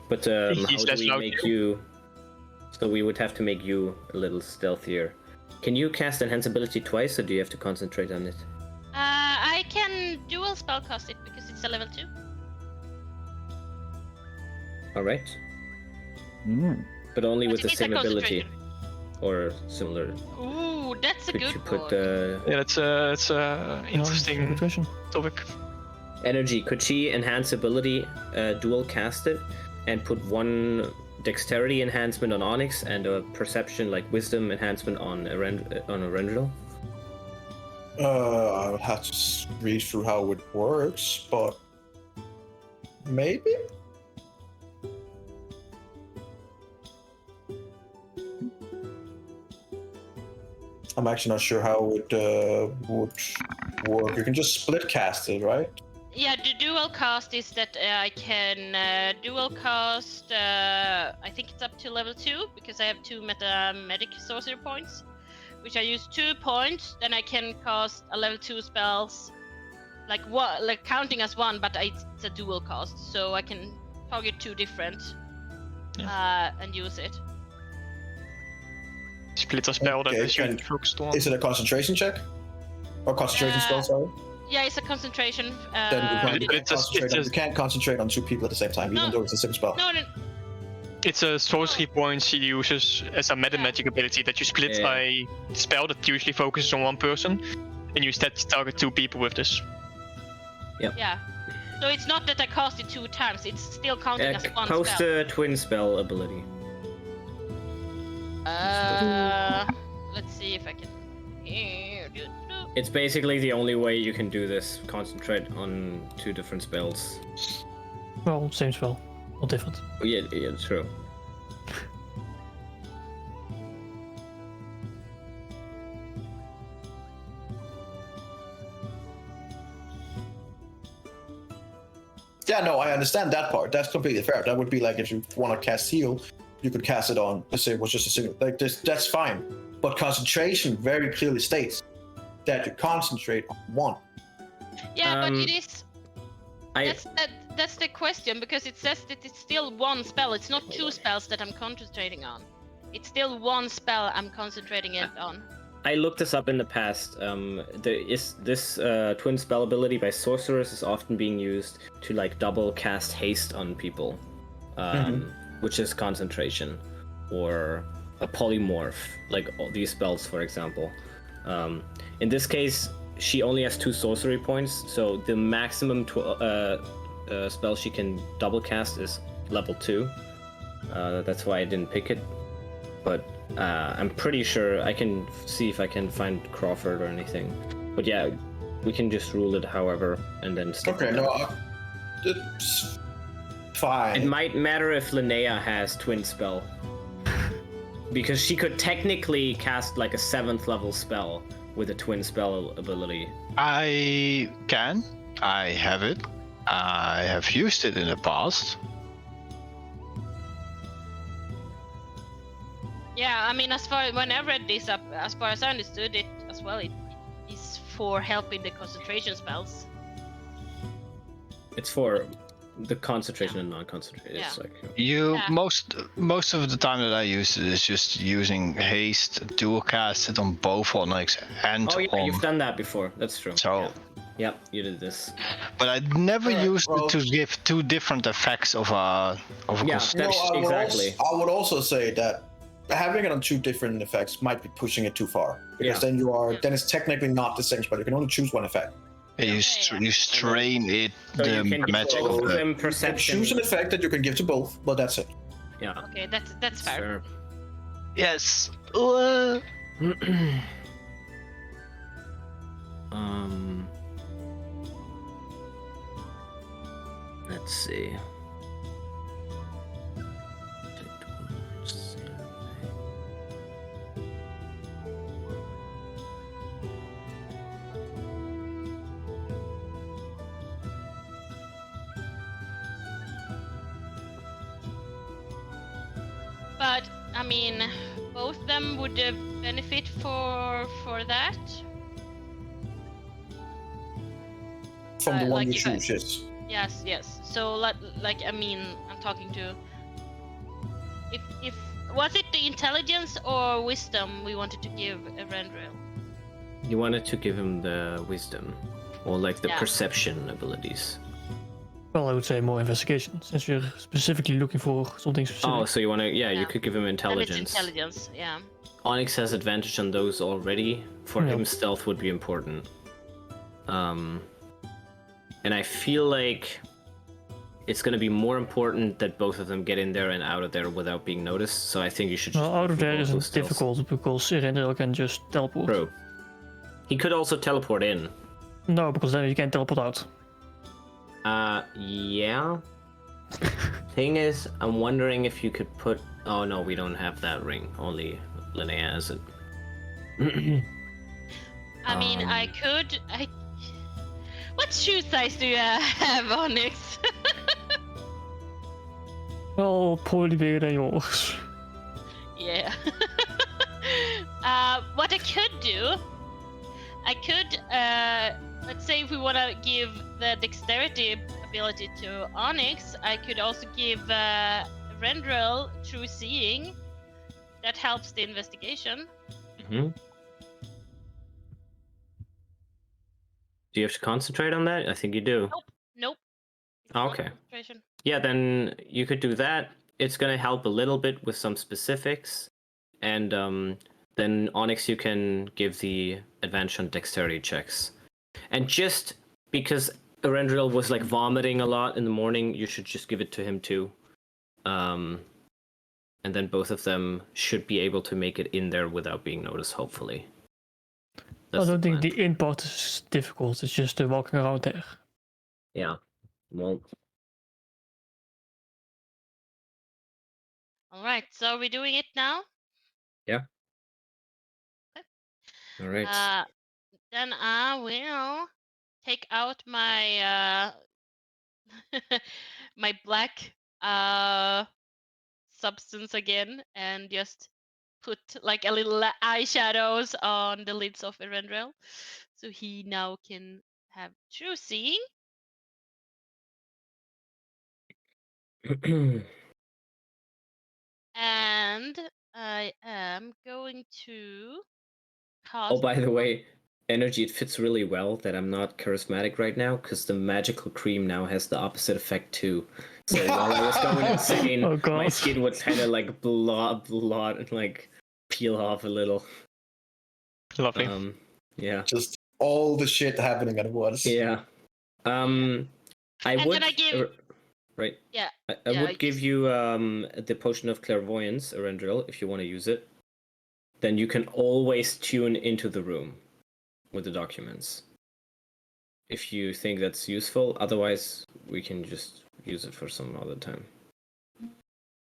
But He's how do less we loud make too. you... So we would have to make you a little stealthier. Can you cast Enhance Ability twice, or do you have to concentrate on it? I can dual spellcast it because it's a level 2. Alright. Mm. But only But with it the is a same ability. concentration. Or similar. Ooh, that's a Could good you put one. yeah, that's a interesting Good question. topic. Energy? Could she enhance ability, dual cast it, and put one dexterity enhancement on Onyx and a perception, like wisdom enhancement on Erendril? I'll have to read through how it works, but maybe? I'm actually not sure how it would work. You can just split cast it, right? Yeah, the dual cast is that I can dual cast. I think it's up to level 2 because I have 2 medic sorcery points, which I use 2 points. Then I can cast a level 2 spells, like what, like counting as one, but it's a dual cast, so I can target 2 different and use it. Split a spell that Okay, is usually and focused on. Is it a concentration check? Or concentration spell, sorry? Yeah, it's a concentration. Then you but it's you can't concentrate on 2 people at the same time, even No. though it's the same spell. No, It's a sorcery point she uses as a meta magic ability that you split Yeah. a spell that usually focuses on one person, and you instead target 2 people with this. yeah. So it's not that I cast it 2 times. It's still counting as one Post spell. a twin spell ability. Let's see if I can. It's basically the only way you can do this. Concentrate on 2 different spells. Well, same spell, or different. Oh, yeah, true. Yeah, no, I understand that part. That's completely fair. That would be like if you want to cast heal, you could cast it on, let's say it was just a single, like this, that's fine. But concentration very clearly states that you concentrate on one. Yeah, but Um, it is. That's the question, because it says that it's still one spell. It's not 2 spells that I'm concentrating on. It's still one spell I'm concentrating it on. I looked this up in the past. This twin spell ability by sorcerers is often being used to like double cast haste on people, which is concentration, or a polymorph, like all these spells, for example. In this case, she only has 2 sorcery points, so the maximum spell she can double cast is level 2. That's why I didn't pick it, but I'm pretty sure I can see if I can find Crawford or anything. But yeah, we can just rule it however, and then stick Okay, with no, that. it's fine. It might matter if Linnea has twin spell, because she could technically cast like a 7th level spell with a twin spell ability. I can. I have it. I have used it in the past. Yeah, I mean, when I read this up, as far as I understood it as well, it is for helping the concentration spells. It's for the concentration and non-concentration. It's Yeah. like Yeah. Most of the time that I use it is just using haste, dual cast it on both Onyx and oh yeah, on. you've done that before. That's true. So, Yep, you did this. but I never Alright, used well- it to give 2 different effects of a Yeah. cons- You know, That's exactly. I would also say that having it on 2 different effects might be pushing it too far, because Yeah. then it's technically not the same spell. You can only choose one effect. you strain it So the you can magic of the. them You can perception. choose an effect that you can give to both, but that's it. Yeah. Okay, that's fair. Sure. Yes. Let's see. But I mean, both them would benefit for that. From the one like you if I- choose, yes. Yes. So like I mean, I'm talking to. If was it the intelligence or wisdom we wanted to give Erendril? You wanted to give him the wisdom, or like the Yeah. perception abilities. Well, I would say more investigation, since you're specifically looking for something specific. Oh, so you want to? Yeah, you Yeah. could give him And it's intelligence. intelligence, yeah. Onyx has advantage on those already. For Yeah. him, stealth would be important. And I feel like it's going to be more important that both of them get in there and out of there without being noticed. So I think you should. Well, out of give there both isn't those stealths. difficult because Erendril can just teleport. True. He could also teleport in. No, because then you can't teleport out. Yeah. Thing is, I'm wondering if you could put. Oh no, we don't have that ring. Only Linnea has it. I mean, I could. What shoe size do you have, Onyx? Well, probably bigger than yours. Yeah. What I could do, let's say if we want to give the dexterity ability to Onyx, I could also give Rendril true seeing. That helps the investigation. Mm-hmm. Do you have to concentrate on that? I think you do. Nope. It's Oh, not okay. concentration. Yeah, then you could do that. It's gonna help a little bit with some specifics, and then Onyx you can give the advantage on dexterity checks. And just because Erendril was like vomiting a lot in the morning, you should just give it to him too. And then both of them should be able to make it in there without being noticed, hopefully. I don't think the in part is difficult, it's just walking around there. Yeah. Well, All right. So are we doing it now? all right. Then I will take out my my black substance again and just put like a little eyeshadows on the lids of Erendril, so he now can have true seeing. And I am going to cast. Oh, by the way, energy, it fits really well that I'm not charismatic right now because the magical cream now has the opposite effect too. So while I was going insane, Oh, God. my skin would kind of like blot and like peel off a little. Lovely. Yeah. Just all the shit happening at once. Yeah. I And would. then I give- Right. Yeah. I Yeah, would give you the potion of clairvoyance, Erendril, if you want to use it. Then you can always tune into the room with the documents. If you think that's useful, otherwise we can just use it for some other time.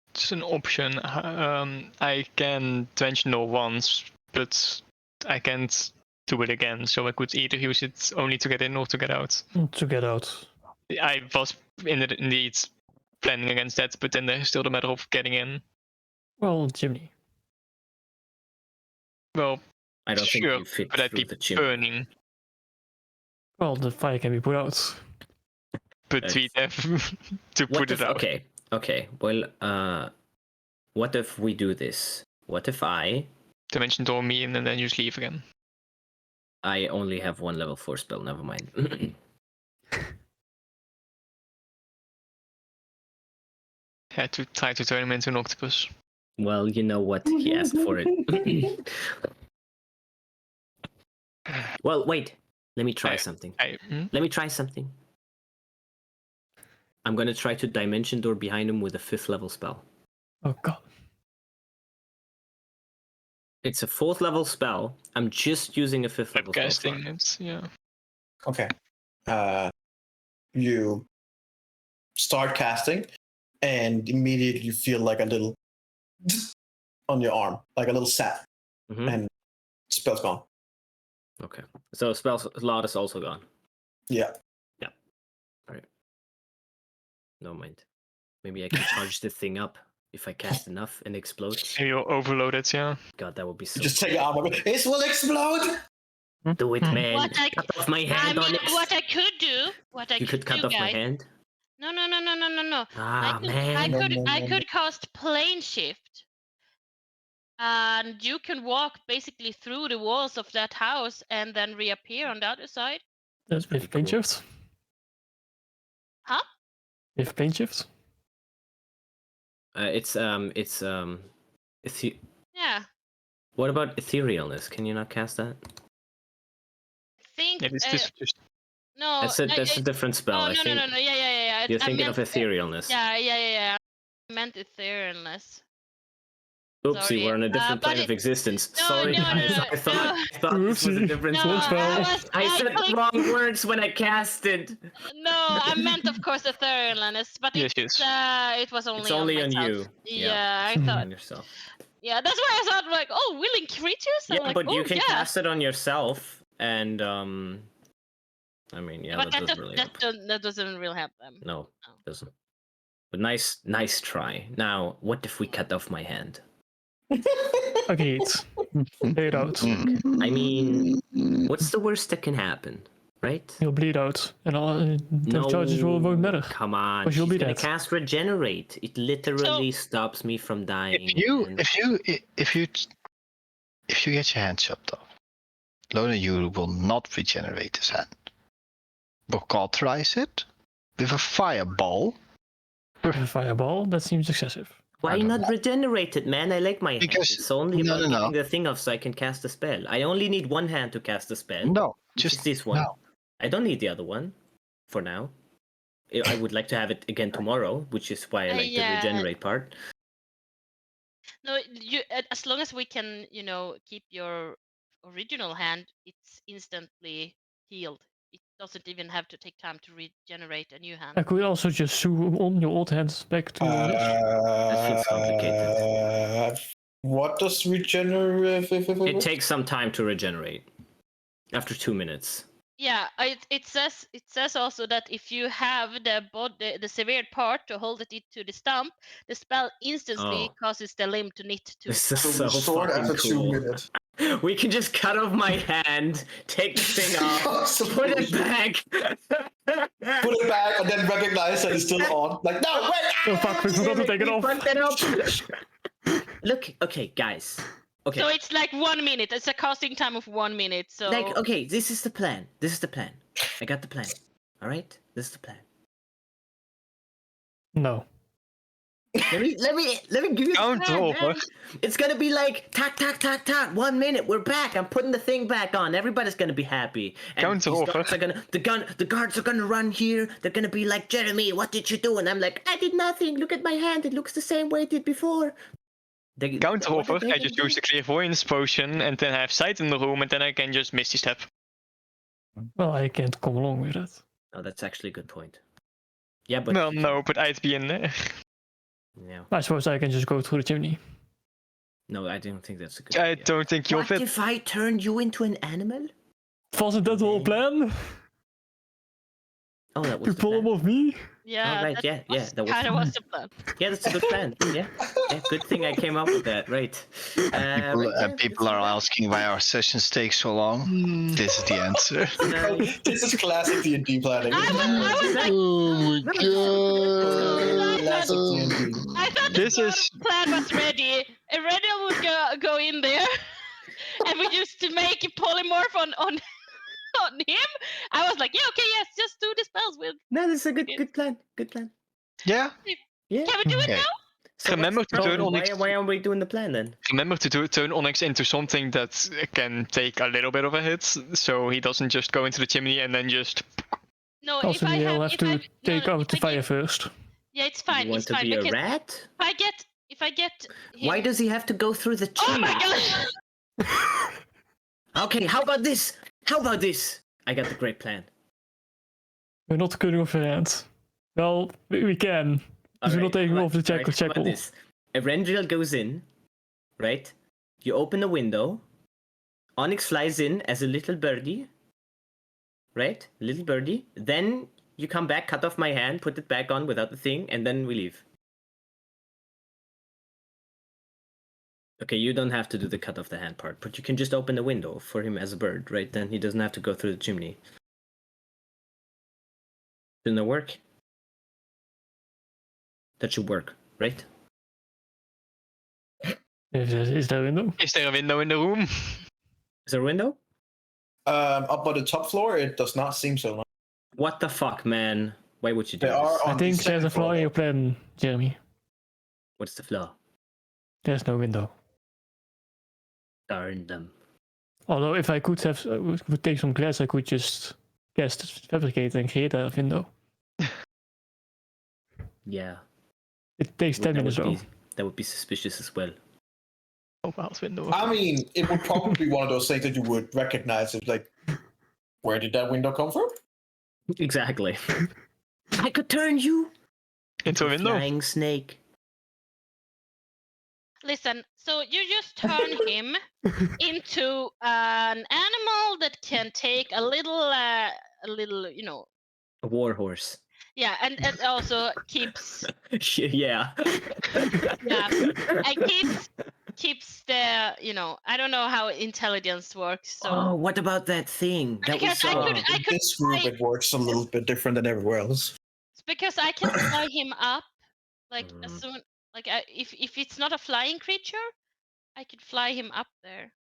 It's an option. I can mention it once, but I can't do it again. So I could either use it only to get in or to get out. To get out. I was indeed planning against that, but then there's still the matter of getting in. Well, chimney. Well, I don't sure, think you fit but I'd through be the chimney. burning. Well, the fire can be put out. But we have to put it out. Okay. Well, what if we do this? What if Dimension door me in and then just leave again. I only have one level 4 spell, never mind. Had to try to turn him into an octopus. Well, you know what? He asked for it. Well, wait. Let me try something. Let me try something. I'm gonna try to dimension door behind him with a 5th level spell. Oh, God. It's a 4th level spell. I'm just using a 5th level spell. Casting it, yeah. Okay. You start casting, and immediately you feel like a little on your arm, like a little sap, Mhm. and spell's gone. Okay. So spell slot is also gone. Yeah. No mind. Maybe I can charge the thing up. If I cast enough and explodes. You're overloaded, yeah. God, that would be so. Just take your armor. It will explode. Do it, man. What I, Cut off my I hand on mean, it. what I could do, You could cut do, off my guys. hand. No. Ah, I man. could cast plane shift, and you can walk basically through the walls of that house and then reappear on the other side. That's pretty with plane cool. shift. Huh? With plane shift. Yeah. What about etherealness? Can you not cast that? Think. Yeah, this just No. That's a different spell. Oh, I no, think no. Yeah. you're I thinking of meant, etherealness. Yeah. I meant etherealness. Oopsie, Sorry. we're on a different But plane of existence. No, Sorry, no, guys. no, I thought this was a Oopsie. different No, spell. I said the clicked- wrong words when I casted. No, I meant, of course, etherealness, but Yes, it's yes. it was only It's only on myself. you. Yeah, I thought. On yourself. Yeah, that's why I thought like, oh, willing creatures. I'm Yeah, like, but you oh, can yeah. cast it on yourself, and I mean, yeah, But that doesn't really help. that doesn't really help them. No, No. doesn't. But nice try. Now, what if we cut off my hand? Agreed. Lay it out. I mean, what's the worst that can happen, right? You'll bleed out, and all those charges won't matter. Come on, But you'll she's be gonna dead. cast regenerate. It literally stops me from dying. If you get your hand chopped off, Lona, you will not regenerate his hand. But cauterize it with a fireball. With a fireball, that seems excessive. Why not regenerate it, man? I like my hand. Because- It's only no, about no, no. getting the thing off so I can cast a spell. I only need one hand to cast a spell. No, which is just this one. no. I don't need the other one for now. I would like to have it again tomorrow, which is why I like Yeah. the regenerate part. No, you as long as we can, keep your original hand, it's instantly healed. It doesn't even have to take time to regenerate a new hand. I could also just sew on your old hands back to That feels complicated. What does regenerate? It takes some time to regenerate. After 2 minutes. Yeah, it says also that if you have the severed part to hold it to the stump, the spell instantly causes the limb to knit to. This is So so restore fucking after 2 cool. minutes. We can just cut off my hand, take the thing off, put it back. Put it back and then recognize that it's still on. Like, no, wait! Oh fuck, we forgot to take it off. Front it up. Look, okay, guys. Okay. So it's like 1 minute. It's a casting time of 1 minute. So Okay, this is the plan. I got the plan. All right, this is the plan. No. Let me give you Count the plan, over. man. It's gonna be like tack. 1 minute. We're back. I'm putting the thing back on. Everybody's gonna be happy. And Count these over. guards are gonna the guards are gonna run here. They're gonna be like, Jeremy, what did you do? And I'm like, I did nothing. Look at my hand. It looks the same way it did before. Counter What did offer, they I just do? use the clairvoyance potion and then I have sight in the room and then I can just misty step. Well, I can't come along with that. Oh, that's actually a good point. Yeah, but Well, no, but I'd be in there. yeah, I suppose I can just go through the chimney. no, I don't think that's a good I idea. don't think you'll What fit. if I turned you into an animal? Wasn't that the whole plan? Oh, that was To the pull plan. him off me? yeah, Oh, right, yeah, that was kind of was the plan. Yeah, that's a good plan. Yeah, good thing I came up with that. Right. People are asking why our sessions take so long. This is the answer. This is classic D&D planning. I was like, Oh my god! Classic D&D. I thought This the is- plan was ready. And Redial would go in there, and we used to make a polymorph on him. I was like, yeah, okay, yes, just do the spells with. No, this is a good plan. Good plan. Yeah. Yeah. Can we do it Okay. now? So Remember what's the to turn problem? Onyx- Why aren't we doing the plan then? Remember to turn Onyx into something that can take a little bit of a hit, so he doesn't just go into the chimney and then just. No, Also, if I you'll have, have to take out the fire first. Yeah, it's fine. You want It's to fine. be a Because rat? if I get. Him... Why does he have to go through the Oh chimney? my god! Okay, how about this? I got the great plan. We're not cutting off your hand. Well, we can. Because we're not taking off the How check. about this? Erendriel goes in, right? You open the window. Onyx flies in as a little birdie, right? Little birdie. Then you come back, cut off my hand, put it back on without the thing, and then we leave. Okay, you don't have to do the cut off the hand part, but you can just open the window for him as a bird, right? Then he doesn't have to go through the chimney. Shouldn't that work? That should work, right? Is there a window? Is there a window in the room? Is there a window? Up on the top floor, it does not seem so. What the fuck, man? Why would you do They are this? on I the think second there's a flaw floor. in your plan, Jeremy. What's the flaw? There's no window. Darn them. Although if I could have would take some glass, I could just fabricate and create a window. Yeah. It takes 10 minutes though. That would be suspicious as well. Mobile's window. I mean, it would probably be one of those things that you would recognize. It's like, where did that window come from? Exactly. I could turn you Into a window. flying snake. Listen, so you just turn him into an animal that can take a little, you know. A war horse. Yeah, and it also keeps, Yeah. yeah, and keeps the, you know, I don't know how intelligence works. So Oh, what about that thing? That was because I In could this group, fly, it works a little bit different than everywhere else. because I can fly him up, like as Mm. soon, like if it's not a flying creature, I could fly him up there.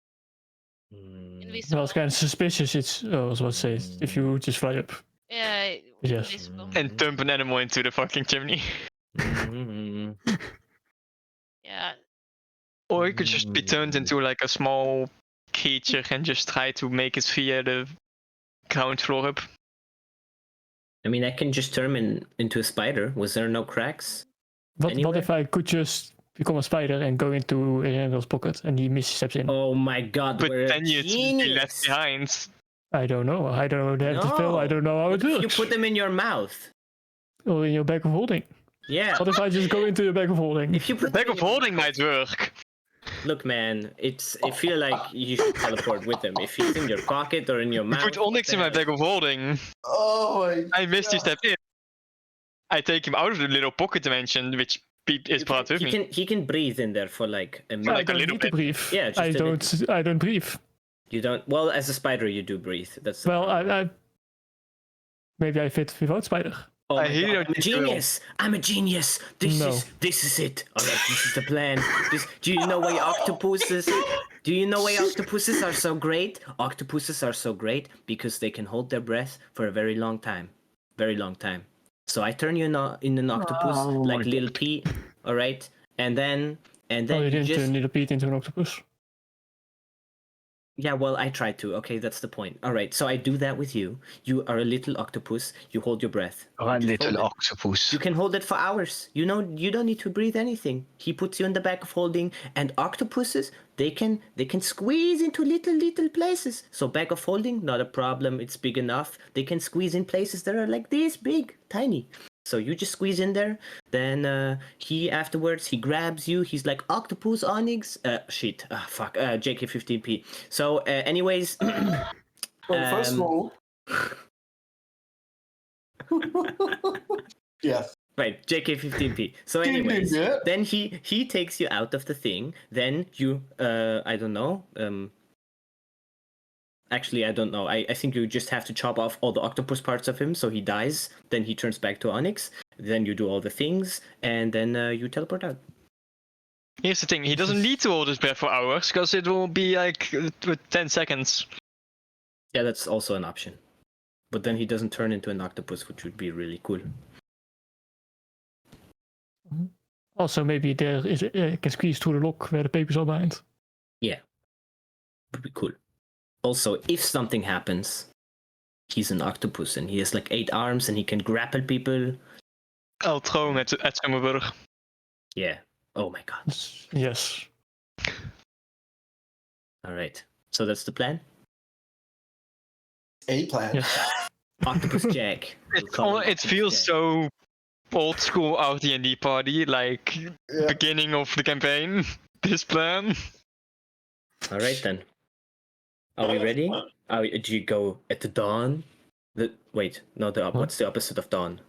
Mm. Invisible. Well, it's kind of suspicious. It's I was about to say if you just fly up. Yeah, Yes. invisible. And dump an animal into the fucking chimney. Mm. Yeah. Or it could just be turned into like a small creature and just try to make it via the ground floor up. I mean, I can just turn him into a spider. Was there no cracks? What Anywhere? if I could just become a spider and go into Randall's pocket and he missteps in? Oh my god, But we're then a you'd be genius. left behind. I don't know. I don't have the spell. I don't know how What it if you works. put them in your mouth? Or in your bag of holding. Yeah. What if I just go into your bag of holding? If you put Bag them of in your holding mouth- might work. Look, man, I feel like you should teleport with him. If he's in your pocket or in your mouth. Put Onyx in my bag of holding. Oh my! I missed you step in. I take him out of the little pocket dimension, which is brought with me. He can breathe in there for like a I minute. like a don't little need to bit. breathe. Yeah, just I a don't breathe. You don't. Well, as a spider, you do breathe. That's the Well, problem. maybe I fit without spider. Oh I my hear God, you, I'm a Joel. genius. I'm a genius. This No. is it. All right, this is the plan. Do you know why octopuses? Do you know why octopuses are so great? Octopuses are so great because they can hold their breath for a very long time. Very long time. So I turn you in an octopus like little P. All right, and then Oh, you you didn't just turn Little Pete into an octopus. Yeah, well, I tried to. Okay, that's the point. All right, so I do that with you. You are a little octopus. You hold your breath. Or a You just little hold it. octopus. You can hold it for hours. You know, you don't need to breathe anything. He puts you in the back of holding, and octopuses, they can squeeze into little places. So back of holding, not a problem. It's big enough. They can squeeze in places that are like this big, tiny. So you just squeeze in there. Then he afterwards he grabs you. He's like octopus onyx. Shit. Fuck. JK15P. So anyways. Well, first of all, yes. Right, JK15P. So anyways, Yeah. then he takes you out of the thing. Then you I don't know. Actually, I don't know. I think you just have to chop off all the octopus parts of him, so he dies. Then he turns back to Onyx. Then you do all the things, and then you teleport out. Here's the thing, he doesn't need to hold his breath for hours, because it will be like with 10 seconds. Yeah, that's also an option. But then he doesn't turn into an octopus, which would be really cool. Also, maybe there is can squeeze through the lock where the papers are behind. Would be cool. Also, if something happens, he's an octopus and he has like 8 arms and he can grapple people. I'll throw him at Summerburg. Yeah. Oh my god. Yes. All right. So that's the plan. A plan. Yes. Octopus Jack. We'll call him It Octopus feels Jack. so old school RD&D party, like Yeah. beginning of the campaign. This plan. All right then. Are we ready? Do you go at the dawn? Wait, no. What's the opposite of dawn?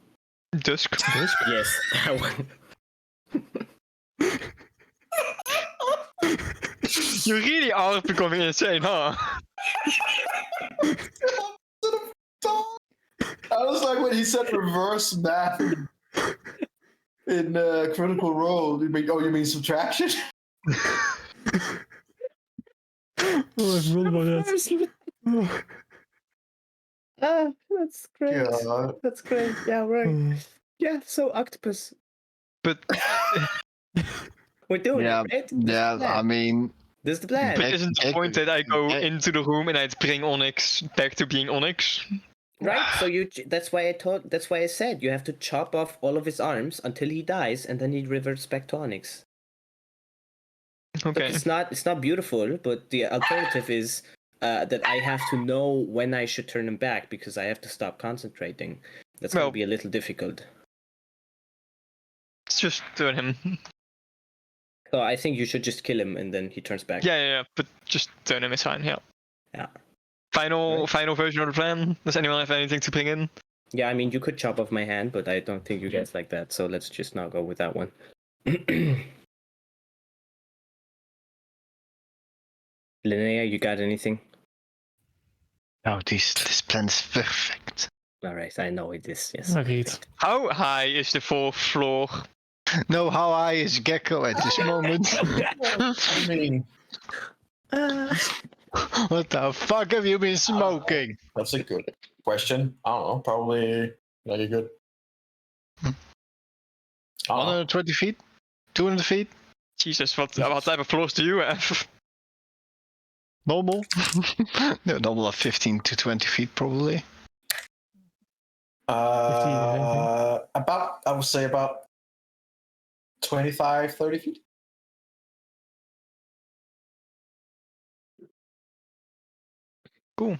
Dusk. Yes, that one. You really are becoming insane, huh? I was like when he said reverse math in Critical Role. You mean subtraction? Oh, I forgot about that. Ah, that's great. God. That's great. Yeah, right. Yeah, so octopus. But We're doing Yeah, it, right? This is the yeah. plan. I mean, This is the plan. But isn't the Get- point that I go get- into the room and I bring Onyx back to being Onyx? Right? So that's why I said you have to chop off all of his arms until he dies, and then he reverts back to Onyx. Look, Okay. it's not beautiful, but the alternative is that I have to know when I should turn him back because I have to stop concentrating. That's Well- gonna be a little difficult. Let's just turn him. So I think you should just kill him and then he turns back. Yeah, but just turn him is fine, yeah. Yeah. Final version of the plan? Does anyone have anything to bring in? Yeah, I mean you could chop off my hand, but I don't think you guys like that, so let's just not go with that one. Linnea, you got anything? oh, this plan is perfect. Alright, I know it is, yes. Agreed. How high is the 4th floor? No, how high is Gecko at this moment? I mean, What the fuck have you been smoking? that's a good question. I don't know. Probably like a good. I don't know. 120 feet? 200 feet? Jesus, what type of floors do you have? Normal? No, normal of 15 to 20 feet probably. About, I would say about 25, 30 feet. Cool.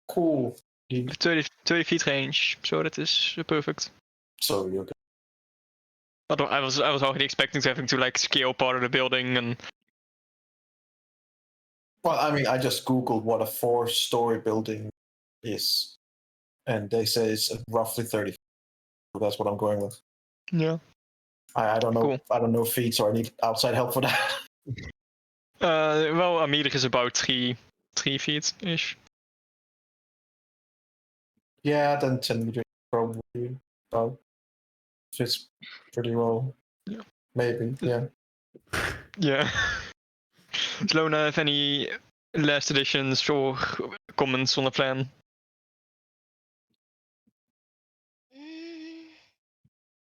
Cool. 30 feet range, so that is perfect. So you're good. I was already expecting to having to like scale part of the building and Well, I mean, I just Googled what a 4-story building is, and they say it's roughly 30 feet. So that's what I'm going with. yeah. I don't know. Cool. I don't know feet, so I need outside help for that. Well, a meter is about 3 feet ish. Yeah, then 10 meters probably fits pretty well. Yeah. Maybe, yeah. Yeah. Does Lona have any last additions or comments on the plan?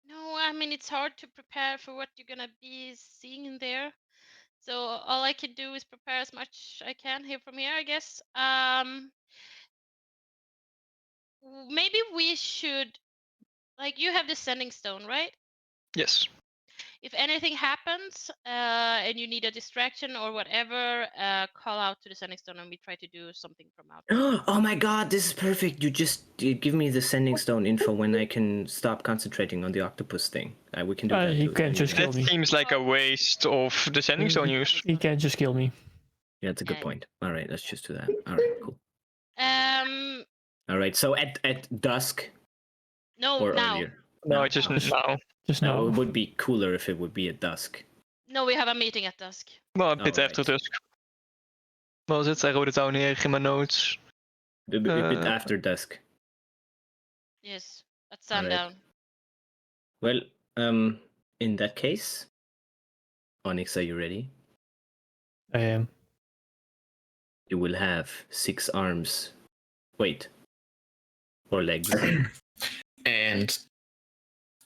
No, I mean it's hard to prepare for what you're gonna be seeing in there. So all I can do is prepare as much I can here from here, I guess. Maybe we should, like, you have the sending stone, right? Yes. If anything happens and you need a distraction or whatever, call out to the sending stone and we try to do something from out. Oh my god, this is perfect. You give me the sending stone info when I can stop concentrating on the octopus thing. We can do that. He too. can just kill That me. seems like a waste of the sending stone use. He can just kill me. Yeah, that's a good point. Alright, let's just do that. Alright, cool. Um, Alright, so at dusk no, or now. earlier. No, just now. Just No, now. it would be cooler if it would be at dusk. No, we have a meeting at dusk. Well, a bit Alright. after dusk. What was it? I wrote it down here in my notes. A bit after dusk. Yes, at sundown. Well, in that case, Onyx, are you ready? I am. You will have 6 arms. Wait. Or legs. And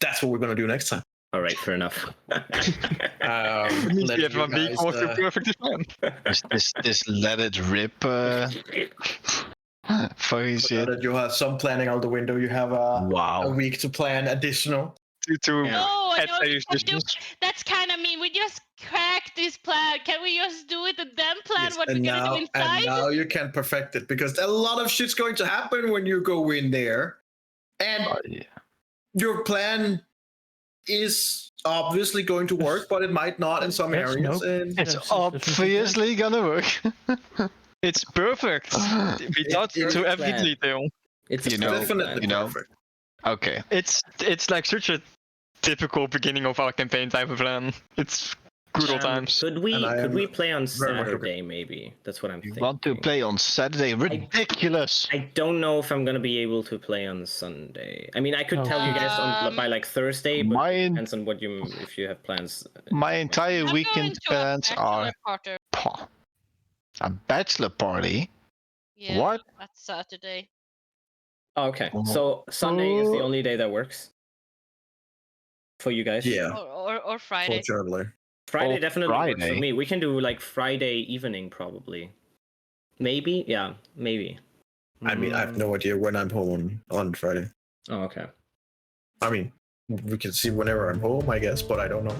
that's what we're gonna do next time. Alright, fair enough. Means Let we have you one week guys, more to perfect plan. This let it rip fucking so shit. that you have some planning out the window. You have a Wow. week to plan additional. To Yeah. No, I add know you layers can do. distance. That's kind of mean. We just cracked this plan. Can we just do it and then plan Yes, what we're and gonna now, do inside? and now you can perfect it because a lot of shit's going to happen when you go in there, and Yeah. your plan is obviously going to work, but it might not in some Yes, areas. no. And It's That's obviously gonna work. It's perfect. We thought it's to a every plan. detail. It's a You know, perfect definitely plan. you know. perfect. Okay. It's like such a typical beginning of our campaign type of plan. It's good old times. Could we And I am play on very much looking- Saturday maybe? That's what I'm You thinking. want to play on Saturday? Ridiculous! I don't know if I'm gonna be able to play on Sunday. I mean, I could tell you guys by like Thursday, but My- it depends on what if you have plans. My entire I'm weekend going to a plans are bachelor party. a bachelor party. Yeah, What? That's Saturday. Oh, okay, so Sunday is the Oh. only day that works for you guys. Yeah, Or Friday. fortunately. Friday Oh, definitely works for Friday. me. We can do like Friday evening probably. Maybe, yeah, maybe. I mean, I have no idea when I'm home on Friday. Oh, okay. I mean, we can see whenever I'm home, I guess, but I don't know.